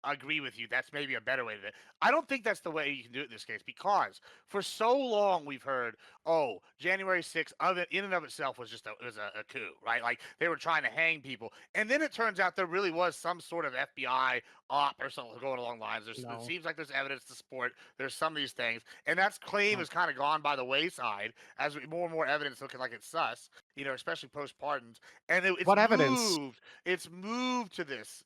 agree with you. That's maybe a better way to do it. I don't think that's the way you can do it in this case because for so long we've heard, oh, January 6th in and of itself was just a coup, right? Like they were trying to hang people. And then it turns out there really was some sort of FBI op or something going along lines. It seems like there's evidence to support there's some of these things. And that claim has kind of gone by the wayside as more and more evidence looking like it's sus, you know, especially post pardons. And it's What evidence? It's moved to this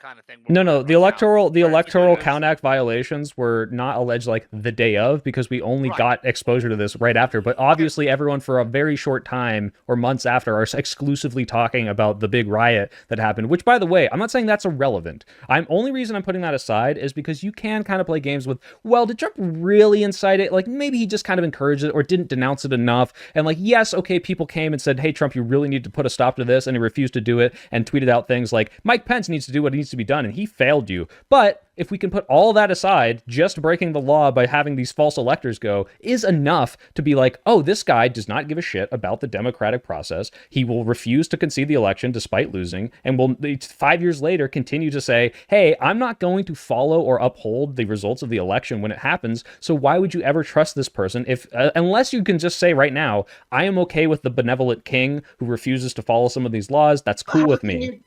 kind of thing. No, the electoral Count Count Act violations were not alleged like the day of because we only Right. got exposure to this right after. But obviously, everyone for a very short time or months after are exclusively talking about the big riot that happened. Which, by the way, I'm not saying that's irrelevant. Only reason I'm putting that aside is because you can kind of play games with, well, did Trump really incite it? Like maybe he just kind of encouraged it or didn't denounce it enough. And like, yes, okay, people came and said, hey, Trump, you really need to put a stop to this, and he refused to do it and tweeted out things like Mike Pence needs to do what needs to be done, and he failed you. But if we can put all that aside, just breaking the law by having these false electors go is enough to be like, oh, this guy does not give a shit about the democratic process. He will refuse to concede the election despite losing, and will 5 years later continue to say, hey, I'm not going to follow or uphold the results of the election when it happens. So why would you ever trust this person if, unless you can just say right now, I am okay with the benevolent king who refuses to follow some of these laws. That's cool with me.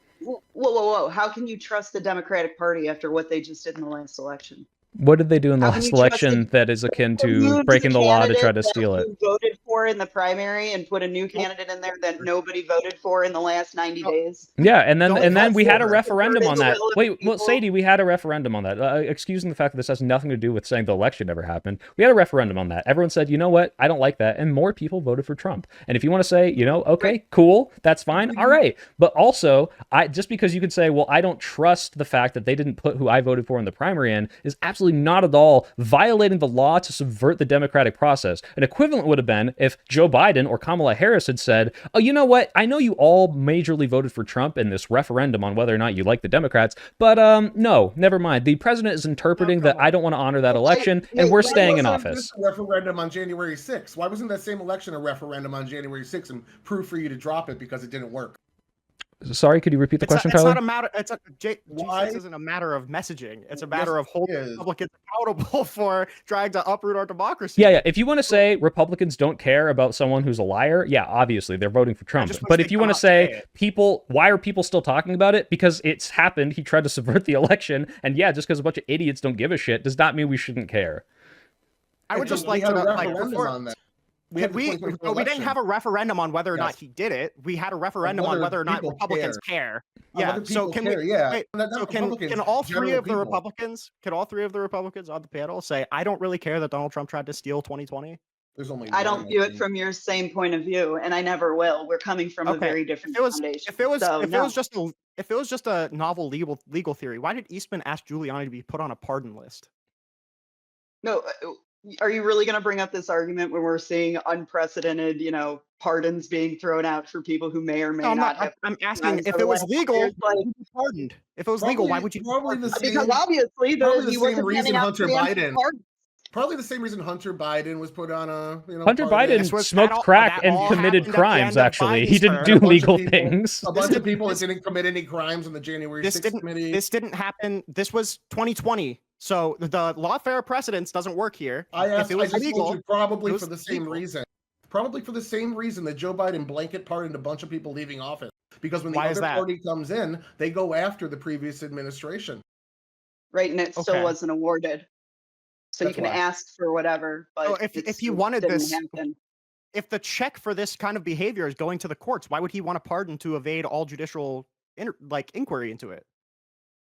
Whoa. How can you trust the Democratic Party after what they just did in the last election? What did they do in the How can last you trust election that is akin to breaking the law to try to steal it? You voted for in the primary and put a new candidate in there that nobody voted for in the last 90 days. Yeah, and then we had a that's referendum on that. irrelevant Wait, well, people. Sadie, we had a referendum on that. Excusing the fact that this has nothing to do with saying the election never happened. We had a referendum on that. Everyone said, you know what, I don't like that, and more people voted for Trump. And if you want to say, you know, okay, cool, that's fine, all right. But also, just because you could say, well, I don't trust the fact that they didn't put who I voted for in the primary in, is absolutely not at all violating the law to subvert the democratic process. An equivalent would have been if Joe Biden or Kamala Harris had said, oh, you know what? I know you all majorly voted for Trump in this referendum on whether or not you like the Democrats, but no, never mind. The president is interpreting that I don't want to honor that election, and we're staying in office. A referendum on January 6th. Why wasn't that same election a referendum on January 6th and proof for you to drop it because it didn't work? Sorry, could you repeat the question, it's Tyler? not a matter. G6 isn't a matter of messaging. It's a matter of holding Republicans accountable for trying to uproot our democracy. Yeah. If you want to say Republicans don't care about someone who's a liar, yeah, obviously they're voting for Trump. But if you want to say why are people still talking about it? Because it's happened. He tried to subvert the election, and yeah, just because a bunch of idiots don't give a shit does not mean we shouldn't care. I would just like to before. We didn't have a referendum on whether or not he did it. We had a referendum on whether or not Republicans care. Yeah. So can can all three of the Republicans on the panel say, I don't really care that Donald Trump tried to steal 2020? There's only I don't one, view it think. from your same point of view, and I never will. We're coming from a Okay, very different If it was foundation. if it was so if no. it was just a if it was just a novel legal theory, why did Eastman ask Giuliani to be put on a pardon list? No, are you really going to bring up this argument when we're seeing unprecedented, pardons being thrown out for people who may or may No, I'm not not. have I'm asking crimes if over it the was last legal, years, why like, would you be pardoned? If it was legal, why would you be Probably the pardoned? same. because obviously Probably the he same wasn't reason handing out Hunter preemptive Biden. pardons. Probably the same reason Hunter Biden was put on a Hunter pardon. Biden This was- smoked that all- crack that and all committed happened at the crimes, end of actually. He Biden's didn't term. do And a bunch legal of people, things. A bunch of didn't- people this- that didn't commit any crimes in the January 6th committee. This didn't happen. This was 2020. So the lawfare precedence doesn't work here. I If it was just legal, told you probably it was for the same legal. reason. Probably for the same reason that Joe Biden blanket pardoned a bunch of people leaving office. Because when the Why is other that? party comes in, they go after the previous administration. Right, and it still Okay. wasn't awarded. So That's you can why. ask for whatever, but So it if he still wanted didn't this, happen. if the check for this kind of behavior is going to the courts, why would he want a pardon to evade all judicial inquiry into it?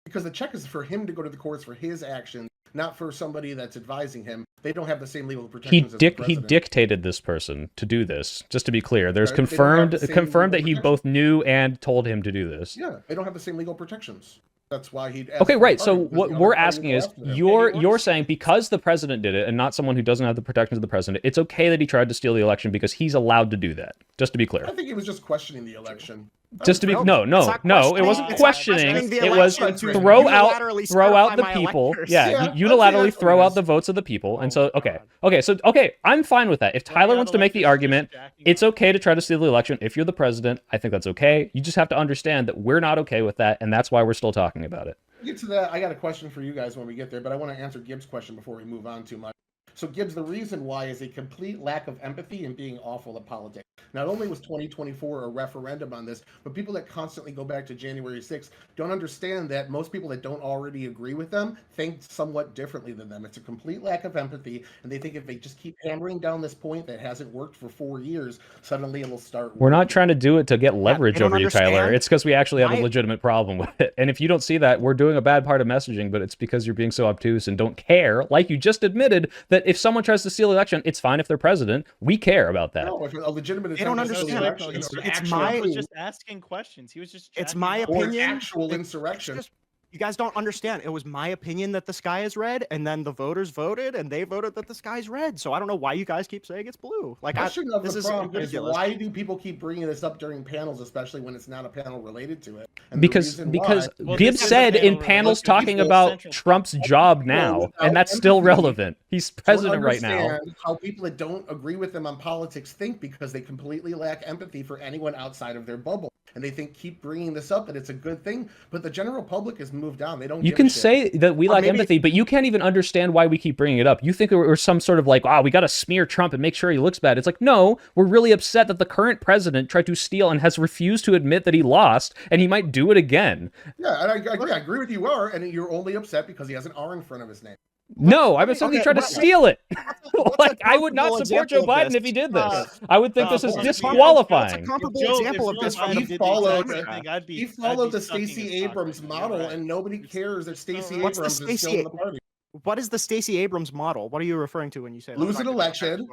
Because the check is for him to go to the courts for his actions, not for somebody that's advising him. They don't have the same legal He protections as the he president. dictated this person to do this. Just to be clear, there's Right, they don't have the same confirmed that legal he protection. both knew and told him to do this. Yeah, they don't have the same legal protections. That's why he'd ask Okay, for a right. So pardon, because what the other we're party asking would is, go after them. you're saying because the president did it and not someone who doesn't have the protections of the president, it's okay that he tried to steal the election because he's allowed to do that. Just to be clear. I think he was just questioning the election. Just to be No, no, it's no, not no. It questioning- wasn't it's not questioning. questioning the It was election to throw out unilaterally the certify my people. electors. Yeah, Yeah, unilaterally that's throw what it out the is. votes of the people. And so, okay, God. okay, I'm fine with that. If Tyler Let wants to make the electors argument, just jacking it's off. okay to try to steal the election. If you're the president, I think that's okay. You just have to understand that we're not okay with that, and that's why we're still talking about it. Get to that. I got a question for you guys when we get there, but I want to answer Gibbs' question before we move on too much. So Gibbs, the reason why is a complete lack of empathy and being awful at politics. Not only was 2024 a referendum on this, but people that constantly go back to January 6th don't understand that most people that don't already agree with them think somewhat differently than them. It's a complete lack of empathy, and they think if they just keep hammering down this point that hasn't worked for 4 years, suddenly it'll start We're not working. trying to do it to get leverage don't over you, Tyler. understand. It's because we actually have a I- legitimate problem with it. And if you don't see that, we're doing a bad part of messaging, but it's because you're being so obtuse and don't care. Like you just admitted that if someone tries to steal the election, it's fine if they're president. We care about that. No, if a legitimate They don't attempt to steal the understand. election It's- or it's actual my- He was coup just asking questions. He was just. It's jacking my off. or an opinion. actual It's insurrection. just- you guys don't understand. It was my opinion that the sky is red, and then the voters voted, and they voted that the sky's red. So I don't know why you guys keep saying it's blue. Like, Question of this the is problem is ridiculous. why do people keep bringing this up during panels, especially when it's not a panel related to it? And the Because reason Well, Gibbs this is a said in panel panels related. talking He's the about central Trump's point. job now, without and that's still empathy, relevant. He's don't president right now. understand how people that don't agree with them on politics think because they completely lack empathy for anyone outside of their bubble. And they think keep bringing this up that it's a good thing, but the general public has moved on. They don't. You give a can shit. say that we Or lack maybe- empathy, but you can't even understand why we keep bringing it up. You think we're some sort of like, we got to smear Trump and make sure he looks bad. It's like, no, we're really upset that the current president tried to steal and has refused to admit that he lost, and he might do it again. Yeah, and I agree with you. And you're only upset because he has an R in front of his name. No, I'm upset he okay, tried to what- steal it. what's a Like, I would not comparable support Joe example of Biden this? if he did this. I would think this is what's a disqualifying. comparable If Joe- example if of Joe this from Biden the did the followed exact the- same thing, I'd be. He I'd be followed the sucking Stacey his cock Abrams right now. model, You're right. and nobody cares that Stacey What's the Abrams is still Stacey- in the party. What is the Stacey Abrams model? What are you referring to when you say that? Lose an election,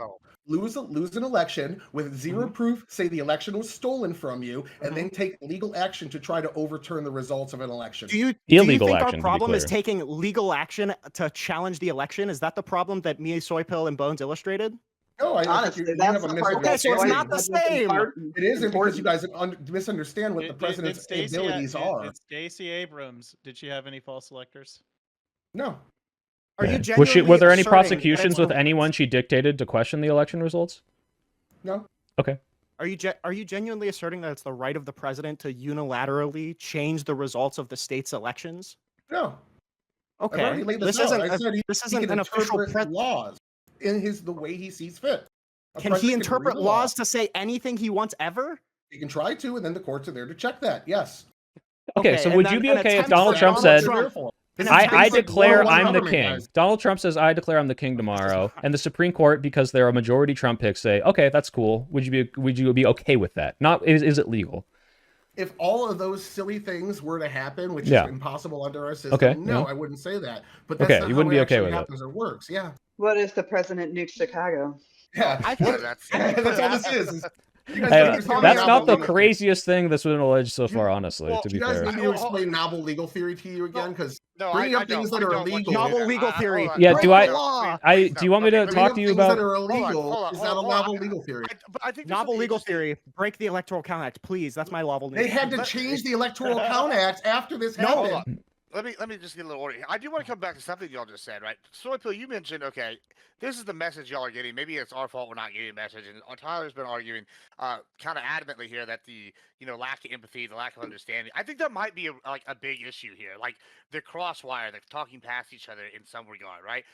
lose an election with zero Mm-hmm. proof, say the election was stolen from you, and then take legal action to try to overturn the results of an election. Do you Illegal think action, our to be problem is clear. taking legal action to challenge the election? Is that the problem that Mia Soypill and Bones illustrated? No, I think Honestly, you that's have a the part that's Okay, so it's misunderstanding. not the same. It isn't because you guys misunderstand what the Did president's Stacey- abilities are. Did Stacey Abrams, did she have any false electors? No. Are you Were genuinely there any asserting that prosecutions it's with a- anyone she dictated to question the election results? No. Okay. Are you genuinely asserting that it's the right of the president to unilaterally change the results of the state's elections? No. I've Okay, already laid this out. isn't I said he isn't can an official interpret laws in the way he sees fit. A Can he president interpret read a law. laws to say anything he wants ever? He can try to, and then the courts are there to check that. Yes. Okay, so and would then you be an okay if attempt Donald for Trump Donald said, Trump- an I attempt for- declare one I'm the government, king. guys. Donald Trump says, I declare I'm the king tomorrow. And the Supreme Court, because they're a majority Trump pick, say, okay, that's cool. Would you be okay with that? Not, is it legal? If all of those silly things were to happen, which Yeah. is impossible under our system, Okay, no, yeah. I wouldn't say that. But that's Okay, not you how wouldn't it be okay actually with it. happens or works. Yeah. What if the president nukes Chicago? Yeah, I what- that's that's all this is you guys Hey, don't understand that's novel not the legal theory. craziest thing that's been alleged so far, honestly, well, to Do be you guys fair. need me to explain novel legal theory to you again? Because No, bringing I up things don't. that I are don't want you illegal. to do Novel that. legal Hold theory. on. Yeah, Break do the I- law. do you want me to Okay, talk to you things that about? are Hold on, illegal hold on, is hold not a on, hold on. novel legal theory. But I think there's Novel something legal interesting. theory. Break the Electoral Count Act, please. That's my novel. They had to Let- change the Electoral Count Act after this No. happened. Hold on. Let me just get a little order here. I do want to come back to something y'all just said, right? Soypill, you mentioned, okay, this is the message y'all are getting. Maybe it's our fault we're not getting a message. And Tyler's been arguing kind of adamantly here that the lack of empathy, the lack of understanding. I think that might be a big issue here. Like the crosswire, the talking past each other in some regard, right?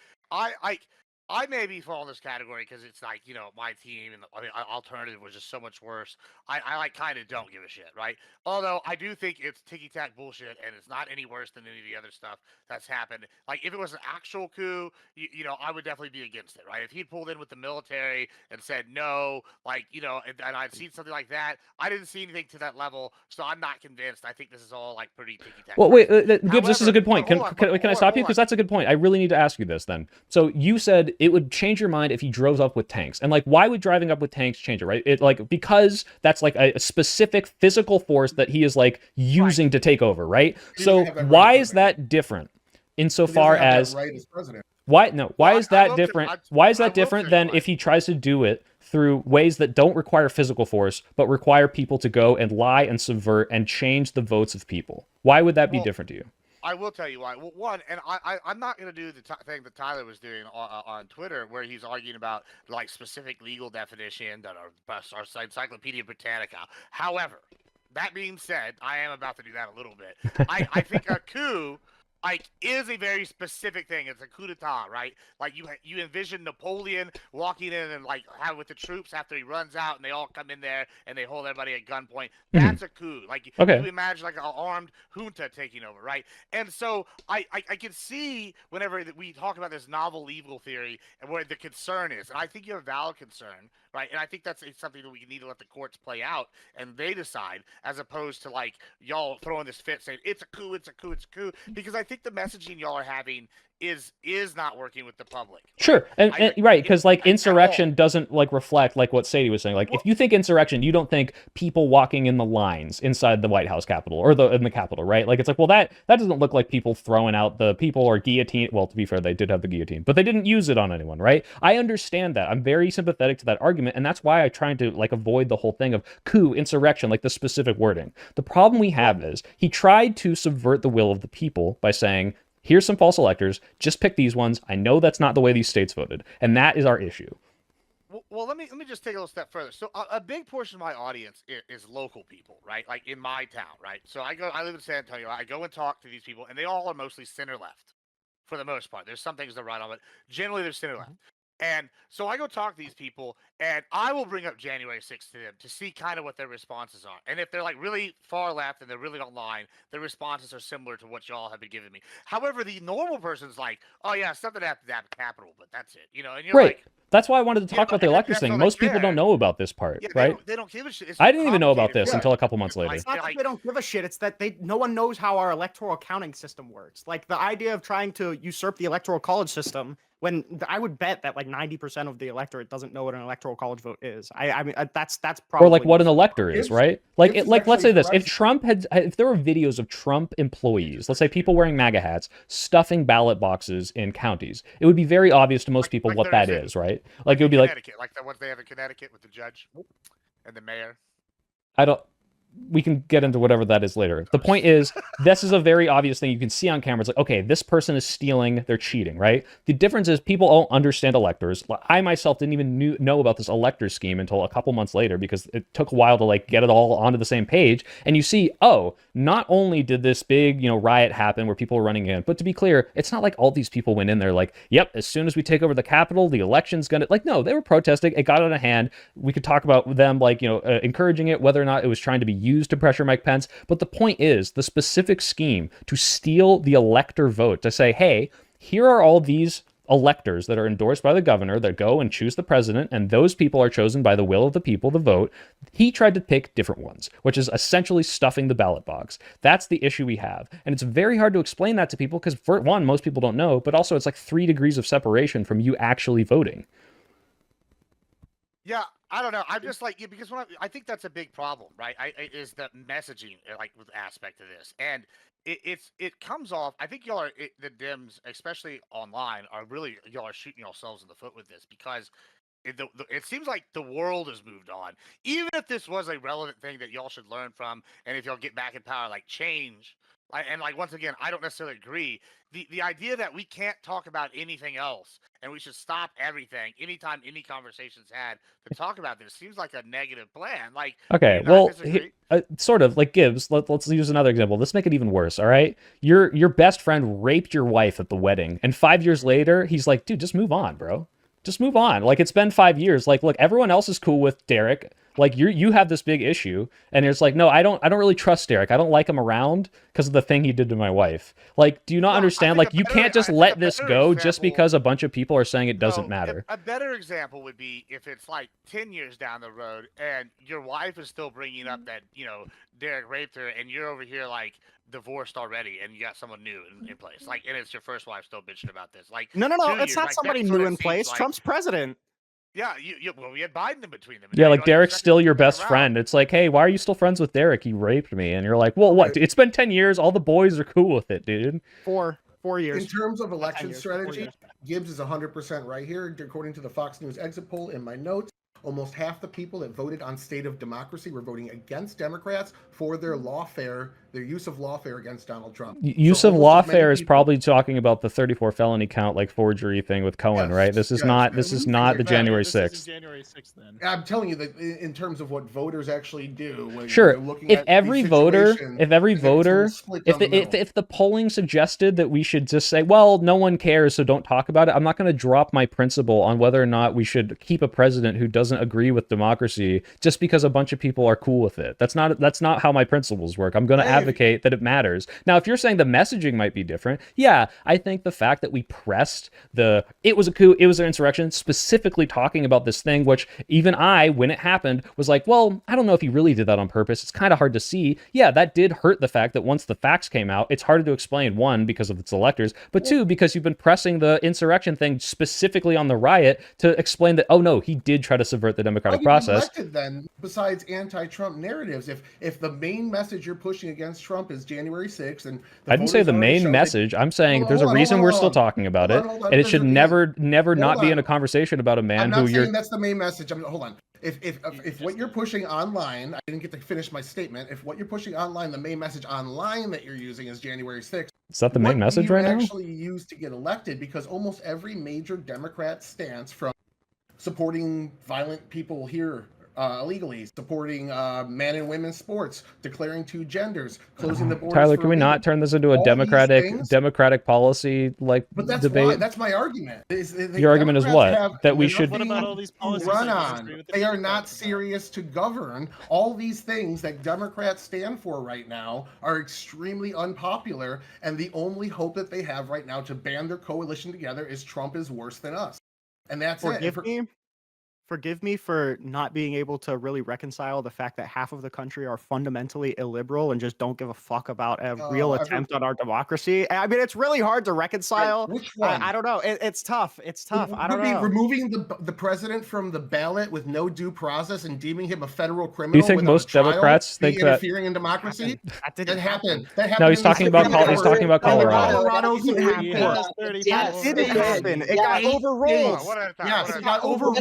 I maybe fall in this category because it's like, my team and the alternative was just so much worse. I like kind of don't give a shit, right? Although I do think it's ticky-tack bullshit and it's not any worse than any of the other stuff that's happened. Like if it was an actual coup, I would definitely be against it, right? If he'd pulled in with the military and said no, and I'd seen something like that, I didn't see anything to that level, so I'm not convinced. I think this is all like pretty ticky-tack. Well, wait, crazy. Gibbs, this is a good point. Hold on, Can I hold stop on, you? hold Because on. that's a good point. I really need to ask you this then. So you said it would change your mind if he drove up with tanks. And like, why would driving up with tanks change it, right? Because that's like a specific physical force that he is like using to take over, right? He So doesn't have that right why as is that different He insofar doesn't have as that right as president. why Well, is I that will different? I Why is I that will different tell you than why. if he tries to do it through ways that don't require physical force, but require people to go and lie and subvert and change the votes of people? Why would that be Well, different to you? I will tell you why. Well, one, and I'm not going to do the thing that Tyler was doing on Twitter, where he's arguing about like specific legal definition that are Encyclopedia Britannica. However, that being said, I am about to do that a little bit. I think a coup is a very specific thing. It's a coup d'etat, right? Like you envision Napoleon walking in and with the troops after he runs out and they all come in there and they hold everybody at gunpoint. That's a coup. Like Okay. you imagine like an armed junta taking over, right? And so I can see whenever we talk about this novel legal theory and where the concern is, and I think you have a valid concern, right? And I think that's something that we need to let the courts play out and they decide, as opposed to like y'all throwing this fit saying it's a coup, it's a coup, it's a coup, because I think the messaging y'all are having is not working with the public. Sure, and right, because like at all. insurrection doesn't like reflect like what Sadie was saying. Like if you think insurrection, you don't think people walking in the lines inside the White House Capitol or in the Capitol, right? Like it's like, well, that doesn't look like people throwing out the people or guillotine. Well, to be fair, they did have the guillotine, but they didn't use it on anyone, right? I understand that. I'm very sympathetic to that argument, and that's why I try to like avoid the whole thing of coup, insurrection, like the specific wording. The problem we have is he tried to subvert the will of the people by saying, here's some false electors, just pick these ones. I know that's not the way these states voted, and that is our issue. Well, let me just take a little step further. So a big portion of my audience is local people, right? Like in my town, right? So I live in San Antonio. I go and talk to these people, and they all are mostly center left, for the most part. There's some things they're right on, but generally they're center left. And so I go talk to these people, and I will bring up January 6th to them to see kind of what their responses are. And if they're like really far left and they're really online, their responses are similar to what y'all have been giving me. However, the normal person's like, oh yeah, something happened at the Capitol, but that's it, and you're Right. like, That's why I wanted to talk about the and electors that's thing. all Most they people care. don't know about this part, Yeah, right? they don't give a shit. It's I didn't even know about complicated. this until a couple months later. It's not that they don't give a shit. It's that no one knows how our electoral counting system works. Like the idea of trying to usurp the electoral college system, when I would bet that like 90% of the electorate doesn't know what an electoral college vote is. I mean that's probably Or like what an elector is, right? Like Gibbs is let's say actually this: correct. if there were videos of Trump employees, let's say people wearing MAGA hats, stuffing ballot boxes in counties, it would be very obvious to most people like what there that is in- is, right? Like it would be like, Connecticut, like the ones they have in Connecticut with the judge and the mayor. we can get into whatever that is later. The point is, this is a very obvious thing you can see on camera. It's like, okay, this person is stealing, they're cheating, right? The difference is people don't understand electors. I myself didn't even know about this elector scheme until a couple months later because it took a while to like get it all onto the same page. And you see, oh, not only did this big, riot happen where people were running in, but to be clear, it's not like all these people went in there like, yep, as soon as we take over the Capitol, the election's gonna, like, no, they were protesting. It got out of hand. We could talk about them like, encouraging it, whether or not it was trying to be used to pressure Mike Pence. But the point is the specific scheme to steal the elector vote, to say, hey, here are all these electors that are endorsed by the governor that go and choose the president, and those people are chosen by the will of the people, the vote. He tried to pick different ones, which is essentially stuffing the ballot box. That's the issue we have. And it's very hard to explain that to people because, for one, most people don't know, but also it's like 3 degrees of separation from you actually voting. Well, let me just take a little step further. So a big portion of my audience is local people, right? Like in my town, right? So I go and talk to these people, and they all are mostly center left. And so I think the messaging y'all are having is not working with the public. I think it's Yeah, I don't know. I'm just like, yeah, because I think that's a big problem, right? Is the messaging like with aspect of this, and it comes off. I think y'all are the Dems, especially online, are really y'all are shooting yourselves in the foot with this because it seems like the world has moved on. Even if this was a relevant thing that y'all should learn from, and if y'all get back in power, like change, like once again, I don't necessarily agree. The idea that we can't talk about anything else and we should stop everything anytime any conversation's had to talk about this seems like a negative plan. Like, do Okay, you not well, disagree? sort of like Gibbs. Let's use another example. Let's make it even worse. All right, your best friend raped your wife at the wedding, and 5 years later, he's like, dude, just move on, bro. Just move on. Like, it's been 5 years. Like, look, everyone else is cool with Derek. Like, you have this big issue, and it's like, no, I don't really trust Derek. I don't like him around because of the thing he did to my wife. Like, do you not Well, I understand? think Like, a you better- can't just I think let a this better go just example- because a bunch of people are saying it doesn't No, matter. A better example would be if it's like 10 years down the road and your wife is still bringing up that, Derek raped her and you're over here like divorced already and you got someone new in place. Like, and it's your first wife still bitching about this. Like, No, 2 it's years, not like, somebody that's what new it in seems place. like. Trump's president. Yeah, well, we had Biden in between them. and Yeah, now like you got your Derek's second still your second best round. friend. It's like, hey, why are you still friends with Derek? He raped me, and you're like, well, what? It's been 10 years. All the boys are cool with it, dude. 4 years. In terms of 10 election years, 4 strategy, years. Gibbs is 100% right here. According to the Fox News exit poll in my notes, almost half the people that voted on State of Democracy were voting against Democrats for their use of lawfare against Donald Trump. Use So of almost as many lawfare is people- probably talking about the 34 felony count, like forgery thing with Cohen, Yes, right? This is yes, not. yes. This is Things not like the that. January This isn't 6th. January 6th then. I'm telling you that in terms of what voters actually do, when Sure. they're looking If at every these voter, situations, if every it's a total voter, split if down the middle. if the polling suggested that we should just say, well, no one cares, so don't talk about it, I'm not going to drop my principle on whether or not we should keep a president who doesn't agree with democracy just because a bunch of people are cool with it. That's not how my principles work. I'm going to Hey, advocate that it matters. Now, if you're saying the messaging might be different, yeah, I think the fact that we pressed it was a coup, it was an insurrection, specifically talking about this thing, which even I, when it happened, was like, well, I don't know if he really did that on purpose. It's kind of hard to see. Yeah, that did hurt the fact that once the facts came out, it's harder to explain, one, because of its electors, but two, because you've been pressing the insurrection thing specifically on the riot to explain that, oh no, he did try to subvert the democratic process. Then, besides anti-Trump narratives, if the main message you're pushing against Trump is January 6th, and I didn't say the main message. I'm saying there's a reason we're still talking about it, and it should never not be in a conversation about a man I'm who not you're. saying that's the main message. Hold on. If what you're pushing online, I didn't get to finish my statement. If what you're pushing online, the main message online that you're using is January 6th. Is that the main message right now? Actually used to get elected, because almost every major Democrat stance, from supporting violent people here illegally, supporting men and women's sports, declaring two genders, closing the borders. Tyler, for can we not illegal- turn this into a all these democratic things- policy But that's debate? why, that's my argument. Your argument is what? That we nothing should- What about all these to policies run that on. disagree with the They are Democrats not about? serious to govern. All these things that Democrats stand for right now are extremely unpopular, and the only hope that they have right now to band their coalition together is Trump is worse than us. And that's it. Forgive me for not being able to really reconcile the fact that half of the country are fundamentally illiberal and just don't give a fuck about a real attempt on our democracy. I mean, it's really hard to reconcile. Which one? I don't know. It's tough. It's tough. I don't Would be know. removing the president from the ballot with no due process and deeming him a federal criminal. Do you think without most a trial, Democrats think that? interfering in democracy? That didn't happened. No, he's talking about Colorado. Colorado That didn't happen. Yes, That didn't happen. It got Yes. overruled. One at a time, Yes, one it at a got time. overruled.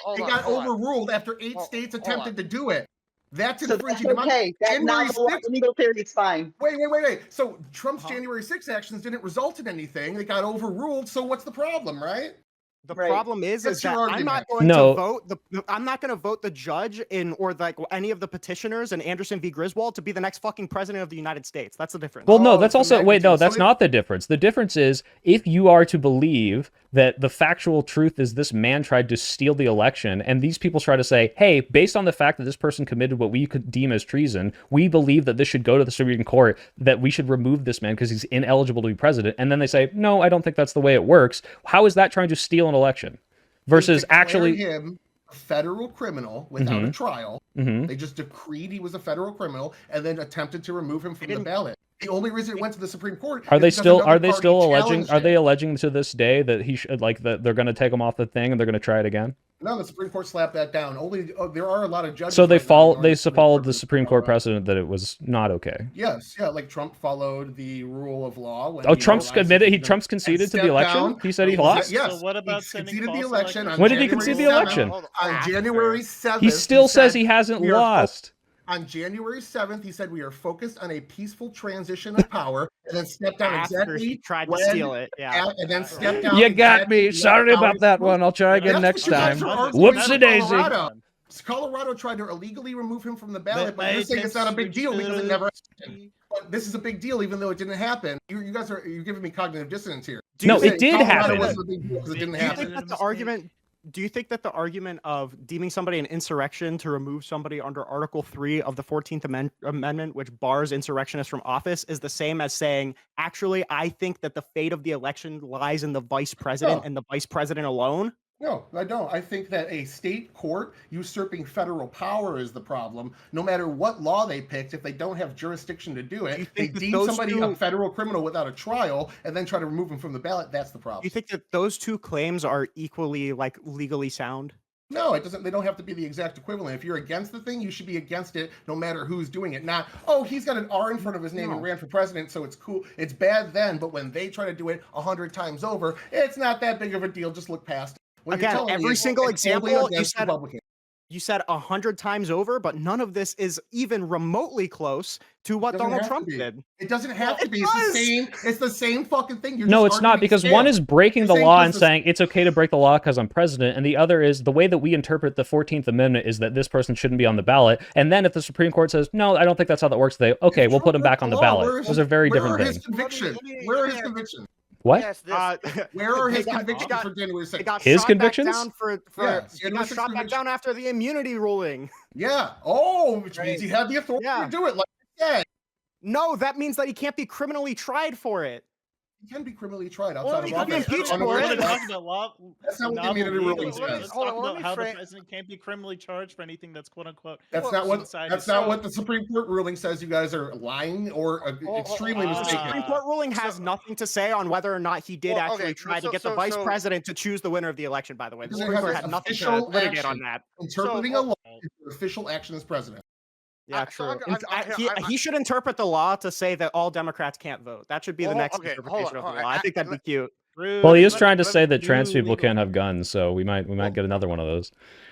Hold It on, got hold on. overruled after 8 states hold attempted on. to do it. That's So infringing that's okay. That January now the 6th. legal theory is fine. Wait. So Trump's January 6th actions didn't result in anything. They got overruled. So what's the problem, right? The Right. problem is That's that your I'm not argument. going No. to vote I'm not going to vote the judge or like any of the petitioners in Anderson v. Griswold to be the next fucking president of the United States. That's the difference. Well, no, Oh, that's the also wait, no, magnitude. that's So not the difference. The difference is if you are to believe that the factual truth is this man tried to steal the election, and these people try to say, hey, based on the fact that this person committed what we could deem as treason, we believe that this should go to the Supreme Court, that we should remove this man because he's ineligible to be president. And then they say, no, I don't think that's the way it works. How is that trying to steal an election? Versus They declared actually him a federal criminal without a Mhm. trial. Mhm. They just decreed he was a federal criminal and then attempted to remove him from the didn't- ball. The only reason it went to the Supreme Court Are is they because still another party alleging challenged it. alleging to this day that he should, like, that they're going to take him off the thing and they're going to try it again? No, the Supreme Court slapped that down. Only there are a lot of judges. So they right now ignoring they the Supreme followed Court the in Supreme Court Colorado. precedent that it was not okay. Yes, yeah, like Trump followed the rule of law. When Oh, he Trump's realized admitted he Trump's conceded to the stepped election. down. He said he He said- lost. Yes, So what he about sending conceded the false election electors? on When did he January concede the 7th. election? On January 7th, He still says said, he hasn't "We are lost. On January 7th, he said we are focused on a peaceful transition of power, and then stepped down After exactly he tried to when, steal it. Yeah. and then stepped down. You got exactly me. when Sorry about Howard that Stern- one. I'll try again That's next what you guys time. are arguing Whoopsie with daisy. Colorado. Colorado tried to illegally remove him from the ballot, but you're saying it's not a big deal because it never happened. But this is a big deal, even though it didn't happen. You guys are giving me cognitive dissonance here. No, You're it saying did Colorado happen. wasn't a big deal because it didn't Do you happen. think that the argument? Do you think that the argument of deeming somebody an insurrection to remove somebody under Article 3 of the 14th Amendment, which bars insurrectionists from office, is the same as saying, actually, I think that the fate of the election lies in the vice president and the vice president alone? No, I don't. I think that a state court usurping federal power is the problem. No matter what law they picked, if they don't have jurisdiction to do it, they deem somebody a federal criminal without a trial and then try to remove them from the ballot. That's the problem. Do you think that those two claims are equally, like, legally sound? No, it doesn't. They don't have to be the exact equivalent. If you're against the thing, you should be against it no matter who's doing it. Not, oh, he's got an R in front of his name and ran for president, so it's cool. It's bad then, but when they try to do it 100 times over, it's not that big of a deal. Just look past it. When you're Again, telling me every single it's totally example against Republicans. you said 100 times over, but none of this is even remotely close to what Doesn't Donald have to Trump be. did. It doesn't have to It be. It's the same fucking thing. You're No, just it's not, arguing because scale. one is breaking You're the saying law 'cause and the- saying it's okay to break the law because I'm president, and the other is the way that we interpret the 14th Amendment is that this person shouldn't be on the ballot. And then if the Supreme Court says, no, I don't think that's how that works, they, okay, we'll put him back on the ballot. Those are very different Where are his things. convictions? Where are his convictions? What? Yes, Where are They his got- convictions they got- for January 6th? They got His shot convictions? back down for Yeah, he January got 6th shot back conviction. down after the immunity ruling. Yeah. Oh, which means he had the authority to do it, like I said. No, that means that he can't be criminally tried for it. He can be criminally tried Well, outside he of could be office. impeached On a for it. We're regular- talking about law. That's not what the novel immunity legal ruling law. says. Let's Hold talk on, let about me how the frame- president can't be criminally charged for anything that's quote unquote. That's not what. inside That's his not soul. what the Supreme Court ruling says. You guys are lying or extremely The mistaken. Supreme Court ruling has nothing to say on whether or not he did Well, actually okay, try so- to get the so- vice so- president to choose the winner of the election, by the way. The Because it Supreme has Court an had nothing to official litigate on action. that. Interpreting a law is your official action as president. Yeah, so true. I- He should interpret the law to say that all Democrats can't vote. That should be the Well, next okay, hold interpretation on, of the hold law. on. I think that'd be cute. Well, he is Let- trying to let say me- that trans people legal. can't have guns, so we might get another one of those.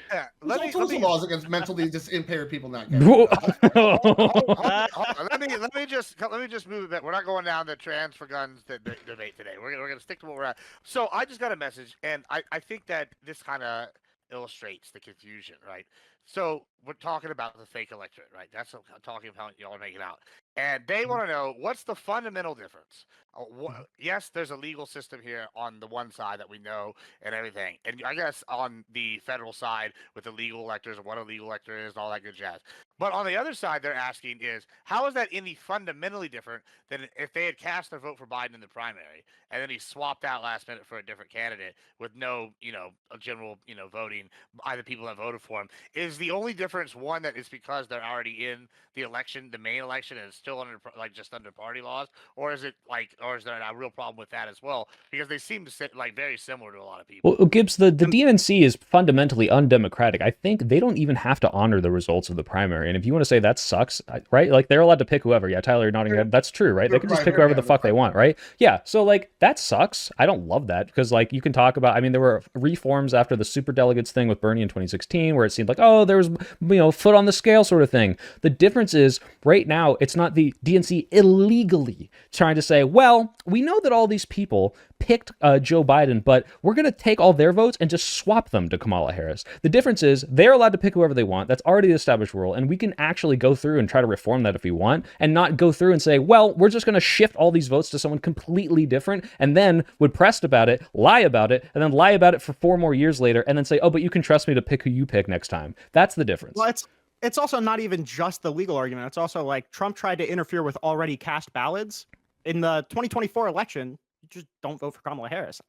Yeah, There's all sorts of laws against mentally impaired people not getting. Hold on, let me just move a bit. We're not going down the trans for guns debate today. We're gonna stick to what we're at. So I just got a message, and I think that this kind of illustrates the confusion, right? So we're talking about the fake electorate, right? That's what I'm talking about. Y'all are making out, and they want to know what's the fundamental difference. Yes, there's a legal system here on the one side that we know and everything, and I guess on the federal side with the legal electors and what a legal elector is and all that good jazz. But on the other side, they're asking is how is that any fundamentally different than if they had cast their vote for Biden in the primary and then he swapped out last minute for a different candidate with no, a general, voting by the people that voted for him? Is the only difference one that it's because they're already in the election, the main election, and it's still under just under party laws, or is it or is there a real problem with that as well? Because they seem to sit very similar to a lot of people. Well, Gibbs, the DNC is fundamentally undemocratic. I think they don't even have to honor the results of the primary. And if you want to say that sucks, right? Like they're allowed to pick whoever. Yeah, Tyler, you're nodding your head. That's true, right? They can just pick whoever the fuck they want, right? Yeah. So like that sucks. I don't love that because like you can talk about. I mean, there were reforms after the superdelegates thing with Bernie in 2016, where it seemed like there was foot on the scale sort of thing. The difference is right now it's not the DNC illegally trying to say, well, we know that all these people picked Joe Biden, but we're going to take all their votes and just swap them to Kamala Harris. The difference is they're allowed to pick whoever they want. That's already the established rule. And we can actually go through and try to reform that if we want and not go through and say, well, we're just going to shift all these votes to someone completely different. And then would pressed about it, lie about it, and then lie about it for 4 more years later. And then say, oh, but you can trust me to pick who you pick next time. That's the difference. Well, it's also not even just the legal argument. It's also like Trump tried to interfere with already cast ballots in the 2024 election. You just don't vote for Kamala Harris.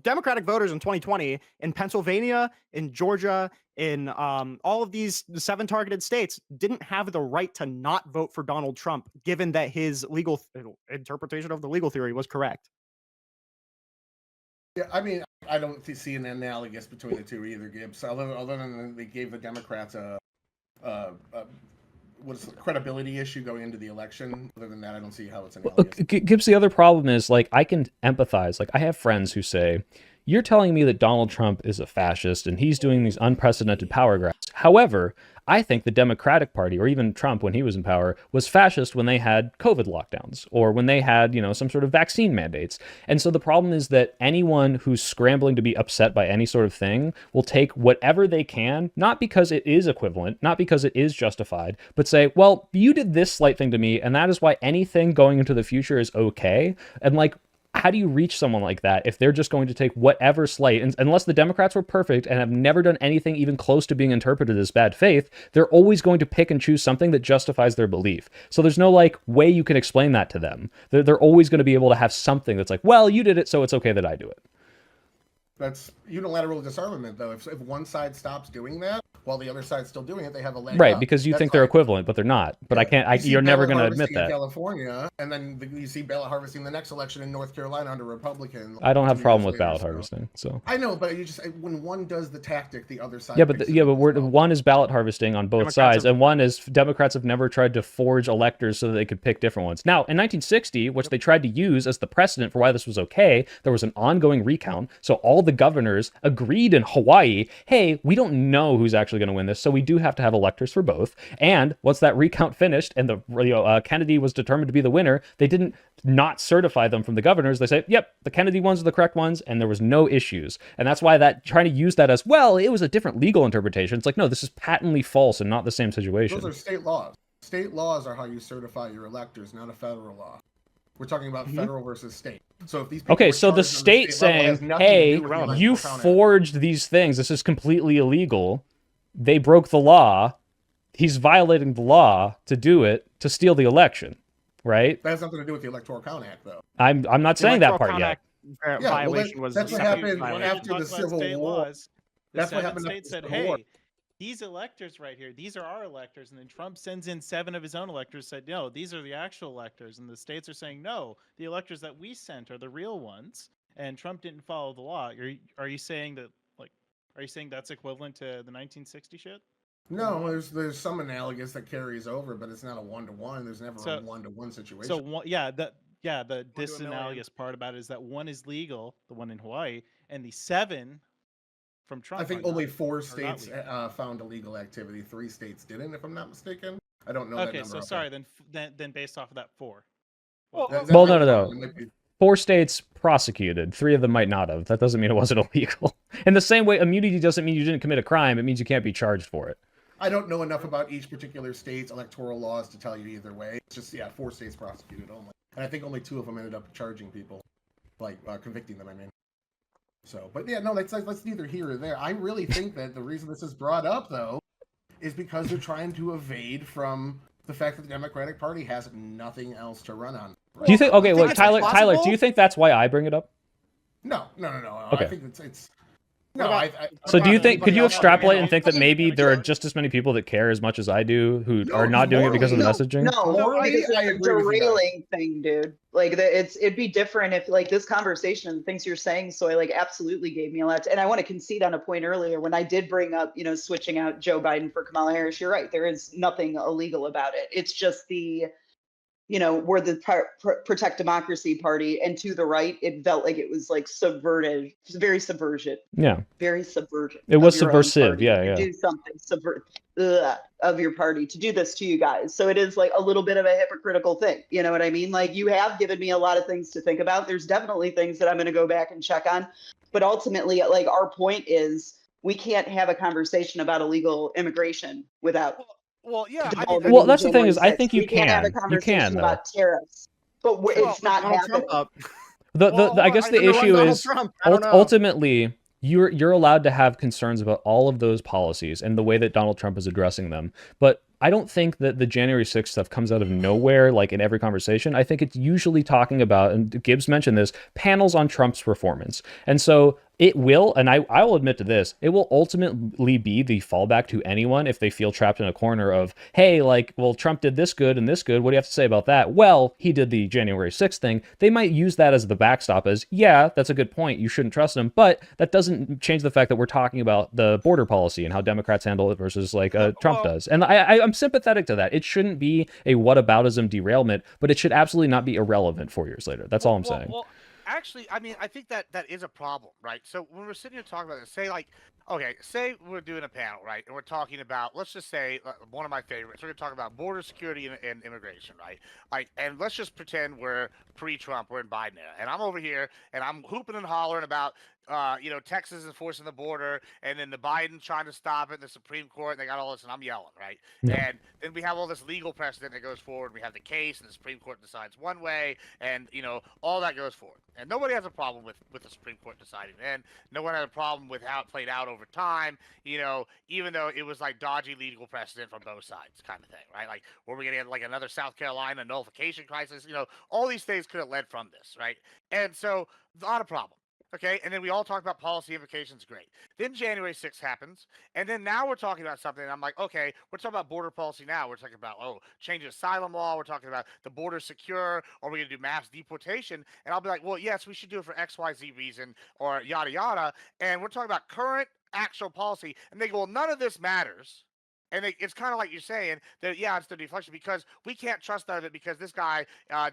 Democratic voters in 2020 in Pennsylvania, in Georgia, in all of these 7 targeted states didn't have the right to not vote for Donald Trump, given that his legal interpretation of the legal theory was correct. Yeah, I mean, I don't see an analogous between the two either, Gibbs. Other than they gave the Democrats a what's the credibility issue going into the election. Other than that, I don't see how it's analogous. Gibbs, the other problem is, like, I can empathize. Like, I have friends who say, you're telling me that Donald Trump is a fascist and he's doing these unprecedented power grabs. However, I think the Democratic Party, or even Trump when he was in power, was fascist when they had COVID lockdowns or when they had, some sort of vaccine mandates. And so the problem is that anyone who's scrambling to be upset by any sort of thing will take whatever they can, not because it is equivalent, not because it is justified, but say, well, you did this slight thing to me, and that is why anything going into the future is okay. And like, how do you reach someone like that if they're just going to take whatever slight, and unless the Democrats were perfect and have never done anything even close to being interpreted as bad faith, they're always going to pick and choose something that justifies their belief. So there's no like way you can explain that to them. They're always going to be able to have something that's like, well, you did it, so it's okay that I do it. That's unilateral disarmament, though. If one side stops doing that while the other side's still doing it, they have a leg right, up. because you That's think they're like, equivalent, but they're not. But yeah. you're never going to ballot admit harvesting that. in California, and then you see ballot harvesting the next election in North Carolina under Republican. I don't have a 2 problem years with ballot later, harvesting. So I know, but you just when one does the tactic, the other side. yeah, but picks it up as well. one is ballot harvesting on both Democrats sides, have- and one is Democrats have never tried to forge electors so that they could pick different ones. Now, in 1960, which they tried to use as the precedent for why this was okay, there was an ongoing recount. So all the governors agreed in Hawaii, hey, we don't know who's actually going to win this, so we do have to have electors for both. And once that recount finished and the Kennedy was determined to be the winner, they didn't not certify them from the governors. They say, yep, the Kennedy ones are the correct ones, and there was no issues. And that's why that trying to use that as, well, it was a different legal interpretation. It's like, no, this is patently false and not the same situation. Those are state laws. State laws are how you certify your electors, not a federal law. We're talking about federal versus state. So if these people Okay, were so the charged on state state level, it has saying, nothing to hey, do with the Electoral you Count Act. forged these things, this is completely illegal, they broke the law, he's violating the law to do it, to steal the election, right? That has nothing to do with the Electoral Count Act, though. I'm not The saying that Electoral part Count yet. Act Yeah, well, violation was that's a what separate happened violation. after the Civil War. That's what happened after the said, Civil War. hey, these electors right here, these are our electors. And then Trump sends in 7 of his own electors, said, no, these are the actual electors. And the states are saying, no, the electors that we sent are the real ones. And Trump didn't follow the law. Are you saying that, are you saying that's equivalent to the 1960 shit? No, there's some analogous that carries over, but it's not a 1-to-1. There's never a 1-to-1 situation. So the disanalogous part about it is that one is legal, the one in Hawaii, and the 7 from Trump. I think are only not- 4 are not states legal. found illegal activity. 3 states didn't, if I'm not mistaken. I don't know that Okay, number. so off sorry, then based off of that 4. That Well, might be no. wrong. It might be- 4 states prosecuted, 3 of them might not have. That doesn't mean it wasn't illegal. In the same way, immunity doesn't mean you didn't commit a crime, it means you can't be charged for it. I don't know enough about each particular state's electoral laws to tell you either way. It's just, 4 states prosecuted only. And I think only 2 of them ended up charging people, convicting them, I mean. So, but yeah, no, that's neither here or there. I really think that the reason this is brought up, though, is because they're trying to evade from the fact that the Democratic Party has nothing else to run on. Right? Do you think, okay, think wait, it's Tyler, possible? do you think that's why I bring it up? No. Okay. I think it's no. I, So do you about think, could anybody you else extrapolate around? and think that maybe there are just as many people that care as much as I do who are not doing it because of the messaging? No, Morally, because it's I a agree with you guys. derailing thing, dude. Like it'd be different if like this conversation and the things you're saying. So I like absolutely gave me a lot. And I want to concede on a point earlier when I did bring up, switching out Joe Biden for Kamala Harris. You're right. There is nothing illegal about it. It's just the, we're the protect democracy party, and to the right, it felt like it was like subverted. It was very subversive. Yeah. Very subversive. It was of your own subversive, party yeah, to yeah. do something of your party to do this to you guys. So it is like a little bit of a hypocritical thing. You know what I mean? Like you have given me a lot of things to think about. There's definitely things that I'm going to go back and check on. But ultimately, like our point is we can't have a conversation about illegal immigration without. Well, yeah. Well, that's the thing is, I January think you 6th. We can't have a can. You conversation can, though. about tariffs, but it's not Donald happening. Trump up. I guess the issue is ultimately you're allowed to have concerns about all of those policies and the way that Donald Trump is addressing them. But I don't think that the January 6th stuff comes out of nowhere, like in every conversation. I think it's usually talking about, and Gibbs mentioned this, panels on Trump's performance. And so It will, and I will admit to this, it will ultimately be the fallback to anyone if they feel trapped in a corner of, hey, like, well, Trump did this good and this good. What do you have to say about that? Well, he did the January 6th thing. They might use that as the backstop as, yeah, that's a good point. You shouldn't trust him. But that doesn't change the fact that we're talking about the border policy and how Democrats handle it versus like Trump does. And I'm sympathetic to that. It shouldn't be a whataboutism derailment, but it should absolutely not be irrelevant 4 years later. That's all I'm saying. Well, actually, I mean, I think that is a problem, right? So when we're sitting here talking about this, say like, okay, say we're doing a panel, right, and we're talking about, let's just say, one of my favorites. We're going to talk about border security and immigration, right? Like, and let's just pretend we're pre-Trump, we're in Biden era, and I'm over here and I'm hooping and hollering about, Texas enforcing the border, and then the Biden trying to stop it, the Supreme Court, and they got all this, and I'm yelling, right? Yeah. And then we have all this legal precedent that goes forward. We have the case, and the Supreme Court decides one way, and all that goes forward. And nobody has a problem with the Supreme Court deciding. And no one had a problem with how it played out over time. Even though it was like dodgy legal precedent from both sides, kind of thing, right? Like, were we gonna get like another South Carolina nullification crisis? All these things could have led from this, right? And so, not a problem. Okay, and then we all talk about policy implications, great. Then January 6th happens, and then now we're talking about something, and I'm like, okay, we're talking about border policy now. We're talking about, changing asylum law. We're talking about the border secure, or we're going to do mass deportation. And I'll be like, well, yes, we should do it for XYZ reason, or yada, yada. And we're talking about current actual policy, and they go, well, none of this matters. And it's kind of like you're saying that, yeah, it's the deflection because we can't trust none of it because this guy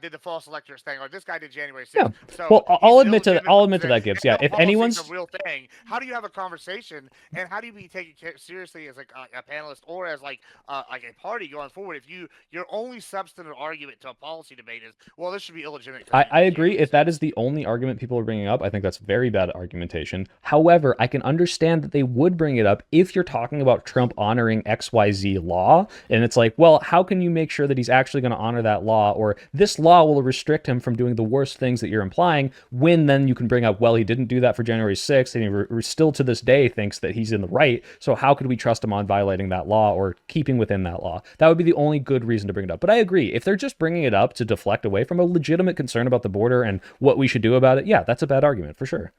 did the false electors thing or this guy did January 6th. Yeah. So Well, I'll admit to illegitimate that, Gibbs. Yeah, if policy's anyone's a real thing, how do you have a conversation and how do you be taken seriously as like a panelist or as like a party going forward if your only substantive argument to a policy debate is, well, this should be illegitimate? I agree. If that is the only argument people are bringing up, I think that's very bad argumentation. However, I can understand that they would bring it up if you're talking about Trump honoring XYZ law. And it's like, well, how can you make sure that he's actually going to honor that law? Or this law will restrict him from doing the worst things that you're implying, when then you can bring up, well, he didn't do that for January 6th, and he still to this day thinks that he's in the right. So how could we trust him on violating that law or keeping within that law? That would be the only good reason to bring it up. But I agree. If they're just bringing it up to deflect away from a legitimate concern about the border and what we should do about it, yeah, that's a bad argument for sure.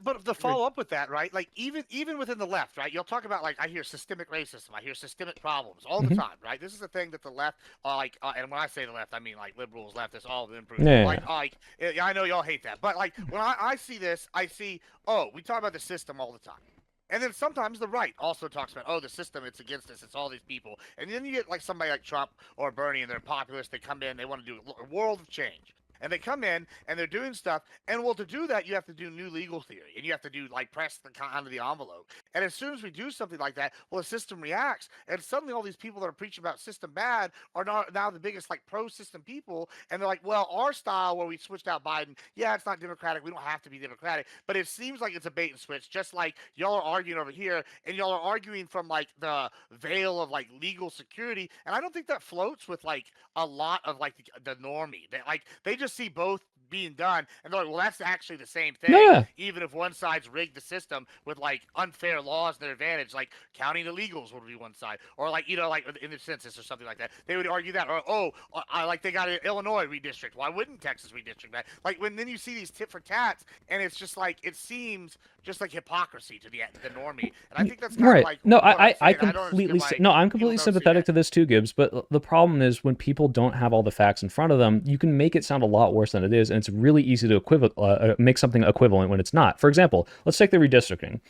But to follow up with that, right? Like even within the left, right? You'll talk about like I hear systemic racism, I hear systemic problems all the time, right? This is the thing that the left, and when I say the left, I mean like liberals, leftists, all of them. Yeah. I know y'all hate that, but like when I see this, I see, we talk about the system all the time. And then sometimes the right also talks about, the system, it's against us, it's all these people. And then you get like somebody like Trump or Bernie, and they're populists, they come in, they want to do a world of change. And they come in and they're doing stuff. And well, to do that, you have to do new legal theory and you have to do like press onto the envelope. And as soon as we do something like that, well, the system reacts. And suddenly all these people that are preaching about system bad are now the biggest like pro-system people. And they're like, well, our style where we switched out Biden, yeah, it's not democratic. We don't have to be democratic. But it seems like it's a bait and switch, just like y'all are arguing over here. And y'all are arguing from like the veil of like legal security. And I don't think that floats with like a lot of like the normie. They just see both being done and they're like, well, that's actually the same thing. Yeah. Even if one side's rigged the system with like unfair laws to their advantage, like counting illegals would be one side, or like like in the census or something like that, they would argue that, or like they got an Illinois redistrict, why wouldn't Texas redistrict that? Like then you see these tit for tats and it's just like it seems just like hypocrisy to the normie, and I think that's kind right. of like no, I'm I'm completely sympathetic to this too, Gibbs. But the problem is when people don't have all the facts in front of them, you can make it sound a lot worse than it is, and it's really easy to make something equivalent when it's not. For example, let's take the redistricting.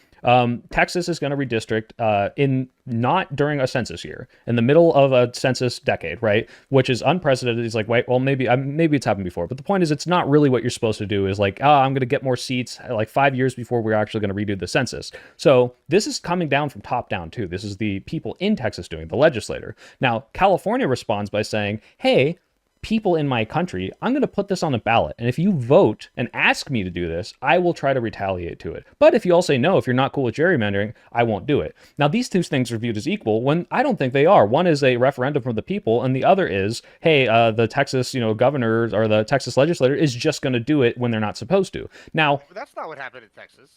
Texas is going to redistrict in not during a census year, in the middle of a census decade, right? Which is unprecedented. He's like, wait, well, maybe it's happened before, but the point is, it's not really what you're supposed to do. Is like, I'm going to get more seats like 5 years before we're actually going to redo the census. So this is coming down from top down too. This is the people in Texas doing, the legislator. Now, California responds by saying, hey, people in my country, I'm going to put this on a ballot. And if you vote and ask me to do this, I will try to retaliate to it. But if you all say no, if you're not cool with gerrymandering, I won't do it. Now, these two things are viewed as equal when I don't think they are. One is a referendum from the people, and the other is, hey, the Texas, governor or the Texas legislator is just going to do it when they're not supposed to. Now, that's not what happened in Texas.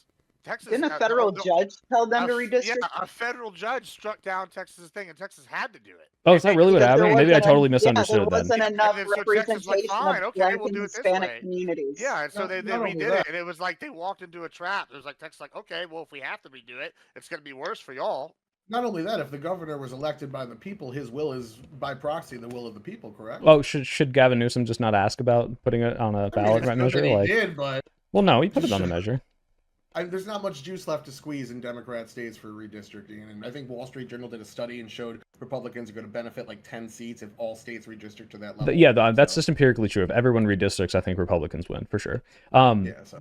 Texas. Didn't a federal judge tell them to redistrict? Yeah, a federal judge struck down Texas's thing, and Texas had to do it. Oh, is that really what Because there happened? Maybe I wasn't totally yeah, misunderstood there then. wasn't enough And then so Texas was like, representation fine, of okay, Black we'll and do it this Hispanic way. communities. Yeah, and so they not only redid that- it, and it was like they walked into a trap. It was like Texas, like, okay, well, if we have to redo it, it's going to be worse for y'all. Not only that, if the governor was elected by the people, his will is by proxy the will of the people, correct? Oh, should Gavin Newsom just not ask about putting it on a ballot I mean, measure? he Like, did, but well, no, he put it on the measure. there's not much juice left to squeeze in Democrat states for redistricting. And I think Wall Street Journal did a study and showed Republicans are going to benefit like 10 seats if all states redistrict to that level. Yeah, that's just empirically true. If everyone redistricts, I think Republicans win for sure. Yeah, so.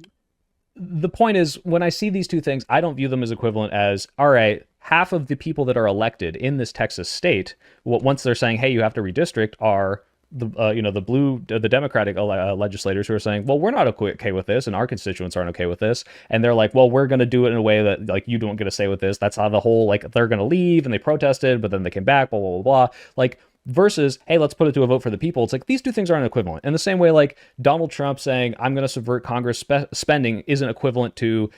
The point is, when I see these two things, I don't view them as equivalent as, all right, half of the people that are elected in this Texas state, once they're saying, hey, you have to redistrict, are the Democratic legislators who are saying, well, we're not okay with this, and our constituents aren't okay with this, and they're like, well, we're going to do it in a way that like you don't get a say with this. That's how the whole like they're going to leave, and they protested, but then they came back, blah blah blah blah. Like versus, hey, let's put it to a vote for the people. It's like these two things aren't equivalent. In the same way, like Donald Trump saying, I'm going to subvert Congress spending isn't equivalent to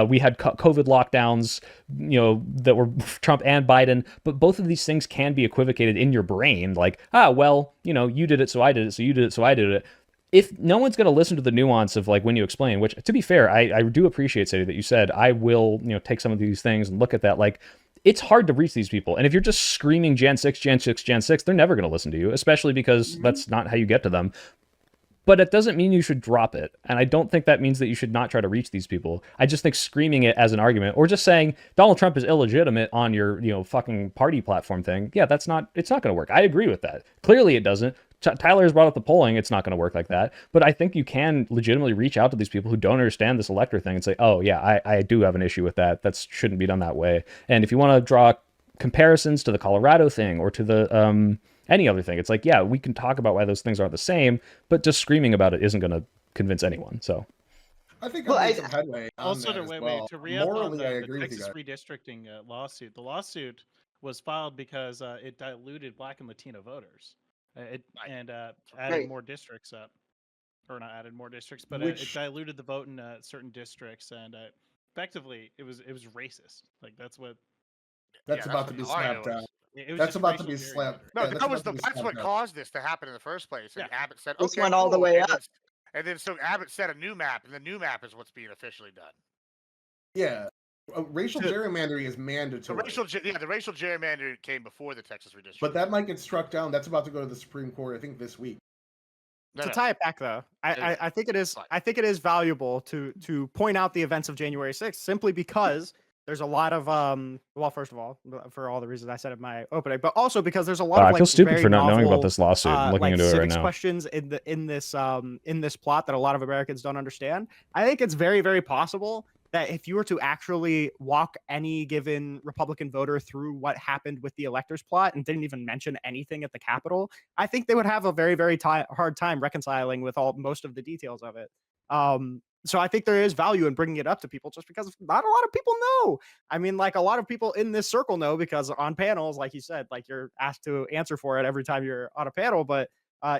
we had COVID lockdowns, that were Trump and Biden. But both of these things can be equivocated in your brain. Like, well, you did it, so I did it, so you did it, so I did it. If no one's going to listen to the nuance of like when you explain, which to be fair, I do appreciate, Sadie, that you said, I will, take some of these things and look at that. Like, it's hard to reach these people. And if you're just screaming Jan 6, Jan 6, Jan 6, they're never going to listen to you, especially because that's not how you get to them. But it doesn't mean you should drop it. And I don't think that means that you should not try to reach these people. I just think screaming it as an argument or just saying Donald Trump is illegitimate on your, fucking party platform thing. Yeah, it's not going to work. I agree with that. Clearly it doesn't. Tyler has brought up the polling. It's not going to work like that. But I think you can legitimately reach out to these people who don't understand this elector thing and say, oh, yeah, I do have an issue with that. That shouldn't be done that way. And if you want to draw comparisons to the Colorado thing or to the any other thing, it's like, yeah, we can talk about why those things aren't the same, but just screaming about it isn't going to convince anyone. So I think Well, I made some headway on Also, that as to well. re-up on Morally, I the agree with you Texas guys. redistricting lawsuit. The lawsuit was filed because it diluted Black and Latino voters. And added Right. more districts up, or not added more districts, but it Which- diluted the vote in certain districts, and effectively it was racist. Like that's what That's Yeah, about that's to be what the audio slapped down. it was. That's just about to be racial slapped. gerrymandering. No, Yeah, that's that's what down. caused this to happen in the first place. And Yeah. Abbott said, This okay, went all the cool. way And up. then so Abbott set a new map, and the new map is what's being officially done. Yeah. Racial To- gerrymandering is The mandatory. the racial gerrymandering came before the Texas redistricting. But that might get struck down. That's about to go to the Supreme Court, I think, this week. No, To no. tie it back though, I think it is Fine. I think it is valuable to point out the events of January 6th simply because there's a lot of well, first of all, for all the reasons I said in my opening, but also because there's a lot of I like feel stupid very for not knowing about novel, this lawsuit and looking like into it right civics now. questions in this plot that a lot of Americans don't understand. I think it's very, very possible that if you were to actually walk any given Republican voter through what happened with the electors plot and didn't even mention anything at the Capitol, I think they would have a very, very hard time reconciling with most of the details of it. So I think there is value in bringing it up to people just because not a lot of people know. I mean, like a lot of people in this circle know because on panels, like you said, like you're asked to answer for it every time you're on a panel. But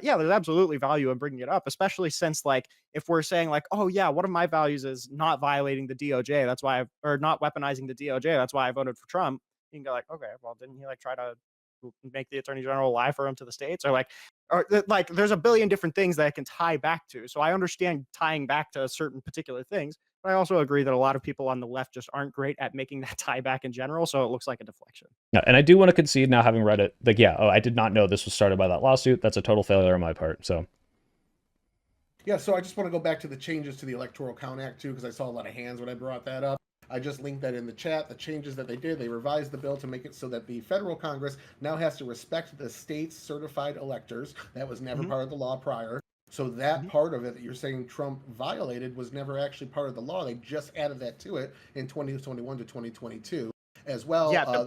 yeah, there's absolutely value in bringing it up, especially since like if we're saying like, oh yeah, one of my values is not violating the DOJ. That's why or not weaponizing the DOJ. That's why I voted for Trump. You can go like, okay, well, didn't he like try to make the attorney general lie for him to the states or like there's a billion different things that I can tie back to. So I understand tying back to certain particular things, but I also agree that a lot of people on the left just aren't great at making that tie back in general. So it looks like a deflection. No, and I do want to concede now, having read it, like, yeah, I did not know this was started by that lawsuit. That's a total failure on my part. So Yeah, so I just want to go back to the changes to the Electoral Count Act too, because I saw a lot of hands when I brought that up. I just linked that in the chat. The changes that they did, they revised the bill to make it so that the federal Congress now has to respect the state's certified electors. That was never part of the law prior. So that part of it that you're saying Trump violated was never actually part of the law. They just added that to it in 2021 to 2022. As well, Yeah,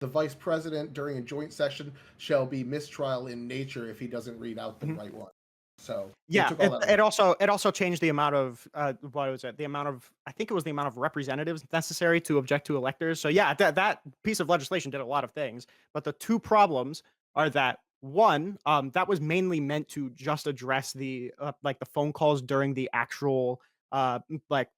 the vice president during a joint session shall be mistrial in nature if he doesn't read out the right one. So they yeah, took all that out. it also changed the amount of what was it? The amount of I think it was the amount of representatives necessary to object to electors. So yeah, that piece of legislation did a lot of things, but the two problems are that one, that was mainly meant to just address the like the phone calls during the actual like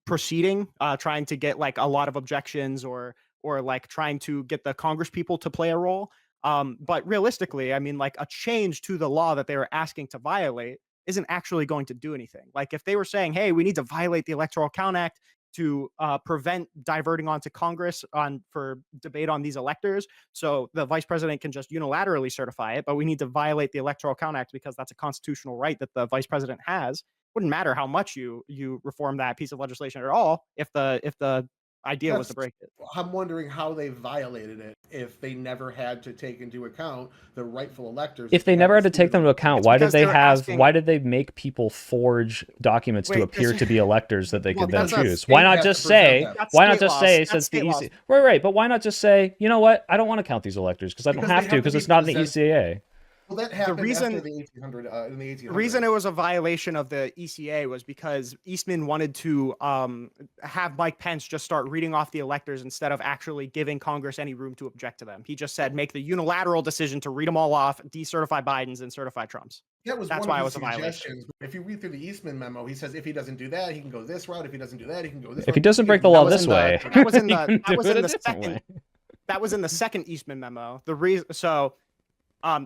proceeding, trying to get like a lot of objections or like trying to get the Congress people to play a role. But realistically, I mean, like a change to the law that they were asking to violate isn't actually going to do anything. Like if they were saying, hey, we need to violate the Electoral Count Act to prevent diverting onto Congress for debate on these electors, so the vice president can just unilaterally certify it, but we need to violate the Electoral Count Act because that's a constitutional right that the vice president has. Wouldn't matter how much you reform that piece of legislation at all if the idea was to break it. I'm wondering how they violated it if they never had to take into account the rightful electors. If they never had to take them into account, why did because they were asking- why did they make people forge documents to Wait, appear this- to be electors that they Well, could then that's not choose? state Why not has just to present say, that. That's why not state just laws. say, That's since the state laws. right, but why not just say, you know what, I don't want to count these electors because I don't Because they have to have to because be it's not in the presented- ECA. Well, that happened reason- after the 1800 in the 1800s. The reason it was a violation of the ECA was because Eastman wanted to have Mike Pence just start reading off the electors instead of actually giving Congress any room to object to them. He just said, make the unilateral decision to read them all off, decertify Biden's, and certify Trump's. That was That's one why of it his was a violation. suggestions. If you read through the Eastman memo, he says if he doesn't do that, he can go this route. If he doesn't do that, he can go this route. If he doesn't break the That law was this in the- way, That was in he the can that do was it in a the different second way. that was in the second Eastman memo. The reason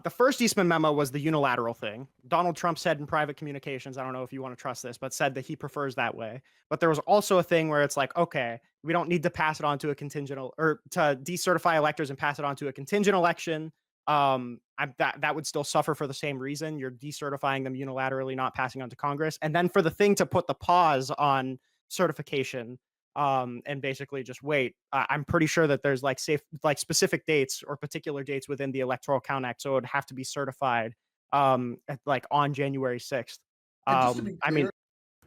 the first Eastman memo was the unilateral thing. Donald Trump said in private communications, I don't know if you want to trust this, but said that he prefers that way. But there was also a thing where it's like, okay, we don't need to pass it on to a contingent or to decertify electors and pass it on to a contingent election. That would still suffer for the same reason. You're decertifying them unilaterally, not passing on to Congress. And then for the thing to put the pause on certification, and basically just wait. I'm pretty sure that there's like specific dates or particular dates within the Electoral Count Act, so it would have to be certified like on January 6th. And just to be I mean,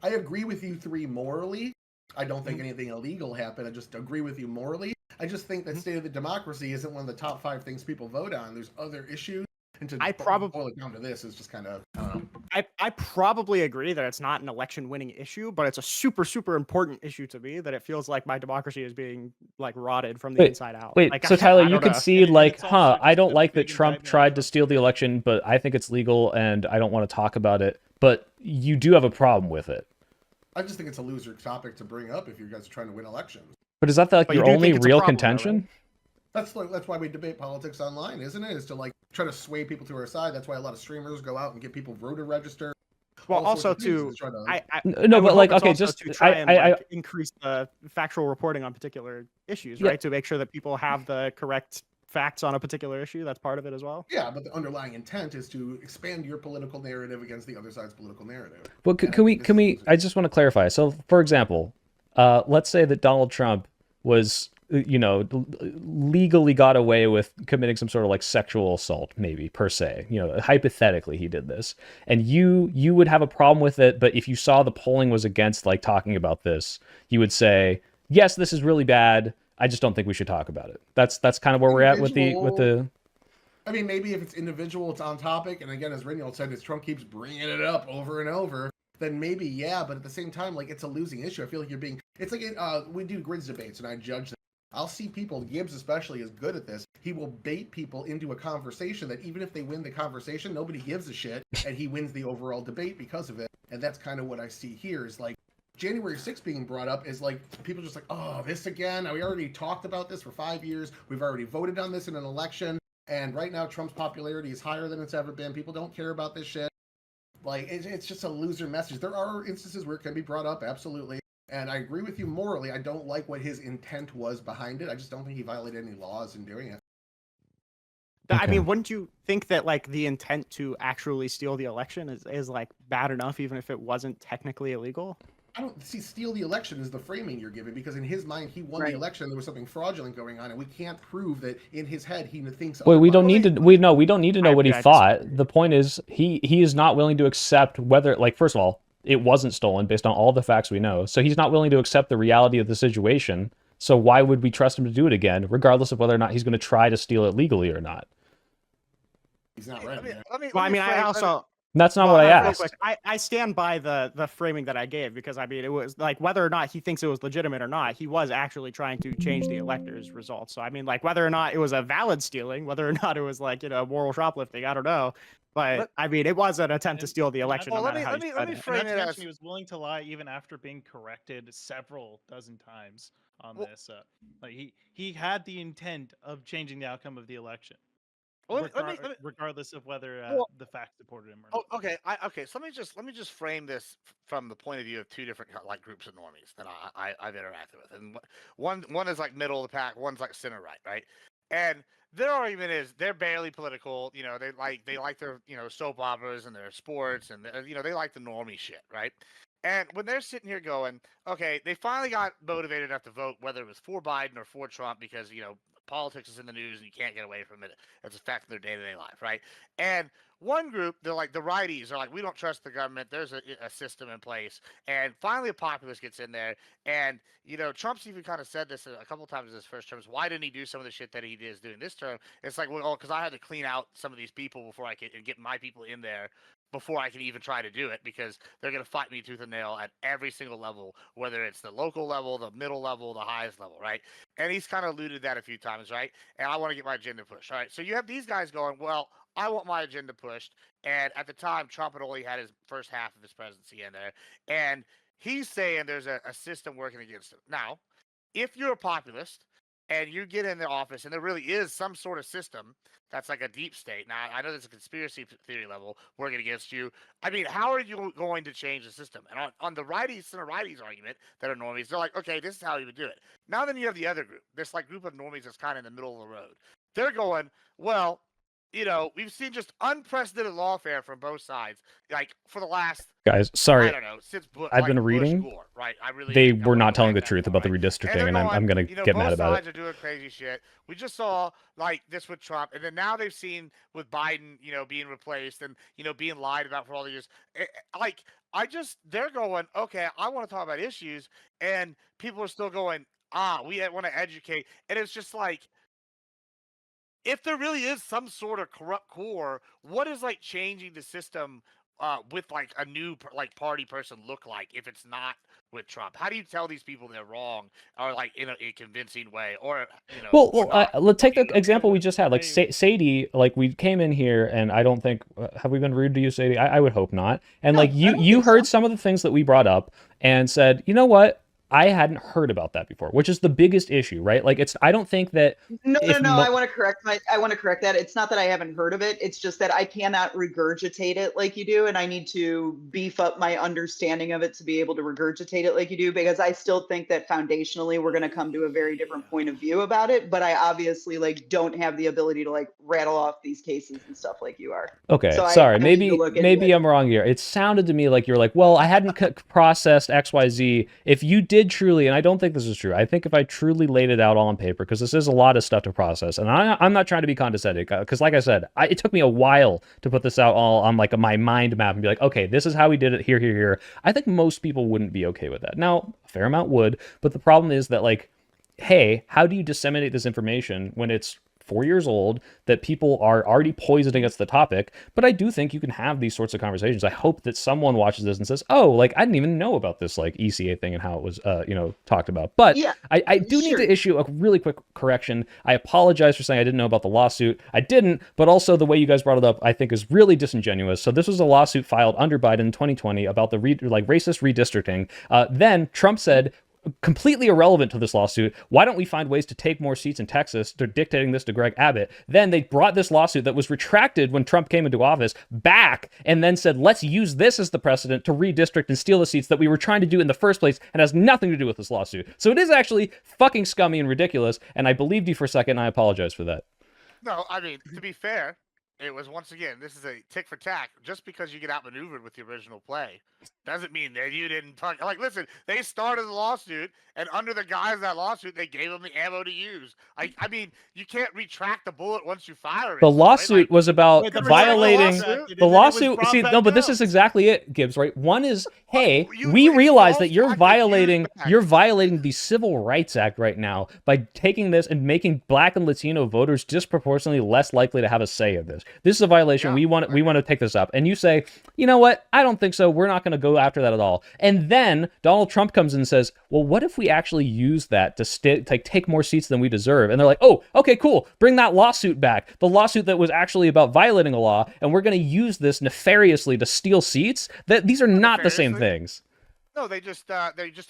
I agree with you three morally. I don't think anything illegal happened. I just agree with you morally. I just think that state of the democracy isn't one of the top 5 things people vote on. There's other issues. And to boil it down to this is just kind of, I don't know. I probably agree that it's not an election-winning issue, but it's a super, super important issue to me that it feels like my democracy is being like rotted from the inside out. Wait, like, so Tyler, I you don't could know. see like, it's also I just don't a like that big Trump indictment tried to of- steal the election, but I think it's legal and I don't want to talk about it. But you do have a problem with it. I just think it's a loser topic to bring up if you guys are trying to win elections. But is that like But you your do only think it's a real problem, though, contention? right? That's why we debate politics online, isn't it? Is to like try to sway people to our side. That's why a lot of streamers go out and get people voter register. Well, all sorts also of things too, to try to- No, I would but like, hope it's okay, also just to try and I like, increase the factual reporting on particular issues, Yeah. right? To make sure that people have the correct facts on a particular issue. That's part of it as well. Yeah, but the underlying intent is to expand your political narrative against the other side's political narrative. Well, And I can we? think this Can we? is- I just want to clarify. So, for example, let's say that Donald Trump was, legally got away with committing some sort of like sexual assault, maybe per se. Hypothetically, he did this, and you would have a problem with it. But if you saw the polling was against like talking about this, you would say, yes, this is really bad. I just don't think we should talk about it. That's kind of where we're at with the. I mean, maybe if it's individual, it's on topic. And again, as Rinald said, as Trump keeps bringing it up over and over, then maybe, yeah. But at the same time, like, it's a losing issue. I feel like you're being... It's like we do grids debates, and I judge them. I'll see people, Gibbs especially is good at this. He will bait people into a conversation that even if they win the conversation, nobody gives a shit, and he wins the overall debate because of it. And that's kind of what I see here is like, January 6th being brought up is like, people just like, oh, this again? We already talked about this for 5 years. We've already voted on this in an election. And right now, Trump's popularity is higher than it's ever been. People don't care about this shit. Like, it's just a loser message. There are instances where it can be brought up, absolutely. And I agree with you morally. I don't like what his intent was behind it. I just don't think he violated any laws in doing it. I mean, wouldn't you think that like the intent to actually steal the election is like bad enough, even if it wasn't technically illegal? I don't see steal the election is the framing you're giving, because in his mind he won Right. the election. There was something fraudulent going on, and we can't prove that in his head he thinks. Wait, we don't otherwise. need to. We don't need to know what he I thought. The point is, he is not willing to accept whether, like, first of all, it wasn't stolen based on all the facts we know. So he's not willing to accept the reality of the situation. So why would we trust him to do it again, regardless of whether or not he's going to try to steal it legally or not? He's not right. man. Well, I mean, I also. That's not Well, what I real asked. quick, I stand by the framing that I gave, because I mean, it was like whether or not he thinks it was legitimate or not, he was actually trying to change the electors' results. So I mean, like whether or not it was a valid stealing, whether or not it was like moral shoplifting, I don't know. But Let- I mean, it was an attempt to And- steal the and election. Well, no let matter me how let you me spread let me it. And frame not it to mention as he was willing to lie even after being corrected several dozen times on Well- this. Like he had the intent of changing the outcome of the election, Well, let me- regardless of whether Well- the facts supported him or not. Oh, okay. Okay. So let me just frame this from the point of view of two different like groups of normies that I've interacted with, and one is like middle of the pack, one's like center right, and their argument is they're barely political. You know, they like their soap operas and their sports, and they like the normie shit, right? And when they're sitting here going, okay, they finally got motivated enough to vote, whether it was for Biden or for Trump, because politics is in the news and you can't get away from it. It's affecting their day-to-day life, right? And one group, they're like the righties, are like, we don't trust the government. There's a system in place. And finally, a populist gets in there. And, Trump's even kind of said this a couple of times in his first terms. Why didn't he do some of the shit that he is doing this term? It's like, well, because I had to clean out some of these people before I could and get my people in there before I can even try to do it, because they're going to fight me tooth and nail at every single level, whether it's the local level, the middle level, the highest level, right? And he's kind of alluded that a few times, right? And I want to get my agenda pushed, all right? So you have these guys going, well, I want my agenda pushed. And at the time, Trump had only had his first half of his presidency in there. And he's saying there's a system working against him. Now, if you're a populist and you get in the office and there really is some sort of system that's like a deep state. Now, I know there's a conspiracy theory level working against you. I mean, how are you going to change the system? And on the righties, center righties argument that are normies, they're like, okay, this is how you would do it. Now then you have the other group, this like group of normies that's kind of in the middle of the road. They're going, well, we've seen just unprecedented lawfare from both sides, like for the last, Guys, I sorry. don't know, since I've been reading. Gore, right? I really They think I were wanna not telling the grant that truth though, about the right? redistricting, and they're I'm going to get mad both about sides it. are doing crazy shit. We just saw like this with Trump, and then now they've seen with Biden, being replaced and being lied about for all the years. They're going, okay, I want to talk about issues, and people are still going, we want to educate, and it's just like, if there really is some sort of corrupt core, what is like changing the system with like a new party person look like if it's not with Trump? How do you tell these people they're wrong, or like in a convincing way, or Let's take the example we just had. Like Hey. Sadie, like we came in here, and I don't think have we been rude to you, Sadie? I would hope not. And No, like I you don't think heard so. some of the things that we brought up and said, you know what? I hadn't heard about that before, which is the biggest issue, right? Like I don't think that No, if I want to correct that. It's not that I haven't heard of it. It's just that I cannot regurgitate it like you do, and I need to beef up my understanding of it to be able to regurgitate it like you do, because I still think that foundationally we're going to come to a very different point of view about it, but I obviously don't have the ability to rattle off these cases and stuff like you are. Okay, So sorry. I need to Maybe look into maybe it. I'm wrong here. It sounded to me like you're like, well, I hadn't processed XYZ. If you did truly, and I don't think this is true. I think if I truly laid it out all on paper, because this is a lot of stuff to process, and I'm not trying to be condescending, because like I said, it took me a while to put this out all on like my mind map and be like, okay, this is how we did it here, here, here. I think most people wouldn't be okay with that. Now, a fair amount would, but the problem is that like, hey, how do you disseminate this information when it's 4 years old, that people are already poisoned against the topic? But I do think you can have these sorts of conversations. I hope that someone watches this and says, oh, like I didn't even know about this like ECA thing and how it was talked about. But Yeah, I do need sure. to issue a really quick correction. I apologize for saying I didn't know about the lawsuit. I didn't, but also the way you guys brought it up I think is really disingenuous. So this was a lawsuit filed under Biden in 2020 about the racist redistricting. Then Trump said, completely irrelevant to this lawsuit, why don't we find ways to take more seats in Texas? They're dictating this to Greg Abbott. Then they brought this lawsuit that was retracted when Trump came into office back, and then said, let's use this as the precedent to redistrict and steal the seats that we were trying to do in the first place, and has nothing to do with this lawsuit. So it is actually fucking scummy and ridiculous, and I believed you for a second, and I apologize for that. No, I mean, to be fair, it was once again, this is a tick for tack. Just because you get outmaneuvered with the original play doesn't mean that you didn't listen, they started the lawsuit, and under the guise of that lawsuit, they gave them the ammo to use. I mean, you can't retract the bullet once you fire it. The lawsuit was about Wait, the violating lawsuit- the lawsuit. brought See, back no, but this out. is exactly it, Gibbs. Right? One is, hey, you- we it's realize false that you're fact that violating you're the Civil Rights Act right now by taking this and making Black and Latino voters disproportionately less likely to have a say in this. this is a violation. Yeah, We want to take this up. And you say, you know what? I don't think so. We're not going to go after that at all. And then Donald Trump comes in and says, well, what if we actually use that to take more seats than we deserve? And they're like, oh, okay, cool. Bring that lawsuit back. The lawsuit that was actually about violating a law, and we're going to use this nefariously to steal seats. These are not the same things. No, they just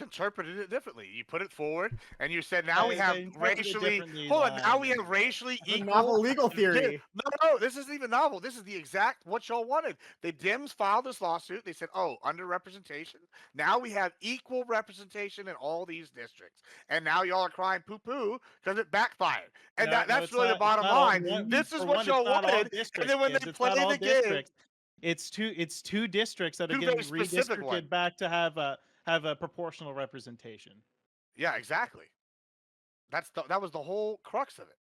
interpreted it differently. You put it forward, and you said now we have racially. Hold on, now we have racially equal. Novel legal theory. No, this isn't even novel. This is the exact what y'all wanted. The Dems filed this lawsuit. They said, "Oh, underrepresentation. Now we have equal representation in all these districts." And now y'all are crying poo-poo because it backfired. And that's really the bottom line. This is what y'all wanted. And then when they play the game. It's two districts that are Two getting very specific redistricted ones. back to have a proportional representation. Yeah, exactly. That was the whole crux of it.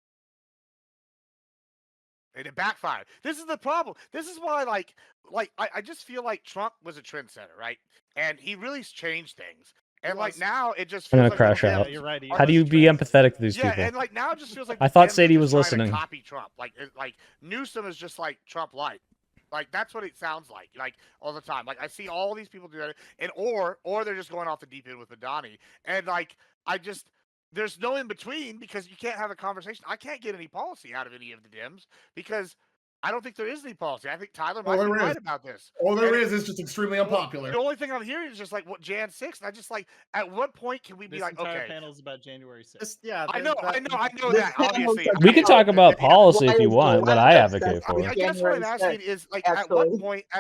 And it backfired. This is the problem. This is why, I just feel like Trump was a trendsetter, right? And he really changed things. And now it just feels I'm gonna like crash the out. Dems You're right. How do you be empathetic to these Yeah, people? and now it just feels like I the thought Dems are Sadie just was trying to listening. copy Trump. Like Newsom is just like Trump light. Like that's what it sounds like all the time. Like I see all these people do that, and or they're just going off the deep end with Adani, and there's no in between because you can't have a conversation. I can't get any policy out of any of the Dems because I don't think there is any policy. I think Tyler might be right about this. All there is just extremely unpopular. The only thing I'm hearing is just like what Jan 6th. And I just at what point can we be This like, entire okay, panel is about January 6th. I know that obviously. We can talk about policy if you want. What I advocate for. I guess what I'm asking is at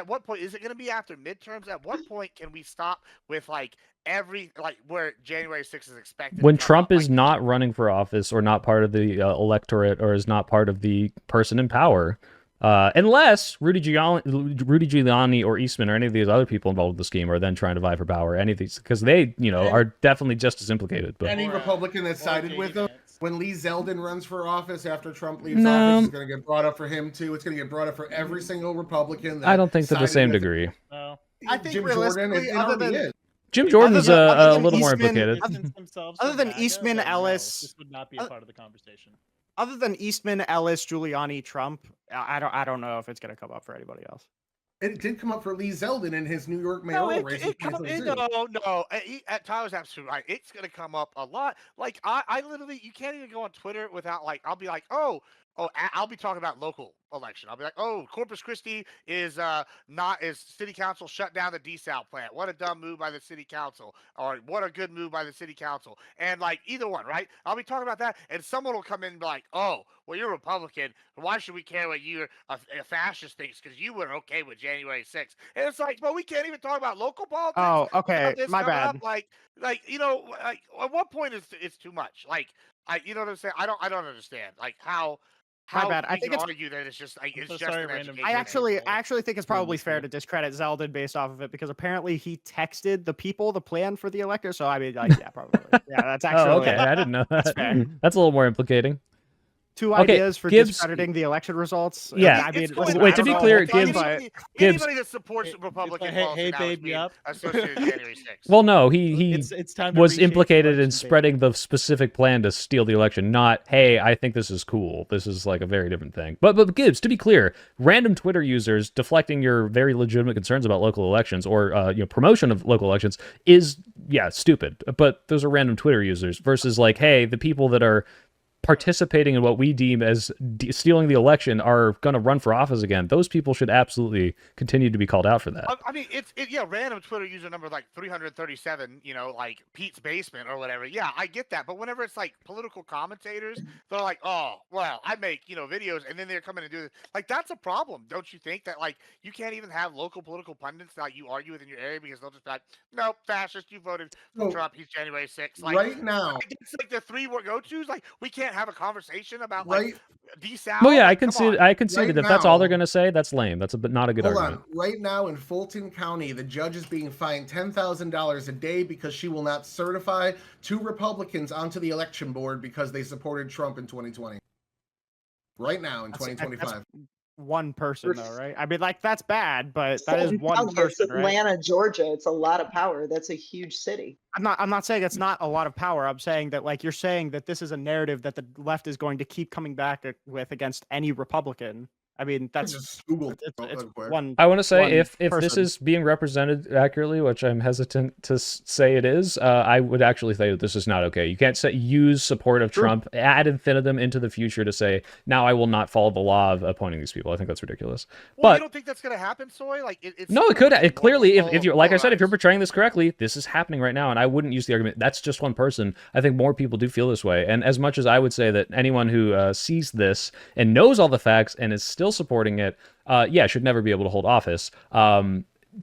what point is it going to be after midterms? At what point can we stop with where January 6th is expected? When Trump is not running for office or not part of the electorate or is not part of the person in power, unless Rudy Giuliani or Eastman or any of these other people involved with the scheme are then trying to vie for power, any of these, because they, are definitely just as implicated. But any Republican that sided with him, when Lee Zeldin runs for office after Trump leaves office, it's going to get brought up for him too. It's going to get brought up for every single Republican. I don't think to the same degree. No. I think Jim Jordan Jim Jordan's a little more implicated. Other than Eastman, Ellis, this would not be a part of the conversation. Other than Eastman, Ellis, Giuliani, Trump, I don't know if it's going to come up for anybody else. It did come up for Lee Zeldin in his New York mayoral race. No. Tyler's absolutely right. It's going to come up a lot. Like I literally, you can't even go on Twitter without I'll be like, I'll be talking about local election. I'll be like, Corpus Christi is city council shut down the desal plant. What a dumb move by the city council, or what a good move by the city council. And either one, right? I'll be talking about that, and someone will come in and be like, well, you're Republican. Why should we care what you're a fascist thinks? Because you were okay with January 6th. And it's like, but we can't even talk about local politics. Oh, okay, my bad. At what point is it's too much? You know what I'm saying? I don't understand. How my bad. I think it's argue that it's just it's just sorry, an random. education. I actually think it's probably fair to discredit Zeldin based off of it because apparently he texted the people the plan for the elector. So I mean, yeah, probably. Yeah, that's actually. Oh, okay. I didn't know that. That's a little more implicating. Two ideas for discrediting the election results. Yeah. I mean, wait, to be clear, Gibbs. Anybody that supports Republican policy now is baby being up. associated with January 6th. Well, no, he It's time to was reshape implicated in election, spreading the specific plan to steal the election, not, hey, I think this is cool. This is a very different thing. But Gibbs, to be clear, random Twitter users deflecting your very legitimate concerns about local elections or promotion of local elections is, stupid. But those are random Twitter users versus hey, the people that are participating in what we deem as stealing the election are going to run for office again. Those people should absolutely continue to be called out for that. I mean, random Twitter user number 337, Pete's basement or whatever. Yeah, I get that. But whenever it's political commentators, they're like, oh, well, I make, videos, and then they're coming and do this. That's a problem. Don't you think that, you can't even have local political pundits that you argue with in your area because they'll just be like, no, fascist, you voted for Trump, he's January 6th. Right now. It's the three go-tos. We can't have a conversation about desal. Well, yeah, I conceded if that's all they're going to say, that's lame. That's not a good argument. Right now in Fulton County, the judge is being fined $10,000 a day because she will not certify 2 Republicans onto the election board because they supported Trump in 2020. Right now in 2025. That's one person though, right? I mean, that's bad, but that is one person, right? Atlanta, Georgia. It's a lot of power. That's a huge city. I'm not saying it's not a lot of power. I'm saying that you're saying that this is a narrative that the left is going to keep coming back with against any Republican. I mean, that's just Google it's quick. one. I want to say one if this person. is being represented accurately, which I'm hesitant to say it is, I would actually say that this is not okay. You can't use support of Trump ad infinitum into the future to say, now I will not follow the law of appointing these people. I think that's ridiculous. Well, you But don't think that's gonna happen, Soy? Like it's no, it could. It clearly, if you like I said, if you're polarized. portraying this correctly, this is happening right now, and I wouldn't use the argument that's just one person. I think more people do feel this way, and as much as I would say that anyone who sees this and knows all the facts and is still supporting it, yeah, should never be able to hold office.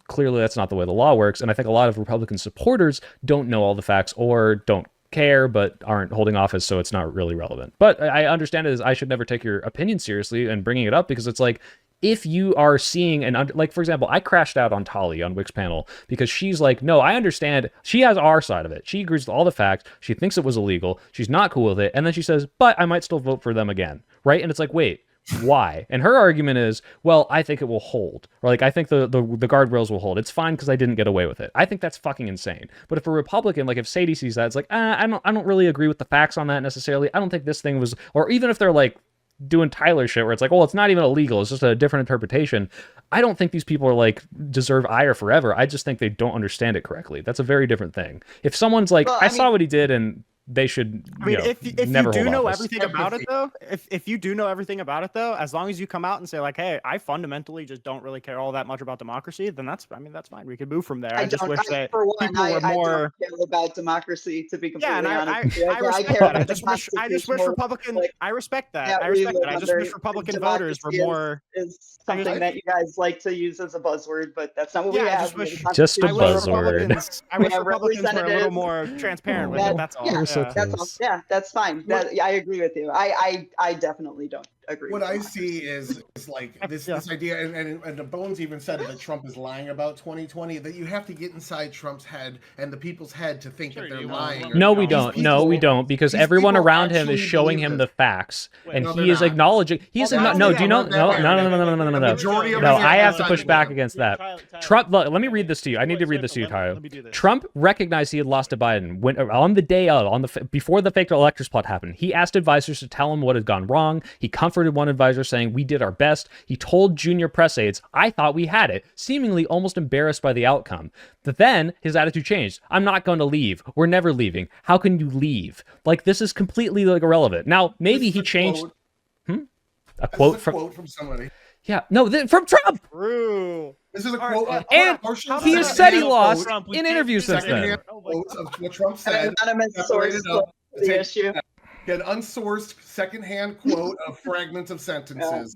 Clearly, that's not the way the law works, and I think a lot of Republican supporters don't know all the facts or don't care but aren't holding office, so it's not really relevant. But I understand it as I should never take your opinion seriously and bringing it up, because it's like, if you are seeing like, for example, I crashed out on Tali on Wick's panel because she's like, no, I understand. She has our side of it. She agrees with all the facts. She thinks it was illegal. She's not cool with it. And then she says, but I might still vote for them again. Right. And it's like, wait, why? And her argument is, well, I think it will hold. Or like, I think the guardrails will hold. It's fine because I didn't get away with it. I think that's fucking insane. But if a Republican, like if Sadie sees that, it's like, I don't really agree with the facts on that necessarily. I don't think this thing was, or even if they're like doing Tyler shit where it's like, well, it's not even illegal, it's just a different interpretation. I don't think these people are like deserve ire forever. I just think they don't understand it correctly. That's a very different thing. If someone's like, Well, I saw what he did and they should, I mean, if never you do hold know office. everything about it though, if you do know everything about it though, as long as you come out and say like, hey, I fundamentally just don't really care all that much about democracy, then that's fine. We could move from there. I just wish that for one, people were I more. don't care about democracy, to be completely Yeah, and honest. with you. I respect care that. about I the just wish constitutional, Republican. like, I respect that. that I we respect that. live I just wish under. Republican voters were Democracy more. is something that you guys like to use as a buzzword, but that's not what we Yeah, I have. just We have wish. a Just a I wish constitutional buzzword. Republicans. I We wish have Republicans were a little representatives. more transparent with That- it. That's all. yeah, We're so that's all. close. Yeah, that's fine. I agree with you. I definitely don't agree. What with I democracy. see is like this idea, and the Bones even said that Trump is lying about 2020. That you have to get inside Trump's head and the people's head to think that they're lying. No, we These don't. No, we people- don't, because these everyone people around him actually is showing believe him this. the facts, and No, he they're is not. acknowledging. He's Well, no. that's Do you know? what No. they're No. The majority of No, them I have are to not push doing back it. against that. Tyler, Trump. Let me read this to you. I need to read this to you, Tyler. Let me do this. Trump recognized he had lost to Biden when on the day of, before the fake electors plot happened. He asked advisors to tell him what had gone wrong. He comforted one advisor, saying, "We did our best." He told junior press aides, "I thought we had it," seemingly almost embarrassed by the outcome. But then his attitude changed. "I'm not going to leave. We're never leaving. How can you leave?" Like, this is completely like irrelevant. Now, maybe This he is a changed. quote. A This quote is a from. quote from somebody. Yeah, no, from Trump. True. This is a All right, quote. hold And on, partial he has second said he hand lost quote- in interviews since then. secondhand quotes of what Trump An said. anonymous source separated up, the take- issue. An unsourced secondhand quote of fragments of sentences.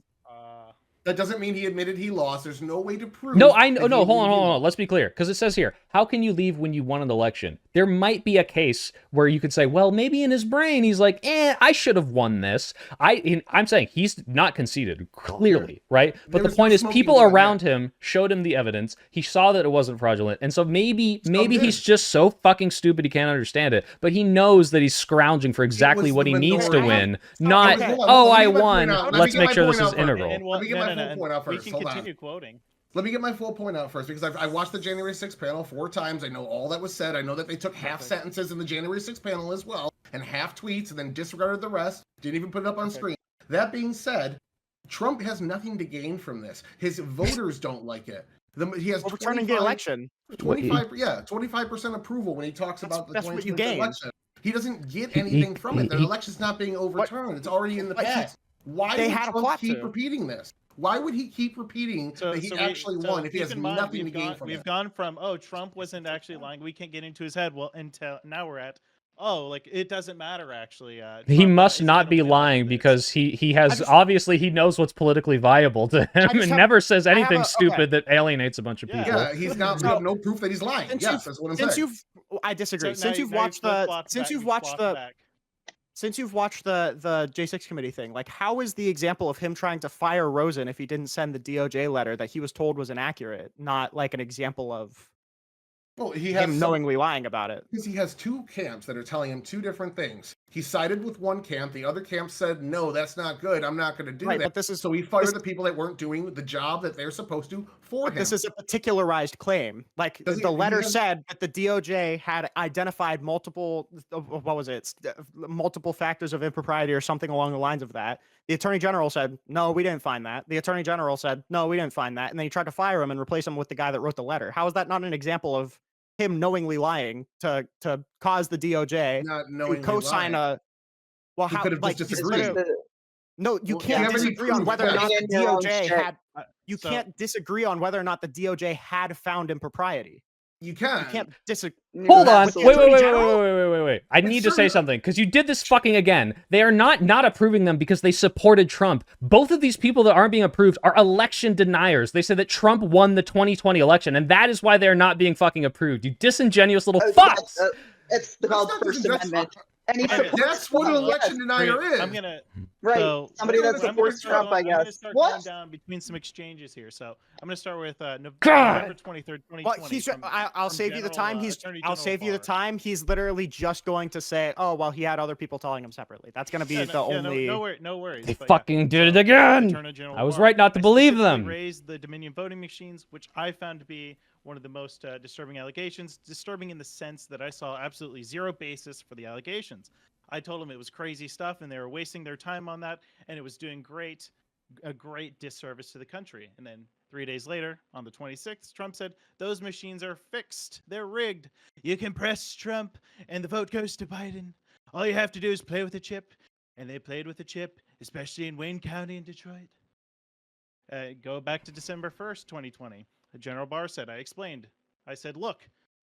That doesn't mean he admitted he lost. There's no way to prove. No, I know. that No, he hold admitted he on. lost. Let's be clear, because it says here, how can you leave when you won an election? There might be a case where you could say, well, maybe in his brain he's like, I should have won this. I'm saying he's not conceded, clearly, right? But the There's point no is, smoking people gun, around him showed him the evidence. He saw that it wasn't fraudulent, and so maybe did. he's just so fucking stupid he can't understand it. But he knows that he's scrounging for exactly was what the he needs to minority. win, not Okay, hold on, oh, let me I get my point won. out. Let me Let's get make my sure this point is out first. integral. Let me get my full point out We first. can Hold on. continue quoting. Let me get my full point out first, because I watched the January 6th panel 4 times. I know all that was said. I know that they took half sentences in the January 6th panel as well, and half tweets, and then disregarded the rest. Didn't even put it up on screen. That being said, Trump has nothing to gain from this. His voters don't like it. He has Overturning the election. 25% approval when he talks about the that's what you 2020 gain. election. He doesn't get anything from it. The election's not being overturned. It's already in the past. Why They would had a Trump plot keep to. repeating this? Why would he keep repeating that he actually won if he has nothing to gain from We've it? gone from, Trump wasn't actually lying, we can't get into his head, well, until now we're at, like, it doesn't matter, actually. He Trump, must is not gonna be win lying this. because he has obviously he knows what's politically viable to him just and have- never says I have anything a- stupid that alienates a bunch of Yeah. people. Yeah, he's not. We have no proof that he's lying. Since Yes, you've- that's what I'm Since saying. I disagree. So Since now you've you- watched now the, flopped since back, you've you watched flopped the, back. since you've watched the J6 committee thing, like, how is the example of him trying to fire Rosen if he didn't send the DOJ letter that he was told was inaccurate, not like an example of Well, he has him knowingly lying about it? because he has 2 camps that are telling him 2 different things. He sided with one camp. The other camp said, no, that's not good. I'm not going to do Right, that. but this is so he fired the people that weren't doing the job that they're supposed to for him. This is a particularized claim. Like the letter said that the DOJ had identified multiple, what was it? Multiple factors of impropriety or something along the lines of that. The Attorney General said, no, we didn't find that. The Attorney General said, no, we didn't find that. And then he tried to fire him and replace him with the guy that wrote the letter. How is that not an example of him knowingly lying to cause the DOJ to co-sign a... Well, how, could have like, just disagreed. No, you Well, can't yeah, disagree on whether or not the Your own DOJ shit. had. You can't disagree on whether or not the DOJ had found impropriety. You can. You can't disagree. Hold on. Absolutely. Wait. I need to say something because you did this fucking again. They are not approving them because they supported Trump. Both of these people that aren't being approved are election deniers. They said that Trump won the 2020 election, and that is why they're not being fucking approved. You disingenuous little fucks. It's called First Amendment. And he supports That's what an Trump, election yes. denier is. I'm gonna Right. So, Somebody that I'm gonna supports start Trump, I going- I'm gonna guess. start What? going down between some exchanges here. So I'm gonna start with God! November 23rd, 2020. Well, he's. from- I'll from save you the General, time. Attorney I'll General save you the Barr. time. He's literally just going to say, "Oh, well, he had other people telling him separately." That's going to be the only. No worries. They but fucking did it so, again. Attorney General I was Barr, right not to I believe specifically them. Raised the Dominion voting machines, which I found to be one of the most disturbing allegations. Disturbing in the sense that I saw absolutely zero basis for the allegations. I told them it was crazy stuff, and they were wasting their time on that, and it was doing a great disservice to the country. And then 3 days later, on the 26th, Trump said, those machines are fixed. They're rigged. You can press Trump, and the vote goes to Biden. All you have to do is play with the chip. And they played with the chip, especially in Wayne County and Detroit. Go back to December 1st, 2020. General Barr said, I explained. I said, look,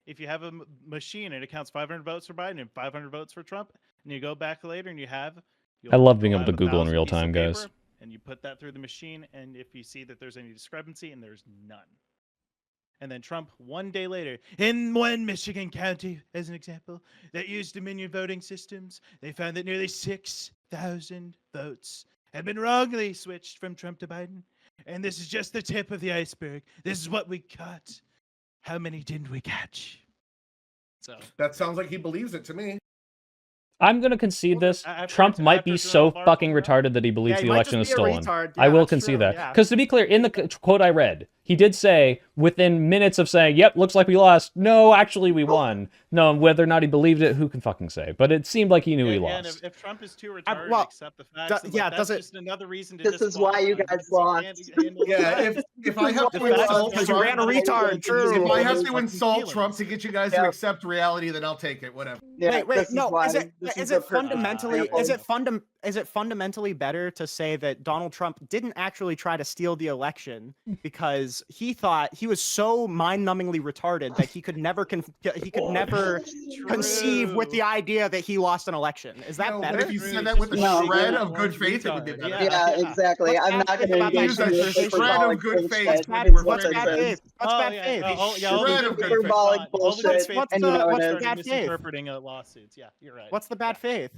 if you have a machine and it counts 500 votes for Biden and 500 votes for Trump, and you go back later and you have... I love being you'll able to have Google in 1,000 real pieces of time, guys. paper, and you put that through the machine, and if you see that there's any discrepancy, and there's none. And then Trump, 1 day later, in one Michigan county, as an example, that used Dominion voting systems, they found that nearly 6,000 votes had been wrongly switched from Trump to Biden. And this is just the tip of the iceberg. This is what we caught. How many didn't we catch? So That sounds like he believes it to me. I'm gonna concede this. after- Trump might be after so General Barr fucking comes out? retarded that he believes Yeah, he the might election just is be a stolen. retard. I Yeah, will that's concede true, that. yeah. Because to be clear, in the quote I read, he did say within minutes of saying, "Yep, looks like we lost." No, actually, we won. No, whether or not he believed it, who can fucking say? But it seemed like he knew he And lost. if Trump is too retarded well, to accept the facts, then, yeah, that's does it- just another reason to This is why you disqualify him guys because he can't lost. handle the Yeah, facts. if I have to The facts insult because you Trump, ran a retard, true. if I have to Fucking insult feelings. Trump to get you guys to Yeah. accept reality, then I'll take it. Whatever. Yeah, wait, this is no. why. Is it This is a it perfect fundamentally example. is it fundamentally better to say that Donald Trump didn't actually try to steal the election because he thought he was so mind-numbingly retarded that he could never conceive with the idea that he lost an election? Is that No, but better? if you said that with a No. shred of good faith, it would be better. Yeah, exactly. What's I'm not bad going faith about to that Use a engage in conversation? shred hyperbolic of good bullshit. faith. What's What's bad, what what's it bad is. faith? What's Oh, bad yeah, faith? Shred of good faith. Hyperbolic All the bullshit, good and you know what's it the is. bad faith? misinterpreting lawsuits. Yeah, you're right. What's the bad faith?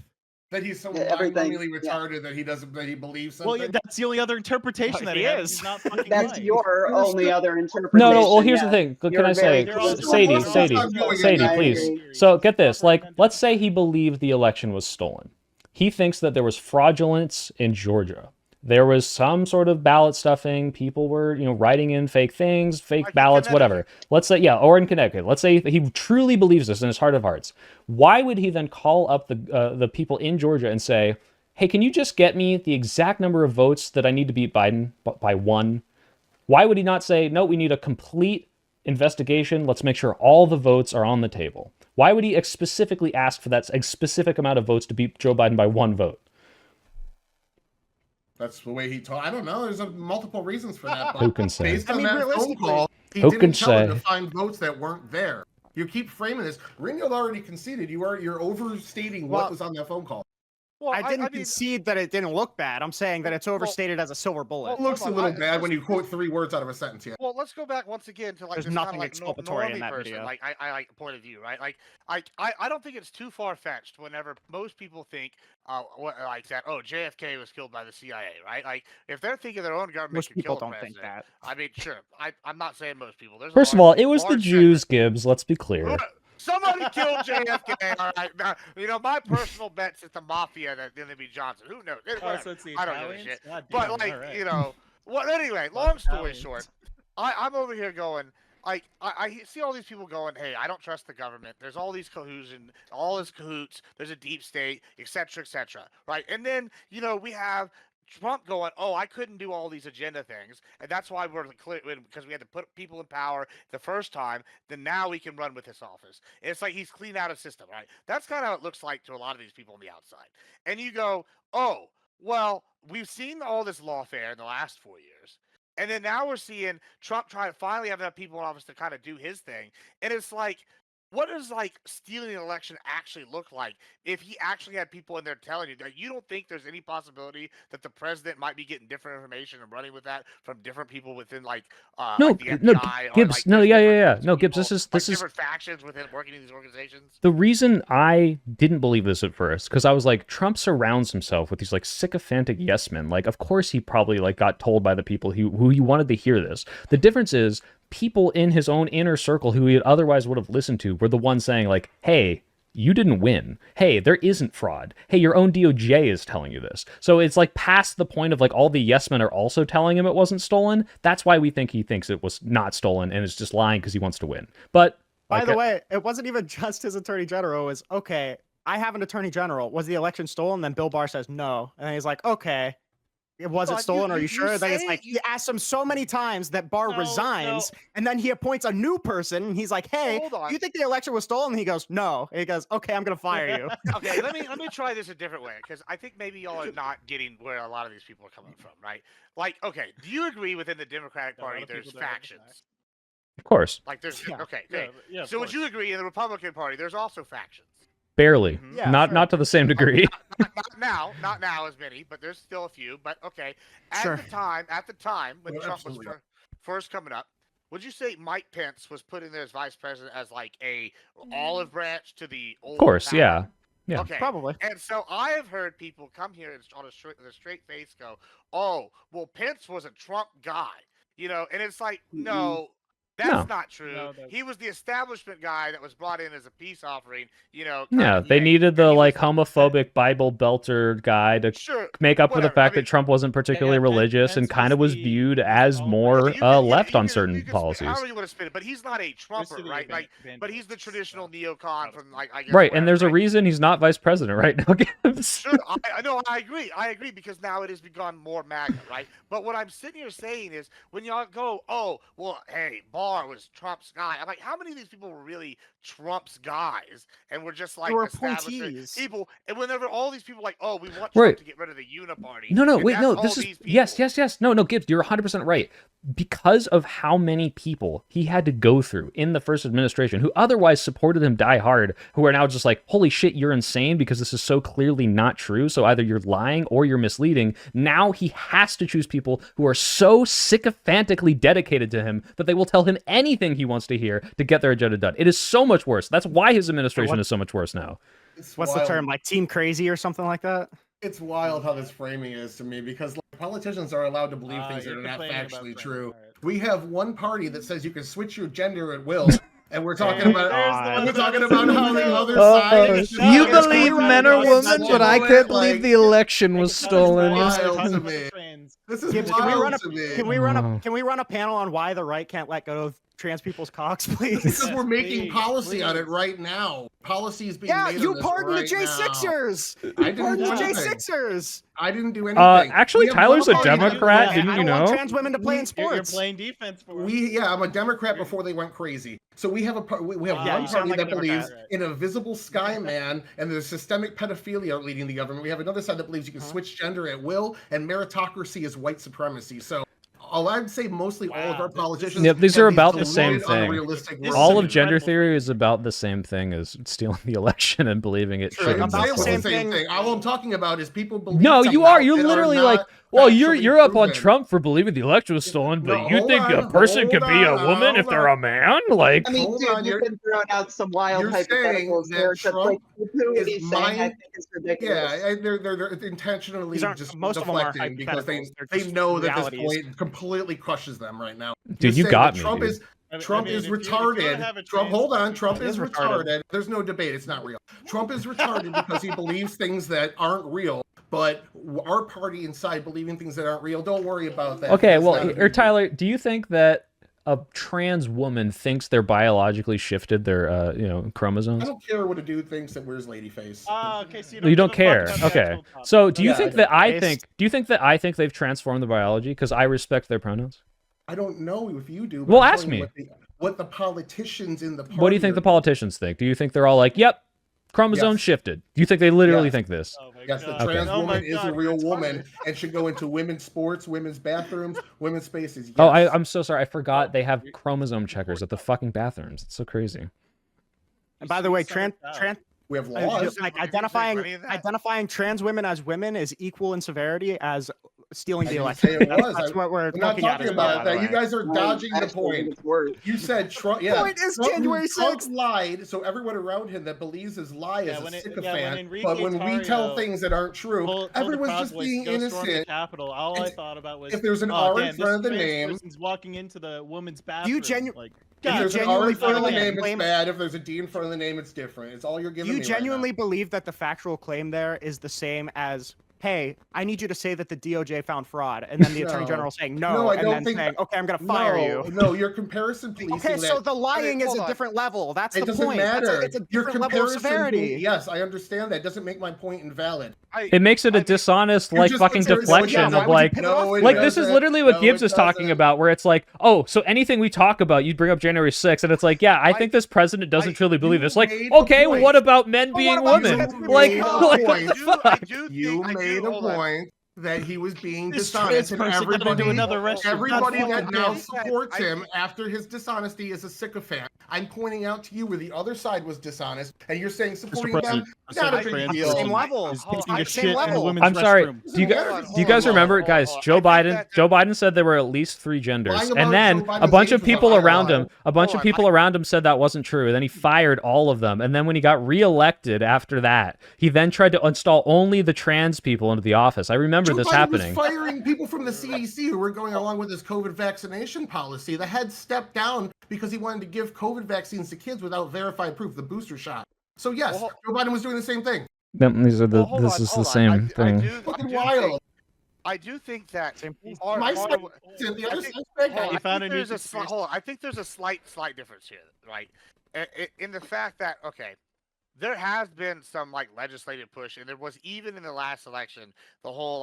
That he's so Yeah, everything, mind-numbingly yeah. retarded that he believes Well, something. yeah, that's the only other interpretation that He he has. is. He's not fucking That's lying. your only other interpretation. No, well, here's the yeah. thing. Can You're I very say, They're all- Sadie, they're all- Sadie, I'm going Sadie, in. please. agree. So get this. Like, let's say he believed the election was stolen. He thinks that there was fraudulence in Georgia. There was some sort of ballot stuffing. People were, writing in fake things, fake Like in ballots, whatever. Connecticut. Let's say, yeah, or in Connecticut. Let's say he truly believes this in his heart of hearts. Why would he then call up the people in Georgia and say, "Hey, can you just get me the exact number of votes that I need to beat Biden by one?" Why would he not say, "No, we need a complete investigation. Let's make sure all the votes are on the table"? Why would he specifically ask for that specific amount of votes to beat Joe Biden by one vote? That's the way he talked. I don't know. There's multiple reasons for that. Who But can say? based I on mean, that phone realistically, call, he who didn't can tell him say? to find votes that weren't there. You keep framing this. Ringgold already conceded. You're overstating what Well, was on that phone call. Well, I didn't mean, concede that it didn't look bad. I'm saying that it's overstated as a silver bullet. It looks a hold on, little bad when you quote 3 words out of a sentence. Yeah. Well, let's go back once again to like There's this nothing kind of like exculpatory in normie that person, video. like I like point of view, right? Like I don't think it's too far fetched whenever most people think like that. Oh, JFK was killed by the CIA, right? Like if they're thinking their own government Most could people kill a don't think that. I mean, sure. I'm not saying most people. There's a First of large- all, it was the large Jews, segment- Gibbs. Let's be clear. Somebody killed JFK. All right, now, you know my personal bet's it's the mafia that didn't be Johnson. Who knows? Oh, so it's the I don't give a Italians? shit. God But damn, like, alright. you know, what? Anyway, long story short, I'm over here going. Like I see all these people going, hey, I don't trust the government. There's all these collusion, all this cahoots. There's a deep state, etc., etc. Right? And then you know we have Trump going, oh, I couldn't do all these agenda things, and that's why we're clear because we had to put people in power the first time. Then now we can run with this office. And it's like he's cleaned out a system, right? That's kind of how it looks like to a lot of these people on the outside. And you go, oh, well, we've seen all this lawfare in the last 4 years. And then now we're seeing Trump try to finally have enough people in office to kind of do his thing. And it's like, what does like stealing an election actually look like if he actually had people in there telling you that you don't think there's any possibility that the president might be getting different information and running with that from different people within like No, like the no, FBI or Gibbs. like No, there's yeah, yeah, different yeah. groups of No, Gibbs. people, This like is different factions within working in these organizations. the reason I didn't believe this at first, because I was like, Trump surrounds himself with these like sycophantic yes men. Like, of course he probably like got told by the people who he wanted to hear this. The difference is people in his own inner circle who he otherwise would have listened to were the ones saying like, hey, you didn't win. Hey, there isn't fraud. Hey, your own DOJ is telling you this. So it's like past the point of like all the yes men are also telling him it wasn't stolen. That's why we think he thinks it was not stolen and is just lying because he wants to win. But by the way, it wasn't even just his attorney general. It was, okay, I have an attorney general. Was the election stolen? Then Bill Barr says no. And then he's like, okay, was it stolen? Are you sure? Then it's like, he asked him so many times that Barr resigns, and then he appoints a new person. And he's like, hey, do you think the election was stolen? And he goes, no. And he goes, okay, I'm going to fire you. Okay, let me try this a different way, because I think maybe y'all are not getting where a lot of these people are coming from, right? Like, okay, do you agree within the Democratic Party there's factions? Of course. Like there's Yeah. okay. Yeah, So would you agree in the Republican Party there's also factions? Barely. Yeah, not to the same degree. Not now as many, but there's still a few. But okay, at Sure. the time when Oh, Trump was absolutely. first coming up, would you say Mike Pence was put in there as vice president as like a olive branch to the old? Of course, power? yeah. Yeah. Okay. Probably. And so I have heard people come here and on a straight face go, "Oh, well, Pence was a Trump guy," you know, and it's like, no. That's not true. No, he was the establishment guy that was brought in as a peace offering, you know. Yeah, they needed the like homophobic Bible belter guy to make up for the fact that Trump wasn't particularly religious and kind of was viewed as more left on certain policies. However you want to spin it, but he's not a Trumper, right? Like, but he's the traditional neocon from like I guess. Right, and there's a reation he's not vice president right now. Sure, I know, I agree because now it has become more MAGA, right? But what I'm sitting here saying is when y'all go, oh, well, hey, Barr was Trump's guy. I'm like, how many of these people were really Trump's guys and were just like appointees. people? And whenever all these people like, oh, we want Trump to get rid of the Uniparty. No, and wait, that's no, all this is these people. yes. No, Gibbs, you're 100% right. Because of how many people he had to go through in the first administration who otherwise supported him die hard, who are now just like, holy shit, you're insane because this is so clearly not true. So either you're lying or you're misleading. Now he has to choose people who are so sycophantically dedicated to him that they will tell him anything he wants to hear to get their agenda done. It is so much worse. That's why his administration is so much worse now. What's the term? Like team crazy or something like that? It's wild how this framing is to me because like, politicians are allowed to believe things that are not factually true. We have one party that says you can switch your gender at will, and we're talking about how the other side. You believe men are women, but I can't believe the election was stolen. Wild to me. This is wild to me. Can we run a panel on why the right can't let go of trans people's cocks, please? Because we're making policy on it right now. Policy is being made on this you pardoned right the J6ers. I didn't do the anything. J6ers. I didn't do anything. Actually, Tyler's a Democrat, didn't you know? Trans women to play in sports. You're playing defense for them. I'm a Democrat before they went crazy. So we have one you party sound like that a Democrat. believes in a visible sky man and there's systemic pedophilia leading the government. We have another side that believes you can switch gender at will, and meritocracy is white supremacy. So I'd say mostly all of our politicians. Yep, these have are about the deluded, same thing. unrealistic All of worldviews. gender theory is about the same thing as stealing the election and believing it Sure, shouldn't. I'm be saying the stolen. same thing. All I'm talking about is people believe. No, you are. You're somehow literally that are like, not well, factually you're up on proven. Trump for believing the election was stolen, but No, you hold think a on, person could hold be a on, woman if hold they're a man? Like, I mean, Hold dude, on, you've been throwing out some wild you're saying hypotheticals that there. Just Trump like what is he's saying, I mind- think is ridiculous. Yeah, they're intentionally These aren't- just most of them are deflecting because they hypotheticals. They're just know that this realities. point completely crushes them right now. Dude, You're you saying got that me, Trump dude. is Trump is retarded. Trump, hold on. Trump is retarded. There's no debate. It's not real. Trump is retarded because he believes things that aren't real. But our party inside believing things that aren't real, don't worry about that. Okay, well, Tyler, do you think that a trans woman thinks they're biologically shifted their, chromosomes? I don't care what a dude thinks that wears lady face. Okay, so you don't care. Okay. So do you think that do you think that I think they've transformed the biology because I respect their pronouns? I don't know if you do. Well, ask me. What the politicians in the party. What do you think the politicians think? Do you think they're all like, "Yep, chromosome shifted"? Do you think they literally think this? Oh my yes, the God. trans woman is a real woman and should go into women's sports, women's bathrooms, women's spaces. Yes. Oh, I'm so sorry. I forgot they have chromosome checkers at the fucking bathrooms. It's so crazy. And by the way, we have laws. Like identifying trans women as women is equal in severity as stealing the election. That's what we're not talking about. That you guys are dodging the point. You said Trump. Yeah, point is January 6th. Trump lied, so everyone around him that believes his lie is a sycophant. But when we tell things that aren't true, everyone's just being innocent. Capital. All I thought about was if there's an R in front of the name. Person's walking into the woman's bathroom. You genuinely. If there's an R in front of the name, it's bad. If there's a D in front of the name, it's different. It's all you're giving me. You genuinely believe that the factual claim there is the same as, hey, I need you to say that the DOJ found fraud, and then the Attorney General saying no, and then saying, okay, I'm going to fire you. No, your comparison policing. Okay, so the lying is a different level. That's the point. It doesn't matter. It's a different level of severity. Yes, I understand that. It doesn't make my point invalid. It makes it a dishonest, fucking deflection of like this is literally what Gibbs is talking about, where it's like, oh, so anything we talk about, you bring up January 6th, and it's like, yeah, I think this president doesn't truly believe this. Like, okay, well, what about men being women? Like, what the fuck? You made a point that he was being dishonest, and everybody that now supports him after his dishonesty is a sycophant. I'm pointing out to you where the other side was dishonest, and you're saying supporting them, not a big deal. Same level. I'm sorry. Do you guys remember, guys? Joe Biden said there were at least 3 genders, and then a bunch of people around him said that wasn't true. And then he fired all of them, and then when he got reelected after that, he then tried to install only the trans people into the office. I remember this happening. Was firing people from the CDC who were going along with his COVID vaccination policy. The head stepped down because he wanted to give COVID vaccines to kids without verified proof, the booster shot. So yes, Joe Biden was doing the same thing. These are this is the same thing. Fucking wild. I do think that I think there's a slight difference here, right? In the fact that there has been some legislative push, and there was even in the last election, the whole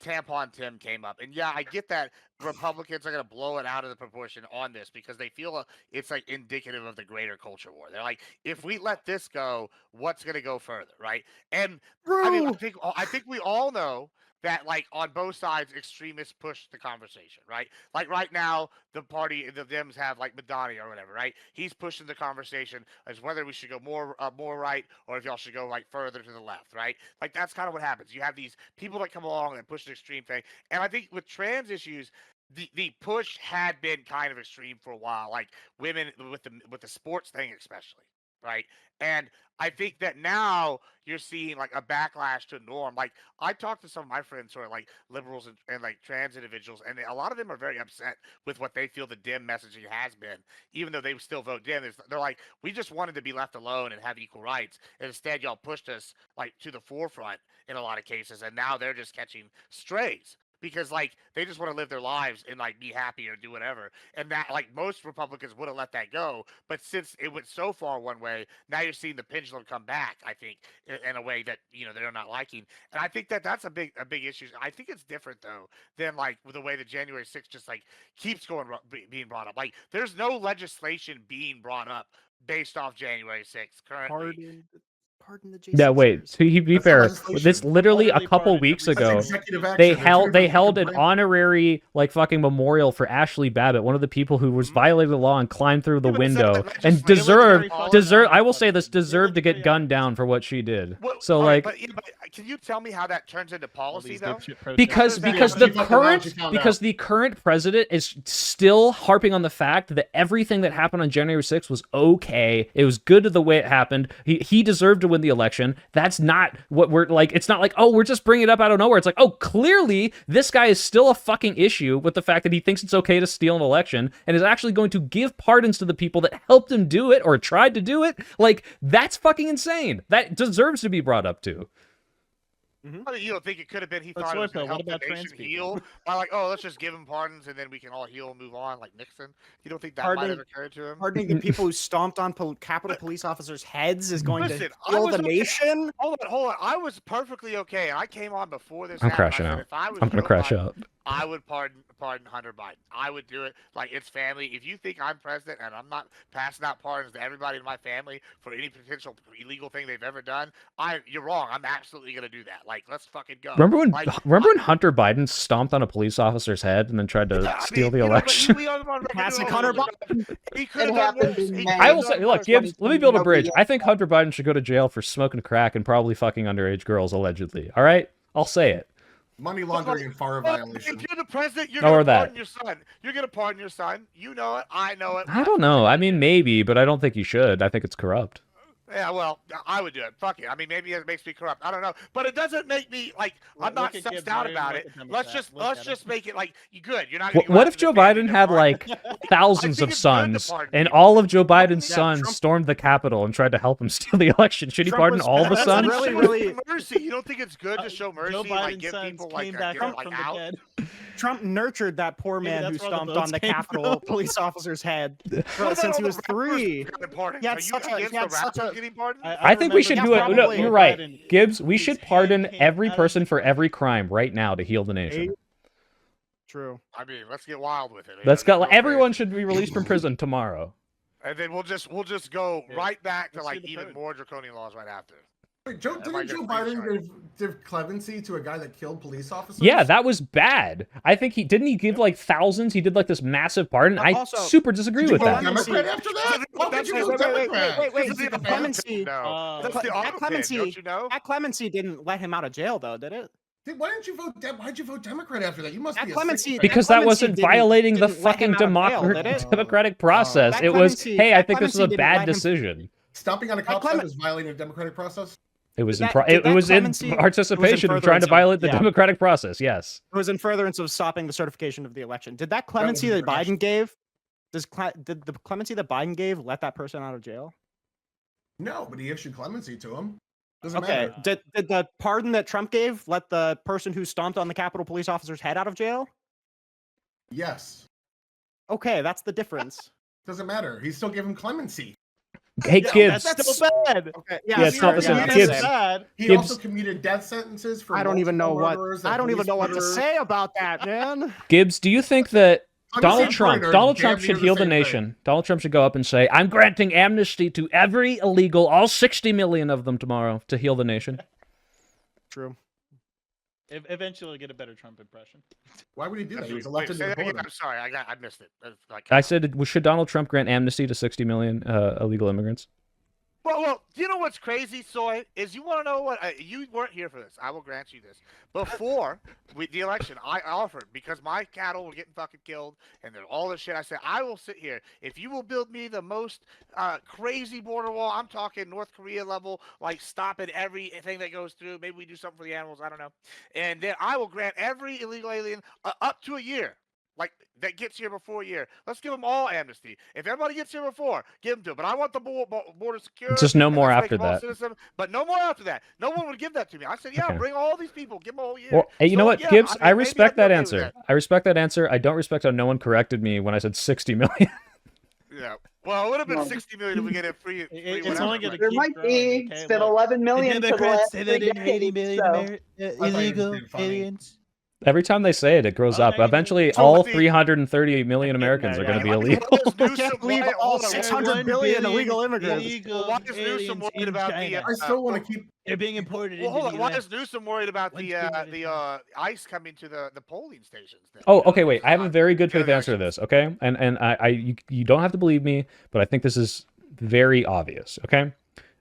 tampon Tim came up. And yeah, I get that Republicans are going to blow it out of the proportion on this because they feel it's indicative of the greater culture war. They're like, if we let this go, what's going to go further, right? And I mean, I think we all know that on both sides, extremists push the conversation, right? Like right now, the Dems have Madani or whatever, right? He's pushing the conversation as whether we should go more right or if y'all should go further to the left, right? That's kind of what happens. You have these people that come along and push an extreme thing. And I think with trans issues, the push had been kind of extreme for a while, women with the sports thing especially, right? And I think that now you're seeing a backlash to norm. I talked to some of my friends who are liberals and trans individuals, and a lot of them are very upset with what they feel the Dem messaging has been, even though they still vote Dem. They're like, we just wanted to be left alone and have equal rights, and instead y'all pushed us to the forefront in a lot of cases, and now they're just catching strays. Because they just want to live their lives and be happy or do whatever, and that most Republicans would have let that go. But since it went so far one way, now you're seeing the pendulum come back. I think in a way that they're not liking, and I think that's a big issue. I think it's different though than with the way the January 6th just keeps being brought up. There's no legislation being brought up based off January 6th currently. Yeah, wait. To be fair, this literally a couple weeks ago, they held an honorary fucking memorial for Ashley Babbitt, one of the people who was violating the law and climbed through the window and deserved. I will say this, deserved to get gunned down for what she did. So but can you tell me how that turns into policy though? Because the current president is still harping on the fact that everything that happened on January 6th was okay. It was good the way it happened. He deserved to win the election. That's not what we're like. It's not like, oh, we're just bringing it up out of nowhere. It's like, oh, clearly this guy is still a fucking issue with the fact that he thinks it's okay to steal an election and is actually going to give pardons to the people that helped him do it or tried to do it. Like, that's fucking insane. That deserves to be brought up too. I mean, you don't think it could have been he But thought it was Soypill, going to what help the about trans nation people? heal by like, oh, let's just give him pardons and then we can all heal and move on, like Nixon? You don't think that might have occurred to him? Pardoning the people who stomped on Capitol police officers' heads is going Listen, to I heal was the okay. nation? Hold on. I was perfectly okay. I came on before this I'm happened. crashing I said, out. if I was I'm gonna Joe crash Biden, out. I would pardon Hunter Biden. I would do it like it's family. If you think I'm president and I'm not passing out pardons to everybody in my family for any potential illegal thing they've ever done, you're wrong. I'm absolutely gonna do that. Like, let's fucking go. Remember when Like, Hunter Biden stomped on a police officer's head and then tried to steal the election? Classic Hunter Biden. He could It have done happened worse. in He May. could've I will done say, look, worse. Gibbs, let me build a bridge. Nobody- I think Hunter Biden should go to jail for smoking crack and probably fucking underage girls, allegedly. All right? I'll say it. Money laundering and FARA Well, violation. if you're the president, you're Or gonna that. pardon your son. You're gonna pardon your son. You know it. I know it. I don't know. I mean, maybe, but I don't think you should. I think it's corrupt. Yeah, well, I would do it. Fuck it. I mean, maybe it makes me corrupt. I don't know, but it doesn't make me like I'm Look not at sussed Gibbs, out not even about like it. a Democrat. Let's Look just at make it like you good. You're not. Gonna What go if after Joe the family Biden to had pardon. like thousands think of it's good to sons pardon and people. all of Joe Biden's Yeah, sons Trump- stormed the Capitol and tried to help him steal the election? Should he Trump pardon was- all the that's sons? really mercy. You don't think it's good to show mercy, Joe like Biden's give sons people came like back get, up like from out? the dead. Trump nurtured that poor Maybe man who that's where the stomped on votes the came Capitol police officer's head What since about he all was the rappers 3. who got pardoned? He had Are you such a- against he had the such rappers a- getting pardoned? I think we should do it. No, probably. you're Joe right. Biden, Gibbs, we his should hand pardon came every out of person his- for every crime right now to heal the nation. True. I mean, let's get wild with it. Let's go. crazy. Everyone should be released from prison tomorrow. And then we'll just go Yeah. right back to Let's like do the even purge. more draconian laws right after. Wait, Joe, That might didn't get Joe pretty Biden give clemency to a guy that killed police officers? Yeah, that was bad. I think he give like thousands. He did like this massive pardon. I Also, super disagree Did you with vote that. Democrat after that? How could you vote Democrat? Wait, Is he the the clemency. No, that's the that opposite. clemency- Don't you know? That clemency didn't let him out of jail, though, did it? Why didn't you vote? Why'd you vote Democrat after that? You must That be a clemency- sick Because that that wasn't clemency violating the didn't let fucking him out of jail, did it? democratic process. That It was, clemency- hey, I that think this is a clemency didn't bad let him- decision. Stomping on a cop's Clement- head was violating the democratic process. It was Did in that- pro- did it that was in clemency- it was in participation of trying to furtherance of- violate the yeah. democratic process. Yes. It was in furtherance of stopping the certification of the election. Did that clemency that international. Biden gave? Did the clemency that Biden gave let that person out of jail? No, but he issued clemency to him. Doesn't Okay. matter. Did the pardon that Trump gave let the person who stomped on the Capitol police officer's head out of jail? Yes. Okay, that's the difference. Doesn't matter. He still gave him clemency. Hey, Yeah, Gibbs. That's still bad. Okay. Yeah, it's not the same. That's Gibbs. bad. He Gibbs- also commuted death sentences for I don't even know multiple what murderers I and don't even police know what to murderers. say about that, man. Gibbs, do you think that Donald Clemency Trump, and murder Donald damn Trump near should the heal the same thing. nation? Donald Trump should go up and say, "I'm granting amnesty to every illegal, all 60 million of them tomorrow, to heal the nation." True. Eventually, you'll get a better Trump impression. Why would he do that? He was Wait, elected say to that the again. voter. I'm sorry, I missed it. Like, I said, should Donald Trump grant amnesty to 60 million illegal immigrants? Well, you know what's crazy, Soy, is you want to know what? You weren't here for this. I will grant you this. Before the election, I offered, because my cattle were getting fucking killed and then all this shit, I said, I will sit here. If you will build me the most crazy border wall, I'm talking North Korea level, like stopping everything that goes through. Maybe we do something for the animals. I don't know. And then I will grant every illegal alien up to a year. Like, that gets here before a year. Let's give them all amnesty. If everybody gets here before, give them to them. But I want the border secure. Just no and more let's make after them all that. citizen, but no more after that. No one would give that to me. I said, yeah, Okay. bring all these people. Give them a whole year. Well, hey, you know So, what, yeah, Gibbs? I mean, I maybe respect I'd be that okay with answer. that. I respect that answer. I don't respect how no one corrected me when I said 60 million. Yeah. Well, it would have been Well, 60 million if we get it free. It's whatever, only but- gonna There keep might growing, be. okay? It's been Look, 11 million for the Democrats last say that 3 in 80 decades. million So. thought you were illegal being funny. aliens. Every time they say it, it grows Oh, up. now you Eventually, So all with the- 338 million Americans are yeah, going to be Why illegal. is You Newsom- can't believe why- all hold on, 600 billion illegal immigrants. Illegal Why is Newsom aliens worried in about the, China. I still want to keep. They're being imported Well, hold into on. the Why US. is Newsom worried about When's the good at it? ICE coming to the polling stations? Then? Oh, You know, okay, wait. it's I have a not very good good faith answer to elections. this, okay? And you don't have to believe me, but I think this is very obvious, okay?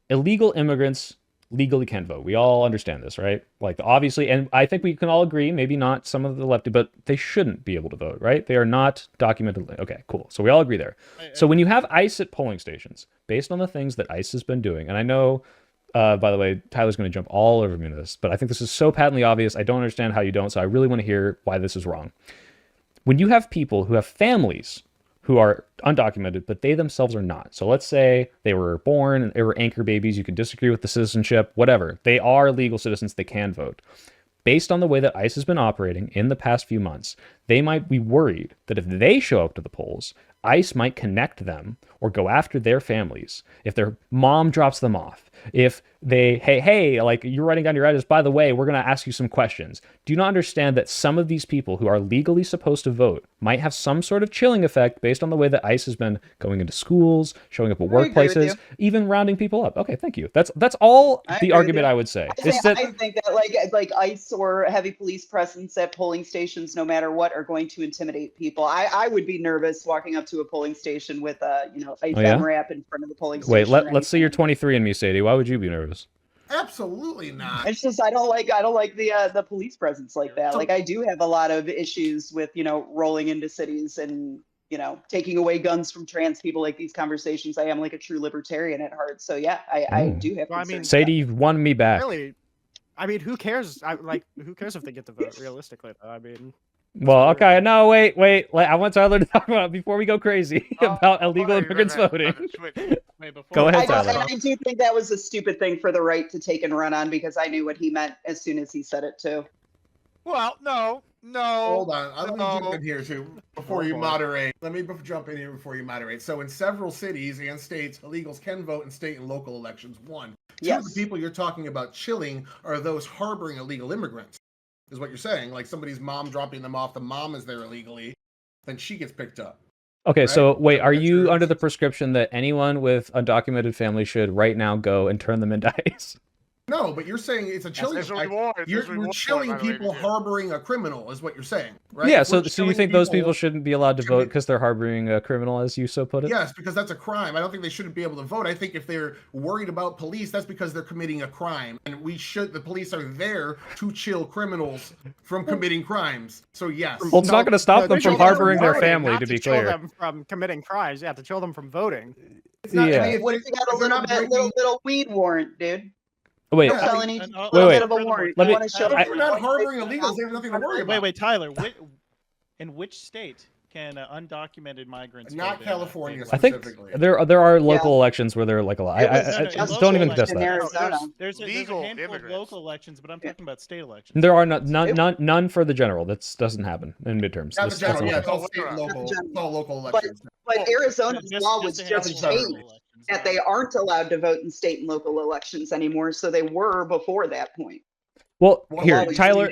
Illegal immigrants legally can vote. We all understand this, right? Like, obviously, and I think we can all agree, maybe not some of the lefty, but they shouldn't be able to vote, right? They are not documented. Okay, cool. So we all agree there. So when you have ICE at polling stations, based on the things that ICE has been doing, and I know, by the way, Tyler's going to jump all over me to this, but I think this is so patently obvious. I don't understand how you don't, so I really want to hear why this is wrong. When you have people who have families who are undocumented, but they themselves are not. So let's say they were born and they were anchor babies. You can disagree with the citizenship, whatever. They are legal citizens. They can vote. Based on the way that ICE has been operating in the past few months, they might be worried that if they show up to the polls, ICE might connect them or go after their families. If their mom drops them off, if they, hey, like, you're writing down your address, by the way, we're going to ask you some questions. Do you not understand that some of these people who are legally supposed to vote might have some sort of chilling effect based on the way that ICE has been going into schools, showing up at workplaces, even rounding people up? Okay, thank you. That's all the argument I would say. I think that like ICE or heavy police presence at polling stations, no matter what, are going to intimidate people. I would be nervous walking up to a polling station with a ICE MRAP in front of the polling station. Wait, let's see your 23 and me, Sadie. Why would you be nervous? Absolutely not. It's just I don't like the police presence like that. Like, I do have a lot of issues with rolling into cities and taking away guns from trans people. Like, these conversations, I am like a true libertarian at heart. So yeah, I do have. Well, I mean, Sadie, you've won me back. Really, I mean, who cares? Who cares if they get to vote? Realistically, though, I mean. Well, okay, no, wait. I want Tyler to talk about before we go crazy about illegal immigrants voting. Go ahead, Tyler. I do think that was a stupid thing for the right to take and run on, because I knew what he meant as soon as he said it too. Well, no. Hold on. Let me jump in here too before you moderate. Let me jump in here before you moderate. So in several cities and states, illegals can vote in state and local elections. One. Two of the people you're talking about chilling are those harboring illegal immigrants, is what you're saying. Like, somebody's mom dropping them off, the mom is there illegally, then she gets picked up. Okay, right? so wait, are you under the prescription that anyone with undocumented family should right now go and turn them into ICE? No, but you're saying it's a chilling effect. You're chilling people harboring a criminal, is what you're saying, right? Yeah, so you think those people shouldn't be allowed to vote because they're harboring a criminal, as you so put it? Yes, because that's a crime. I don't think they shouldn't be able to vote. I think if they're worried about police, that's because they're committing a crime. And the police are there to chill criminals from committing crimes. So yes. Well, it's not going to stop them from harboring their family, to be clear. To chill them from committing crimes, to chill them from voting. What if you got a little weed warrant, dude? Wait, wait. Let me. They're not harboring illegals. They have nothing to worry about. Wait, Tyler. In which state can undocumented migrants? Not California. I think there are local elections where they're like a lot. I don't even test that. There's a handful of local elections, but I'm talking about state elections. There are none for the general. That doesn't happen in midterms. Not the general. Yeah, it's all state and local. It's all local elections. But Arizona's law was just changed that they aren't allowed to vote in state and local elections anymore. So they were before that point. Well, here, Tyler,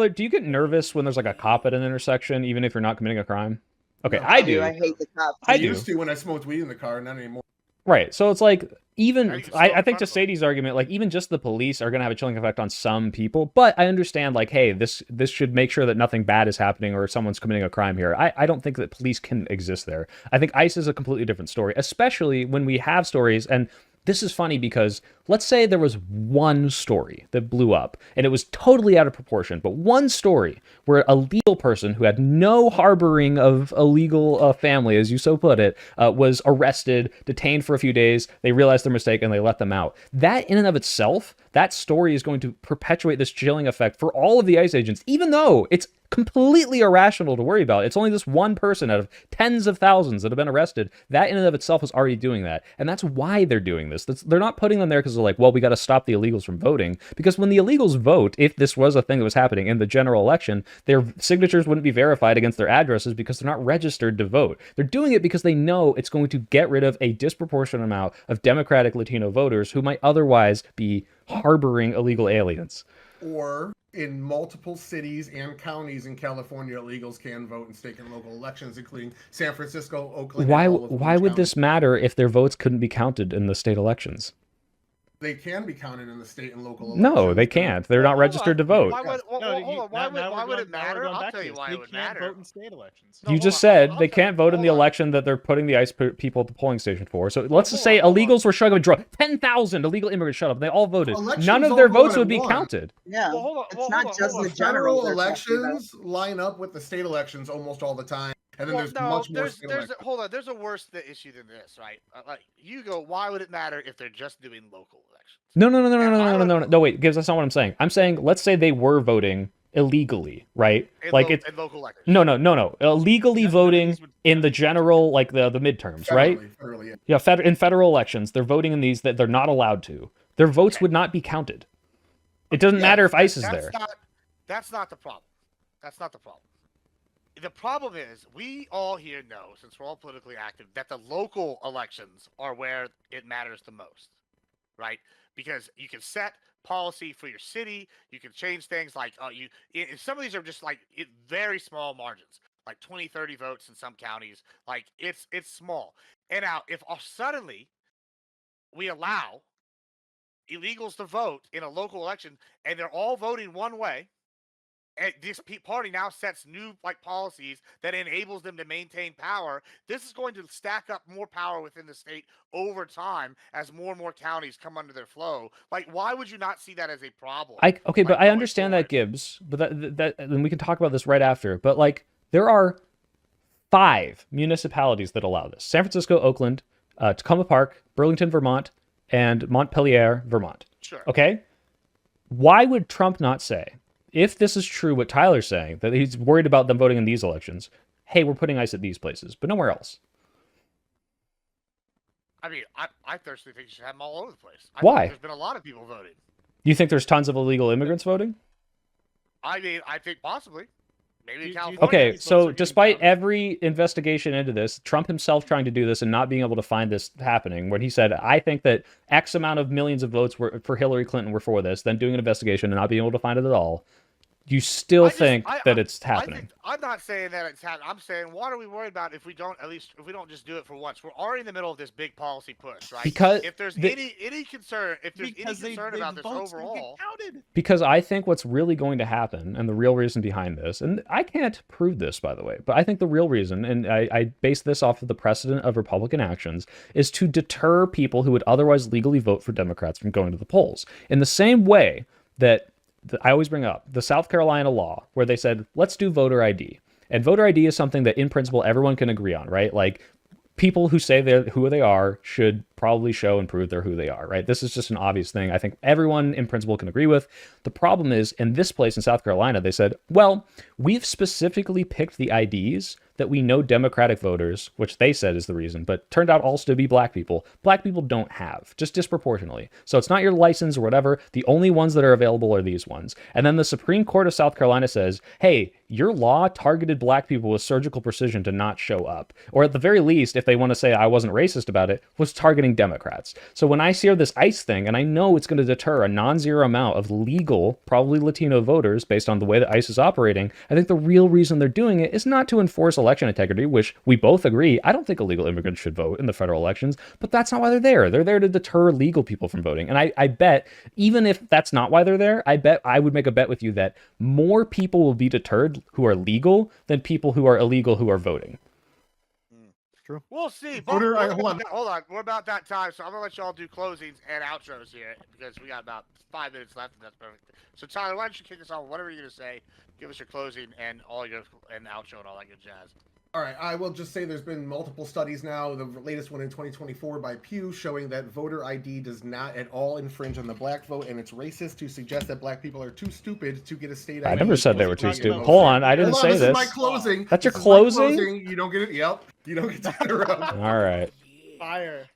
do you get nervous when there's like a cop at an intersection, even if you're not committing a crime? Okay, I do. I hate the cops. I used to when I smoked weed in the car, not anymore. Right. So it's like, even I think to Sadie's argument, like, even just the police are going to have a chilling effect on some people. But I understand, like, hey, this should make sure that nothing bad is happening or someone's committing a crime here. I don't think that police can exist there. I think ICE is a completely different story, especially when we have stories. And this is funny because let's say there was one story that blew up and it was totally out of proportion, but one story where a legal person who had no harboring of illegal family, as you so put it, was arrested, detained for a few days. They realized their mistake and they let them out. That in and of itself, that story is going to perpetuate this chilling effect for all of the ICE agents, even though it's completely irrational to worry about. It's only this one person out of tens of thousands that have been arrested. That in and of itself is already doing that. And that's why they're doing this. They're not putting them there because they're like, well, we got to stop the illegals from voting. Because when the illegals vote, if this was a thing that was happening in the general election, their signatures wouldn't be verified against their addresses because they're not registered to vote. They're doing it because they know it's going to get rid of a disproportionate amount of Democratic Latino voters who might otherwise be harboring illegal aliens. Or in multiple cities and counties in California, illegals can vote in state and local elections, including San Francisco, Oakland. Why would this matter if their votes couldn't be counted in the state elections? They can be counted in the state and local elections. No, they can't. They're not registered to vote. Why would, well, No, well, hold on. Why would it now we're matter? going I'll back tell to you this. why They it would can't matter. vote in state elections. No, You hold just on, said I'll they tell you- can't vote in the hold on. election that they're putting the ICE people at the polling station for. So let's just hold say on, hold on. illegals were showing up draw 10,000 illegal immigrants shut up. They all voted. Elections None of all their go votes in would be one. counted. Yeah, Well, hold on. it's Well, not hold on, just hold the on. general Federal they're talking about. elections line up with the state elections almost all the time, and then Well, there's no, much more there's state there's elections. hold on. There's a worse issue than this, right? Like you go, why would it matter if they're just doing local elections? No. No, wait, Gibbs, that's not what I'm saying. I'm saying, let's say they were voting illegally, right? In Like in it's local elections. no. Illegally None of voting these would in the count. general, like the midterms, right? Federally, yeah. Yeah, in federal elections, they're voting in these that they're not allowed to. Their votes would not be counted. It doesn't matter if ICE is there. That's not the problem. That's not the problem. The problem is we all here know, since we're all politically active, that the local elections are where it matters the most, right? Because you can set policy for your city, you can change things like some of these are just like very small margins, like 20, 30 votes in some counties. Like it's small. And now if suddenly we allow illegals to vote in a local election and they're all voting one way, and this party now sets new policies that enables them to maintain power. This is going to stack up more power within the state over time as more and more counties come under their flow. Like, why would you not see that as a problem? Okay, but I understand that, Gibbs. But that and we can talk about this right after. But like, there are 5 municipalities that allow this: San Francisco, Oakland, Tacoma Park, Burlington, Vermont, and Montpelier, Vermont. Sure. Okay. Why would Trump not say, if this is true, what Tyler's saying, that he's worried about them voting in these elections, hey, we're putting ICE at these places, but nowhere else? I mean, I personally think you should have them all over the place. Why? There's been a lot of people voting. You think there's tons of illegal immigrants voting? I mean, I think possibly. Maybe in California. Okay, these so votes are getting despite counted? every investigation into this, Trump himself trying to do this and not being able to find this happening, when he said, I think that X amount of millions of votes were for Hillary Clinton were for this, then doing an investigation and not being able to find it at all, you still think that it's happening? I'm not saying that it's happening. I'm saying, what are we worried about if we don't just do it for once? We're already in the middle of this big policy push, right? Because if there's any concern, about this overall, because I think what's really going to happen, and the real reason behind this, and I can't prove this, by the way, but I think the real reason, and I base this off of the precedent of Republican actions, is to deter people who would otherwise legally vote for Democrats from going to the polls. In the same way that I always bring up the South Carolina law, where they said, let's do voter ID. And voter ID is something that in principle everyone can agree on, right? Like, people who say they're who they are should probably show and prove they're who they are, right? This is just an obvious thing I think everyone in principle can agree with. The problem is, in this place in South Carolina, they said, well, we've specifically picked the IDs that we know Democratic voters, which they said is the reason, but turned out also to be black people don't have, just disproportionately. So it's not your license or whatever. The only ones that are available are these ones. And then the Supreme Court of South Carolina says, hey, your law targeted black people with surgical precision to not show up. Or at the very least, if they want to say I wasn't racist about it, was targeting Democrats. So when I see this ICE thing, and I know it's going to deter a non-zero amount of legal, probably Latino voters based on the way that ICE is operating, I think the real reason they're doing it is not to enforce election integrity, which we both agree. I don't think illegal immigrants should vote in the federal elections, but that's not why they're there. They're there to deter legal people from voting. And I bet, even if that's not why they're there, I bet I would make a bet with you that more people will be deterred who are legal than people who are illegal who are voting. True. We'll see. Voter- Hold on. We're about that time, so I'm gonna let y'all do closings and outros here because we got about 5 minutes left, and that's perfect. So Tyler, why don't you kick us off? Whatever you're gonna say, give us your closing and all your outro and all that good jazz. All right, I will just say there's been multiple studies now, the latest one in 2024 by Pew, showing that voter ID does not at all infringe on the black vote, and it's racist to suggest that black people are too stupid to get a state ID. I never said they were too stupid. Hold Hold on, I didn't say this. this. Is my closing. That's your This is my closing? You don't get it. Yep. You don't get to interrupt. All right. Fire.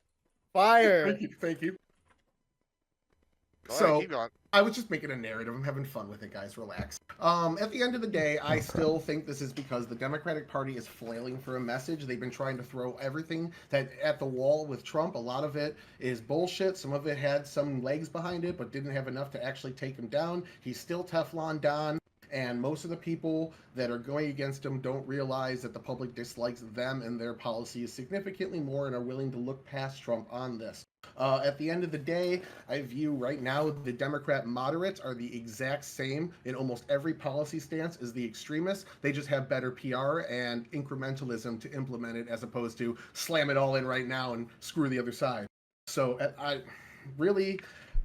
Thank you. Go So- ahead, keep going. I was just making a narrative. I'm having fun with it, guys. Relax. At the end of the day, I still think this is because the Democratic Party is flailing for a message. They've been trying to throw everything at the wall with Trump. A lot of it is bullshit. Some of it had some legs behind it, but didn't have enough to actually take him down. He's still Teflon Don. And most of the people that are going against him don't realize that the public dislikes them and their policies significantly more and are willing to look past Trump on this. At the end of the day, I view right now the Democrat moderates are the exact same in almost every policy stance as the extremists. They just have better PR and incrementalism to implement it, as opposed to slam it all in right now and screw the other side. So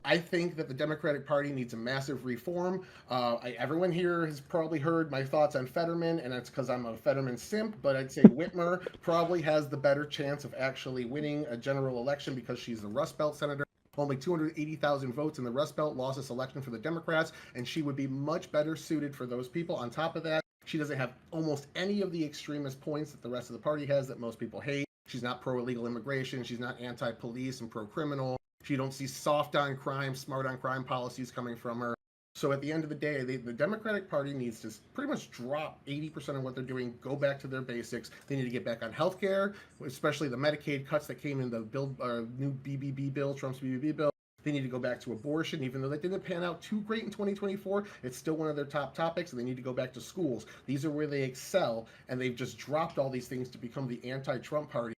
I think that the Democratic Party needs a massive reform. Everyone here has probably heard my thoughts on Fetterman, and that's because I'm a Fetterman simp, but I'd say Whitmer probably has the better chance of actually winning a general election because she's the Rust Belt senator. Only 280,000 votes in the Rust Belt lost this election for the Democrats, and she would be much better suited for those people. On top of that, she doesn't have almost any of the extremist points that the rest of the party has that most people hate. She's not pro-illegal immigration. She's not anti-police and pro-criminal. You don't see soft on crime, smart on crime policies coming from her. So at the end of the day, the Democratic Party needs to pretty much drop 80% of what they're doing, go back to their basics. They need to get back on healthcare, especially the Medicaid cuts that came in the new BBB bill, Trump's BBB bill. They need to go back to abortion, even though that didn't pan out too great in 2024. It's still one of their top topics, and they need to go back to schools. These are where they excel, and they've just dropped all these things to become the anti-Trump party.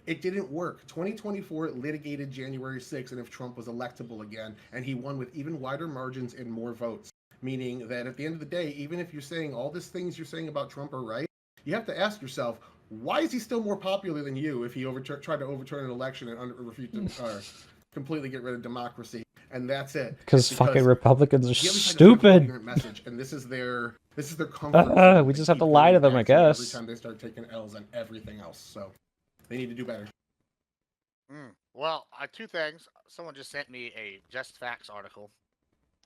It didn't work. 2024 litigated January 6th, and if Trump was electable again, and he won with even wider margins and more votes. Meaning that at the end of the day, even if you're saying all these things you're saying about Trump are right, you have to ask yourself, why is he still more popular than you if he tried to overturn an election and refuse to completely get rid of democracy? And that's it. Because fucking Republicans are stupid. Message, and this is their comfort. We just have to lie to them, I guess. Every time they start taking L's on everything else, so they need to do better. Well, two things. Someone just sent me a Just Facts article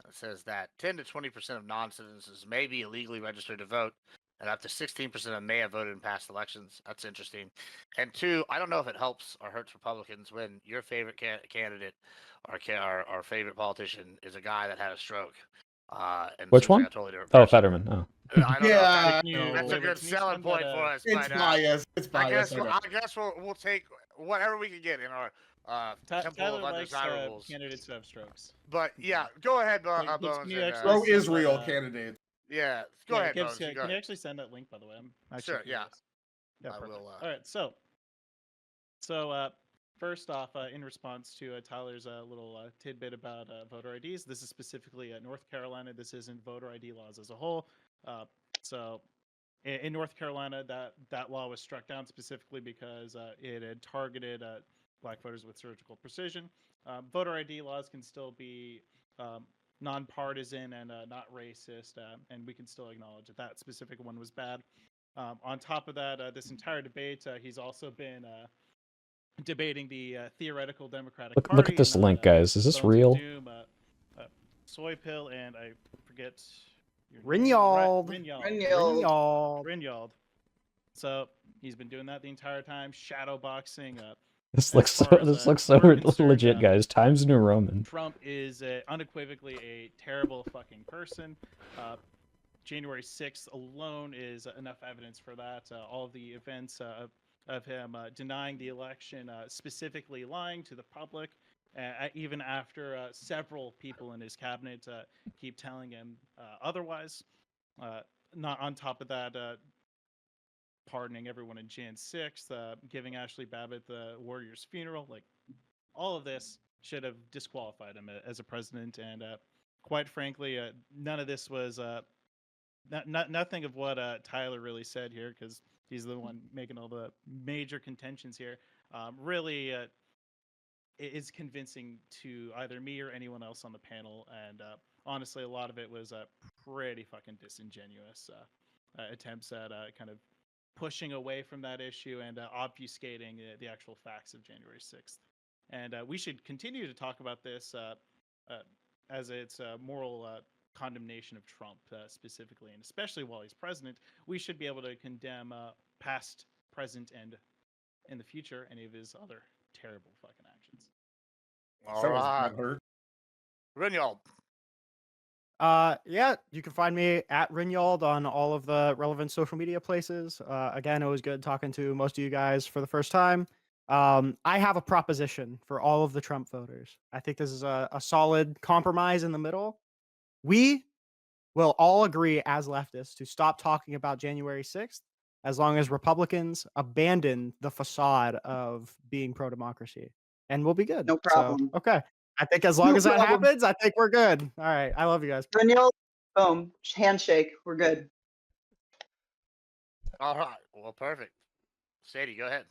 that says that 10 to 20% of non-citizens may be illegally registered to vote, and up to 16% of them may have voted in past elections. That's interesting. And two, I don't know if it helps or hurts Republicans when your favorite candidate or our favorite politician is a guy that had a stroke. And which one? Totally Fetterman. Oh. I don't Yeah, know. That's a good selling point for us. It's but, biased. It's biased. I guess we'll take whatever we can get in our temple Tyler of likes undesirables. candidates who have strokes. But yeah, go ahead, Bones. Pro Israel candidate. Yeah, go ahead, Bones. Can you actually send that link, by the way? I'm sure. Yeah. Yeah. I will. All right. So first off, in response to Tyler's little tidbit about voter IDs, this is specifically North Carolina. This isn't voter ID laws as a whole. So in North Carolina, that law was struck down specifically because it had targeted black voters with surgical precision. Voter ID laws can still be nonpartisan and not racist, and we can still acknowledge that specific one was bad. On top of that, this entire debate, he's also been debating the theoretical Democratic Party. Look at this link, guys. Is this real? Doom, Soy Pill, and I forget your Rinald. Rinald. So he's been doing that the entire time, shadowboxing. This looks so legit, guys. Times New Roman. Trump is unequivocally a terrible fucking person. January 6th alone is enough evidence for that. All of the events of him denying the election, specifically lying to the public, even after several people in his cabinet keep telling him otherwise. Not on top of that, pardoning everyone in Jan 6th, giving Ashley Babbitt the Warrior's funeral. Like, all of this should have disqualified him as a president. And quite frankly, none of this was nothing of what Tyler really said here, because he's the one making all the major contentions here. Really is convincing to either me or anyone else on the panel. And honestly, a lot of it was pretty fucking disingenuous attempts at kind of pushing away from that issue and obfuscating the actual facts of January 6th. And we should continue to talk about this as its moral condemnation of Trump specifically, and especially while he's president. We should be able to condemn past, present, and in the future any of his other terrible fucking actions. All right. Rinald. Yeah, you can find me at Rinald on all of the relevant social media places. Again, it was good talking to most of you guys for the first time. I have a proposition for all of the Trump voters. I think this is a solid compromise in the middle. We will all agree as leftists to stop talking about January 6th as long as Republicans abandon the facade of being pro-democracy. and we'll be good. No problem. So, okay. I think as long No as that problem. happens, I think we're good. All right. I love you guys. Danielle, boom, handshake. We're good. All right. Well, perfect. Sadie, go ahead.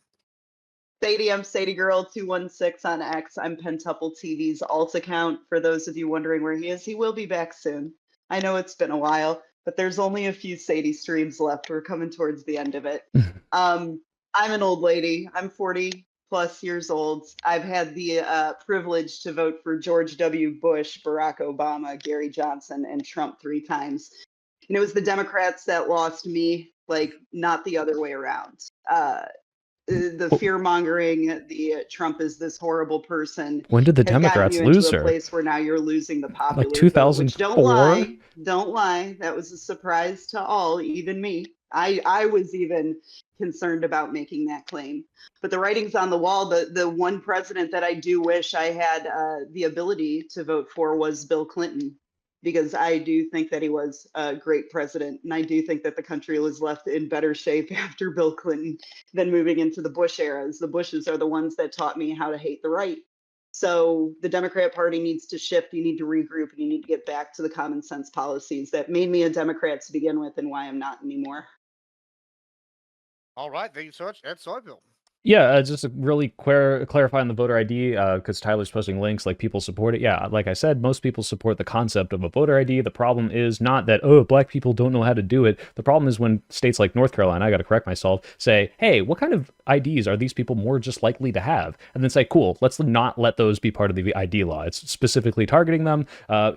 Sadie, I'm Sadie Girl 216 on X. I'm Pentuple TV's alt account. For those of you wondering where he is, he will be back soon. I know it's been a while, but there's only a few Sadie streams left. We're coming towards the end of it. I'm an old lady. I'm 40 plus years old. I've had the privilege to vote for George W. Bush, Barack Obama, Gary Johnson, and Trump 3 times. And it was the Democrats that lost me, like not the other way around. The fear mongering, the Trump is this horrible person. When did the has gotten Democrats you into lose a her? place where now you're losing the popular Like vote, which 2004? don't lie, that was a surprise to all, even me. I was even concerned about making that claim. But the writing's on the wall. The one president that I do wish I had the ability to vote for was Bill Clinton, because I do think that he was a great president. And I do think that the country was left in better shape after Bill Clinton than moving into the Bush eras. The Bushes are the ones that taught me how to hate the right. So the Democrat Party needs to shift. You need to regroup, and you need to get back to the common sense policies that made me a Democrat to begin with and why I'm not anymore. All right. Thank you so much, Ed Soybill. Yeah, just to really clarify on the voter ID, because Tyler's posting links, like people support it. Yeah, like I said, most people support the concept of a voter ID. The problem is not that, oh, black people don't know how to do it. The problem is when states like North Carolina, I got to correct myself, say, hey, what kind of IDs are these people more just likely to have? And then say, cool, let's not let those be part of the ID law. It's specifically targeting them.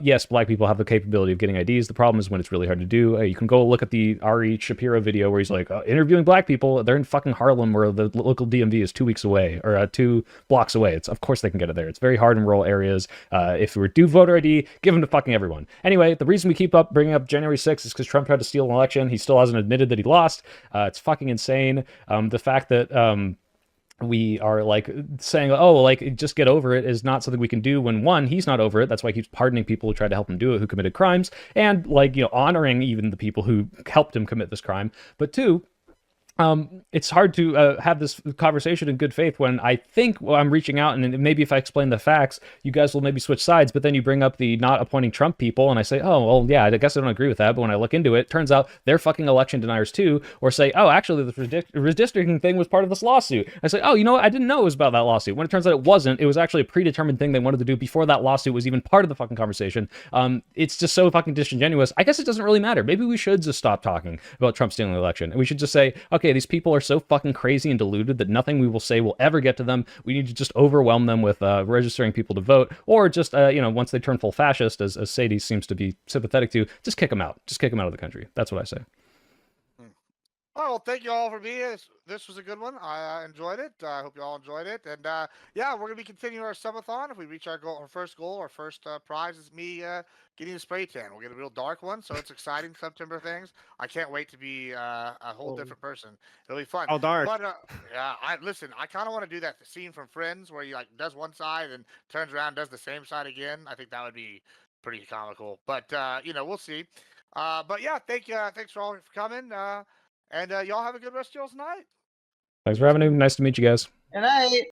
Yes, black people have the capability of getting IDs. The problem is when it's really hard to do. You can go look at the Ari Shapiro video where he's like, interviewing black people. They're in fucking Harlem where the local DMV is 2 weeks away or 2 blocks away. It's of course they can get it there. It's very hard in rural areas. If we do voter ID, give them to fucking everyone. Anyway, the reason we keep bringing up January 6th is because Trump tried to steal an election. He still hasn't admitted that he lost. It's fucking insane. The fact that we are like saying, oh, like just get over it is not something we can do when one, he's not over it. That's why he keeps pardoning people who tried to help him do it, who committed crimes, and like, you know, honoring even the people who helped him commit this crime. But two, it's hard to have this conversation in good faith when I think I'm reaching out, and maybe if I explain the facts, you guys will maybe switch sides, but then you bring up the not appointing Trump people, and I say, oh, well, yeah, I guess I don't agree with that, but when I look into it, turns out they're fucking election deniers too, or say, oh, actually, the redistricting thing was part of this lawsuit. I say, oh, you know what, I didn't know it was about that lawsuit. When it turns out it wasn't, it was actually a predetermined thing they wanted to do before that lawsuit was even part of the fucking conversation. It's just so fucking disingenuous. I guess it doesn't really matter. Maybe we should just stop talking about Trump stealing the election, and we should just say, okay, these people are so fucking crazy and deluded that nothing we will say will ever get to them. We need to just overwhelm them with registering people to vote, or just, you know, once they turn full fascist, as Sadie seems to be sympathetic to, just kick them out. Just kick them out of the country. That's what I say. Oh, well, thank you all for being here. This was a good one. I enjoyed it. I hope you all enjoyed it. And yeah, we're going to be continuing our subathon. If we reach our goal, our first prize is me getting a spray tan. We'll get a real dark one, so it's exciting September things. I can't wait to be a whole different person. It'll be fun. Oh, dark. But yeah, I kind of want to do that scene from Friends where he like does one side and turns around and does the same side again. I think that would be pretty comical. But you know, we'll see. But yeah, thanks for all for coming. And y'all have a good rest of y'all's night. Thanks for having me. Nice to meet you guys. Good night.